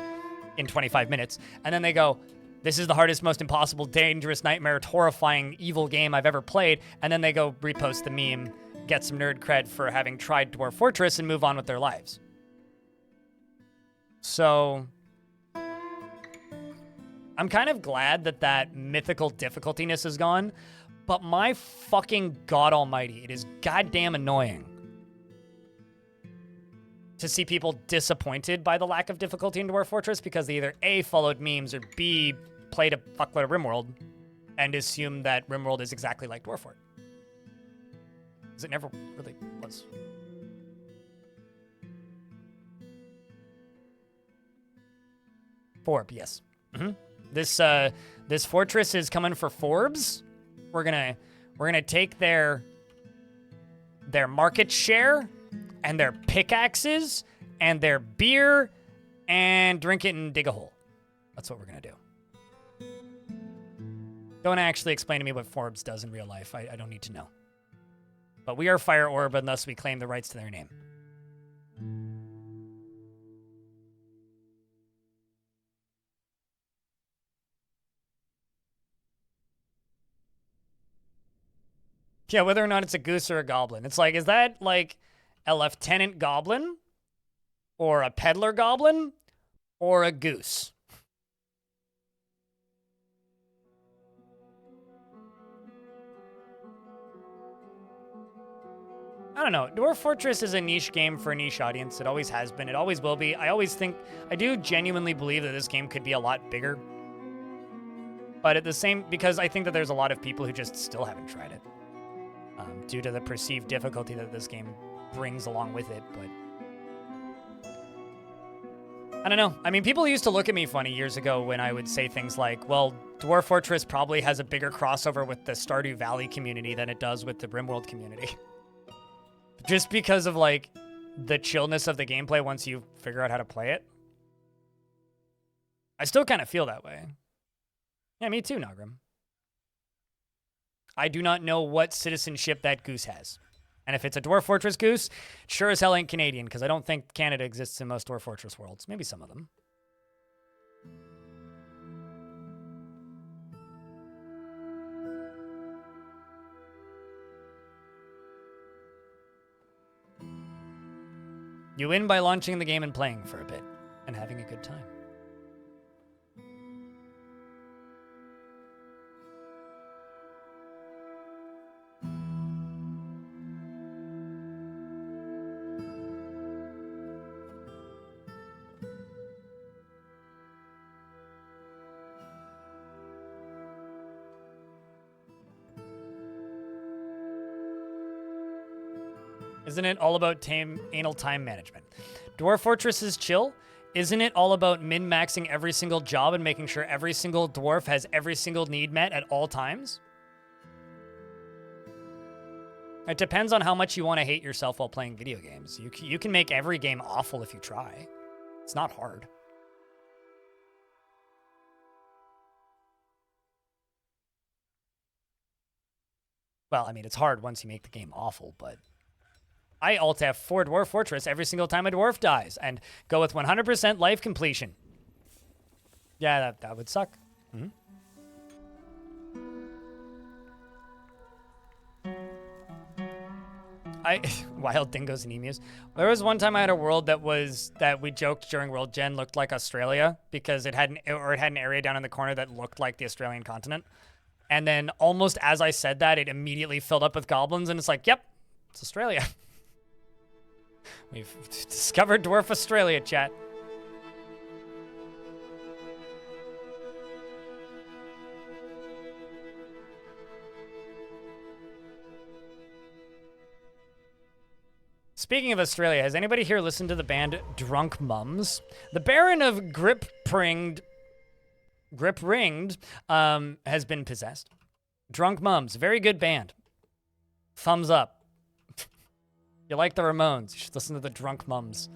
in 25 minutes? And then they go, this is the hardest, most impossible, dangerous, nightmare, horrifying, evil game I've ever played. And then they go repost the meme, get some nerd cred for having tried Dwarf Fortress, and move on with their lives. So I'm kind of glad that that mythical difficultiness is gone, but my fucking God almighty, it is goddamn annoying to see people disappointed by the lack of difficulty in Dwarf Fortress because they either A, followed memes, or B, played a fuckload of RimWorld and assumed that RimWorld is exactly like Dwarf Fort. Because it never really was. FireOrb, yes. This fortress is coming for Forbes. We're gonna take their market share and their pickaxes and their beer and drink it and dig a hole. That's what we're gonna do. Don't actually explain to me what Forbes does in real life. I don't need to know. But we are FireOrb, and thus we claim the rights to their name. Yeah, whether or not it's a goose or a goblin. It's like, is that like a lieutenant goblin? Or a peddler goblin? Or a goose? I don't know. Dwarf Fortress is a niche game for a niche audience. It always has been. It always will be. I do genuinely believe that this game could be a lot bigger. But at the same, because I think that there's a lot of people who just still haven't tried it. Due to the perceived difficulty that this game brings along with it, but I don't know. I mean, people used to look at me funny years ago when I would say things like, well, Dwarf Fortress probably has a bigger crossover with the Stardew Valley community than it does with the RimWorld community. Just because of, like, the chillness of the gameplay once you figure out how to play it. I still kind of feel that way. Yeah, me too, Nagrim. I do not know what citizenship that goose has. And if it's a Dwarf Fortress goose, it sure as hell ain't Canadian, because I don't think Canada exists in most Dwarf Fortress worlds. Maybe some of them. You win by launching the game and playing for a bit, and having a good time. Isn't it all about anal time management? Dwarf Fortress is chill. Isn't it all about min-maxing every single job and making sure every single dwarf has every single need met at all times? It depends on how much you want to hate yourself while playing video games. You can make every game awful if you try. It's not hard. Well, I mean, it's hard once you make the game awful, but I alt F4 Dwarf Fortress every single time a dwarf dies and go with 100% life completion. Yeah, that would suck. Mm-hmm. Wild dingoes and emus. There was one time I had a world that we joked during World Gen looked like Australia because it had an area down in the corner that looked like the Australian continent. And then almost as I said that, it immediately filled up with goblins, and it's like, yep, it's Australia. We've discovered Dwarf Australia, chat. Speaking of Australia, has anybody here listened to the band Drunk Mums? The Baron of Grip Ringed has been possessed. Drunk Mums, very good band. Thumbs up. You like the Ramones, you should listen to the Drunk Mums.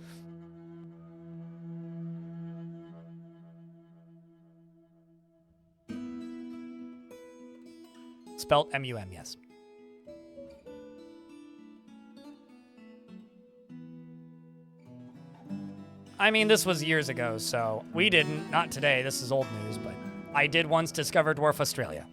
Spelt M-U-M, yes. I mean, this was years ago, so we didn't. Not today, this is old news, but I did once discover Dwarf Australia.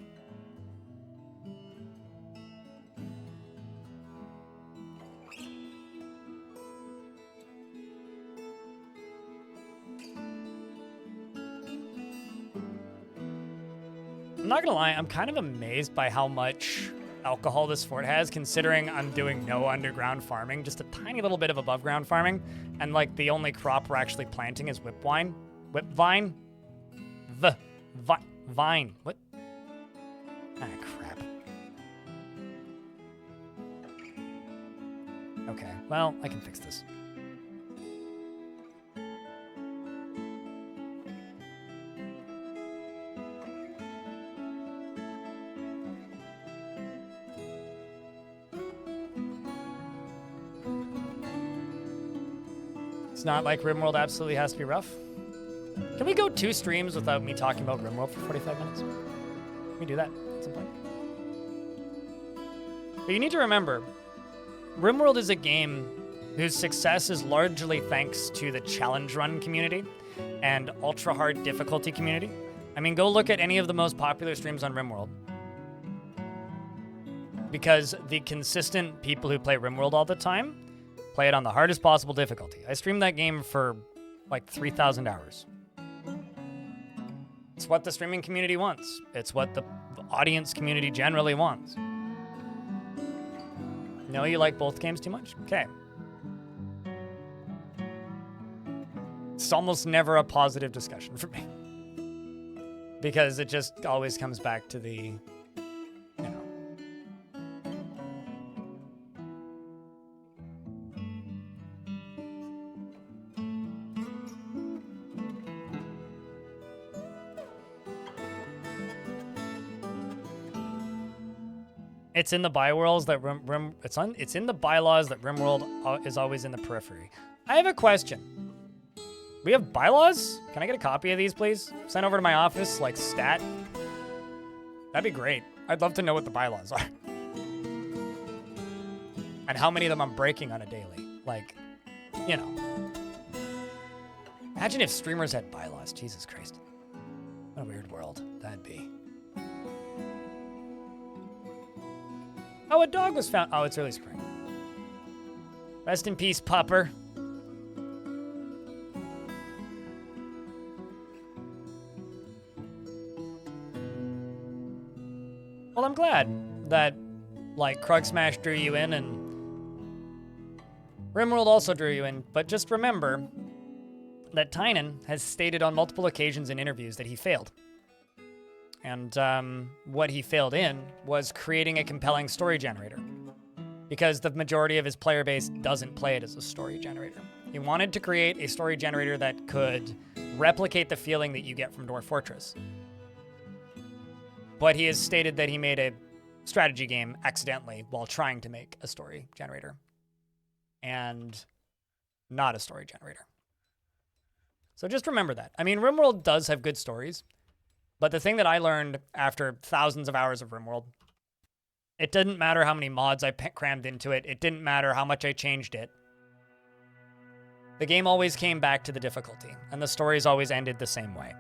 I'm not gonna lie, I'm kind of amazed by how much alcohol this fort has, considering I'm doing no underground farming, just a tiny little bit of above ground farming, and like the only crop we're actually planting is whipvine. Whipvine? Vine. What? Ah, crap. Okay, well, I can fix this. It's not like RimWorld absolutely has to be rough. Can we go 2 streams without me talking about RimWorld for 45 minutes? Can we do that at some point? But you need to remember, RimWorld is a game whose success is largely thanks to the challenge run community and ultra hard difficulty community. I mean, go look at any of the most popular streams on RimWorld. Because the consistent people who play RimWorld all the time play it on the hardest possible difficulty. I streamed that game for like 3,000 hours. It's what the streaming community wants. It's what the audience community generally wants. No, you like both games too much? Okay. It's almost never a positive discussion for me. because it just always comes back to the, you know. It's in the bylaws that it's in the bylaws that RimWorld is always in the periphery. I have a question. We have bylaws? Can I get a copy of these, please? Send over to my office, like stat. That'd be great. I'd love to know what the bylaws are. And how many of them I'm breaking on a daily. Like, you know. Imagine if streamers had bylaws. Jesus Christ. What a weird world that'd be. Oh, a dog was found. Oh, it's early spring. Rest in peace, pupper. Well, I'm glad that, like, Krug Smash drew you in and RimWorld also drew you in, but just remember that Tynan has stated on multiple occasions in interviews that he failed. And what he failed in was creating a compelling story generator, because the majority of his player base doesn't play it as a story generator. He wanted to create a story generator that could replicate the feeling that you get from Dwarf Fortress. But he has stated that he made a strategy game accidentally while trying to make a story generator, and not a story generator. So just remember that. I mean, RimWorld does have good stories, but the thing that I learned after thousands of hours of RimWorld, it didn't matter how many mods I crammed into it. It didn't matter how much I changed it. The game always came back to the difficulty, and the stories always ended the same way.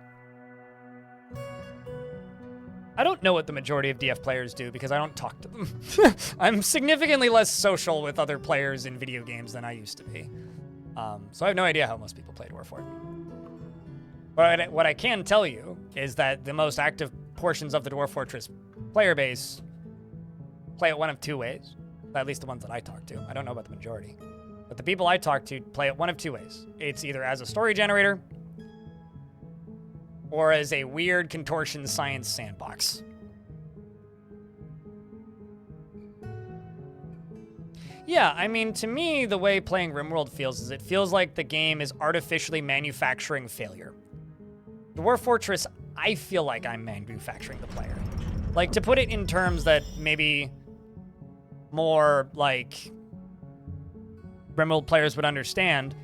I don't know what the majority of DF players do because I don't talk to them. I'm significantly less social with other players in video games than I used to be. So I have no idea how most people play Dwarf Fort. But what I can tell you is that the most active portions of the Dwarf Fortress player base play it one of two ways. At least the ones that I talk to. I don't know about the majority. But the people I talk to play it one of two ways. It's either as a story generator or as a weird contortion science sandbox. Yeah, I mean, to me, the way playing RimWorld feels is it feels like the game is artificially manufacturing failure. Dwarf Fortress, I feel like I'm manufacturing the player. Like, to put it in terms that maybe more, like, RimWorld players would understand,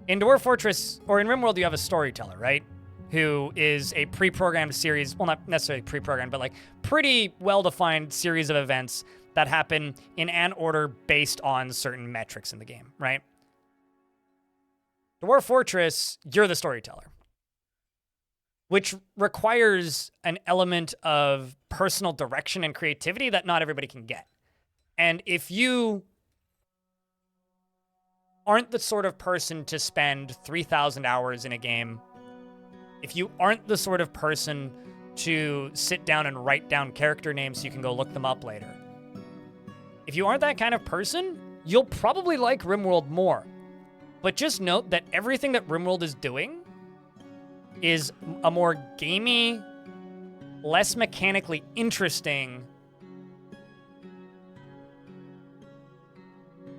in Dwarf Fortress, or in RimWorld, you have a storyteller, right? Who is a pre-programmed series, well, not necessarily pre-programmed, but like pretty well-defined series of events that happen in an order based on certain metrics in the game, right? Dwarf Fortress, you're the storyteller, which requires an element of personal direction and creativity that not everybody can get. And if you aren't the sort of person to spend 3,000 hours in a game, if you aren't the sort of person to sit down and write down character names so you can go look them up later, if you aren't that kind of person, you'll probably like RimWorld more. But just note that everything that RimWorld is doing is a more gamey, less mechanically interesting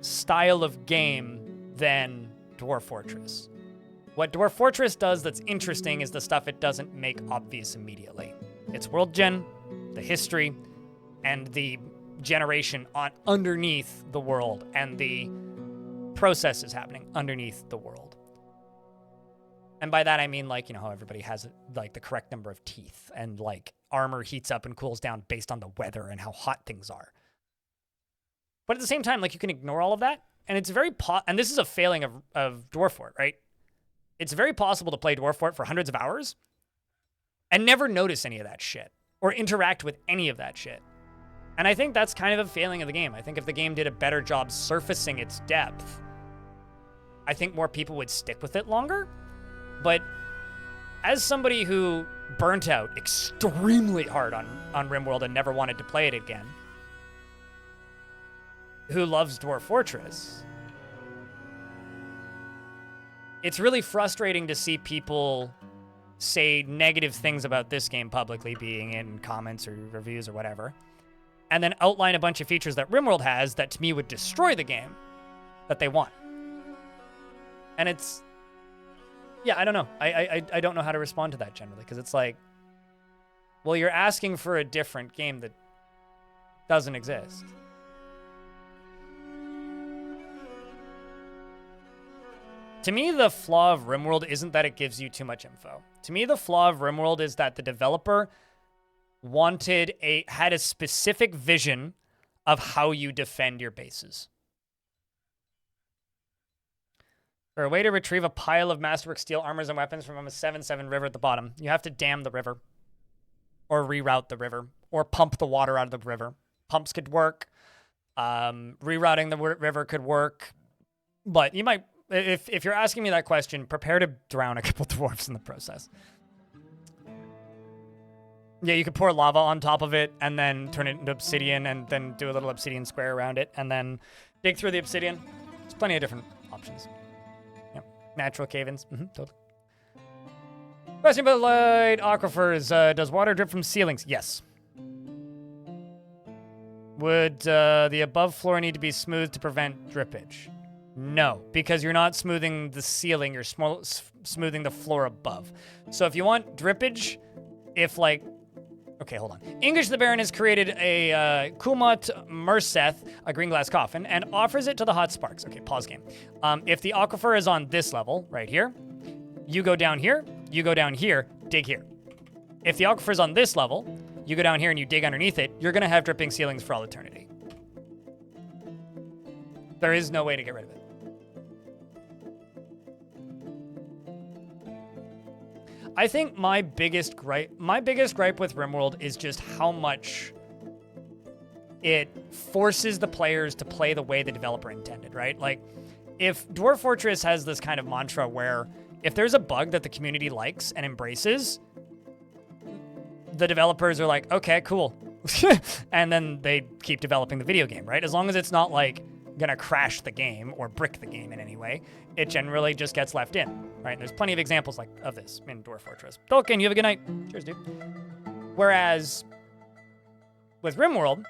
style of game than Dwarf Fortress. What Dwarf Fortress does that's interesting is the stuff it doesn't make obvious immediately. It's world gen, the history, and the generation underneath the world, and the processes happening underneath the world. And by that I mean, like, you know, how everybody has like the correct number of teeth, and like armor heats up and cools down based on the weather and how hot things are. But at the same time, like, you can ignore all of that, and it's very and this is a failing of Dwarf Fort, right? It's very possible to play Dwarf Fort for hundreds of hours and never notice any of that shit or interact with any of that shit. And I think that's kind of a failing of the game. I think if the game did a better job surfacing its depth, I think more people would stick with it longer. But as somebody who burnt out extremely hard on RimWorld and never wanted to play it again, who loves Dwarf Fortress, it's really frustrating to see people say negative things about this game publicly, being in comments or reviews or whatever, and then outline a bunch of features that RimWorld has that to me would destroy the game that they want. And it's, yeah, I don't know. I don't know how to respond to that generally, because it's like, well, you're asking for a different game that doesn't exist. To me, the flaw of RimWorld isn't that it gives you too much info. To me, the flaw of RimWorld is that the developer had a specific vision of how you defend your bases. Or a way to retrieve a pile of Masterwork steel armors and weapons from a 7-7 river at the bottom. You have to dam the river. Or reroute the river. Or pump the water out of the river. Pumps could work. Rerouting the river could work. But you might... If you're asking me that question, prepare to drown a couple dwarves in the process. Yeah, you could pour lava on top of it and then turn it into obsidian and then do a little obsidian square around it and then dig through the obsidian. There's plenty of different options. Yep. Natural cave-ins. Totally. Question about light aquifers. Does water drip from ceilings? Yes. Would the above floor need to be smooth to prevent drippage? No, because you're not smoothing the ceiling, you're smoothing the floor above. So if you want drippage, okay, hold on. English the Baron has created a Kumut Merseth, a green glass coffin, and offers it to the hot sparks. Okay, pause game. If the aquifer is on this level, right here, you go down here, you go down here, dig here. If the aquifer is on this level, you go down here and you dig underneath it, you're going to have dripping ceilings for all eternity. There is no way to get rid of it. I think my biggest gripe with RimWorld is just how much it forces the players to play the way the developer intended, right? Like, if Dwarf Fortress has this kind of mantra where if there's a bug that the community likes and embraces, the developers are like, okay, cool. And then they keep developing the video game, right? As long as it's not like gonna crash the game or brick the game in any way, it generally just gets left in, right? And there's plenty of examples of this in Dwarf Fortress. Tolkien, you have a good night. Cheers, dude. Whereas with RimWorld,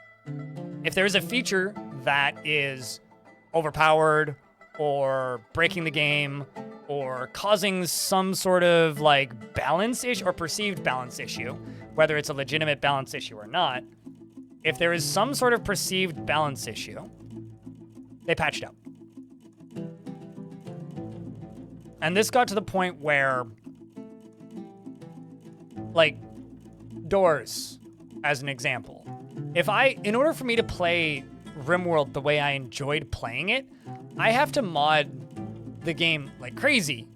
if there's a feature that is overpowered or breaking the game or causing some sort of like balance issue or perceived balance issue, whether it's a legitimate balance issue or not, if there is some sort of perceived balance issue, they patched out. And this got to the point where, like, doors, as an example. In order for me to play RimWorld the way I enjoyed playing it, I have to mod the game like crazy.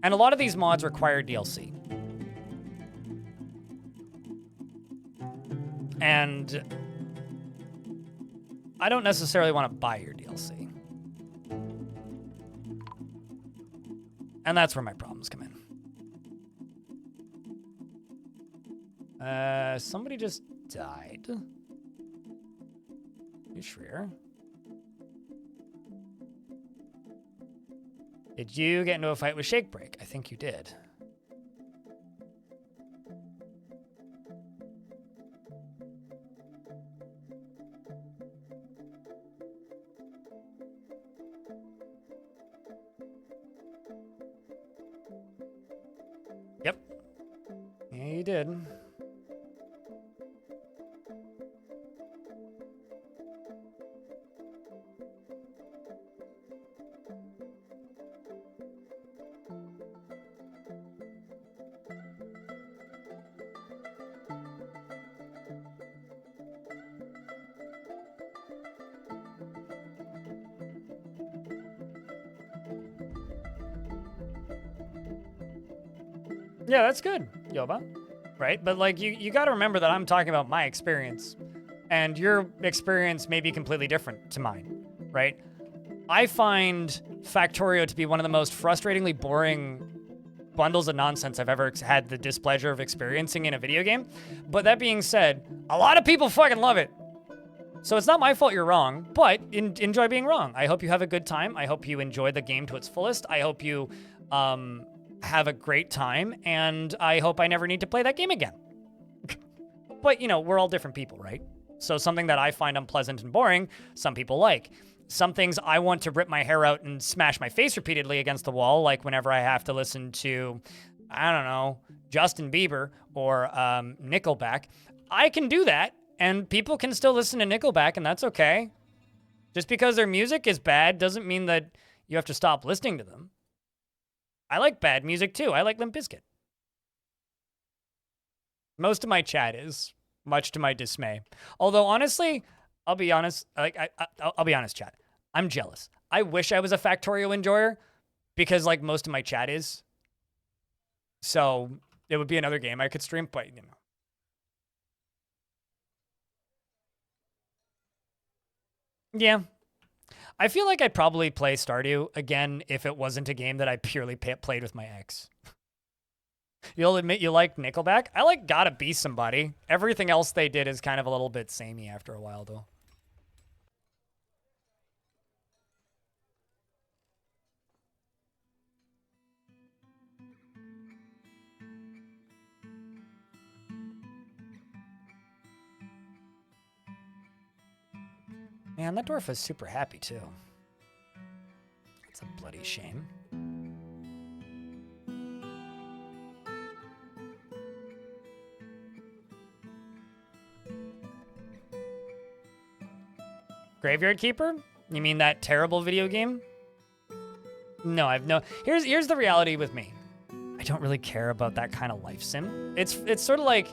And a lot of these mods require DLC. And I don't necessarily want to buy your DLC. And that's where my problems come in. Somebody just died. You sure? Did you get into a fight with Shakebreak? I think you did. Yep. Yeah, you did. Yeah, that's good, Yoba. Right? But like you got to remember that I'm talking about my experience and your experience may be completely different to mine, right? I find Factorio to be one of the most frustratingly boring bundles of nonsense I've ever had the displeasure of experiencing in a video game. But that being said, a lot of people fucking love it. So it's not my fault you're wrong, but enjoy being wrong. I hope you have a good time. I hope you enjoy the game to its fullest. I hope you have a great time, and I hope I never need to play that game again. But, you know, we're all different people, right? So something that I find unpleasant and boring, some people like. Some things I want to rip my hair out and smash my face repeatedly against the wall, like whenever I have to listen to, I don't know, Justin Bieber or Nickelback. I can do that, and people can still listen to Nickelback, and that's okay. Just because their music is bad doesn't mean that you have to stop listening to them. I like bad music too. I like Limp Bizkit. Most of my chat is, much to my dismay. Although honestly, I'll be honest. I'll be honest, chat. I'm jealous. I wish I was a Factorio enjoyer, because like most of my chat is. So it would be another game I could stream, but you know. Yeah. I feel like I'd probably play Stardew again if it wasn't a game that I purely played with my ex. You'll admit you like Nickelback? I like Gotta Be Somebody. Everything else they did is kind of a little bit samey after a while, though. Man, that dwarf was super happy, too. It's a bloody shame. Graveyard Keeper? You mean that terrible video game? No, I've no... Here's the reality with me. I don't really care about that kind of life sim. It's sort of like...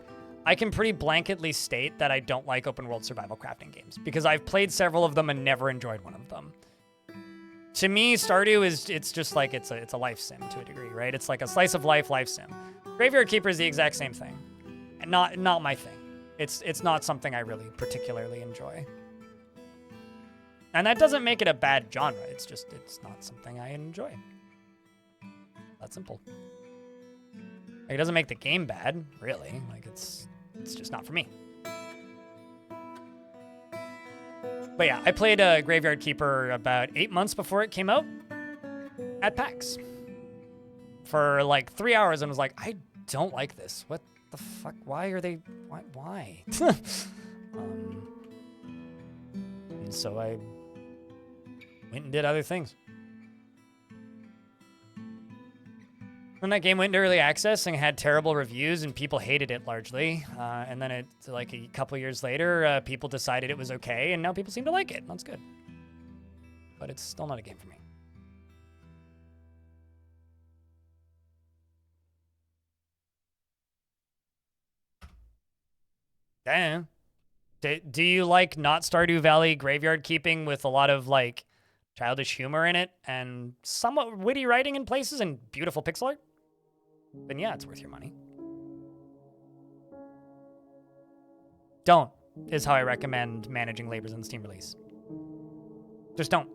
I can pretty blanketly state that I don't like open world survival crafting games, because I've played several of them and never enjoyed one of them. To me, Stardew it's just like it's a life sim to a degree, right? It's like a slice of life sim. Graveyard Keeper is the exact same thing. And not my thing. It's not something I really particularly enjoy. And that doesn't make it a bad genre. It's just, it's not something I enjoy. That simple. Like, it doesn't make the game bad, really. Like, it's just not for me. But yeah, I played Graveyard Keeper about 8 months before it came out at PAX for like 3 hours, and was like, I don't like this. What the fuck? Why are they? Why? And so I went and did other things. When that game went into early access and had terrible reviews and people hated it largely, and then like a couple years later, people decided it was okay, and now people seem to like it. That's good. But it's still not a game for me. Damn. Do you like not Stardew Valley graveyard keeping with a lot of like childish humor in it and somewhat witty writing in places and beautiful pixel art? Then yeah, it's worth your money. Don't is how I recommend managing labors in Steam release. Just don't.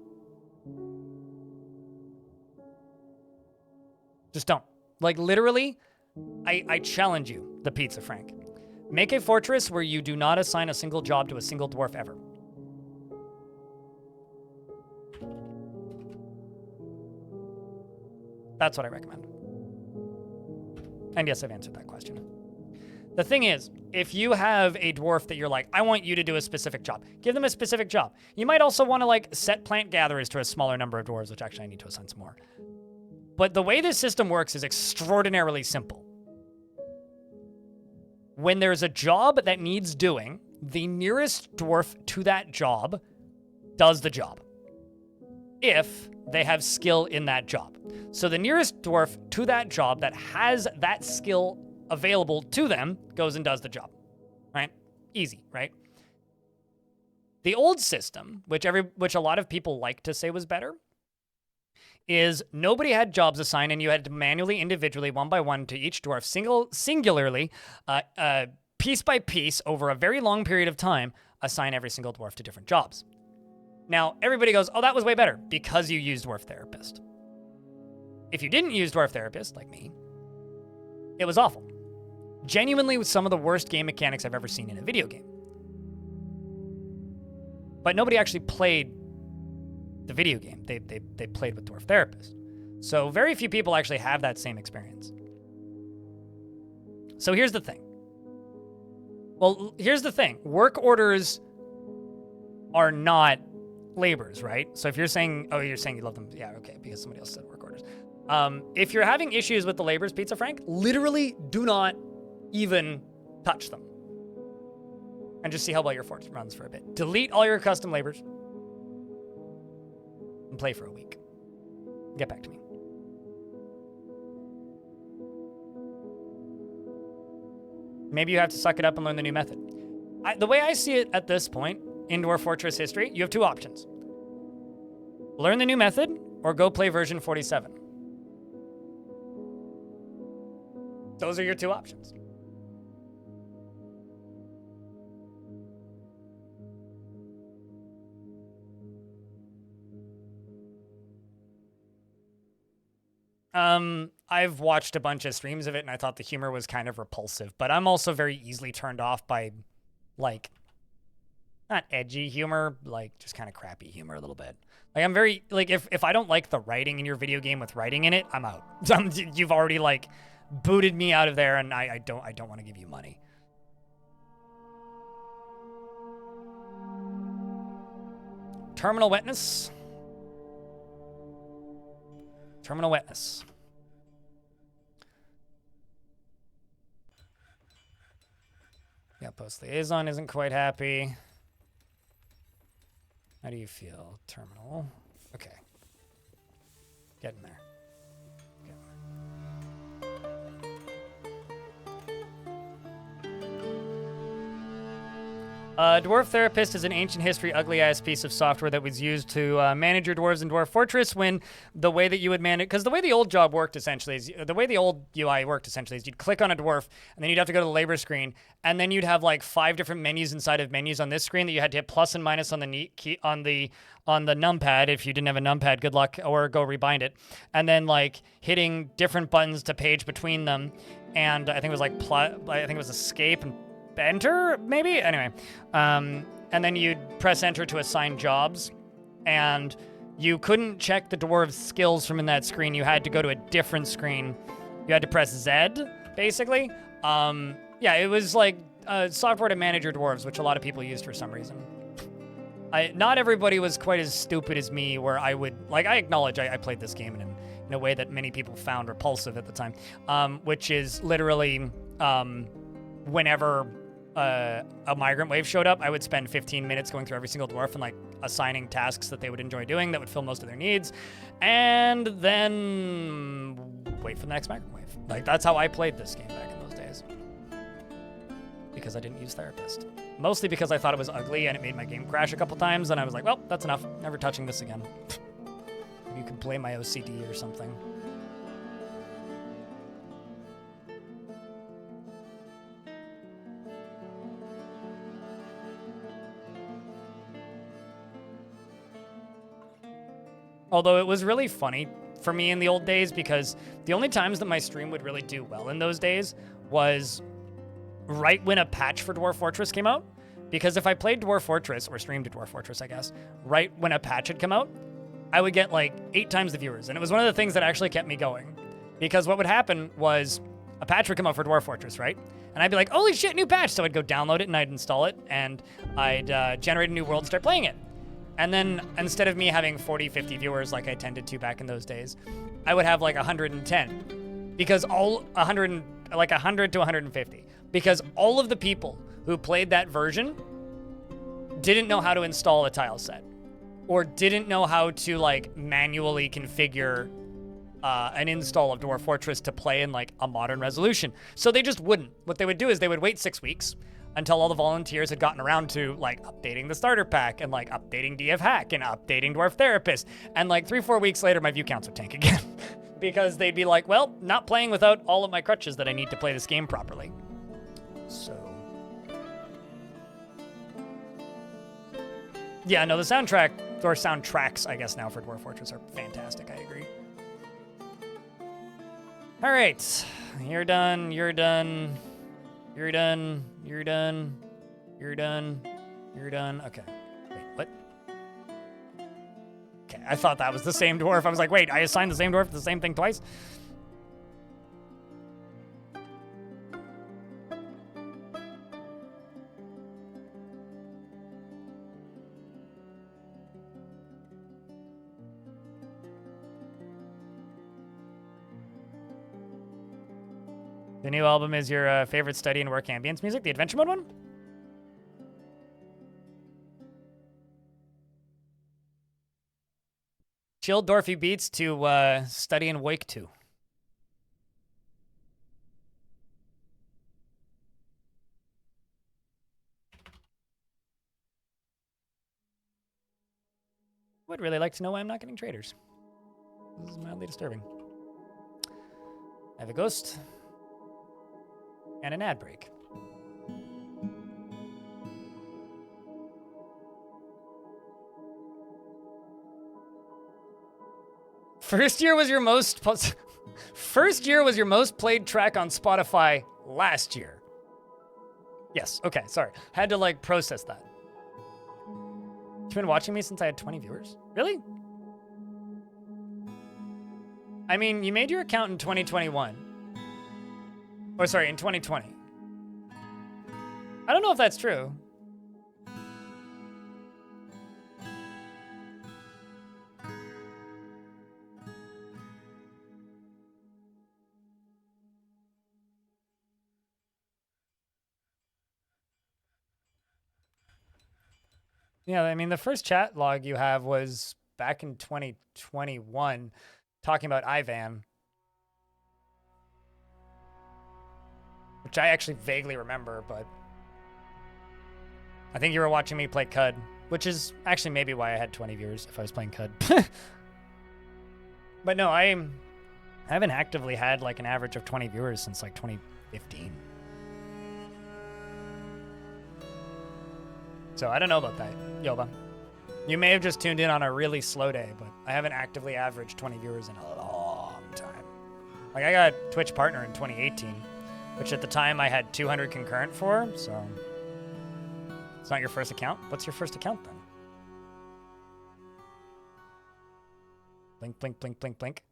Just don't. Like literally, I challenge you, the Pizza Frank. Make a fortress where you do not assign a single job to a single dwarf ever. That's what I recommend. And yes, I've answered that question. The thing is, if you have a dwarf that you're like, I want you to do a specific job, give them a specific job. You might also want to like set plant gatherers to a smaller number of dwarves, which actually I need to assign some more. But the way this system works is extraordinarily simple. When there's a job that needs doing, the nearest dwarf to that job does the job, if they have skill in that job. So the nearest dwarf to that job that has that skill available to them goes and does the job, right? Easy, right? The old system, which a lot of people like to say was better, is nobody had jobs assigned, and you had to manually, individually, one by one, to each dwarf, singularly, piece by piece, over a very long period of time, assign every single dwarf to different jobs. Now, everybody goes, oh, that was way better, because you used Dwarf Therapist. If you didn't use Dwarf Therapist, like me, it was awful. Genuinely was some of the worst game mechanics I've ever seen in a video game. But nobody actually played the video game. They played with Dwarf Therapist. So very few people actually have that same experience. So here's the thing. Well, here's the thing. Work orders are not labors, right? So if you're saying, oh, you're saying you love them. Yeah, okay, because somebody else said work orders. If you're having issues with the labors, Pizza Frank, literally do not even touch them. And just see how well your fort runs for a bit. Delete all your custom labors. And play for a week. Get back to me. Maybe you have to suck it up and learn the new method. The way I see it at this point in Dwarf Fortress history, you have two options. Learn the new method or go play version 47. Those are your two options. I've watched a bunch of streams of it and I thought the humor was kind of repulsive, but I'm also very easily turned off by, like, not edgy humor, like just kind of crappy humor a little bit. Like I'm very, like if I don't like the writing in your video game with writing in it, I'm out. You've already like booted me out of there and I don't want to give you money. Terminal wetness. Terminal wetness. Yeah, post liaison isn't quite happy. How do you feel, terminal? Okay. Get in there. Dwarf Therapist is an ancient history, ugly-ass piece of software that was used to manage your dwarves in Dwarf Fortress when the way that you would manage... Because the way the old job worked, essentially, is... The way the old UI worked, essentially, is you'd click on a dwarf, and then you'd have to go to the labor screen, and then you'd have, like, 5 different menus inside of menus on this screen that you had to hit plus and minus on the key, on the numpad. If you didn't have a numpad, good luck, or go rebind it. And then, like, hitting different buttons to page between them, and I think it was, like, I think it was escape and enter, maybe? Anyway. And then you'd press enter to assign jobs, and you couldn't check the dwarves' skills from in that screen. You had to go to a different screen. You had to press Z, basically. Yeah, it was like software to manage your dwarves, which a lot of people used for some reason. Not everybody was quite as stupid as me, where I would... Like, I acknowledge I played this game in a way that many people found repulsive at the time, which is literally whenever... a migrant wave showed up, I would spend 15 minutes going through every single dwarf and like assigning tasks that they would enjoy doing that would fill most of their needs, and then wait for the next migrant wave. Like that's how I played this game back in those days. Because I didn't use Therapist. Mostly because I thought it was ugly and it made my game crash a couple times, and I was like, well, that's enough. Never touching this again. You can play my OCD or something. Although it was really funny for me in the old days because the only times that my stream would really do well in those days was right when a patch for Dwarf Fortress came out. Because if I played Dwarf Fortress, or streamed Dwarf Fortress, I guess, right when a patch had come out, I would get like 8 times the viewers. And it was one of the things that actually kept me going. Because what would happen was a patch would come out for Dwarf Fortress, right? And I'd be like, holy shit, new patch. So I'd go download it and I'd install it and I'd generate a new world and start playing it. And then instead of me having 40, 50 viewers like I tended to back in those days, I would have like 110 because 100 to 150 because all of the people who played that version didn't know how to install a tile set or didn't know how to like manually configure an install of Dwarf Fortress to play in like a modern resolution. So they just wouldn't. What they would do is they would wait 6 weeks until all the volunteers had gotten around to like updating the starter pack and like updating DF Hack and updating Dwarf Therapist. And like 3-4 weeks later, my view counts would tank again because they'd be like, well, not playing without all of my crutches that I need to play this game properly. So. Yeah, no, the soundtrack, or soundtracks, I guess now for Dwarf Fortress are fantastic. I agree. All right, you're done, you're done. You're done. You're done. You're done. You're done. Okay. Wait, what? Okay. I thought that was the same dwarf. I was like, wait, I assigned the same dwarf to the same thing twice? The new album is your favorite study and work ambience music, the adventure mode one? Chill Dorfy beats to study and wake to. Would really like to know why I'm not getting traders. This is mildly disturbing. I have a ghost and an ad break. First year was your most played track on Spotify last year. Yes, okay, sorry. Had to like process that. You've been watching me since I had 20 viewers? Really? I mean, you made your account in 2021. Or sorry, in 2020. I don't know if that's true. Yeah, I mean, the first chat log you have was back in 2021 talking about Ivan. Which I actually vaguely remember, but I think you were watching me play Cud, which is actually maybe why I had 20 viewers if I was playing Cud. But no, I haven't actively had like an average of 20 viewers since like 2015. So I don't know about that, Yoba. You may have just tuned in on a really slow day, but I haven't actively averaged 20 viewers in a long time. Like I got Twitch partner in 2018, which at the time I had 200 concurrent for, so it's not your first account. What's your first account then? Blink, blink, blink, blink, blink.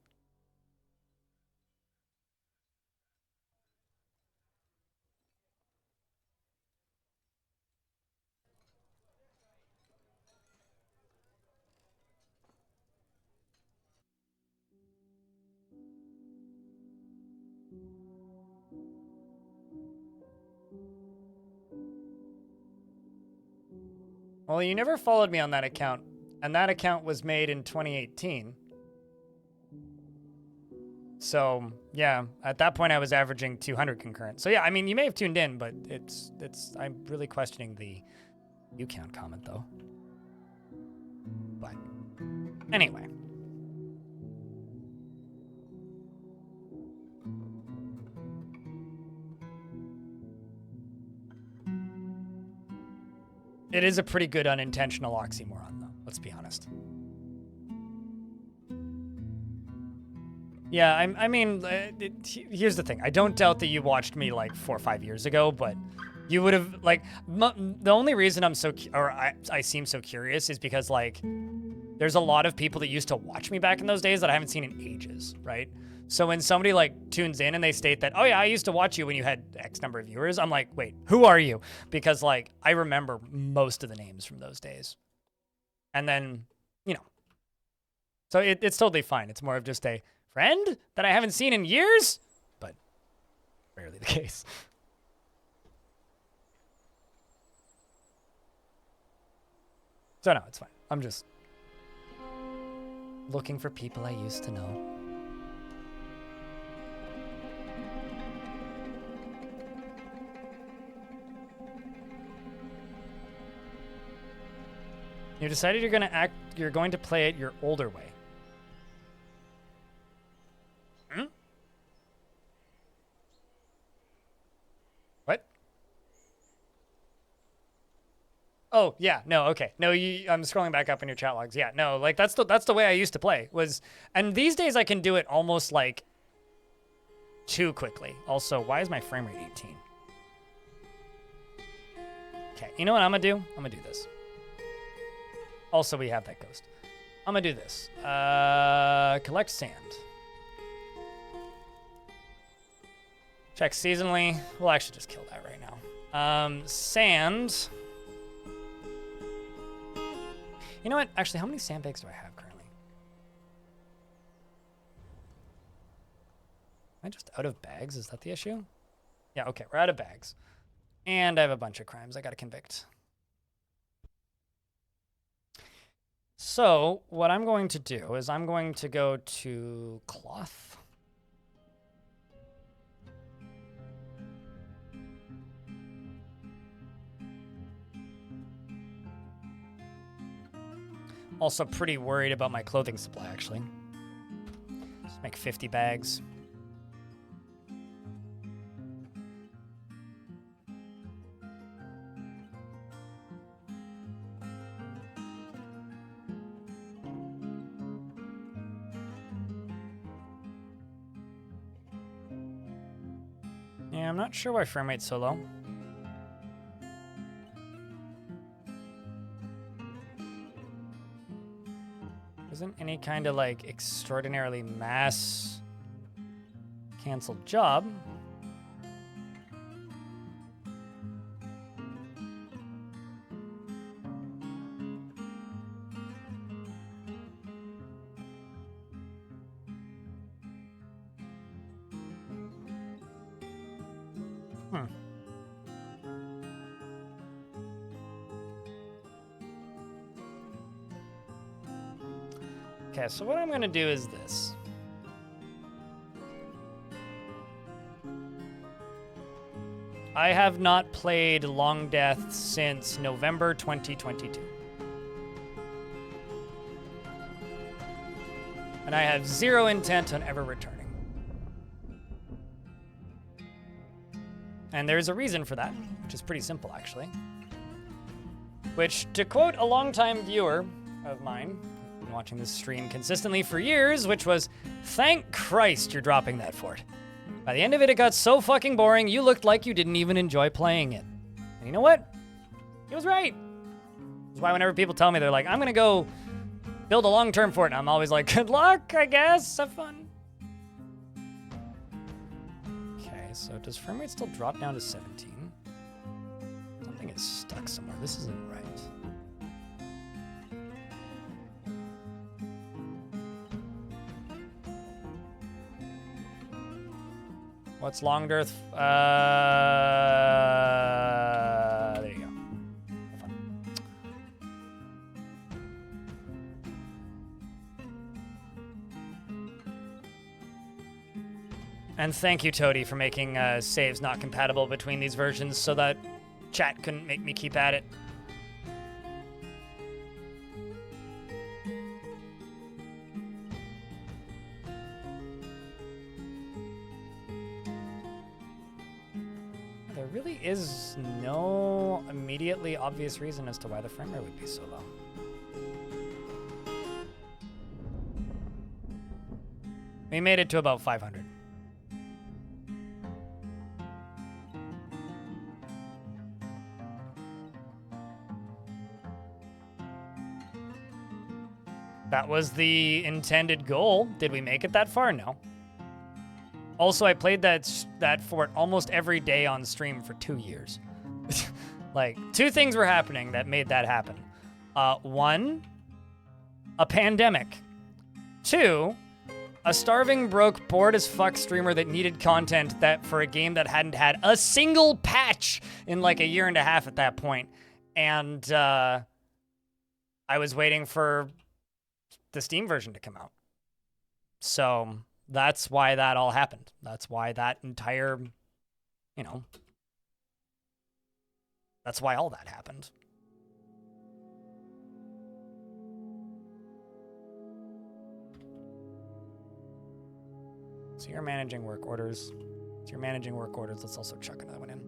Well, you never followed me on that account, and that account was made in 2018. So, yeah, at that point I was averaging 200 concurrent. So, yeah, I mean, you may have tuned in, but I'm really questioning the view count comment, though. But, anyway. It is a pretty good unintentional oxymoron, though. Let's be honest. Yeah, I mean, here's the thing. I don't doubt that you watched me like 4 or 5 years ago, but you would have like the only reason I seem so curious is because like there's a lot of people that used to watch me back in those days that I haven't seen in ages, right? So when somebody like tunes in and they state that, oh yeah, I used to watch you when you had X number of viewers, I'm like, wait, who are you? Because like I remember most of the names from those days. And then, you know, so it's totally fine. It's more of just a friend that I haven't seen in years, but rarely the case. So no, it's fine. I'm just looking for people I used to know. You decided you're going to play it your older way. Hmm? What? Oh, yeah, no, okay. No, I'm scrolling back up in your chat logs. Yeah, no, like that's the way I used to play and these days I can do it almost like too quickly. Also, why is my frame rate 18? Okay, you know what I'm gonna do? I'm gonna do this. Also, we have that ghost. I'm gonna do this. Collect sand. Check seasonally. We'll actually just kill that right now. Sand. You know what? Actually, how many sandbags do I have currently? Am I just out of bags? Is that the issue? Yeah, okay, we're out of bags. And I have a bunch of crimes I gotta convict. So, what I'm going to do is I'm going to go to cloth. Also pretty worried about my clothing supply, actually. Let's make 50 bags. Yeah, I'm not sure why frame rate's so low. Isn't any kind of like extraordinarily mass canceled job. Okay, so what I'm gonna do is this. I have not played Long Death since November 2022. And I have zero intent on ever returning. And there's a reason for that, which is pretty simple, actually. Which, to quote a longtime viewer of mine, been watching this stream consistently for years, which was, "Thank Christ you're dropping that fort. By the end of it, it got so fucking boring, you looked like you didn't even enjoy playing it." And you know what? He was right. That's why whenever people tell me, they're like, "I'm gonna go build a long-term fort," and I'm always like, "Good luck, I guess. Have fun." Okay, so does frame rate still drop down to 17? Something is stuck somewhere. This isn't right. What's Long Death? There you go. Have fun. And thank you, Toady, for making saves not compatible between these versions so that chat couldn't make me keep at it. There really is no immediately obvious reason as to why the frame rate would be so low. We made it to about 500. That was the intended goal. Did we make it that far? No. Also, I played that fort almost every day on stream for 2 years. Like, two things were happening that made that happen. One, a pandemic. Two, a starving, broke, bored as fuck streamer that needed content that for a game that hadn't had a single patch in like a year and a half at that point. And I was waiting for the Steam version to come out. So that's why that all happened. That's why that entire, you know, that's why all that happened. So you're managing work orders. So you're managing work orders. Let's also chuck another one in.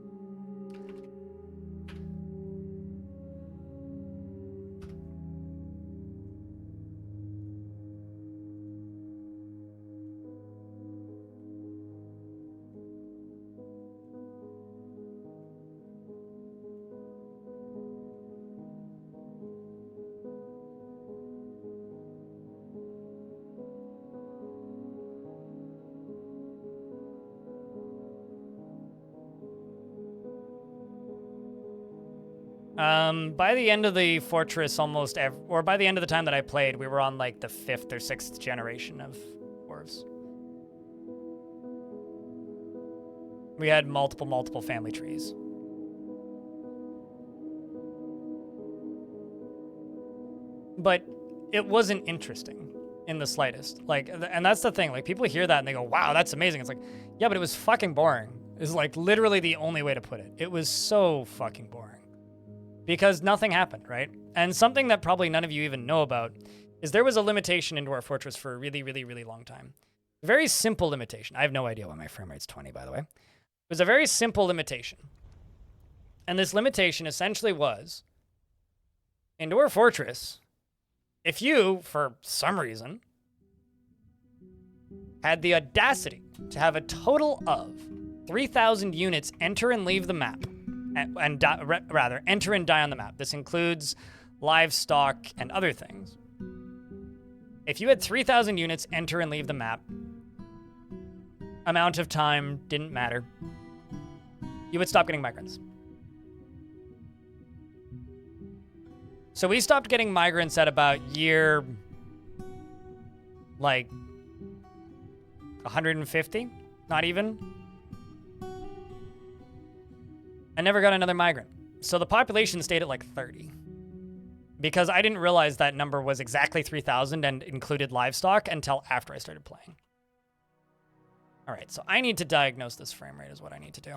By the end of the fortress, or by the end of the time that I played, we were on like the 5th or 6th generation of dwarves. We had multiple family trees. But it wasn't interesting in the slightest. Like, and that's the thing. Like, people hear that and they go, wow, that's amazing. It's like, yeah, but it was fucking boring. Is like literally the only way to put it. It was so fucking boring. Because nothing happened, right? And something that probably none of you even know about is there was a limitation in Dwarf Fortress for a really long time. A very simple limitation. I have no idea why my frame rate's 20, by the way. It was a very simple limitation. And this limitation essentially was, in Dwarf Fortress, if you, for some reason, had the audacity to have a total of 3,000 units enter and leave the map, rather, enter and die on the map. This includes livestock and other things. If you had 3,000 units enter and leave the map, amount of time didn't matter, you would stop getting migrants. So we stopped getting migrants at about year, like, 150, not even. I never got another migrant. So the population stayed at like 30. Because I didn't realize that number was exactly 3,000 and included livestock until after I started playing. All right, so I need to diagnose this frame rate is what I need to do.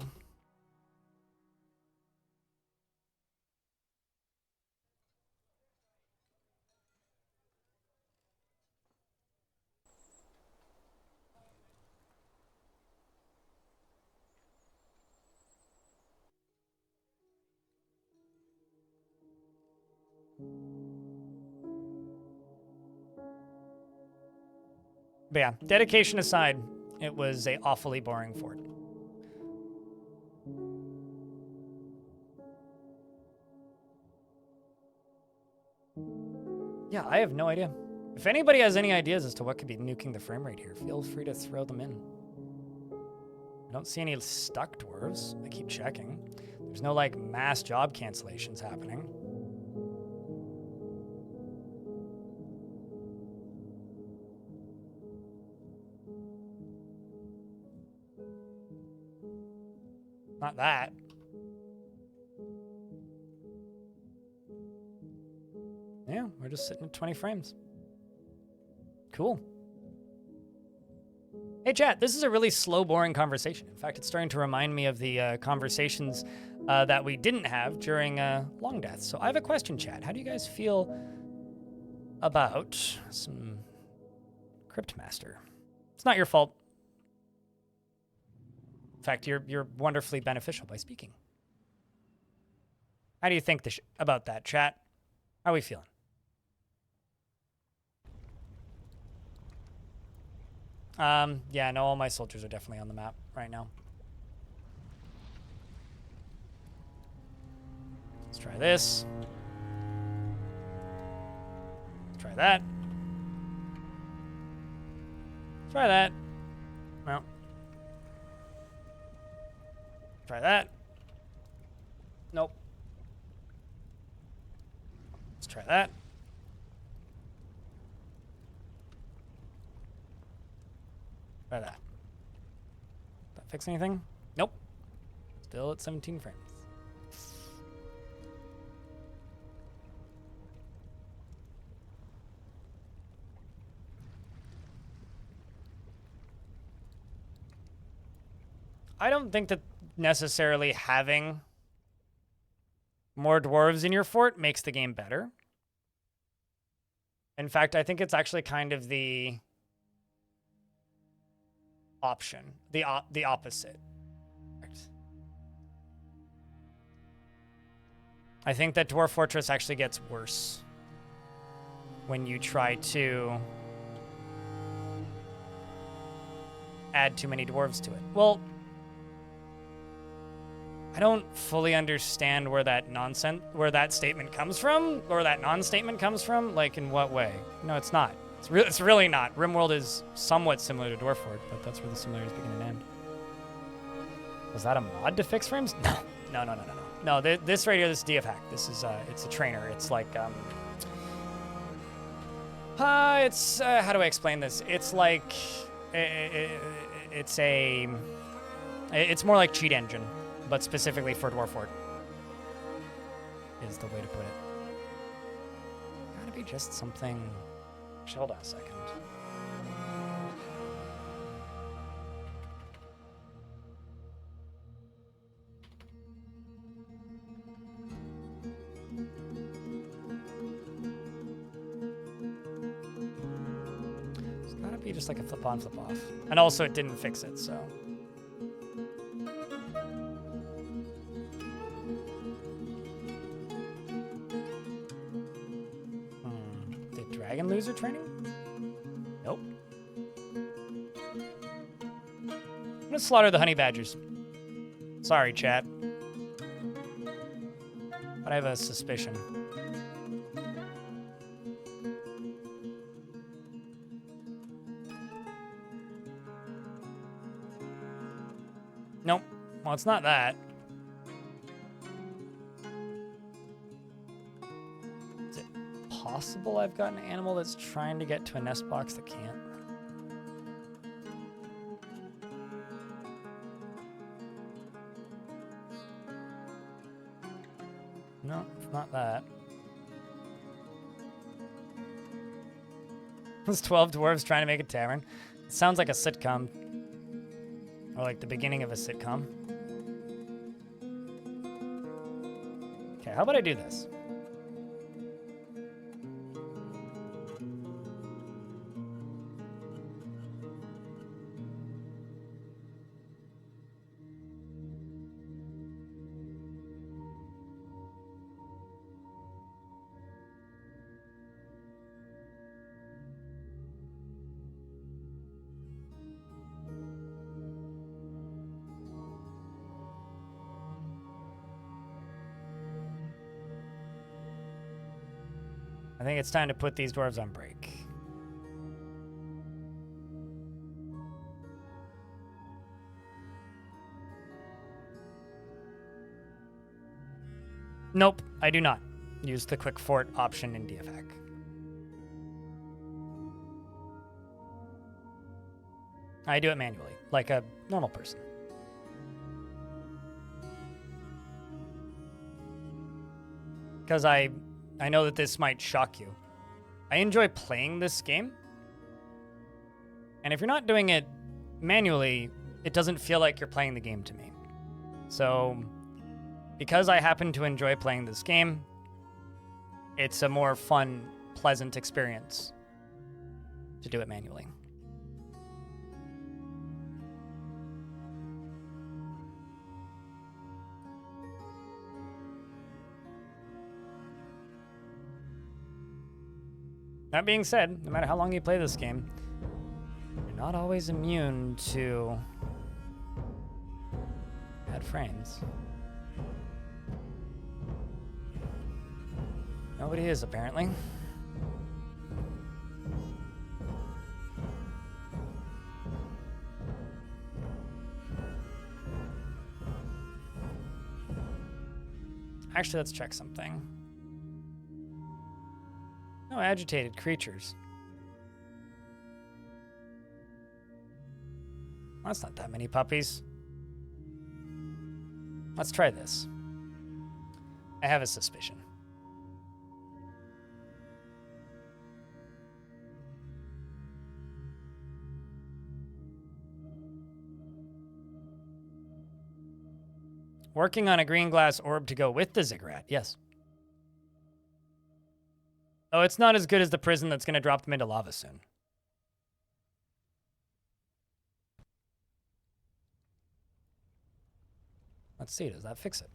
But yeah, dedication aside, it was a awfully boring fort. Yeah, I have no idea. If anybody has any ideas as to what could be nuking the frame rate here, feel free to throw them in. I don't see any stuck dwarves. I keep checking. There's no, like, mass job cancellations happening. Not that. Yeah, we're just sitting at 20 frames. Cool. Hey, chat, this is a really slow, boring conversation. In fact, it's starting to remind me of the conversations that we didn't have during Long Death. So I have a question, chat. How do you guys feel about some Cryptmaster? It's not your fault. In fact, you're wonderfully beneficial by speaking. How do you think about that, chat? How are we feeling? Yeah, no, all my soldiers are definitely on the map right now. Let's try this. Let's try that. Try that. No. Try that. Nope. Let's try that. Try that. Did that fix anything? Nope. Still at 17 frames. I don't think that necessarily having more dwarves in your fort makes the game better. In fact, I think it's actually kind of the option, the opposite. I think that Dwarf Fortress actually gets worse when you try to add too many dwarves to it. Well, I don't fully understand where that statement comes from, or that non-statement comes from. Like, in what way? No, it's not. It's really not. RimWorld is somewhat similar to Dwarf Fort, but that's where the similarities begin and end. Was that a mod to fix frames? No. No, this right here, this DF hack. This is it's a trainer. It's like it's how do I explain this? It's like it's more like cheat engine, but specifically for Dwarf Fort is the way to put it. Gotta be just something. Actually, hold on a second. It's gotta be just like a flip on, flip off. And also it didn't fix it, so. Did Dragon loser training? Nope. I'm gonna slaughter the honey badgers. Sorry, chat. But I have a suspicion. Nope. Well, it's not that. Is it possible I've got an animal that's trying to get to a nest box that can't? No, it's not that. There's 12 dwarves trying to make a tavern. It sounds like a sitcom. Or like the beginning of a sitcom. Okay, how about I do this? I think it's time to put these dwarves on break. Nope, I do not. Use the quick fort option in DFAC. I do it manually, like a normal person. Because I know that this might shock you. I enjoy playing this game. And if you're not doing it manually, it doesn't feel like you're playing the game to me. So, because I happen to enjoy playing this game, it's a more fun, pleasant experience to do it manually. That being said, no matter how long you play this game, you're not always immune to bad frames. Nobody is, apparently. Actually, let's check something. No agitated creatures. Well, that's not that many puppies. Let's try this. I have a suspicion. Working on a green glass orb to go with the ziggurat. Yes. Oh, it's not as good as the prison that's going to drop them into lava soon. Let's see, does that fix it?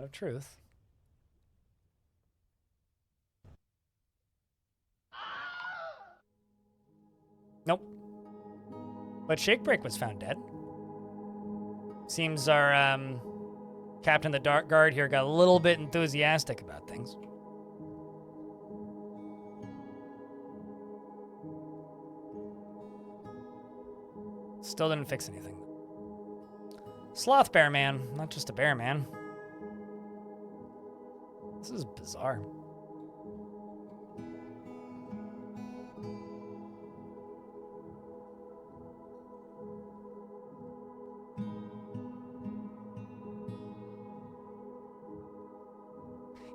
Of truth. Nope. But Shakebreak was found dead. Seems our Captain the Dark Guard here got a little bit enthusiastic about things. Still didn't fix anything. Sloth bear man, not just a bear man. This is bizarre.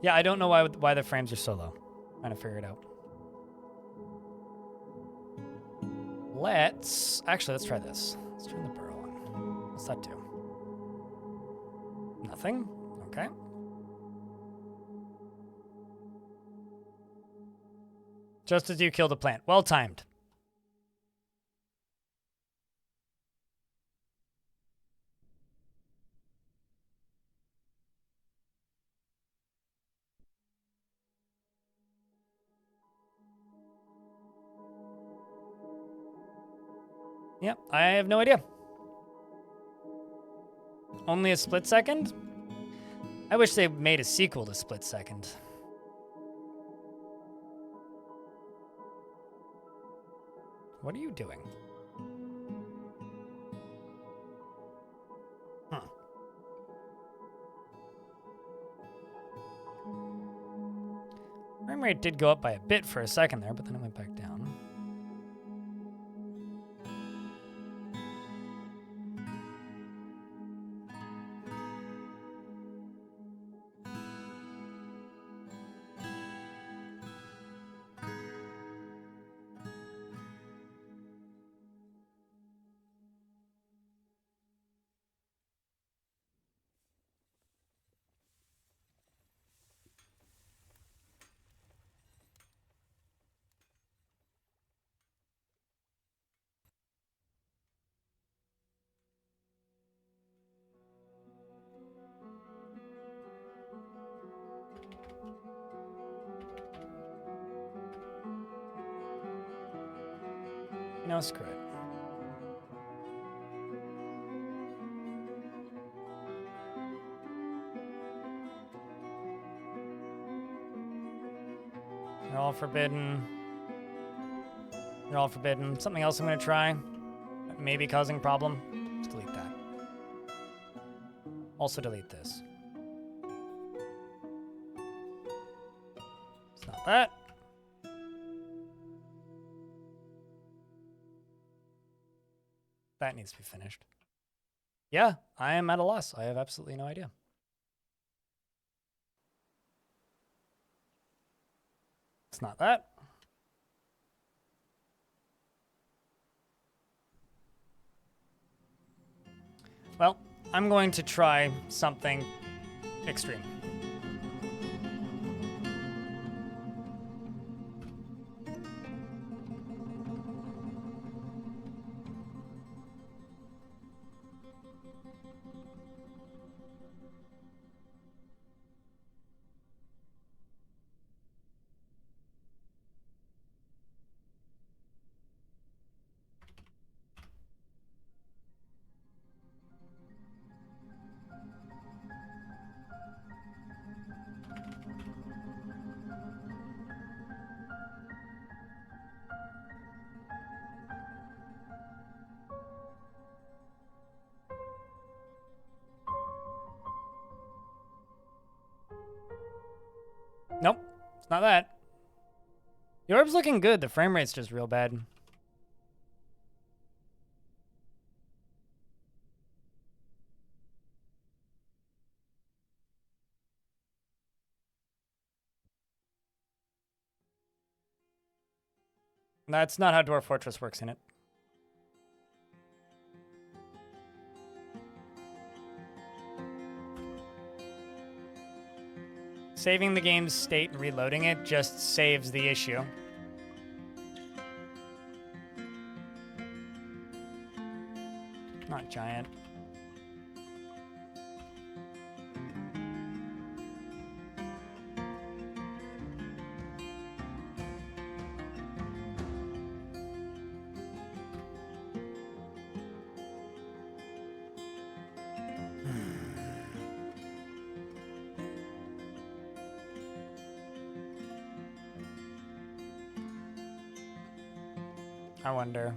Yeah, I don't know why the frames are so low. Trying to figure it out. Let's try this. Let's turn the burrow on. What's that do? Nothing? Okay. Just as you kill the plant. Well timed. Yep, I have no idea. Only a split second? I wish they made a sequel to Split Second. What are you doing? Huh. Frame rate did go up by a bit for a second there, but then it went back down. No, screw it. They're all forbidden. They're all forbidden. Something else I'm going to try. That may be causing a problem. Just delete that. Also delete this. It's not that. That needs to be finished. Yeah, I am at a loss. I have absolutely no idea. It's not that. Well, I'm going to try something extreme. Nope, it's not that. The orb's looking good. The frame rate's just real bad. That's not how Dwarf Fortress works in it. Saving the game's state and reloading it just saves the issue. Not giant. I wonder.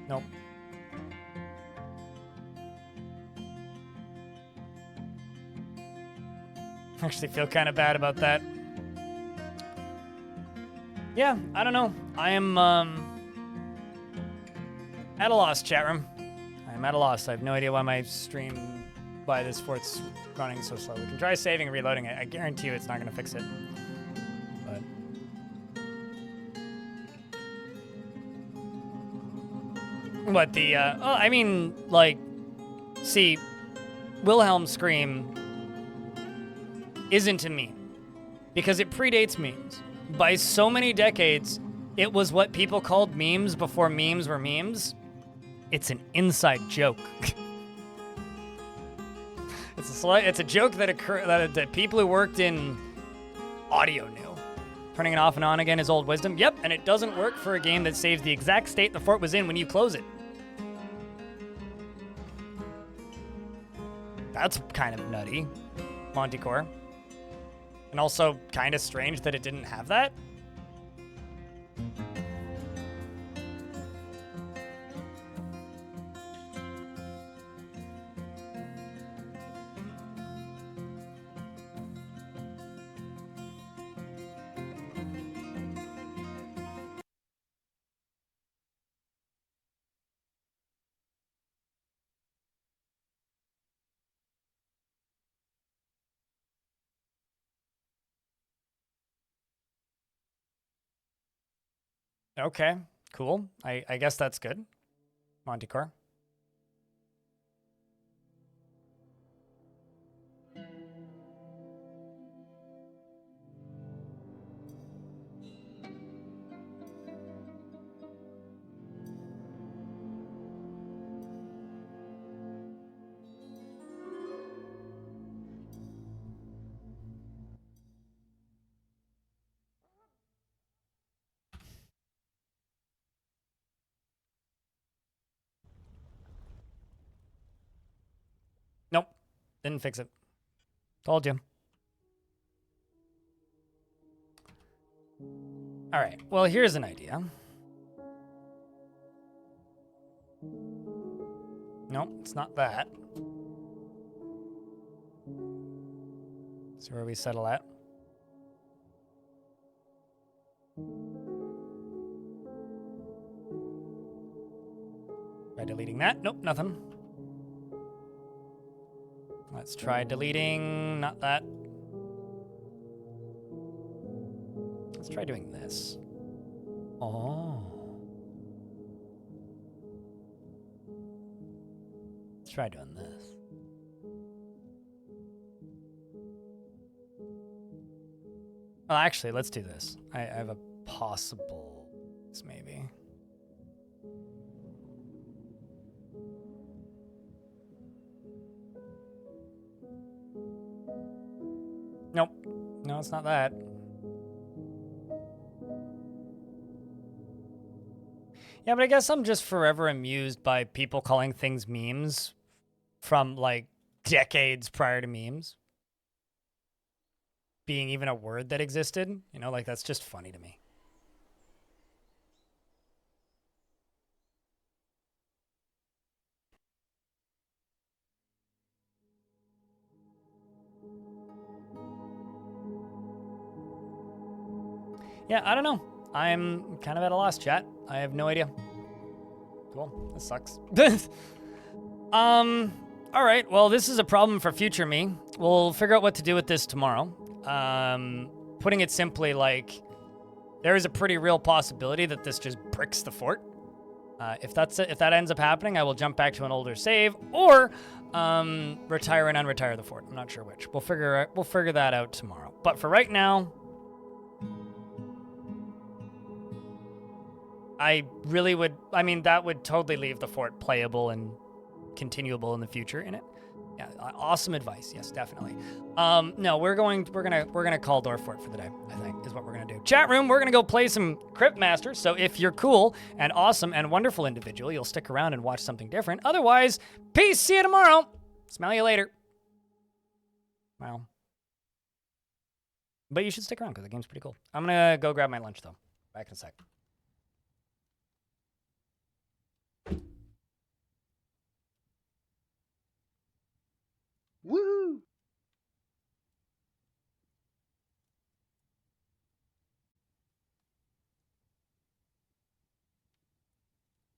Nope. Actually feel kind of bad about that. Yeah, I don't know. I am at a loss, chat room. I am at a loss. I have no idea why my stream, why this fort's running so slow. We can try saving and reloading it. I guarantee you it's not going to fix it. But what the, oh, I mean, like, see, Wilhelm Scream isn't a meme because it predates memes. By so many decades, it was what people called memes before memes were memes. It's an inside joke. It's a joke that people who worked in audio knew. Turning it off and on again is old wisdom. Yep, and it doesn't work for a game that saves the exact state the fort was in when you close it. That's kind of nutty, Montecore. And also kind of strange that it didn't have that. Okay, cool. I guess that's good. Montecore. Nope, didn't fix it. Told you. All right, well, here's an idea. Nope, it's not that. See where we settle at. Try deleting that. Nope, nothing. Let's try deleting, not that. Let's try doing this. Oh. Let's try doing this. Well, actually, let's do this. I have a possible, maybe. Nope. No, it's not that. Yeah, but I guess I'm just forever amused by people calling things memes from, like, decades prior to memes being even a word that existed. You know, like, that's just funny to me. Yeah, I don't know. I'm kind of at a loss, chat. I have no idea. Cool. This sucks. All right. Well, this is a problem for future me. We'll figure out what to do with this tomorrow. Putting it simply, like, there is a pretty real possibility that this just bricks the fort. If that ends up happening, I will jump back to an older save or retire and unretire the fort. I'm not sure which. We'll figure that out tomorrow. But for right now, I really would. I mean, that would totally leave the fort playable and continuable in the future in it. Yeah, awesome advice. Yes, definitely. No, we're gonna call Dwarf Fort for the day, I think, is what we're gonna do. Chat room, we're gonna go play some Crypt Master. So if you're cool and awesome and wonderful individual, you'll stick around and watch something different. Otherwise, peace. See you tomorrow. Smell you later. Well, but you should stick around because the game's pretty cool. I'm gonna go grab my lunch though. Back in a sec.